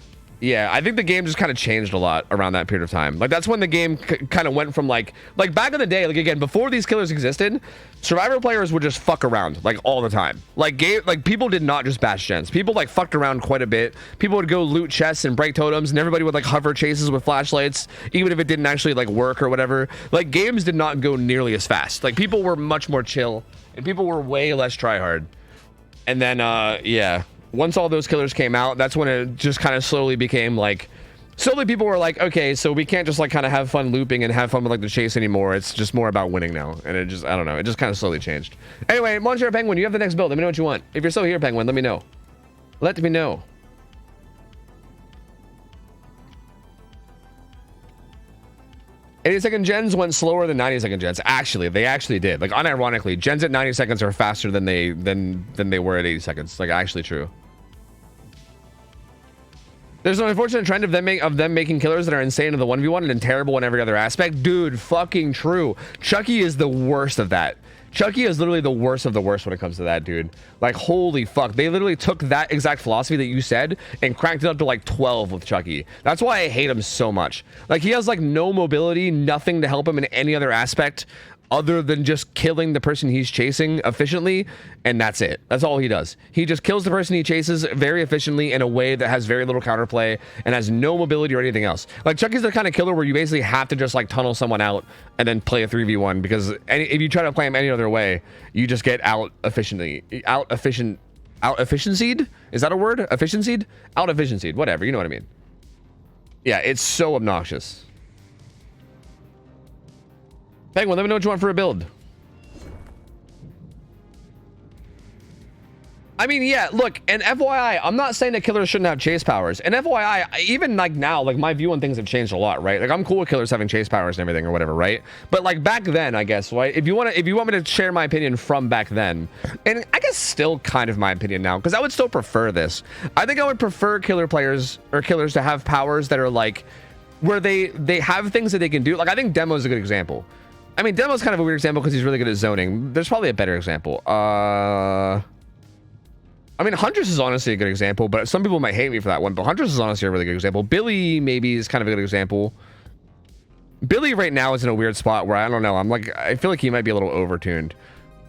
I think the game just kind of changed a lot around that period of time. Like that's when the game kind of went from like back in the day, like again, before these killers existed, Survivor players would just fuck around like all the time. Like people did not just bash gens. People like fucked around quite a bit. People would go loot chests and break totems, and everybody would like hover chases with flashlights, even if it didn't actually like work or whatever. Like games did not go nearly as fast. Like people were much more chill, and people were way less tryhard. And then yeah, once all those killers came out, that's when it just kind of slowly became like, people were like, okay, so we can't just like kind of have fun looping and have fun with like the chase anymore. It's just more about winning now. And it just, I don't know, it just kind of slowly changed. Anyway, Monsieur Penguin, you have the next build. Let me know what you want. If you're still here, Penguin, let me know. Let me know. "80-second gens went slower than 90-second gens." Actually, they actually did. Like unironically, gens at 90 seconds are faster than they were at 80 seconds. Like actually true. There's an unfortunate trend of them making killers that are insane in the 1v1 and terrible in every other aspect. Dude, fucking true. Chucky is the worst of that. Chucky is literally the worst of the worst when it comes to that, dude. Like, holy fuck. They literally took that exact philosophy that you said and cranked it up to like 12 with Chucky. That's why I hate him so much. Like, he has like no mobility, nothing to help him in any other aspect other than just killing the person he's chasing efficiently, and that's it. That's all he does. He just kills the person he chases very efficiently in a way that has very little counterplay and has no mobility or anything else. Like, Chucky's the kind of killer where you basically have to just like tunnel someone out and then play a 3v1, because if you try to play him any other way, you just get out efficiently, out efficiency'd? Is that a word? Efficiency'd? Out efficiency'd, whatever, you know what I mean. Yeah, it's so obnoxious. Penguin, let me know what you want for a build. I mean, yeah, look, and FYI, I'm not saying that killers shouldn't have chase powers. And FYI, even like now, like my view on things have changed a lot, right? Like I'm cool with killers having chase powers and everything or whatever, right? But like back then, I guess, right? If you want me to share my opinion from back then, and I guess still kind of my opinion now, because I would still prefer this. I think I would prefer killer players or killers to have powers that are like where they have things that they can do. Like I think Demo's a good example. I mean, Demo's kind of a weird example because he's really good at zoning. There's probably a better example. I mean, Huntress is honestly a good example, but some people might hate me for that one. But Huntress is honestly a really good example. Billy maybe is kind of a good example. Billy right now is in a weird spot where I don't know. I feel like he might be a little overtuned.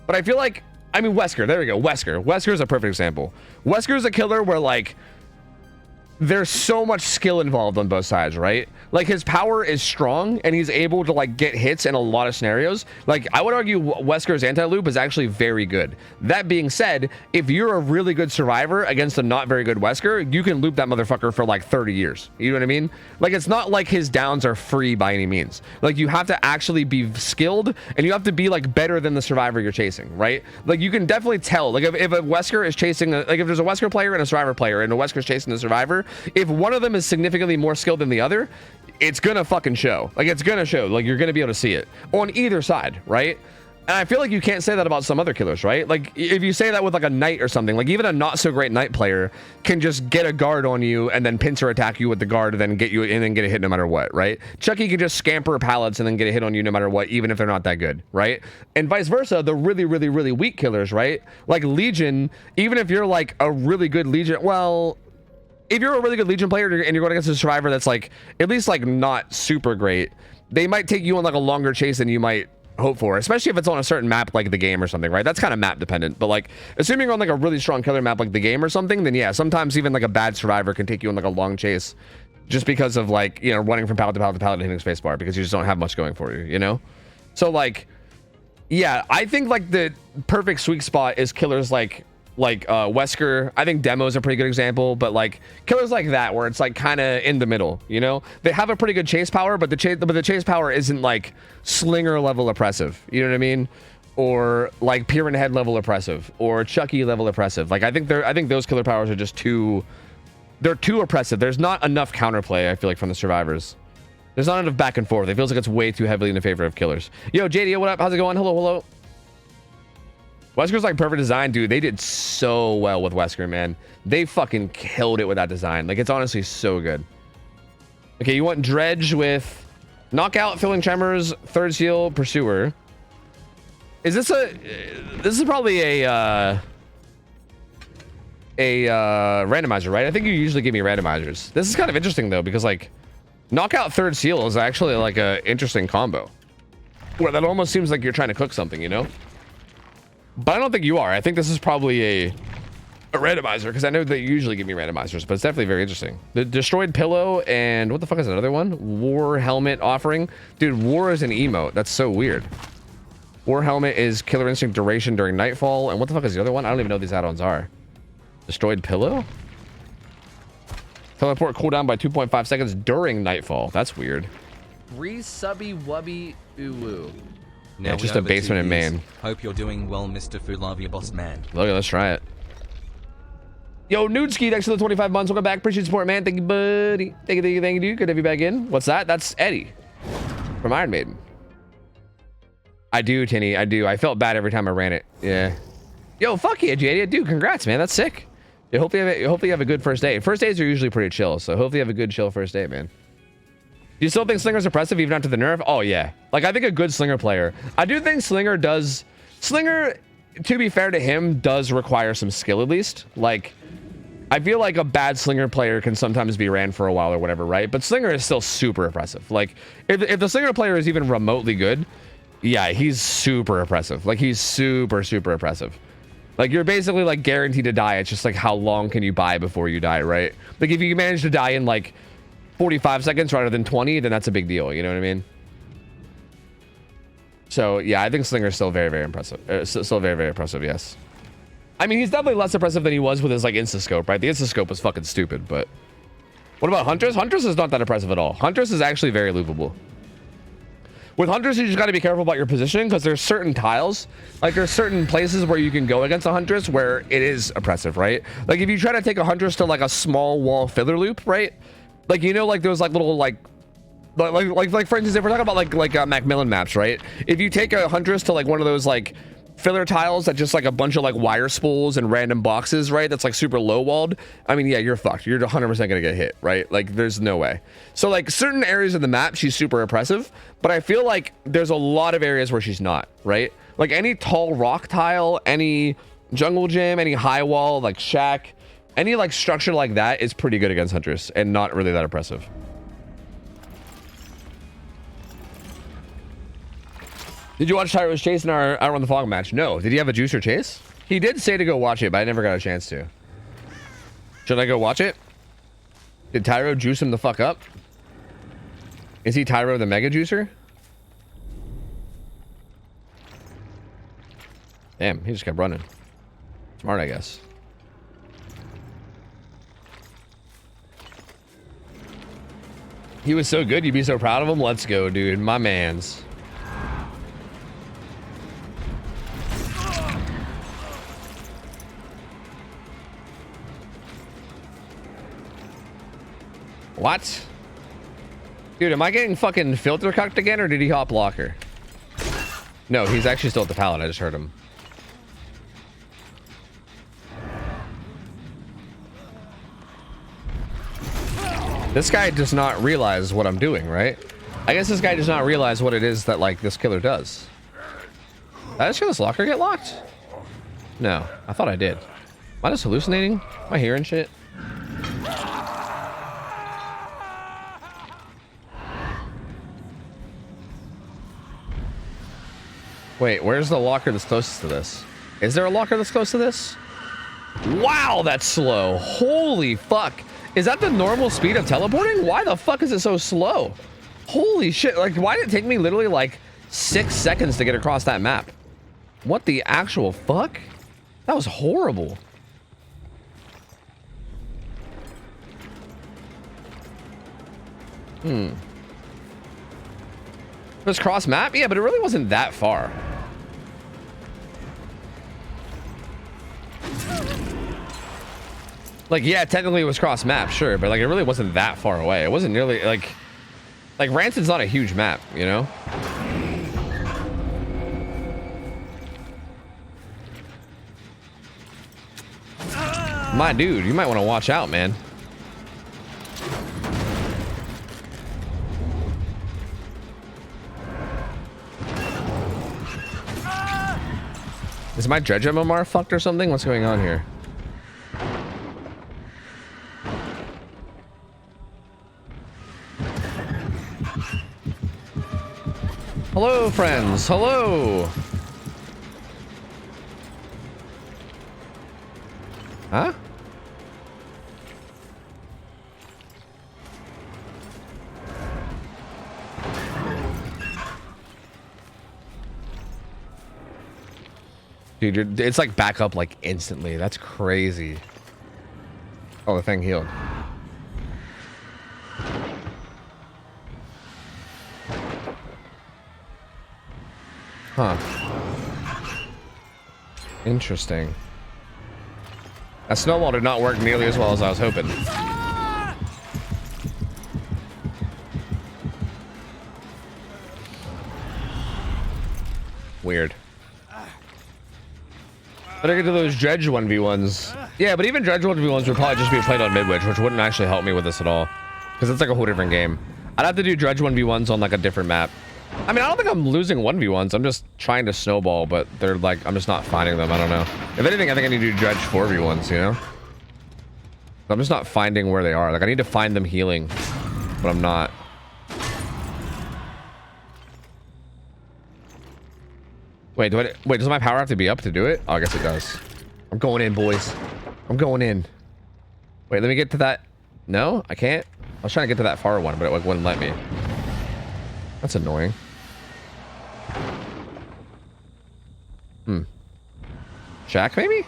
But I feel like, I mean, Wesker. There we go. Wesker. Wesker is a perfect example. Wesker is a killer where like there's so much skill involved on both sides, right? Like his power is strong and he's able to like get hits in a lot of scenarios. Like I would argue Wesker's anti-loop is actually very good. That being said, if you're a really good survivor against a not very good Wesker, you can loop that motherfucker for like 30 years. You know what I mean? Like it's not like his downs are free by any means. Like you have to actually be skilled and you have to be like better than the survivor you're chasing, right? Like you can definitely tell, like if a Wesker is chasing, like if there's a Wesker player and a survivor player and a Wesker's chasing the survivor, if one of them is significantly more skilled than the other, it's gonna fucking show. Like it's gonna show. Like you're gonna be able to see it on either side, right? And I feel like you can't say that about some other killers, right? Like if you say that with like a knight or something, like even a not so great knight player can just get a guard on you and then pincer attack you with the guard and then get you and then get a hit no matter what, right? Chucky can just scamper pallets and then get a hit on you no matter what, even if they're not that good, right? And vice versa, the really, really, really weak killers, right? Like Legion, even if you're like a really good Legion, well, if you're a really good Legion player and you're going against a survivor that's like at least like not super great, they might take you on like a longer chase than you might hope for, especially if it's on a certain map like the game or something, right? That's kind of map dependent, but like assuming you're on like a really strong killer map like the game or something, then yeah, sometimes even like a bad survivor can take you on like a long chase just because of like, you know, running from pallet to pallet to pallet and hitting spacebar because you just don't have much going for you, you know? So like, yeah, I think like the perfect sweet spot is killers like Wesker. I think Demo is a pretty good example, but like killers like that where it's like kind of in the middle, you know? They have a pretty good chase power, but the chase power isn't like Slinger level oppressive, you know what I mean? Or like Pyramid Head level oppressive or Chucky level oppressive. Like I think those killer powers are just too oppressive. There's not enough counterplay, I feel like, from the survivors. There's not enough back and forth. It feels like it's way too heavily in the favor of killers. Yo, JD, what up? How's it going? Hello. Wesker's like perfect design, dude. They did so well with Wesker, man. They fucking killed it with that design. Like it's honestly so good. Okay, you want Dredge with knockout, filling tremors, third seal, pursuer. Is this this is probably a randomizer, right? I think you usually give me randomizers. This is kind of interesting though, because like knockout, third seal is actually like a interesting combo where that almost seems like you're trying to cook something, you know? But I don't think you are. I think this is probably a randomizer because I know they usually give me randomizers, but it's definitely very interesting. The destroyed pillow and what the fuck is another one? War helmet offering. Dude, war is an emote. That's so weird. War helmet is killer instinct duration during nightfall. And what the fuck is the other one? I don't even know what these add-ons are. Destroyed pillow? Teleport cooldown by 2.5 seconds during nightfall. That's weird. Re-subby wubby uwu. Now yeah, just a basement in Maine. Hope you're doing well, Mr. Fulavi boss man. Okay, let's try it. Yo, Nudeski, thanks for the 25 months. Welcome back. Appreciate the support, man. Thank you, buddy. Thank you, dude. Good to have you back in. What's that? That's Eddie from Iron Maiden. I do, Tinny. I do. I felt bad every time I ran it. Yeah. Yo, fuck yeah, JD. Dude, congrats, man. That's sick. Yeah, hopefully you have a good first day. First days are usually pretty chill, so hopefully you have a good chill first day, man. Do you still think Slinger's oppressive even after the nerf? Oh, yeah. Like, I think a good Slinger player. I do think Slinger, to be fair to him, does require some skill at least. Like, I feel like a bad Slinger player can sometimes be ran for a while or whatever, right? But Slinger is still super oppressive. Like, if the Slinger player is even remotely good, Yeah, he's super oppressive. Like, he's super, super oppressive. Like, you're basically, like, guaranteed to die. It's just, like, how long can you buy before you die, right? Like, if you manage to die in, like, 45 seconds rather than 20, then that's a big deal. You know what I mean? So, yeah, I think Slinger's still very, very impressive. Still very, very impressive, yes. I mean, he's definitely less impressive than he was with his, like, Instascope, right? The Instascope was fucking stupid, but... What about Huntress? Huntress is not that impressive at all. Huntress is actually very loopable. With Huntress, you just got to be careful about your positioning because there's certain tiles, like there's certain places where you can go against a Huntress where it is oppressive, right? Like if you try to take a Huntress to like a small wall filler loop, right? Like, you know, like those like little like for instance, if we're talking about like Macmillan maps, right? If you take a Huntress to like one of those like filler tiles that just like a bunch of like wire spools and random boxes, right? That's like super low walled. I mean, yeah, you're fucked. You're 100% gonna get hit, right? Like there's no way. So like certain areas of the map, she's super oppressive, but I feel like there's a lot of areas where she's not, right? Like any tall rock tile, any jungle gym, any high wall, like shack, any like structure like that is pretty good against Huntress and not really that oppressive. Did you watch Tyro's chase in our Out on the Fog match? No. Did he have a juicer chase? He did say to go watch it, but I never got a chance to. Should I go watch it? Did Tyro juice him the fuck up? Is he Tyro the mega juicer? Damn, he just kept running. Smart, I guess. He was so good, you'd be so proud of him. Let's go, dude. My mans. What? Dude, am I getting fucking filter cucked again, or did he hop locker? No, he's actually still at the pallet. I just heard him. This guy does not realize what I'm doing, right? I guess this guy does not realize what it is that, like, this killer does. Did I just hear this locker get locked? No, I thought I did. Am I just hallucinating? Am I hearing shit? Wait, where's the locker that's closest to this? Is there a locker that's close to this? Wow, that's slow. Holy fuck. Is that the normal speed of teleporting? Why the fuck is it so slow? Holy shit. Like, why did it take me literally like 6 seconds to get across that map? What the actual fuck? That was horrible. It was cross map? Yeah, but it really wasn't that far. Like, yeah, technically it was cross map, sure, but like it really wasn't that far away. It wasn't nearly like Rancid's not a huge map, you know? My dude, you might want to watch out, man. Is my Dredge MMR fucked or something? What's going on here? Hello, friends. Hello. Huh? Dude, it's like back up like instantly. That's crazy. Oh, the thing healed. Huh. Interesting. That snowball did not work nearly as well as I was hoping. Weird. Better get to those Dredge 1v1s. Yeah, but even Dredge 1v1s would probably just be played on Midwich, which wouldn't actually help me with this at all. Because it's like a whole different game. I'd have to do Dredge 1v1s on like a different map. I mean, I don't think I'm losing 1v1s. I'm just trying to snowball, but they're like, I'm just not finding them. I don't know. If anything, I think I need to do Dredge 4v1s, you know? I'm just not finding where they are. Like, I need to find them healing, but I'm not. Wait, wait, does my power have to be up to do it? Oh, I guess it does. I'm going in, boys. I'm going in. Wait, let me get to that. No, I can't. I was trying to get to that far one, but it wouldn't let me. That's annoying. Shack, maybe?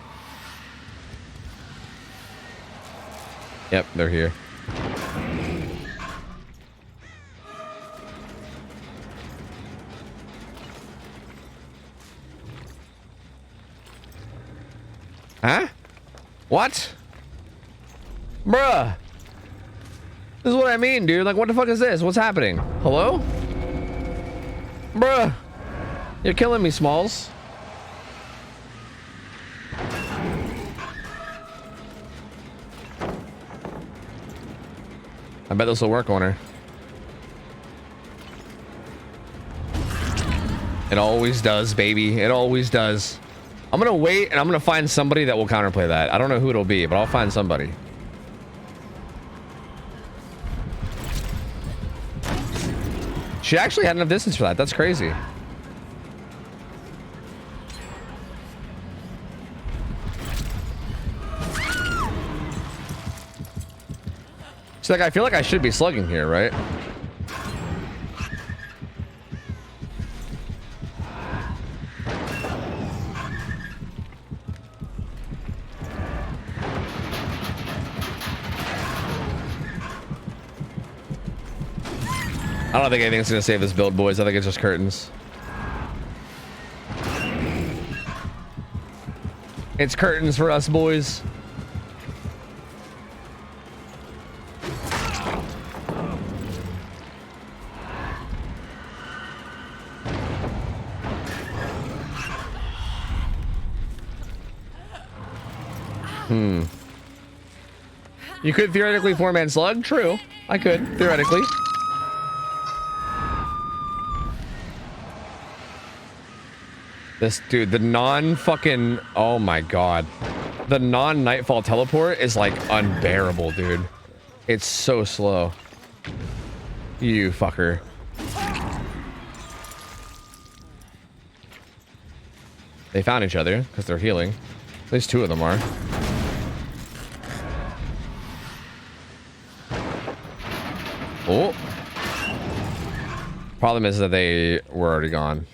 Yep, they're here. Huh? What? Bruh. This is what I mean, dude. Like, what the fuck is this? What's happening? Hello? Bruh. You're killing me, Smalls. I bet this will work on her. It always does, baby. It always does. I'm gonna wait and I'm gonna find somebody that will counterplay that. I don't know who it'll be, but I'll find somebody. She actually had enough distance for that. That's crazy. So, like, I feel like I should be slugging here, right? I don't think anything's gonna save this build, boys. I think it's just curtains. It's curtains for us, boys. You could theoretically four-man slug. True. I could, theoretically. This dude, the non-fucking... Oh my god. The non-nightfall teleport is like unbearable, dude. It's so slow. You fucker. They found each other because they're healing. At least two of them are. Oh. Problem is that they were already gone.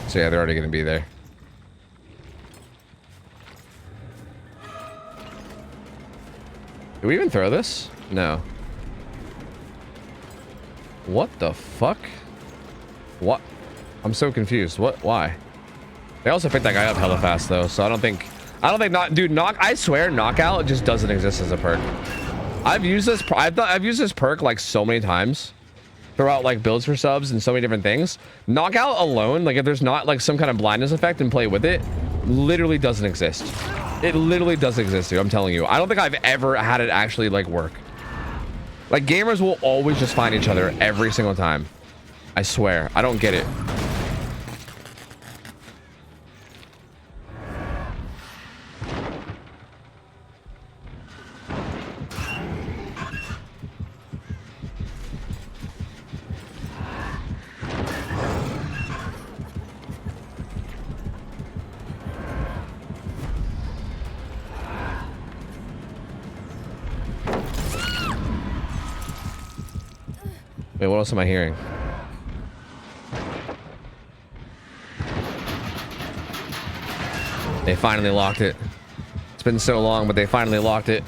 So yeah, they're already going to be there. Do we even throw this? No. What the fuck? What? I'm so confused. What? Why? They also picked that guy up hella fast though, so I don't think dude, I swear knockout just doesn't exist as a perk. I've used this perk like so many times throughout like builds for subs and so many different things. Knockout alone, like if there's not like some kind of blindness effect and play with it, literally doesn't exist. It literally doesn't exist, dude. I'm telling you. I don't think I've ever had it actually like work. Like gamers will always just find each other every single time. I swear. I don't get it. Wait, what else am I hearing? They finally locked it. It's been so long, but they finally locked it.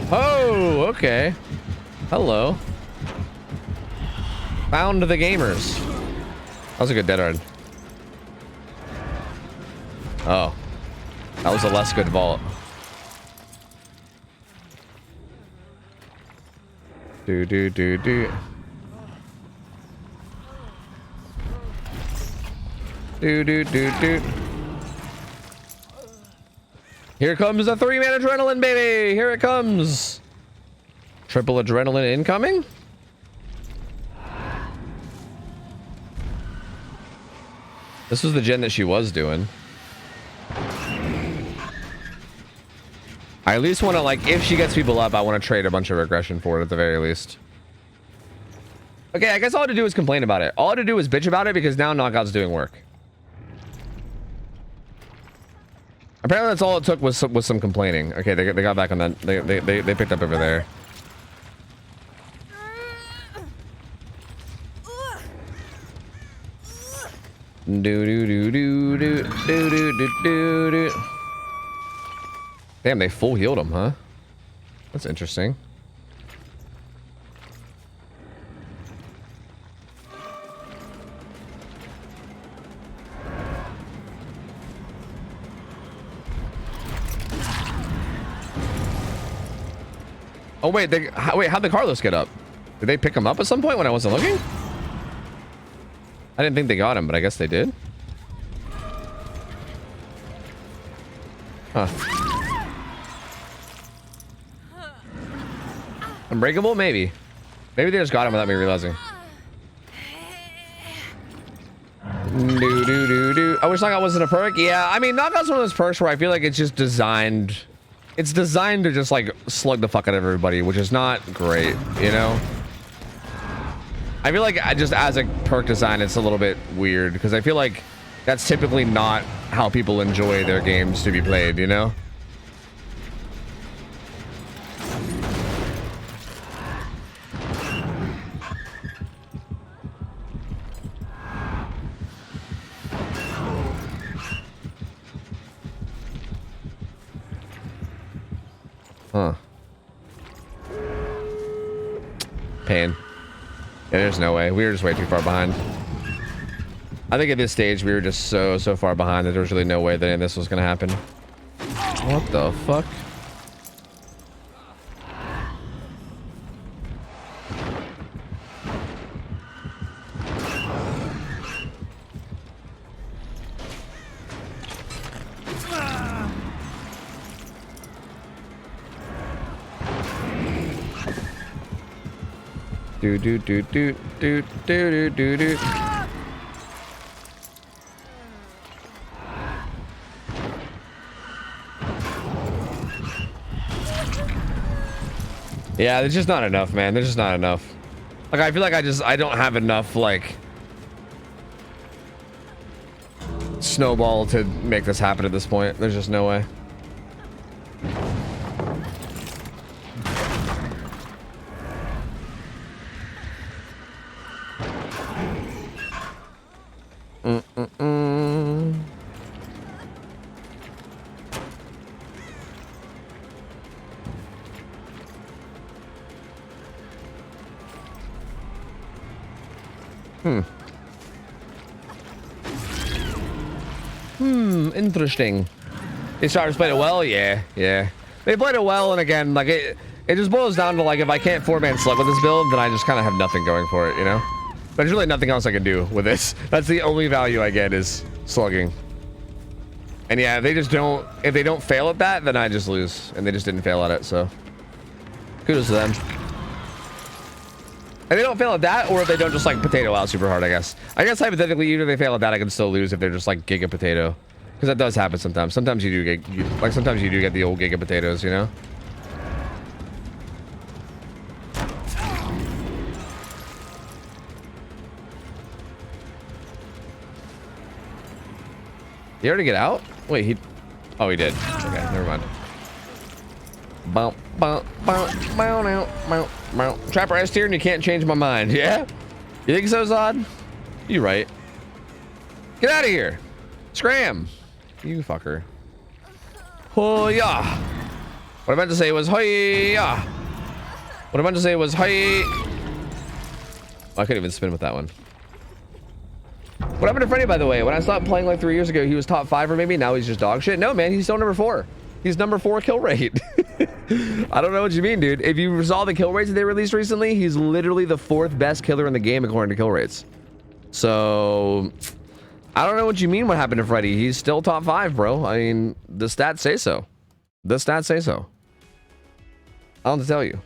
Oh, okay. Hello. Found the gamers. That was a good dead hard. Oh, that was a less good vault. Do. Do. Here comes the 3-man adrenaline, baby. Here it comes. Triple adrenaline incoming. This was the gen that she was doing. I at least want to, like, if she gets people up, I want to trade a bunch of aggression for it at the very least. Okay, I guess all I had to do is complain about it. All I had to do was bitch about it because now Knockout's doing work. Apparently that's all it took was some complaining. Okay, they got back on that. They picked up over there. Do do do do do do do do do. Damn, they full healed him, huh? That's interesting. Oh wait, how'd the Carlos get up? Did they pick him up at some point when I wasn't looking? I didn't think they got him, but I guess they did. Huh. Unbreakable? Maybe. Maybe they just got him without me realizing. Do do do do. I wish Knockout wasn't a perk. Yeah, I mean, Knockout's one of those perks where I feel like it's just designed. It's designed to just like slug the fuck out of everybody, which is not great, you know? I feel like just as a perk design, it's a little bit weird because I feel like that's typically not how people enjoy their games to be played, you know? Huh. Pain. Yeah, there's no way. We were just way too far behind. I think at this stage, we were just so far behind that there was really no way that any of this was going to happen. What the fuck? Do do do do do do do do do. Yeah, there's just not enough, man. There's just not enough. Like, I feel like I don't have enough, like, snowball to make this happen at this point. There's just no way. Interesting. These starters played it well? Yeah. They played it well, and again, like, it just boils down to, like, if I can't 4-man slug with this build, then I just kind of have nothing going for it, you know? But there's really nothing else I can do with this. That's the only value I get is slugging. And yeah, if they don't fail at that, then I just lose. And they just didn't fail at it, so kudos to them. If they don't fail at that, or if they don't just, like, potato out super hard, I guess. I guess hypothetically, even if they fail at that, I can still lose if they're just, like, giga potato. Because that does happen sometimes. Sometimes you do get, sometimes you do get the old giga potatoes, you know? He already get out? Wait, oh, he did. Okay, never mind. Bow, bow, bow, bow, now, bow, bow. Trapper S tier and you can't change my mind. Yeah? You think so, Zod? You right. Get out of here. Scram. You fucker. Oh, yeah. What I meant to say was, hey, yeah. What I meant to say was, hey. Oh, I couldn't even spin with that one. What happened to Freddy, by the way? When I stopped playing like 3 years ago, he was top 5 or maybe. Now he's just dog shit. No, man, he's still number 4. He's number 4 kill rate. I don't know what you mean, dude. If you saw the kill rates that they released recently, he's literally the 4th best killer in the game according to kill rates. So, I don't know what you mean what happened to Freddy. He's still top 5, bro. I mean, the stats say so. The stats say so. I don't have to tell you.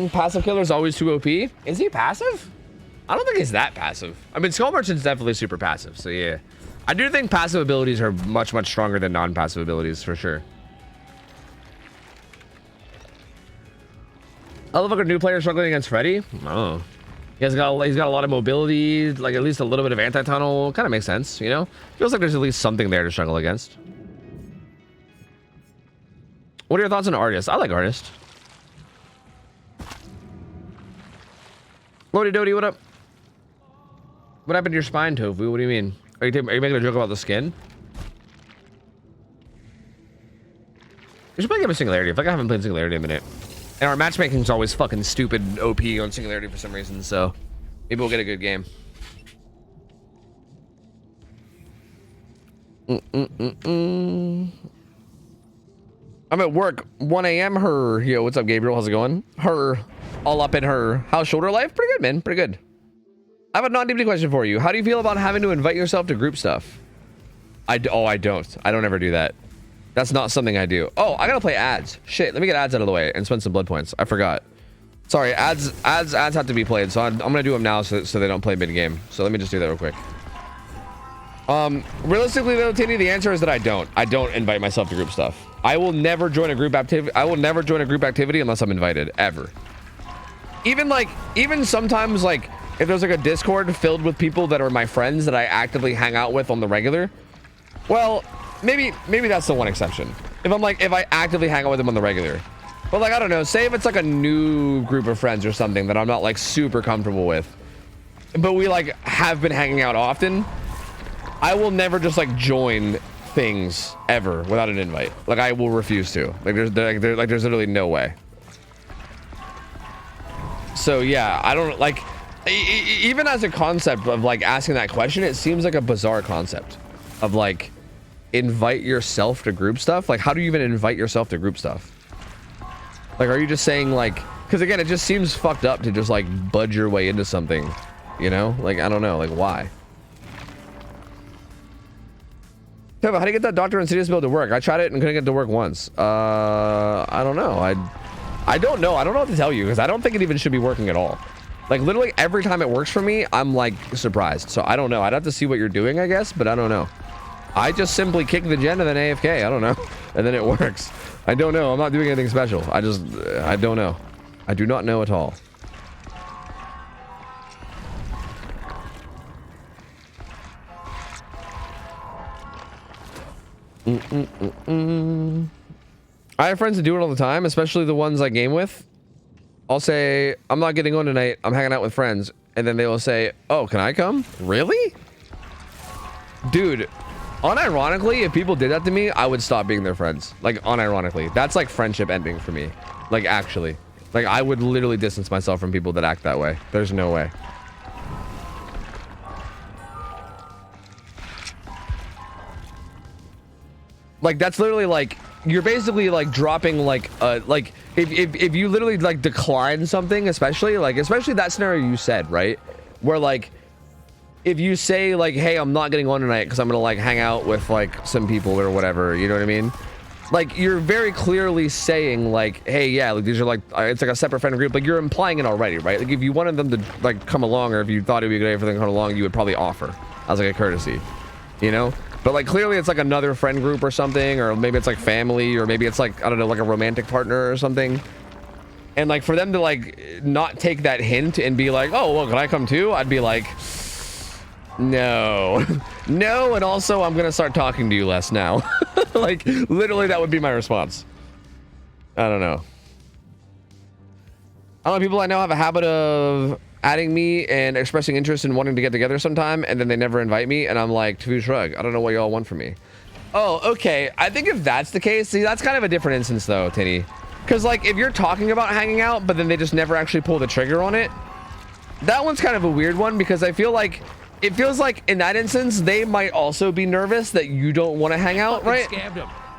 Passive killer is always too OP. Is he passive? I don't think he's that passive. I mean, Skull Merchant's definitely super passive, so yeah. I do think passive abilities are much, much stronger than non-passive abilities, for sure. I love like a new player struggling against Freddy. Oh. He's got a lot of mobility, like at least a little bit of anti-tunnel. Kind of makes sense, you know? Feels like there's at least something there to struggle against. What are your thoughts on Artist? I like Artist. Lodi Dodi, what up? What happened to your spine, Tofu? What do you mean? Are you making a joke about the skin? We should play a game of Singularity. I feel like I haven't played Singularity in a minute. And our matchmaking is always fucking stupid OP on Singularity for some reason, so maybe we'll get a good game. I'm at work, 1 a.m. Her. Yo, what's up, Gabriel? How's it going? Her. All up in her. How's shoulder life? Pretty good, man. Pretty good. I have a non-DBD question for you. How do you feel about having to invite yourself to group stuff? I don't. I don't ever do that. That's not something I do. Oh, I gotta play ads. Shit, let me get ads out of the way and spend some blood points. I forgot. Sorry, ads have to be played, so I'm gonna do them now so they don't play mid-game. So let me just do that real quick. Realistically though, Tinny, the answer is that I don't invite myself to group stuff. I will never join a group activity. I will never join a group activity unless I'm invited, ever. Even sometimes, like, if there's like a Discord filled with people that are my friends that I actively hang out with on the regular, well, maybe that's the one exception. If I actively hang out with them on the regular. But like, I don't know, say if it's like a new group of friends or something that I'm not like super comfortable with, but we like have been hanging out often, I will never just like join things ever without an invite. Like, I will refuse to. Like there's literally no way. So yeah, I don't like, even as a concept of like asking that question, it seems like a bizarre concept of like invite yourself to group stuff. Like, how do you even invite yourself to group stuff? Like, are you just saying like, because again, it just seems fucked up to just like budge your way into something, you know? Like, I don't know, like why? Kevin, how do you get that Dr. Insidious build to work? I tried it and couldn't get it to work once. I don't know. I don't know. I don't know what to tell you because I don't think it even should be working at all. Like, literally every time it works for me, I'm like surprised. So I don't know. I'd have to see what you're doing, I guess, but I don't know. I just simply kick the gen and then AFK. I don't know. And then it works. I don't know. I'm not doing anything special. I don't know. I do not know at all. I have friends that do it all the time, especially the ones I game with. I'll say, I'm not getting on tonight. I'm hanging out with friends. And then they will say, oh, can I come? Really? Dude, unironically, if people did that to me, I would stop being their friends. Like, unironically. That's like friendship ending for me. Like, actually. Like, I would literally distance myself from people that act that way. There's no way. Like, that's literally like, you're basically like dropping like if you literally like decline something, especially that scenario you said, right, where like if you say like, hey, I'm not getting on tonight because I'm gonna like hang out with like some people or whatever, you know what I mean? Like, you're very clearly saying like, hey, yeah, like these are like, it's like a separate friend group. Like, you're implying it already, right? Like, if you wanted them to like come along, or if you thought it'd be a good idea for them to come along, you would probably offer as like a courtesy, you know? But like, clearly it's like another friend group or something, or maybe it's like family, or maybe it's like, I don't know, like a romantic partner or something. And like, for them to like not take that hint and be like, oh, well, can I come too? I'd be like, no. No, and also I'm gonna start talking to you less now. Like, literally that would be my response. I don't know. I don't know, people I know have a habit of adding me and expressing interest in wanting to get together sometime, and then they never invite me, and I'm like, to shrug, I don't know what y'all want from me. Oh, okay. I think if that's the case, see, that's kind of a different instance though, Tinny. Because like, if you're talking about hanging out, but then they just never actually pull the trigger on it, that one's kind of a weird one, because I feel like, it feels like in that instance, they might also be nervous that you don't want to hang out, right?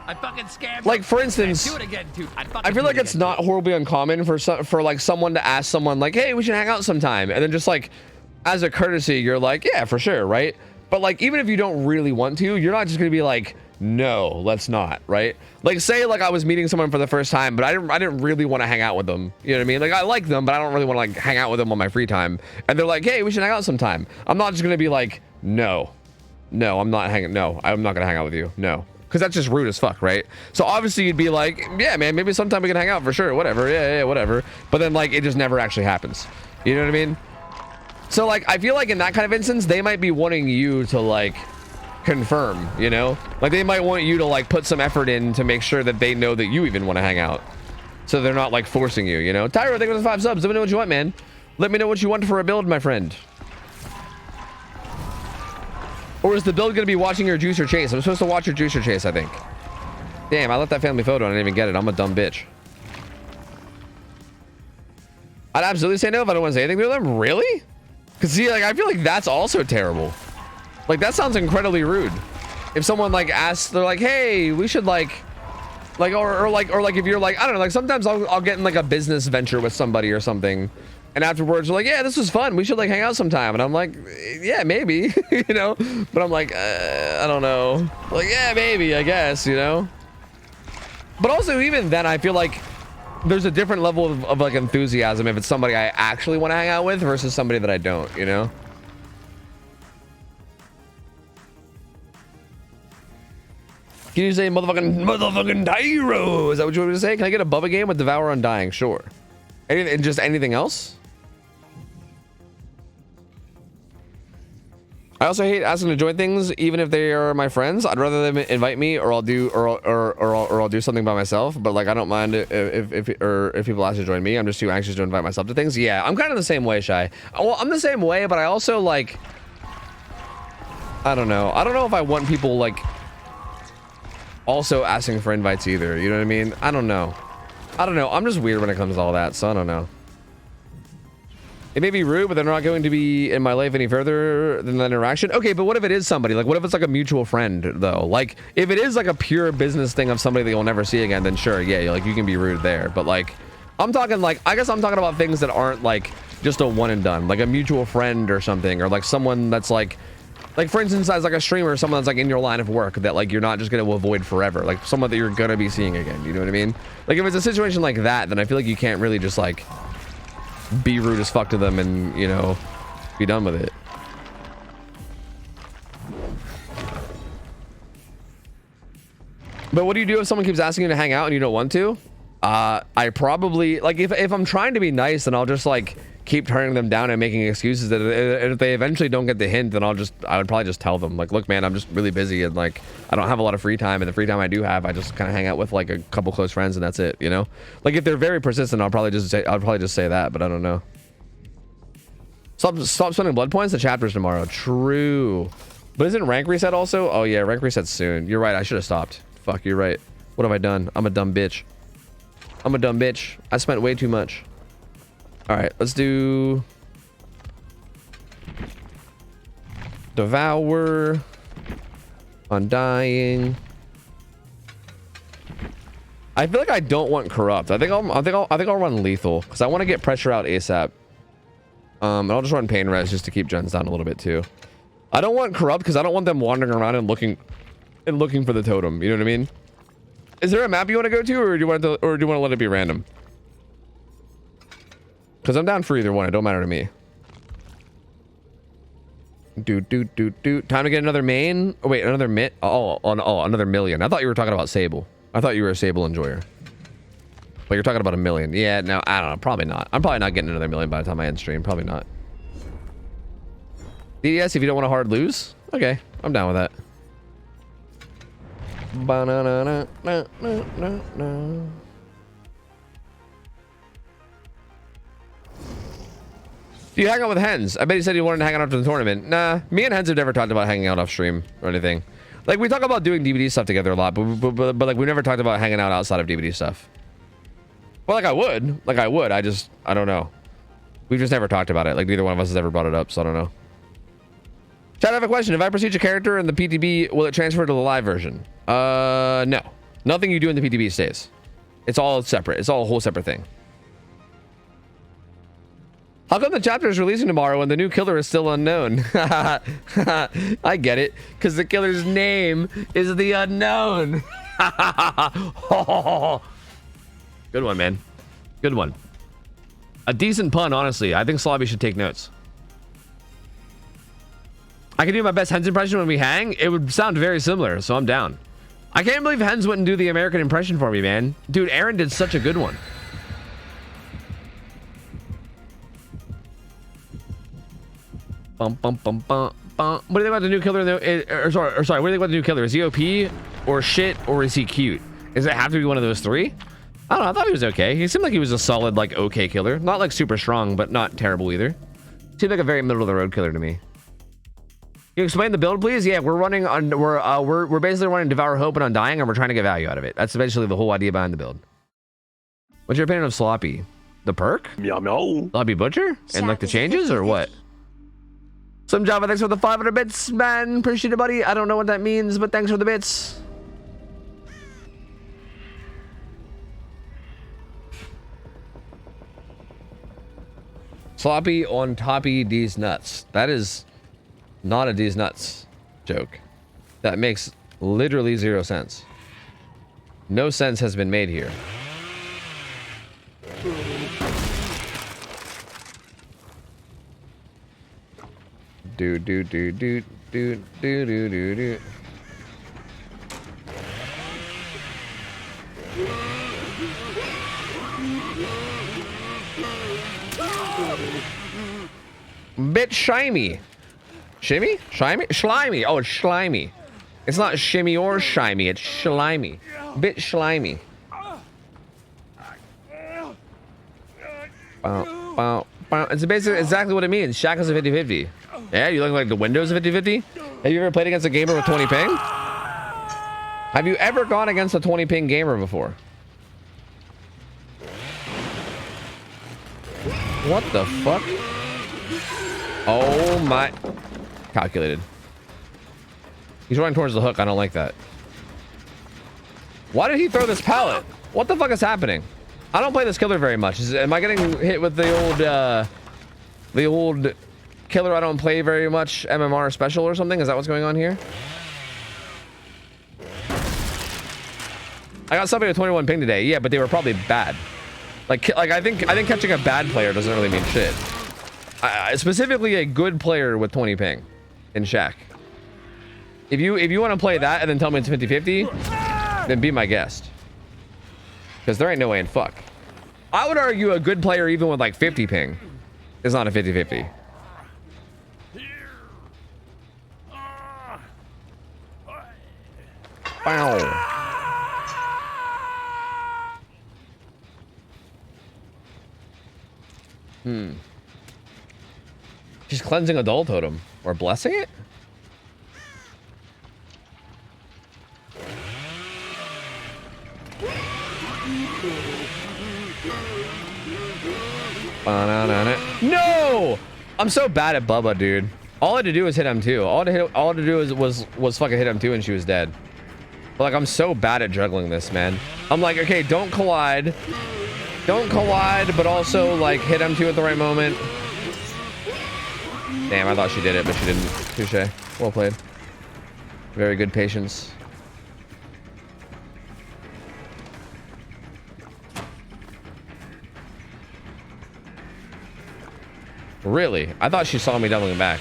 I fucking scammed him. Like, for instance, Do it again, dude. I feel like it's not horribly uncommon for like someone to ask someone like, hey, we should hang out sometime, and then just like as a courtesy, you're like, yeah, for sure, right? But like, even if you don't really want to, you're not just gonna be like, no, let's not, right? Like, say like I was meeting someone for the first time, but I didn't really want to hang out with them. You know what I mean? Like, I like them, but I don't really want to like hang out with them on my free time. And they're like, hey, we should hang out sometime. I'm not just gonna be like, no, I'm not hanging. No, I'm not gonna hang out with you. No, because that's just rude as fuck, right? So obviously you'd be like, yeah, man, maybe sometime we can hang out for sure, whatever, yeah, whatever. But then like it just never actually happens. You know what I mean? So like I feel like in that kind of instance, they might be wanting you to like confirm, you know, like they might want you to like put some effort in to make sure that they know that you even want to hang out, so they're not like forcing you, you know. Tyro, thank you for the 5 subs. Let me know what you want, man. Let me know what you want for a build, my friend. Or is the build gonna be watching your juicer chase? I'm supposed to watch your juicer chase, I think. Damn, I left that family photo and I didn't even get it. I'm a dumb bitch. I'd absolutely say no if I don't want to say anything to them. Really? Because see, like I feel like that's also terrible. Like that sounds incredibly rude. If someone like asks, they're like, hey, we should like or like if you're like, I don't know, like sometimes I'll get in like a business venture with somebody or something, and afterwards they're like, yeah, this was fun, we should like hang out sometime, and I'm like, yeah, maybe. You know, but I'm like, I don't know, like, yeah, maybe, I guess, you know. But also even then I feel like there's a different level of like enthusiasm if it's somebody I actually want to hang out with versus somebody that I don't, you know. Can you say motherfucking Tyro? Is that what you want me to say? Can I get a Bubba game with Devour Undying? Sure. Anything, just anything else? I also hate asking to join things, even if they are my friends. I'd rather them invite me, or I'll do, or I'll do something by myself. But like, I don't mind if people ask to join me. I'm just too anxious to invite myself to things. Yeah, I'm kind of the same way, Shy. Well, I'm the same way, but I also like, I don't know. I don't know if I want people like also asking for invites either, you know what I mean? I don't know. I'm just weird when it comes to all that, so I don't know. It may be rude, but they're not going to be in my life any further than that interaction. Okay, but what if it is somebody? Like, what if it's like a mutual friend, though? Like, if it is like a pure business thing of somebody that you'll never see again, then sure, yeah, like you can be rude there. But like, I'm talking like, I guess I'm talking about things that aren't like just a one and done, like a mutual friend or something, or like someone that's like for instance, as like a streamer, someone that's like in your line of work that like you're not just going to avoid forever, like someone that you're going to be seeing again, you know what I mean? Like if it's a situation like that, then I feel like you can't really just like be rude as fuck to them and, you know, be done with it. But what do you do if someone keeps asking you to hang out and you don't want to? I probably, like, if I'm trying to be nice, then I'll just like keep turning them down and making excuses. That if they eventually don't get the hint, then I would probably just tell them like, look, man, I'm just really busy and like I don't have a lot of free time, and the free time I do have, I just kind of hang out with like a couple close friends and that's it, you know. Like if they're very persistent, I'll probably just say that, but I don't know. Stop spending blood points. The chapter's tomorrow. True, but isn't rank reset also? Oh yeah, rank reset soon. You're right. I should have stopped. Fuck, you're right. What have I done? I'm a dumb bitch. I spent way too much. All right, let's do Devour, Undying. I feel like I don't want Corrupt. I think I'll run Lethal because I want to get pressure out ASAP. And I'll just run Pain Res just to keep gens down a little bit too. I don't want Corrupt because I don't want them wandering around and looking for the totem. You know what I mean? Is there a map you want to go to, or do you want to let it be random? Because I'm down for either one. It don't matter to me. Time to get another main. Oh wait, another mit. Another million. I thought you were talking about Sable. I thought you were a Sable enjoyer. But you're talking about a million. Yeah, no, I don't know. Probably not. I'm probably not getting another million by the time I end stream. Probably not. DDS, if you don't want to hard lose. Okay, I'm down with that. Do you hang out with Hens? I bet he said he wanted to hang out after the tournament. Nah, me and Hens have never talked about hanging out off stream or anything. Like, we talk about doing DVD stuff together a lot, but like, we never talked about hanging out outside of DVD stuff. Well, like I would. I don't know. We've just never talked about it. Like, neither one of us has ever brought it up, so I don't know. Chat, I have a question. If I proceed a character in the PTB, will it transfer to the live version? No. Nothing you do in the PTB stays. It's all separate. It's all a whole separate thing. How come the chapter is releasing tomorrow and the new killer is still unknown? I get it, because the killer's name is the unknown. Good one, man. Good one. A decent pun, honestly. I think Slobby should take notes. I can do my best Hens impression when we hang. It would sound very similar, so I'm down. I can't believe Hens wouldn't do the American impression for me, man. Dude, Aaron did such a good one. Bum, bum, bum, bum, bum. What do you think about the new killer? What do you think about the new killer? Is he OP or shit, or is he cute? Does it have to be one of those three? I don't know. I thought he was okay. He seemed like he was a solid, like, okay killer. Not like super strong, but not terrible either. Seemed like a very middle of the road killer to me. Can you explain the build, please? Yeah, we're running on. We're basically running Devour Hope and Undying, and we're trying to get value out of it. That's basically the whole idea behind the build. What's your opinion of Sloppy? The perk? Meow meow. Sloppy Butcher? And like the changes or what? Some Java, thanks for the 500 bits, man. Appreciate it, buddy. I don't know what that means, but thanks for the bits. Sloppy on toppy D's nuts. That is not a D's nuts joke. That makes literally 0 sense. No sense has been made here. Do do do do do do do do do. Bit shimmy. Shimmy? Shimmy? Slimy. Oh, it's slimy. It's not shimmy or shimmy. It's slimy. Bit slimy. Bow, bow, bow. It's basically exactly what it means. Shaq is a 50-50. Yeah, you look like the Windows 50-50? Have you ever played against a gamer with 20 ping? Have you ever gone against a 20 ping gamer before? What the fuck? Oh my. Calculated. He's running towards the hook. I don't like that. Why did he throw this pallet? What the fuck is happening? I don't play this killer very much. Am I getting hit with the old killer I don't play very much MMR special or something? Is that what's going on here? I got somebody with 21 ping today. Yeah, but they were probably bad. Like I think catching a bad player doesn't really mean shit. Specifically a good player with 20 ping in Shaq. If you want to play that and then tell me it's 50-50, then be my guest. Because there ain't no way in fuck. I would argue a good player even with like 50 ping is not a 50-50. Wow. She's cleansing a dull totem. Or blessing it? No! I'm so bad at Bubba, dude. All I had to do was hit M2. All I had to do was fucking hit M2 and she was dead. But like, I'm so bad at juggling this, man. I'm like, okay, don't collide. Don't collide, but also like hit M2 at the right moment. Damn, I thought she did it, but she didn't. Touche. Well played. Very good patience. Really? I thought she saw me doubling back.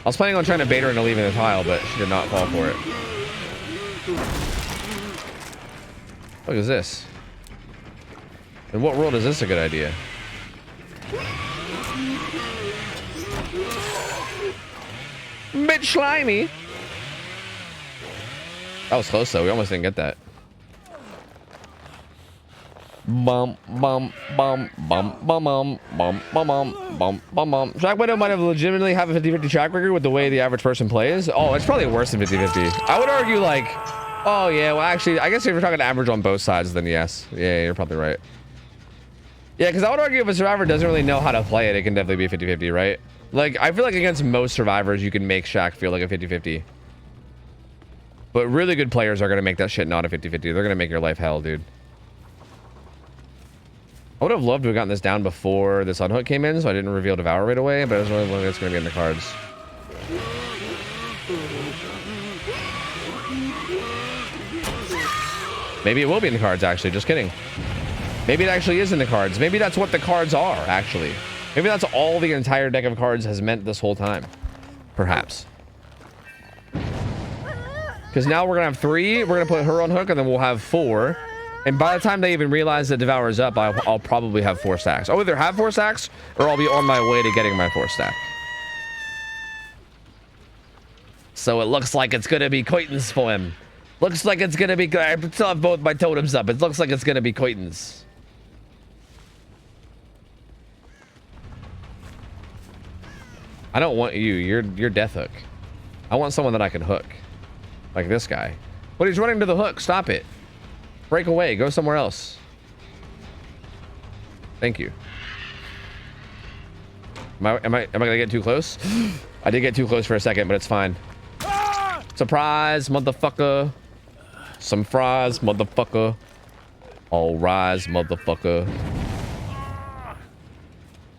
I was planning on trying to bait her into leaving the tile, but she did not fall for it. What is this? In what world is this a good idea? Bit slimy. That was close though. We almost didn't get that. Bum bum bum bum bum bum bum bum bum bum bum. Track Widow might have legitimately have a 50-50 track record with the way the average person plays. Oh, it's probably worse than 50-50. I would argue like, oh yeah, well actually, I guess if you're talking average on both sides, then yes. Yeah, you're probably right. Yeah, because I would argue if a survivor doesn't really know how to play it, it can definitely be 50-50, right? Like, I feel like against most survivors, you can make Shaq feel like a 50-50. But really good players are going to make that shit not a 50-50. They're going to make your life hell, dude. I would have loved to have gotten this down before this unhook came in, so I didn't reveal Devour right away, but I was really wondering it's going to be in the cards. Maybe it will be in the cards, actually. Just kidding. Maybe it actually is in the cards. Maybe that's what the cards are, actually. Maybe that's all the entire deck of cards has meant this whole time. Perhaps. Because now we're going to have 3. We're going to put her on hook, and then we'll have 4. And by the time they even realize that Devour is up, I'll probably have 4 stacks. I'll either have 4 stacks, or I'll be on my way to getting my 4th stack. So it looks like it's going to be Coitons for him. Looks like it's going to be... I still have both my totems up. It looks like it's going to be Coitons. I don't want you. You're Death Hook. I want someone that I can hook. Like this guy. But he's running to the hook. Stop it. Break away. Go somewhere else. Thank you. Am I gonna get too close? I did get too close for a second, but it's fine. Surprise, motherfucker. Some fries, motherfucker. All rise, motherfucker.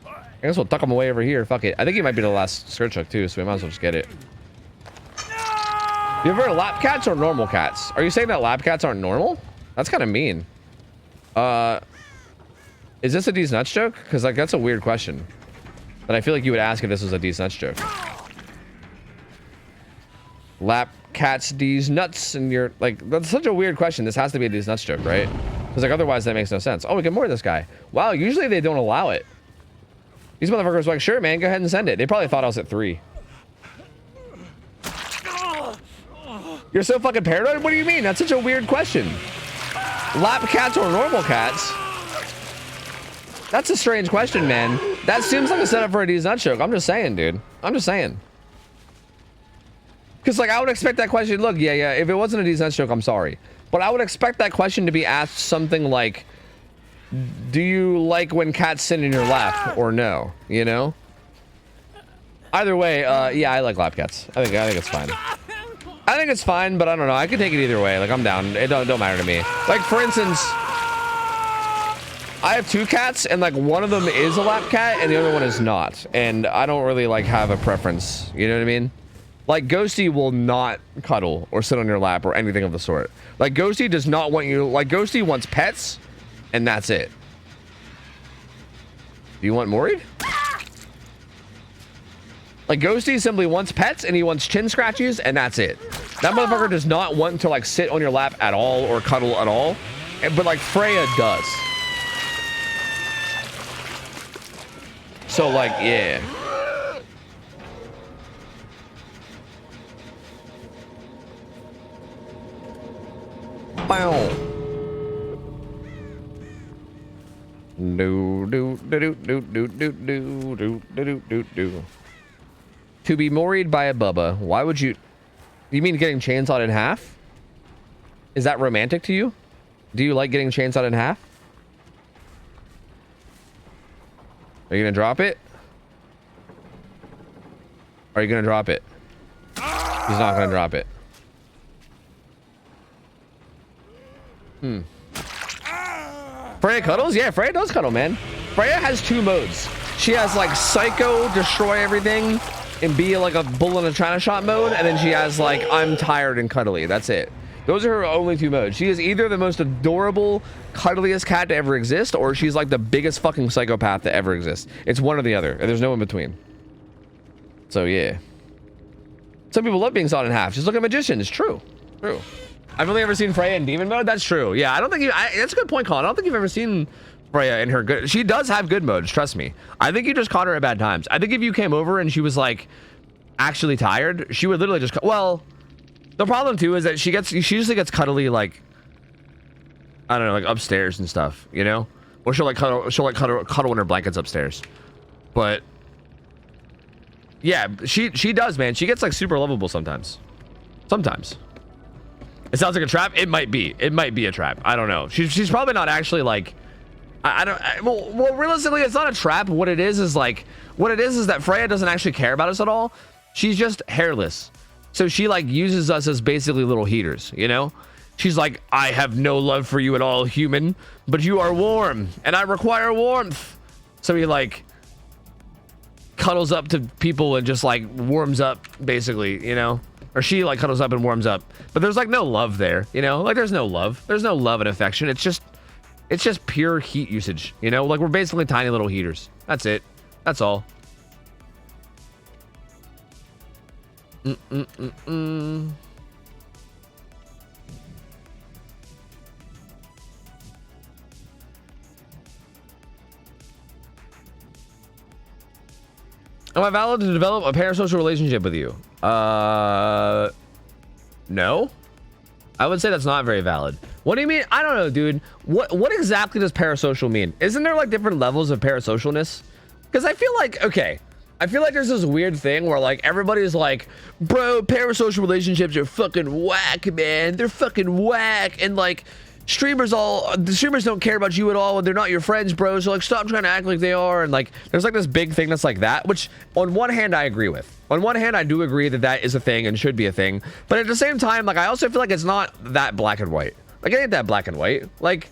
I guess we'll tuck him away over here. Fuck it. I think he might be the last Scourge Hook too, so we might as well just get it. You ever heard of lap cats or normal cats? Are you saying that lap cats aren't normal? That's kind of mean. Is this a D's nuts joke? Because like that's a weird question. But I feel like you would ask if this was a D's nuts joke. Lap cats D's nuts, and you're like, that's such a weird question. This has to be a D's nuts joke, right? Because like otherwise that makes no sense. Oh, we can more this guy. Wow, usually they don't allow it. These motherfuckers are like, sure, man, go ahead and send it. They probably thought I was at 3. You're so fucking paranoid? What do you mean? That's such a weird question. Lap cats or normal cats? That's a strange question, man. That seems like a setup for a D's nut joke. I'm just saying, dude. I'm just saying. Because, like, I would expect that question. Look, yeah. If it wasn't a D's nut joke, I'm sorry. But I would expect that question to be asked something like, do you like when cats sit in your lap or no? You know? Either way, yeah, I like lap cats. I think it's fine. I think it's fine, but I don't know. I could take it either way. Like, I'm down. It don't matter to me. Like, for instance, I have 2 cats, and like one of them is a lap cat, and the other one is not. And I don't really like have a preference. You know what I mean? Like, Ghosty will not cuddle or sit on your lap or anything of the sort. Like, Ghosty does not want you. Like, Ghosty wants pets, and that's it. Do you want Moried? Like, Ghosty simply wants pets, and he wants chin scratches, and that's it. That motherfucker does not want to, like, sit on your lap at all or cuddle at all. But, like, Freya does. So, like, yeah. Bow. Do. To be moried by a bubba, why would you... You mean getting chainsawed in half? Is that romantic to you? Do you like getting chainsawed in half? Are you gonna drop it? Are you gonna drop it? He's not gonna drop it. Freya cuddles? Yeah, Freya does cuddle, man. Freya has 2 modes. She has like Psycho, destroy everything, and be like a bull in a china shop mode, and then she has like I'm tired and cuddly. That's it. Those are her only 2 modes. She is either the most adorable, cuddliest cat to ever exist, or she's like the biggest fucking psychopath to ever exist. It's one or the other, and there's no in between. So yeah. Some people love being sawed in half. Just look at magicians. True. True. I've only ever seen Freya in demon mode. That's true. Yeah, I don't think you... that's a good point, Colin. I don't think you've ever seen Freya in her good... She does have good modes, trust me. I think you just caught her at bad times. I think if you came over and she was, like, actually tired, she would literally just... Well, the problem, too, is that she usually gets cuddly, like... I don't know, like, upstairs and stuff, you know? Or she'll, like, cuddle in her blankets upstairs. But... yeah, she does, man. She gets, like, super lovable sometimes. Sometimes. It sounds like a trap. It might be. It might be a trap. I don't know. She's probably not actually like. Well, realistically, it's not a trap. What it is like. What it is that Freya doesn't actually care about us at all. She's just hairless, so she like uses us as basically little heaters, you know. She's like, I have no love for you at all, human, but you are warm and I require warmth. So he like cuddles up to people and just like warms up, basically, you know, or she like cuddles up and warms up, but there's like no love there, you know, like there's no love and affection. It's just pure heat usage, you know, like we're basically tiny little heaters. That's it. That's all. Am I valid to develop a parasocial relationship with you? No. I would say that's not very valid. What do you mean? I don't know, dude. What exactly does parasocial mean? Isn't there like different levels of parasocialness? Because I feel like, okay, I feel like there's this weird thing where like everybody's like, bro, parasocial relationships are fucking whack, man. They're fucking whack. And like the streamers don't care about you at all and they're not your friends, bro. So like stop trying to act like they are. And like there's like this big thing that's like that, which on one hand I agree with. On one hand I do agree that that is a thing and should be a thing, but at the same time, like I also feel like it's not that black and white. Like it ain't that black and white. Like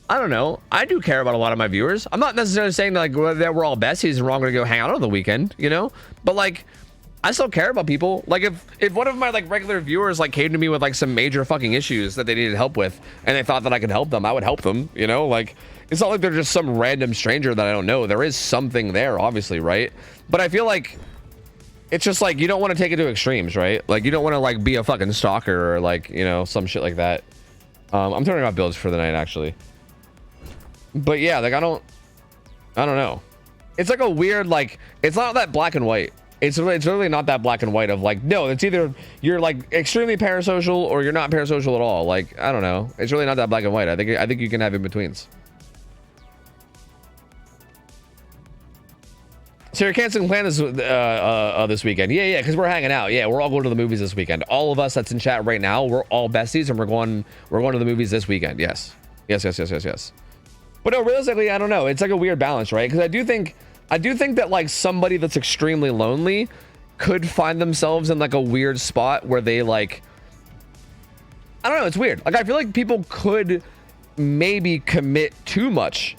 I don't know, I do care about a lot of my viewers. I'm not necessarily saying like that we're all besties and we're all gonna go hang out on the weekend, you know, but like I still care about people. Like if one of my like regular viewers like came to me with like some major fucking issues that they needed help with and they thought that I could help them, I would help them, you know. Like it's not like they're just some random stranger that I don't know. There is something there, obviously, right? But I feel like it's just like you don't want to take it to extremes, right? Like you don't want to like be a fucking stalker or like, you know, some shit like that. I'm turning off builds for the night actually. But yeah, like I don't know. It's like a weird, like it's not that black and white. It's really not that black and white of like, no, it's either you're like extremely parasocial or you're not parasocial at all. Like I don't know, it's really not that black and white. I think you can have in betweens. So you're canceling plans this weekend? Yeah, because we're hanging out. Yeah, we're all going to the movies this weekend. All of us that's in chat right now, we're all besties, and we're going to the movies this weekend. Yes. But no, realistically, I don't know. It's like a weird balance, right? Because I do think that like somebody that's extremely lonely could find themselves in like a weird spot where they like, I don't know. It's weird. Like I feel like people could maybe commit too much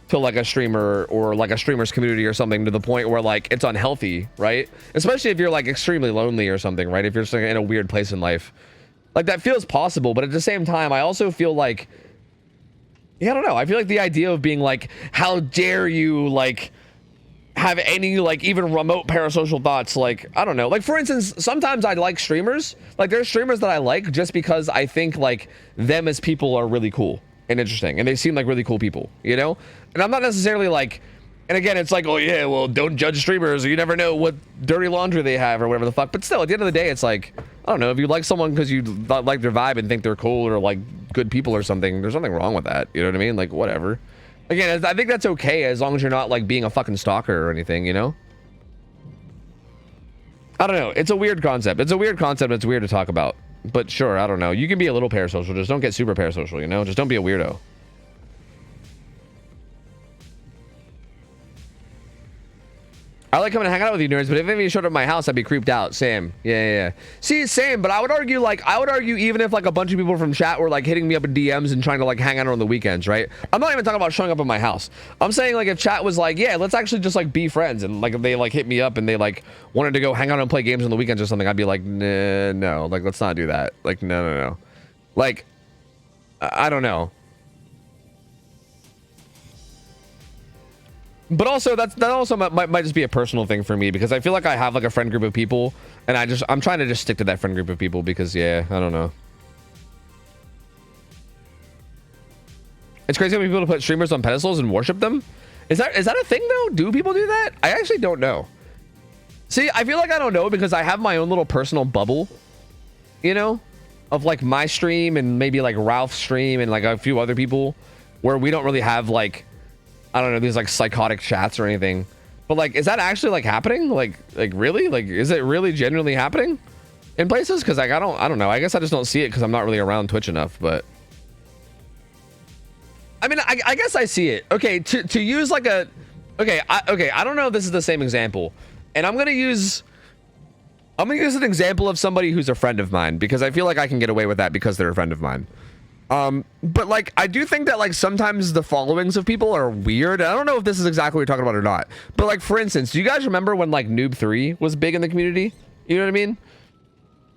to like a streamer or like a streamer's community or something to the point where like it's unhealthy, right? Especially if you're like extremely lonely or something, right? If you're just like, in a weird place in life, like that feels possible. But at the same time, I also feel like, yeah, I don't know. I feel like the idea of being like, how dare you like have any like even remote parasocial thoughts? Like, I don't know. Like for instance, sometimes I like streamers. Like there's streamers that I like just because I think like them as people are really cool and interesting and they seem like really cool people, you know? And I'm not necessarily like, and again, it's like, oh yeah, well, don't judge streamers or you never know what dirty laundry they have or whatever the fuck. But still, at the end of the day, it's like, I don't know, if you like someone because you like their vibe and think they're cool or like good people or something, there's nothing wrong with that. You know what I mean? Like, whatever. Again, I think that's okay as long as you're not like being a fucking stalker or anything, you know? I don't know. It's a weird concept. It's weird to talk about. But sure, I don't know. You can be a little parasocial. Just don't get super parasocial, you know? Just don't be a weirdo. I like coming to hang out with you nerds, but if any of you showed up at my house, I'd be creeped out. Same. Yeah. See, same, but I would argue even if like a bunch of people from chat were like hitting me up in DMs and trying to like hang out on the weekends, right? I'm not even talking about showing up at my house. I'm saying like if chat was like, yeah, let's actually just like be friends, and like if they like hit me up and they like wanted to go hang out and play games on the weekends or something, I'd be like, nah, no, like let's not do that. Like no. Like I don't know. But also that also might just be a personal thing for me because I feel like I have like a friend group of people and I'm trying to just stick to that friend group of people because yeah, I don't know. It's crazy how people put streamers on pedestals and worship them. Is that a thing though? Do people do that? I actually don't know. See, I feel like I don't know because I have my own little personal bubble, you know, of like my stream and maybe like Ralph's stream and like a few other people where we don't really have like, I don't know, these like psychotic chats or anything. But like, is that actually like happening? Like really? Like, is it really genuinely happening in places? Cause like, I don't know. I guess I just don't see it cause I'm not really around Twitch enough, but I mean, I guess I see it. Okay. To use like I don't know if this is the same example and I'm going to use I'm gonna use an example of somebody who's a friend of mine because I feel like I can get away with that because they're a friend of mine. But like, I do think that like sometimes the followings of people are weird. I don't know if this is exactly what you're talking about or not. But like, for instance, do you guys remember when like Noob 3 was big in the community? You know what I mean?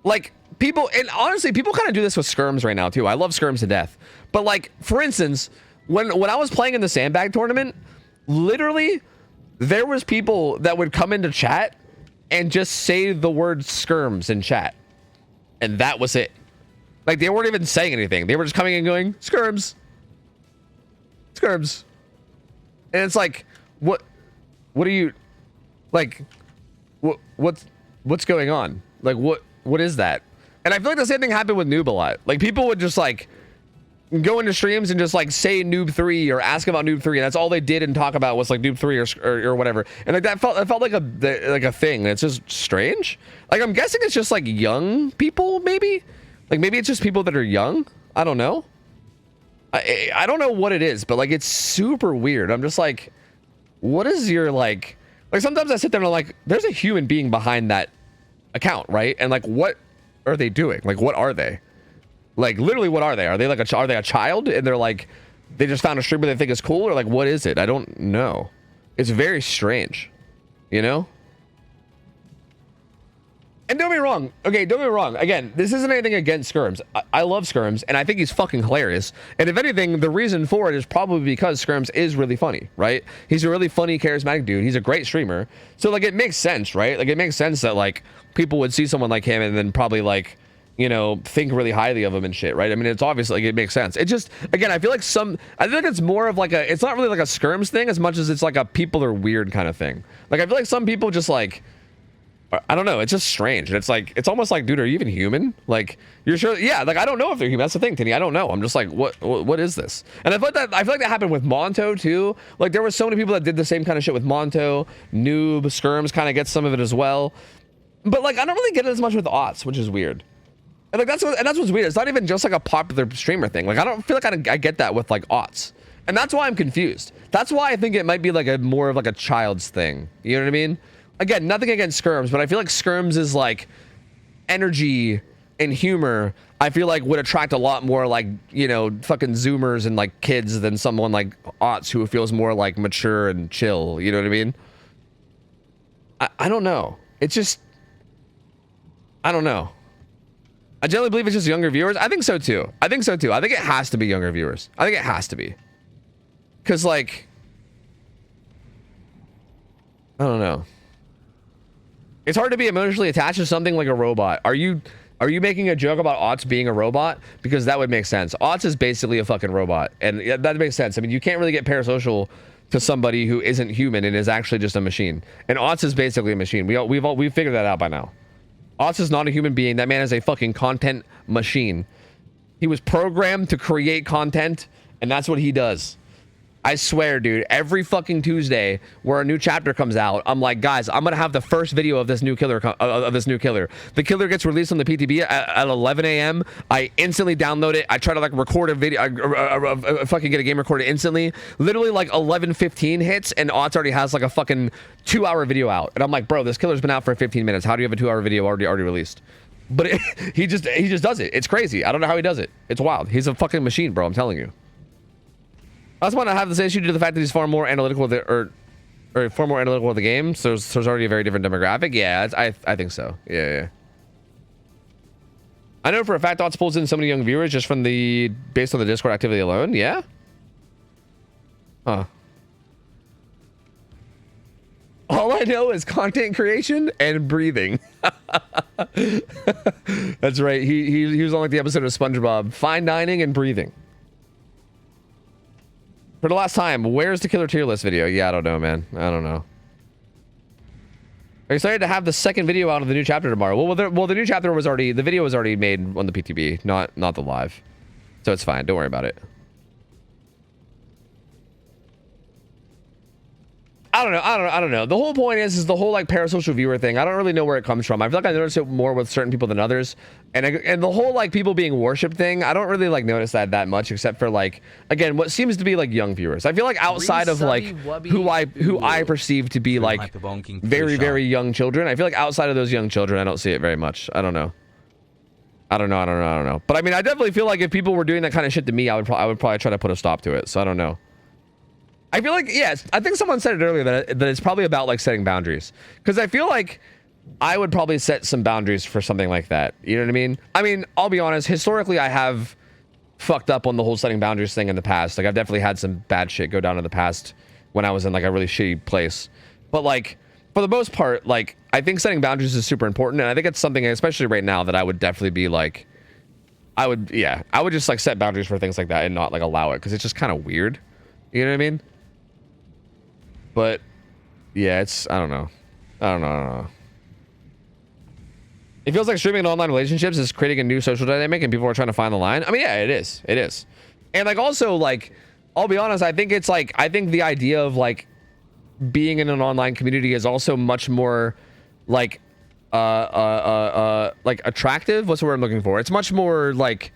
Like people, and honestly, people kind of do this with skirms right now too. I love skirms to death. But like, for instance, when I was playing in the sandbag tournament, literally there was people that would come into chat and just say the word skirms in chat. And that was it. Like, they weren't even saying anything. They were just coming and going, skirms. Skirms. And it's like, what are you, like, what's going on? Like, what is that? And I feel like the same thing happened with Noob a lot. Like, people would just, like, go into streams and just, like, say Noob 3 or ask about Noob 3. And that's all they did and talk about was, like, Noob 3 or whatever. And, like, that felt like a thing. It's just strange. Like, I'm guessing it's just, like, young people, maybe? Like, maybe it's just people that are young. I don't know. I don't know what it is, but, like, it's super weird. I'm just like, what is your, like, sometimes I sit there and I'm like, there's a human being behind that account, right? And, like, what are they doing? Like, what are they? Like, literally, what are they? Are they, like, are they a child? And they're, like, they just found a streamer they think is cool? Or, like, what is it? I don't know. It's very strange, you know? And don't be wrong. Okay, don't be wrong. Again, this isn't anything against Skirms. I love Skirms, and I think he's fucking hilarious. And if anything, the reason for it is probably because Skirms is really funny, right? He's a really funny, charismatic dude. He's a great streamer. So, like, it makes sense, right? Like, it makes sense that, like, people would see someone like him and then probably, like, you know, think really highly of him and shit, right? I mean, it's obvious, like, it makes sense. It just, again, I feel like I think it's more of, like, it's not really, like, a Skirms thing as much as it's, like, a people are weird kind of thing. Like, I feel like some people just, like, I don't know. It's just strange. It's like, it's almost like, dude, are you even human? Like, you're sure? Yeah. Like, I don't know if they're human. That's the thing, Tinny. I don't know. I'm just like, what is this? And I feel like that happened with Monto too. Like, there were so many people that did the same kind of shit with Monto. Noob, Skirms kind of gets some of it as well. But like, I don't really get it as much with Aughts, which is weird. And like, that's what's weird. It's not even just like a popular streamer thing. Like, I don't feel like I get that with like Aughts. And that's why I'm confused. That's why I think it might be like more of like a child's thing. You know what I mean? Again, nothing against Skirms, but I feel like Skirms is like energy and humor. I feel like would attract a lot more like, you know, fucking Zoomers and like kids than someone like Aughts who feels more like mature and chill. You know what I mean? I don't know. It's just, I don't know. I generally believe it's just younger viewers. I think so too. I think it has to be younger viewers. I think it has to be. Cause like, I don't know. It's hard to be emotionally attached to something like a robot. Are you making a joke about Aughts being a robot? Because that would make sense. Aughts is basically a fucking robot, and that makes sense. I mean, you can't really get parasocial to somebody who isn't human and is actually just a machine. And Aughts is basically a machine. We've figured that out by now. Aughts is not a human being. That man is a fucking content machine. He was programmed to create content, and that's what he does. I swear, dude, every fucking Tuesday where a new chapter comes out, I'm like, guys, I'm gonna have the first video of this new killer. The killer gets released on the PTB at 11 a.m. I instantly download it. I try to like record a video, fucking get a game recorded instantly. Literally like 11:15 hits, and Aughts already has like a fucking 2-hour video out. And I'm like, bro, this killer's been out for 15 minutes. How do you have a 2-hour video already released? But he just does it. It's crazy. I don't know how he does it. It's wild. He's a fucking machine, bro. I'm telling you. I just want to have this issue due to the fact that he's far more analytical or far more analytical of the game. So there's already a very different demographic. Yeah, I think so. Yeah. I know for a fact Aughts pulls in so many young viewers just from based on the Discord activity alone. Yeah. Huh. All I know is content creation and breathing. That's right. He was on like the episode of SpongeBob. Fine dining and breathing. For the last time, where's the killer tier list video? Yeah, I don't know, man. I don't know. Are you excited to have the second video out of the new chapter tomorrow? Well, the new chapter was already, the video was already made on the PTB, not the live. So it's fine. Don't worry about it. I don't know. The whole point is the whole like parasocial viewer thing. I don't really know where it comes from. I feel like I notice it more with certain people than others. And the whole like people being worshipped thing, I don't really like notice that much, except for like, again, what seems to be like young viewers. I feel like outside of like who I perceive to be like very young children, I feel like outside of those young children, I don't see it very much. I don't know. But I mean, I definitely feel like if people were doing that kind of shit to me, I would probably try to put a stop to it. So I don't know. I feel like, yes, I think someone said it earlier that it's probably about like setting boundaries, because I feel like I would probably set some boundaries for something like that. You know what I mean? I mean, I'll be honest, historically, I have fucked up on the whole setting boundaries thing in the past. Like, I've definitely had some bad shit go down in the past when I was in like a really shitty place. But like, for the most part, like, I think setting boundaries is super important. And I think it's something, especially right now, that I would definitely be like, I would just like set boundaries for things like that and not like allow it, because it's just kind of weird. You know what I mean? But yeah, it's, I don't know. It feels like streaming in online relationships is creating a new social dynamic and people are trying to find the line. I mean, yeah, it is. And like, also, like, I'll be honest, I think it's like, I think the idea of like being in an online community is also much more like attractive. What's the word I'm looking for? It's much more like,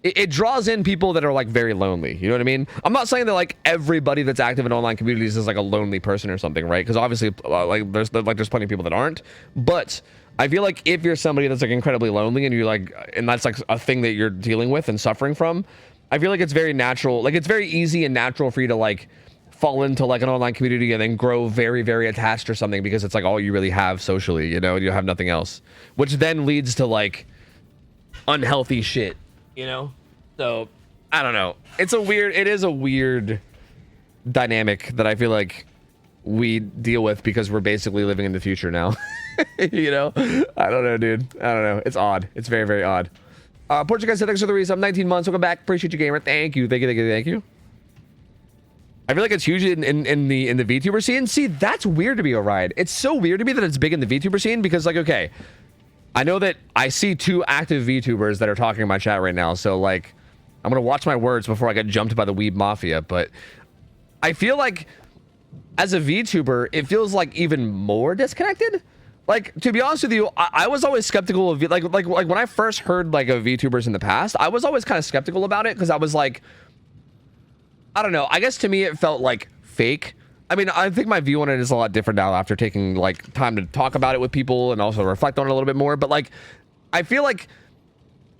it draws in people that are like very lonely. You know what I mean? I'm not saying that like everybody that's active in online communities is like a lonely person or something, right? Because obviously like there's plenty of people that aren't. But I feel like if you're somebody that's like incredibly lonely and you like, and that's like a thing that you're dealing with and suffering from, I feel like it's very natural. Like, it's very easy and natural for you to like fall into like an online community and then grow very, very attached or something, because it's like all you really have socially, you know, and you have nothing else, which then leads to like unhealthy shit. You know, so I don't know. It is a weird dynamic that I feel like we deal with because we're basically living in the future now. You know, I don't know, dude. I don't know. It's odd. It's very, very odd. Portuguese said thanks for the resub. 19 months. Welcome back. Appreciate you, gamer. Thank you. Thank you. I feel like it's huge in the VTuber scene. See, that's weird to me, Orion. It's so weird to me that it's big in the VTuber scene, because like, okay, I know that I see 2 active VTubers that are talking in my chat right now, so like, I'm gonna watch my words before I get jumped by the weeb mafia. But I feel like as a VTuber, it feels like even more disconnected. Like, to be honest with you, I was always skeptical of like when I first heard like of VTubers in the past, I was always kind of skeptical about it, because I was like, I don't know. I guess to me it felt like fake. I mean, I think my view on it is a lot different now after taking like time to talk about it with people and also reflect on it a little bit more. But like, I feel like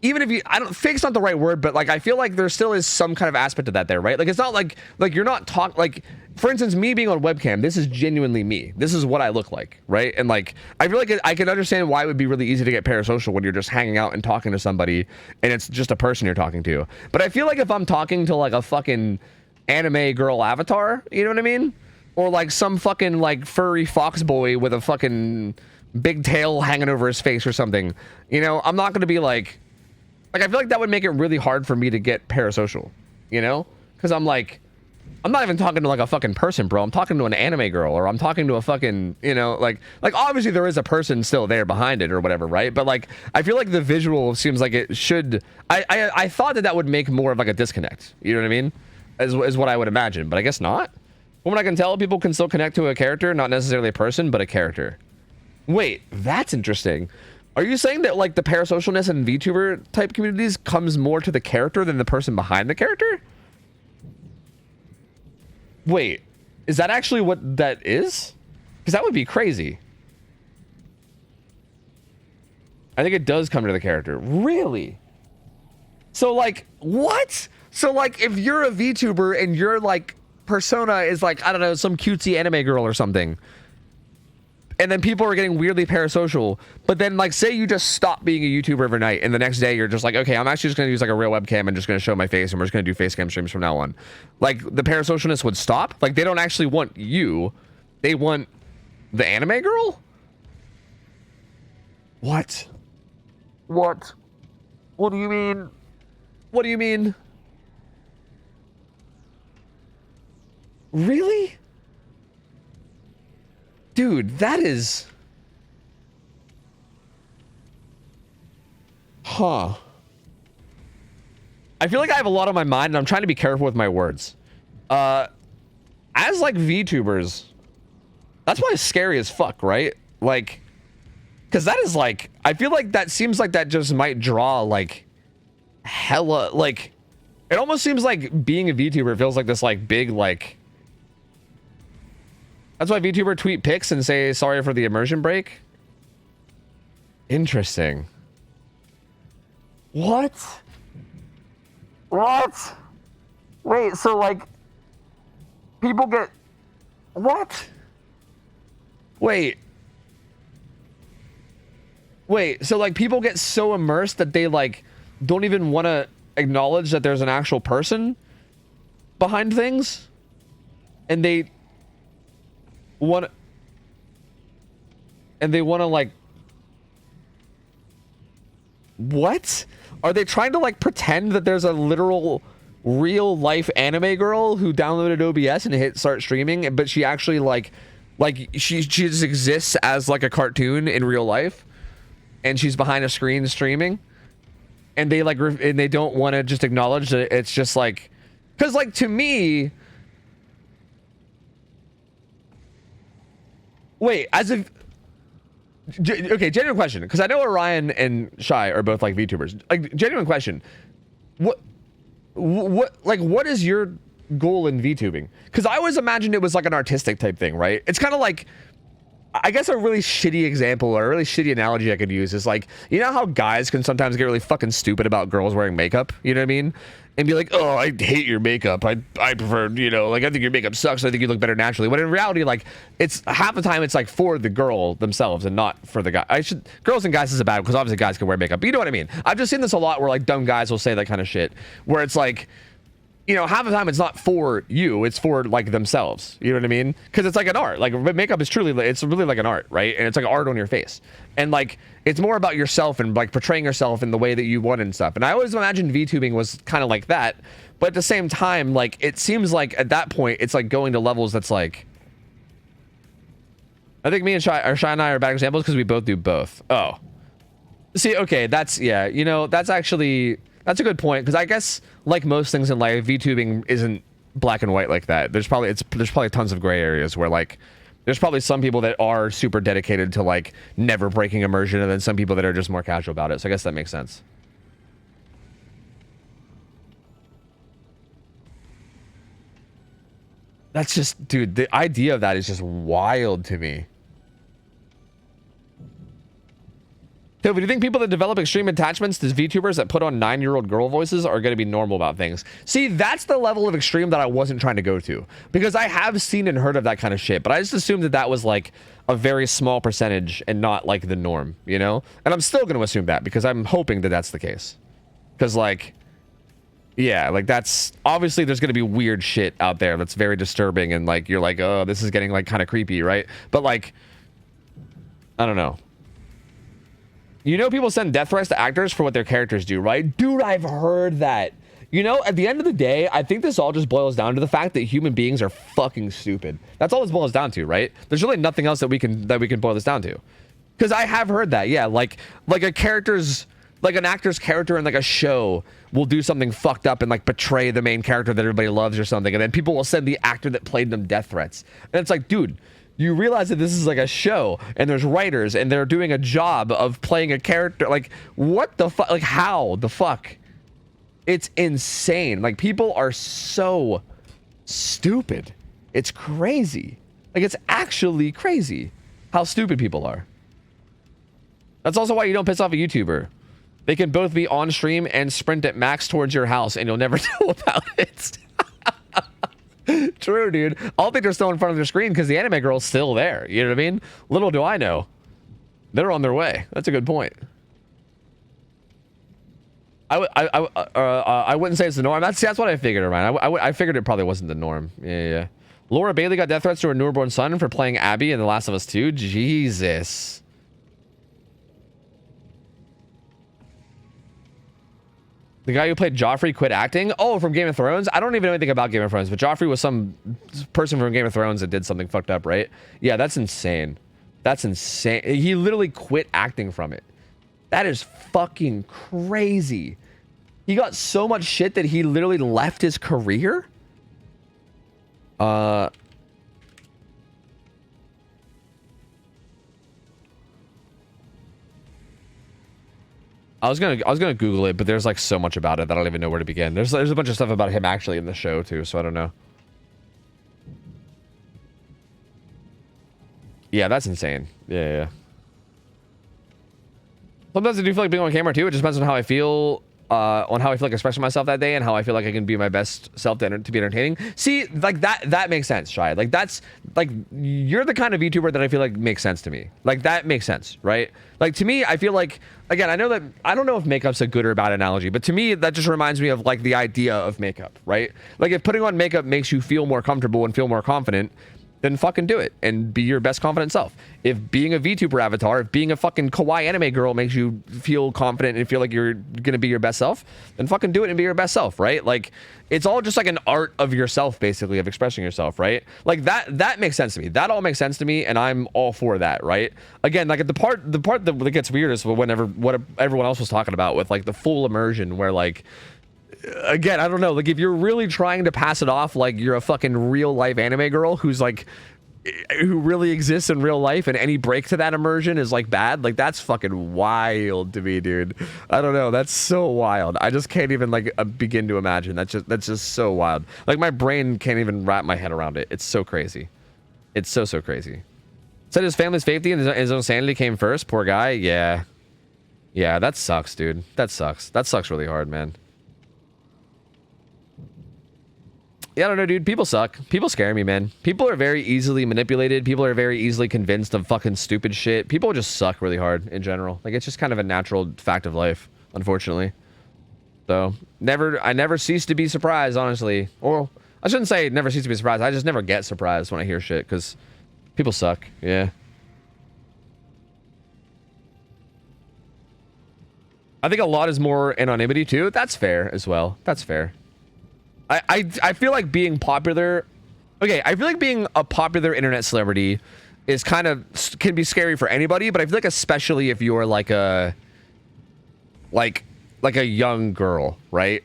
even if you, fake's not the right word, but like, I feel like there still is some kind of aspect of that there, right? Like, it's not like you're not like, for instance, me being on webcam, this is genuinely me. This is what I look like, right? And like, I feel like I can understand why it would be really easy to get parasocial when you're just hanging out and talking to somebody and it's just a person you're talking to. But I feel like if I'm talking to like a fucking anime girl avatar, you know what I mean? Or like some fucking like furry fox boy with a fucking big tail hanging over his face or something, you know, I'm not going to be like I feel like that would make it really hard for me to get parasocial, you know? Because I'm like, I'm not even talking to like a fucking person, bro. I'm talking to an anime girl, or I'm talking to a fucking, you know, like obviously there is a person still there behind it or whatever, right? But like, I feel like the visual seems like it should, I thought that would make more of like a disconnect, you know what I mean? Is what I would imagine, but I guess not. From what I can tell, people can still connect to a character, not necessarily a person, but a character. Wait, that's interesting. Are you saying that like the parasocialness in VTuber type communities comes more to the character than the person behind the character? Wait, is that actually what that is? Because that would be crazy. I think it does come to the character. Really? So like, what? So like, if you're a VTuber and your like persona is like, I don't know, some cutesy anime girl or something, and then people are getting weirdly parasocial, but then like, say you just stop being a YouTuber overnight and the next day you're just like, okay, I'm actually just gonna use like a real webcam and just gonna show my face and we're just gonna do face cam streams from now on. Like, the parasocialness would stop? Like, they don't actually want you, they want the anime girl? What? What? What do you mean? What do you mean? Really? Dude, that is... Huh. I feel like I have a lot on my mind and I'm trying to be careful with my words. As like VTubers, That's why it's scary as fuck, right? Like, because that is like, I feel like that seems like that just might draw like hella, like, it almost seems like being a VTuber feels like this like big like, that's why VTuber tweet pics and say sorry for the immersion break. Interesting. What? What? Wait, so like people get what? Wait, so like people get so immersed that they like don't even want to acknowledge that there's an actual person behind things, and they want to like, what? Are they trying to like pretend that there's a literal real life anime girl who downloaded OBS and hit start streaming, but she actually like she just exists as like a cartoon in real life, and she's behind a screen streaming, and they like and they don't want to just acknowledge that it's just like, because like to me, wait, as if okay, genuine question, because I know Orion and Shy are both like VTubers. Like, genuine question, what is your goal in VTubing? Because I always imagined it was like an artistic type thing, right? It's kind of like, I guess a really shitty example or a really shitty analogy I could use is like, you know how guys can sometimes get really fucking stupid about girls wearing makeup, you know what I mean? And be like, oh, I hate your makeup. I prefer, you know, like, I think your makeup sucks. I think you look better naturally. But in reality, like, it's half the time it's like for the girl themselves and not for the guy. Girls and guys is bad because obviously guys can wear makeup. But you know what I mean? I've just seen this a lot where like dumb guys will say that kind of shit where it's like, you know, half the time it's not for you, it's for like themselves. You know what I mean? Because it's like an art. Like makeup is truly, it's really like an art, right? And it's like art on your face. And like, it's more about yourself and like portraying yourself in the way that you want and stuff. And I always imagined VTubing was kind of like that. But at the same time, like, it seems like at that point, it's like going to levels that's like, I think me and Shy and I are bad examples because we both do both. Oh. See, okay, that's, yeah, you know, that's actually, that's a good point, because I guess, like most things in life, VTubing isn't black and white like that. There's probably tons of gray areas where, like, there's probably some people that are super dedicated to, like, never breaking immersion, and then some people that are just more casual about it. So I guess that makes sense. That's just, dude, the idea of that is just wild to me. Toby, do you think people that develop extreme attachments to VTubers that put on 9-year-old girl voices are going to be normal about things? See, that's the level of extreme that I wasn't trying to go to. Because I have seen and heard of that kind of shit. But I just assumed that that was like a very small percentage and not like the norm, you know? And I'm still going to assume that because I'm hoping that that's the case. Because like, yeah, like that's, obviously there's going to be weird shit out there that's very disturbing. And like, you're like, oh, this is getting like kind of creepy, right? But like, I don't know. You know, people send death threats to actors for what their characters do, right? Dude, I've heard that. You know, at the end of the day, I think this all just boils down to the fact that human beings are fucking stupid. That's all this boils down to, right? There's really nothing else that we can boil this down to. Because I have heard that, yeah, like an actor's character in like a show will do something fucked up and like betray the main character that everybody loves or something, and then people will send the actor that played them death threats. And it's like, dude, you realize that this is like a show and there's writers and they're doing a job of playing a character. Like, what the fuck? Like, how the fuck? It's insane. Like, people are so stupid. It's crazy. Like, it's actually crazy how stupid people are. That's also why you don't piss off a YouTuber. They can both be on stream and sprint at max towards your house and you'll never know about it. True, dude. I don't think they're still in front of their screen because the anime girl's still there. You know what I mean? Little do I know. They're on their way. That's a good point. I wouldn't say it's the norm. That's what I figured, Ryan. I figured it probably wasn't the norm. Yeah. Laura Bailey got death threats to her newborn son for playing Abby in The Last of Us 2. Jesus. The guy who played Joffrey quit acting? Oh, from Game of Thrones? I don't even know anything about Game of Thrones, but Joffrey was some person from Game of Thrones that did something fucked up, right? Yeah, that's insane. That's insane. He literally quit acting from it. That is fucking crazy. He got so much shit that he literally left his career? I was gonna Google it, but there's like so much about it that I don't even know where to begin. There's a bunch of stuff about him actually in the show too, so I don't know. Yeah, that's insane. Yeah. Sometimes I do feel like being on camera too. It just depends on how I feel, like expressing myself that day, and how I feel like I can be my best self to be entertaining. See, like that makes sense, Shy. Like that's like you're the kind of VTuber that I feel like makes sense to me. Like that makes sense, right? Like to me, I feel like, again, I don't know if makeup's a good or bad analogy, but to me that just reminds me of like the idea of makeup, right? Like if putting on makeup makes you feel more comfortable and feel more confident, then fucking do it and be your best confident self. If being a VTuber avatar, if being a fucking kawaii anime girl makes you feel confident and feel like you're gonna be your best self, then fucking do it and be your best self, right? Like it's all just like an art of yourself, basically, of expressing yourself, right? Like that makes sense to me. That all makes sense to me, and I'm all for that, right? Again, like the part that gets weird is whenever what everyone else was talking about with like the full immersion, where like, again, I don't know, like if you're really trying to pass it off like you're a fucking real life anime girl who really exists in real life, and any break to that immersion is like bad, like that's fucking wild to me, dude. I don't know, that's so wild. I just can't even like begin to imagine. That's just so wild. Like my brain can't even wrap my head around it. It's so crazy. It's so crazy. Said his family's safety and his own sanity came first. Poor guy. Yeah, that sucks, dude. That sucks really hard, man. Yeah, I don't know, dude. People suck. People scare me, man. People are very easily manipulated. People are very easily convinced of fucking stupid shit. People just suck really hard in general. Like, it's just kind of a natural fact of life, unfortunately. So, I never cease to be surprised, honestly. Or, I shouldn't say never cease to be surprised. I just never get surprised when I hear shit, because people suck. Yeah. I think a lot is more anonymity, too. That's fair as well. That's fair. I feel like being popular, okay, I feel like being a popular internet celebrity is can be scary for anybody, but I feel like especially if you're like a young girl, right?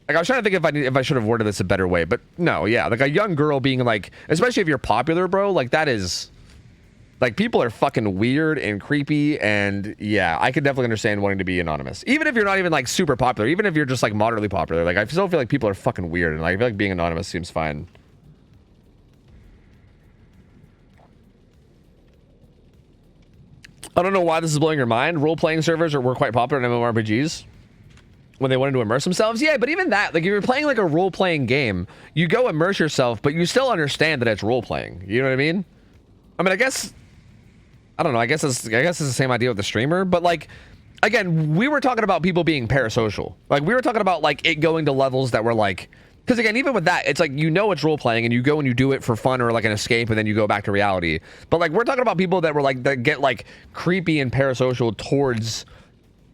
Like I was trying to think if I should have worded this a better way, but no, yeah, like a young girl being like, especially if you're popular, bro, like that is, like, people are fucking weird and creepy, and yeah, I could definitely understand wanting to be anonymous. Even if you're not even, like, super popular, even if you're just, like, moderately popular, like, I still feel like people are fucking weird, and like, I feel like being anonymous seems fine. I don't know why this is blowing your mind. Role-playing servers were quite popular in MMORPGs when they wanted to immerse themselves. Yeah, but even that, like, if you're playing, like, a role-playing game, you go immerse yourself, but you still understand that it's role-playing. You know what I mean? I mean, I don't know, I guess it's the same idea with the streamer, but like, again, we were talking about people being parasocial. Like, we were talking about like it going to levels that were like, because again, even with that, it's like, you know, it's role playing and you go and you do it for fun or like an escape and then you go back to reality. But like, we're talking about people that were like, that get like creepy and parasocial towards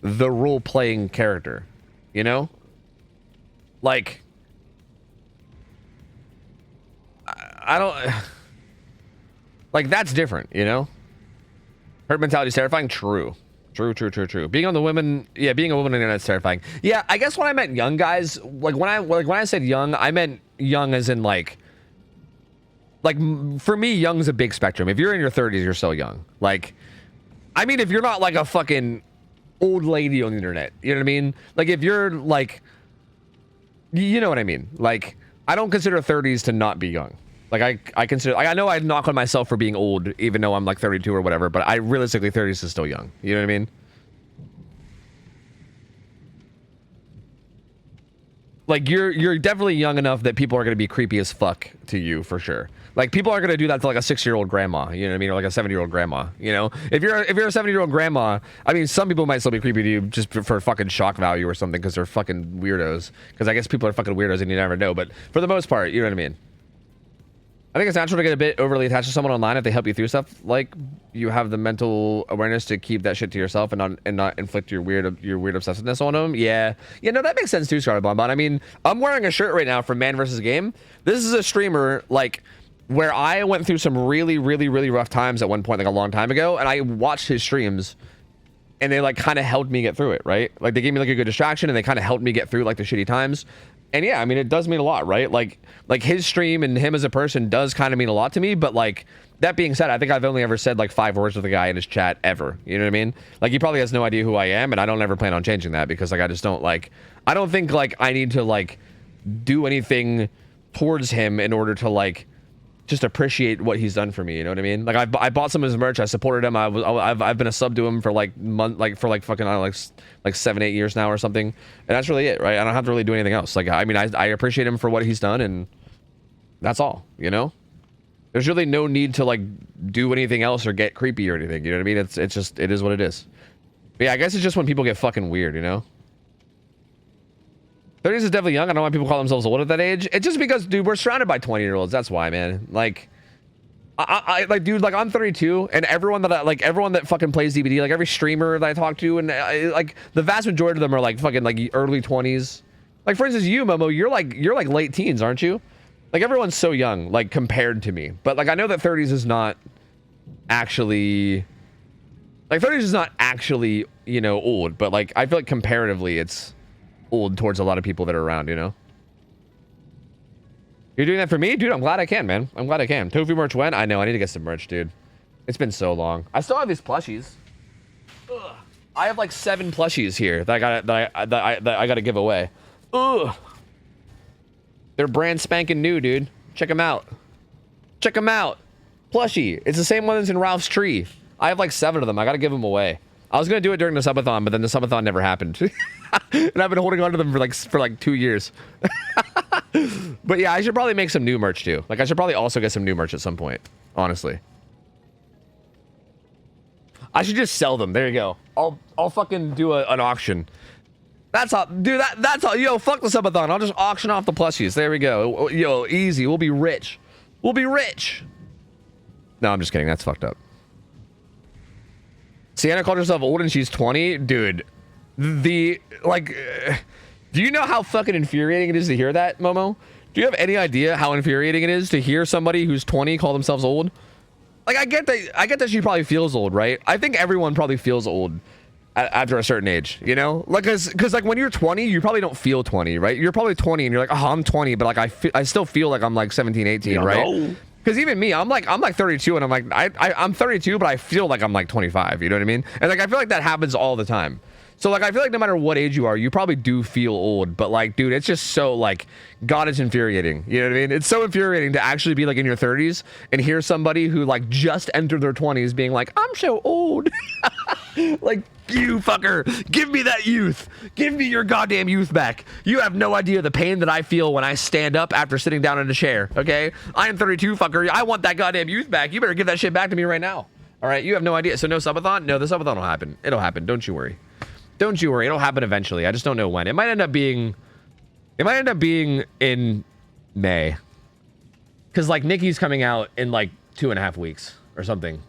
the role playing character, you know? Like, I don't, like, that's different, you know? Herd mentality is terrifying. True. Being on the women, yeah, being a woman on the internet is terrifying. Yeah, I guess when I meant young guys, when I said young, I meant young as in like for me, young's a big spectrum. If you're in your 30s, you're still young. Like, I mean, if you're not like a fucking old lady on the internet, you know what I mean? Like, if you're like, you know what I mean? Like, I don't consider 30s to not be young. Like, I consider, like, I know I'd knock on myself for being old, even though I'm like 32 or whatever, but I realistically, 30s is still young. You know what I mean? Like, you're definitely young enough that people are going to be creepy as fuck to you, for sure. Like, people aren't going to do that to like a 6-year-old grandma, you know what I mean? Or like a 7-year-old grandma, you know? If you're a 7-year-old grandma, I mean, some people might still be creepy to you just for fucking shock value or something, because they're fucking weirdos. Because I guess people are fucking weirdos and you never know, but for the most part, you know what I mean? I think it's natural to get a bit overly attached to someone online if they help you through stuff. Like, you have the mental awareness to keep that shit to yourself and not inflict your weird obsessiveness on them. Yeah, no, that makes sense too, Scarlet Bonbon. I mean, I'm wearing a shirt right now from Man vs. Game. This is a streamer like where I went through some really rough times at one point, like a long time ago, and I watched his streams, and they like kind of helped me get through it, right? Like, they gave me like a good distraction, and they kind of helped me get through like the shitty times. And yeah, I mean, it does mean a lot, right? Like his stream and him as a person does kind of mean a lot to me, but like, That being said, I think I've only ever said like 5 words with a guy in his chat ever. You know what I mean? Like, he probably has no idea who I am, and I don't ever plan on changing that because like I just don't like. I don't think like I need to like do anything towards him in order to like just appreciate what he's done for me. You know what I mean? Like I bought some of his merch. I supported him. I've been a sub to him for like fucking I don't know, like 7-8 years now or something. And that's really it, right? I don't have to really do anything else. Like I mean, I appreciate him for what he's done, and that's all. You know? There's really no need to like do anything else or get creepy or anything. You know what I mean? It's just, it is what it is. But yeah, I guess it's just when people get fucking weird, you know? 30s is definitely young. I don't know why people call themselves old at that age. It's just because, dude, we're surrounded by 20-year-olds. That's why, man. Like, I like, dude, like I'm 32, and everyone that fucking plays DVD, like every streamer that I talk to, and like the vast majority of them are like fucking like early 20s. Like for instance, you, Momo, you're like late teens, aren't you? Like everyone's so young, like compared to me. But like I know that 30s is not actually, like 30s is not actually, you know, old. But like I feel like comparatively, it's old towards a lot of people that are around, you know? You're doing that for me? Dude, I'm glad I can, man. I'm glad I can. Tofu merch when? I know, I need to get some merch, dude. It's been so long. I still have these plushies. Ugh. I have like 7 plushies here that I gotta give away. Ugh. They're brand spanking new, dude. Check them out. Check them out. Plushie. It's the same one that's in Ralph's tree. I have like 7 of them. I gotta give them away. I was gonna do it during the subathon, but then the subathon never happened. And I've been holding on to them for like 2 years. But yeah, I should probably make some new merch too. Like I should probably also get some new merch at some point. Honestly. I should just sell them. There you go. I'll fucking do an auction. That's all, dude. That's all. Yo, fuck the subathon. I'll just auction off the plushies. There we go. Yo, easy. We'll be rich. We'll be rich. No, I'm just kidding. That's fucked up. Sienna called herself old and she's 20, dude. Do you know how fucking infuriating it is to hear that, Momo? Do you have any idea how infuriating it is to hear somebody who's 20 call themselves old? Like, I get that she probably feels old, right? I think everyone probably feels old after a certain age, you know? Like, cause like when you're 20, you probably don't feel 20, right? You're probably 20 and you're like, oh, I'm 20, but like I still feel like I'm like 17, 18, yeah, right? No. Because even me, I'm like 32 and I'm like, I'm 32, but I feel like I'm like 25, you know what I mean? And like, I feel like that happens all the time. So like, I feel like no matter what age you are, you probably do feel old, but like, dude, it's just so like, God, it's infuriating. You know what I mean? It's so infuriating to actually be like in your 30s and hear somebody who like just entered their 20s being like, I'm so old. Like, you fucker, give me that youth. Give me your goddamn youth back. You have no idea the pain that I feel when I stand up after sitting down in a chair, okay? I am 32, fucker. I want that goddamn youth back. You better give that shit back to me right now. All right, you have no idea. So no subathon? No, the subathon will happen. It'll happen. Don't you worry. Don't you worry. It'll happen eventually. I just don't know when. It might end up being in May. Because like Nikki's coming out in like 2.5 weeks or something.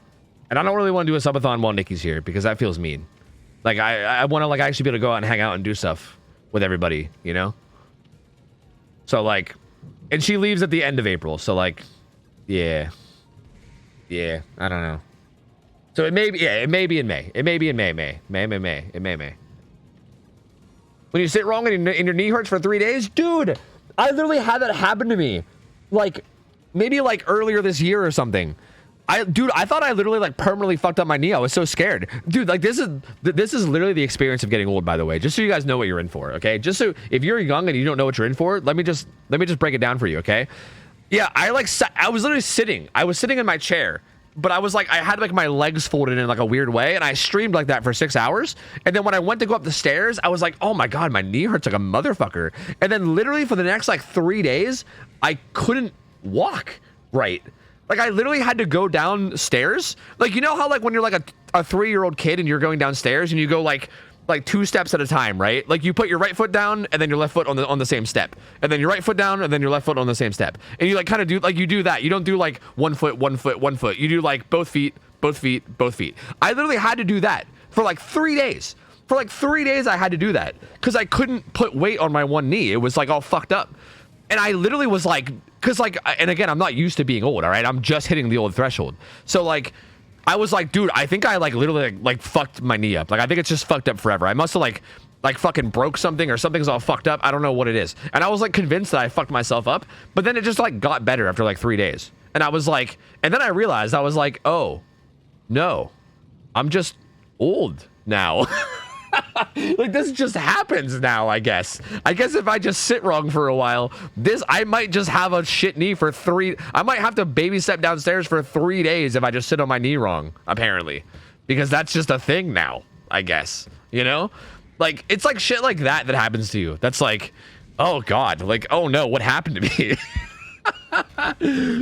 And I don't really want to do a subathon while Nikki's here because that feels mean. Like I want to like actually be able to go out and hang out and do stuff with everybody, you know? So like, and she leaves at the end of April. So like, yeah, I don't know. So it may be, yeah, it may be in May. It may be in May. It may. When you sit wrong and your knee hurts for 3 days, dude, I literally had that happen to me. Like, maybe like earlier this year or something. Dude, I thought I literally like permanently fucked up my knee. I was so scared. Dude, like this is literally the experience of getting old, by the way. Just so you guys know what you're in for, okay? Just so if you're young and you don't know what you're in for, let me just break it down for you, okay? Yeah, I was literally sitting. I was sitting in my chair, but I was like, I had like my legs folded in like a weird way, and I streamed like that for 6 hours. And then when I went to go up the stairs, I was like, oh my God, my knee hurts like a motherfucker. And then literally for the next like 3 days, I couldn't walk right. Like, I literally had to go downstairs. Like, you know how, like, when you're, like, a 3-year-old kid and you're going downstairs and you go, like 2 steps at a time, right? Like, you put your right foot down and then your left foot on the same step. And then your right foot down and then your left foot on the same step. And you, like, kind of do, like, you do that. You don't do, like, 1 foot, 1 foot, 1 foot. You do, like, both feet, both feet, both feet. I literally had to do that for, like, 3 days. For, like, 3 days I had to do that because I couldn't put weight on my one knee. It was, like, all fucked up. And I literally was like, because like, and again, I'm not used to being old, all right? I'm just hitting the old threshold. So like, I was like, dude, I think I like literally like fucked my knee up. Like, I think it's just fucked up forever. I must have like fucking broke something or something's all fucked up. I don't know what it is. And I was like convinced that I fucked myself up, but then it just like got better after like 3 days. And I was like, and then I realized, I was like, oh, no, I'm just old now. Like, this just happens now, I guess. I guess if I just sit wrong for a while, I might just have a shit knee for I might have to baby step downstairs for 3 days if I just sit on my knee wrong, apparently. Because that's just a thing now, I guess. You know? Like, it's like shit like that happens to you. That's like, oh God, like, oh no, what happened to me?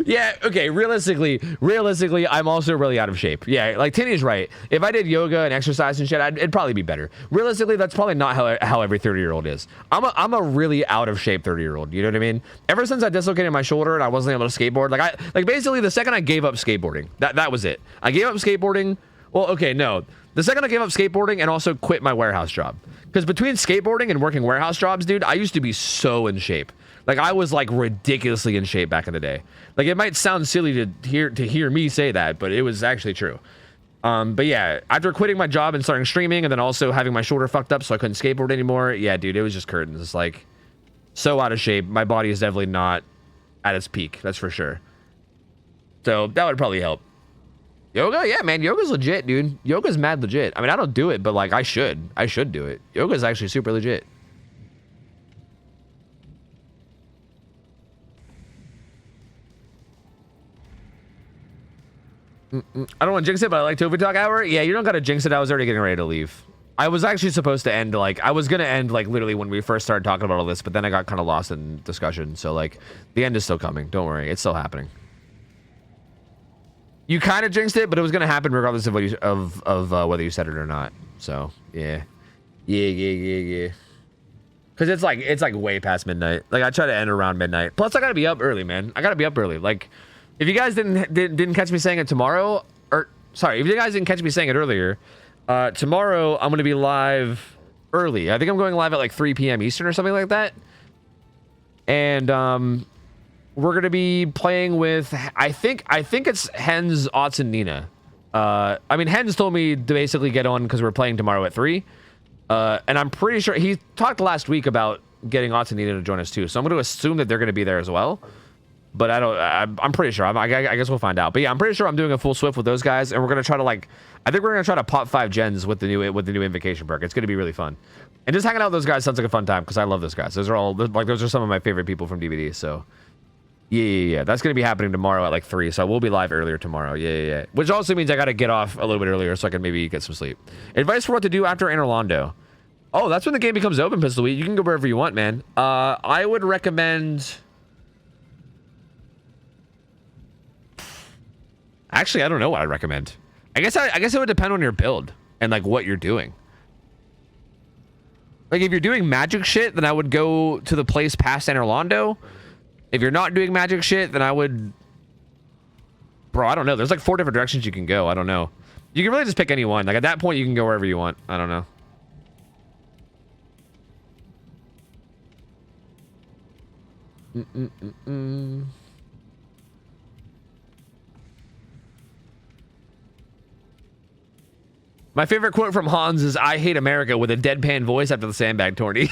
Yeah, okay, realistically, I'm also really out of shape. Yeah, like Tinny's right. If I did yoga and exercise and shit, it'd probably be better. Realistically, that's probably not how every 30-year-old is. I'm a really out of shape 30-year-old. You know what I mean? Ever since I dislocated my shoulder and I wasn't able to skateboard, like basically the second I gave up skateboarding, that was it. I gave up skateboarding. Well, okay, no. The second I gave up skateboarding and also quit my warehouse job. Because between skateboarding and working warehouse jobs, dude, I used to be so in shape. Like, I was, like, ridiculously in shape back in the day. Like, it might sound silly to hear me say that, but it was actually true. But yeah, after quitting my job and starting streaming and then also having my shoulder fucked up so I couldn't skateboard anymore, yeah, dude, it was just curtains. It's, like, so out of shape. My body is definitely not at its peak, that's for sure. So, that would probably help. Yoga? Yeah, man, yoga's legit, dude. Yoga's mad legit. I mean, I don't do it, but, like, I should. I should do it. Yoga's actually super legit. I don't want to jinx it, but I like Tofu Talk Hour. Yeah, you don't gotta jinx it. I was already getting ready to leave. I was actually supposed to end, like, I was gonna end, like, literally when we first started talking about all this, but then I got kind of lost in discussion. So, like, the end is still coming. Don't worry. It's still happening. You kind of jinxed it, but it was gonna happen regardless of what you, whether you said it or not. So, yeah. Yeah. Because it's like way past midnight. Like, I try to end around midnight. Plus, I gotta be up early, man. I gotta be up early. Like, if you guys didn't catch me saying it tomorrow, or sorry, if you guys didn't catch me saying it earlier, tomorrow I'm gonna be live early. I think I'm going live at like 3 p.m. Eastern or something like that. And we're gonna be playing with I think it's Hens, Otts, and Nina. I mean, Hens told me to basically get on because we're playing tomorrow at 3. And I'm pretty sure he talked last week about getting Otts and Nina to join us too. So I'm gonna assume that they're gonna be there as well. But I'm pretty sure. I guess we'll find out. But yeah, I'm pretty sure I'm doing a full Swift with those guys, and we're gonna try to I think we're gonna try to pop 5 gens with the new invocation perk. It's gonna be really fun, and just hanging out with those guys sounds like a fun time because I love those guys. Those are some of my favorite people from DVD. So yeah. That's gonna be happening tomorrow at like 3. So we'll be live earlier tomorrow. Yeah. Which also means I gotta get off a little bit earlier so I can maybe get some sleep. Advice for what to do after Orlando. Oh, that's when the game becomes open, Pistol Wheat. You can go wherever you want, man. I would recommend. Actually, I don't know what I'd recommend. I guess it would depend on your build and like what you're doing. Like if you're doing magic shit, then I would go to the place past Orlando. If you're not doing magic shit, then I would. Bro, I don't know. There's like 4 different directions you can go. I don't know. You can really just pick any one. Like at that point, you can go wherever you want. I don't know. My favorite quote from Hans is, "I hate America," with a deadpan voice after the sandbag tourney.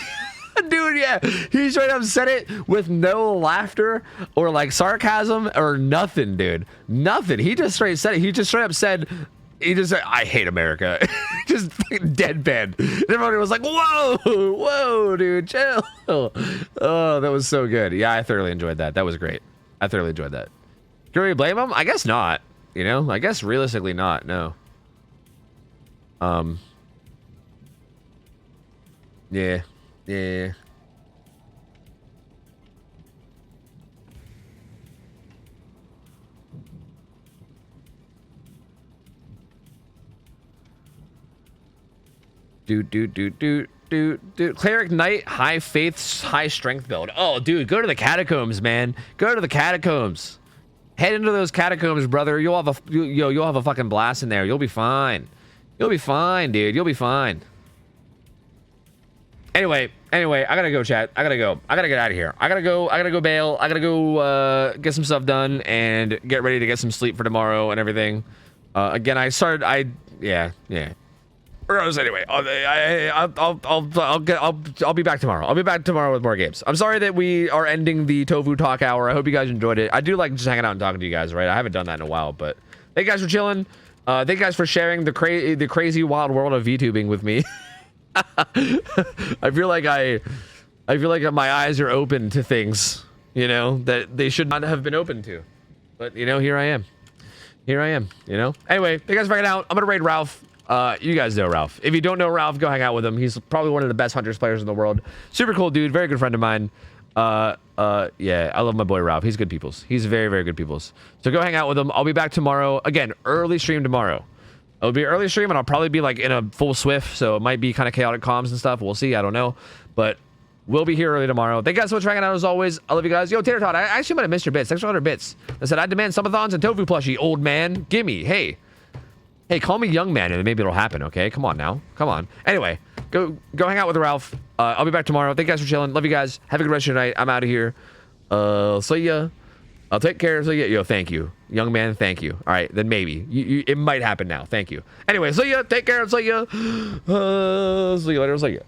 Dude, yeah. He straight up said it with no laughter or like sarcasm or nothing, dude. Nothing. He just straight said it. He just straight up said, "I hate America." Just deadpan. And everybody was like, whoa, dude, chill. Oh, that was so good. Yeah, I thoroughly enjoyed that. That was great. I thoroughly enjoyed that. Can we blame him? I guess not. You know, I guess realistically not. No. Yeah. Dude. Cleric Knight, high faith, high strength build. Oh, dude, go to the catacombs, man. Go to the catacombs. Head into those catacombs, brother. You'll have a fucking blast in there. You'll be fine. You'll be fine, dude. You'll be fine. Anyway, I gotta go, chat. I gotta go. I gotta get out of here. I gotta go bail. I gotta go get some stuff done and get ready to get some sleep for tomorrow and everything. Again, yeah. Regardless, anyway, I'll be back tomorrow. I'll be back tomorrow with more games. I'm sorry that we are ending the Tofu Talk Hour. I hope you guys enjoyed it. I do like just hanging out and talking to you guys, right? I haven't done that in a while, but thank you guys for chilling. Thank you guys for sharing the crazy wild world of VTubing with me. I feel like my eyes are open to things, you know, that they should not have been open to. But you know, here I am. Here I am, you know? Anyway, thank you guys for hanging out. I'm gonna raid Ralph. You guys know Ralph. If you don't know Ralph, go hang out with him. He's probably one of the best Hunters players in the world. Super cool dude, very good friend of mine. Yeah, I love my boy Ralph. He's good peoples. He's very, very good peoples. So go hang out with him. I'll be back tomorrow. Again, early stream tomorrow. It'll be an early stream, and I'll probably be like in a full Swift, so it might be kind of chaotic comms and stuff. We'll see. I don't know, but we'll be here early tomorrow. Thank you guys so much for hanging out as always. I love you guys. Yo, Tater Tot, I actually might have missed your bits. Thanks for 100 bits. I said I demand subathons and tofu plushie, old man. Gimme. Hey, call me young man, and maybe it'll happen. Okay, come on now. Come on. Anyway, go hang out with Ralph. I'll be back tomorrow. Thank you guys for chilling. Love you guys. Have a good rest of your night. I'm out of here. See ya. I'll take care. So yeah, yo, thank you, young man. Thank you. All right, then maybe it might happen now. Thank you. Anyway, see ya. Take care. See ya. See you later. See ya.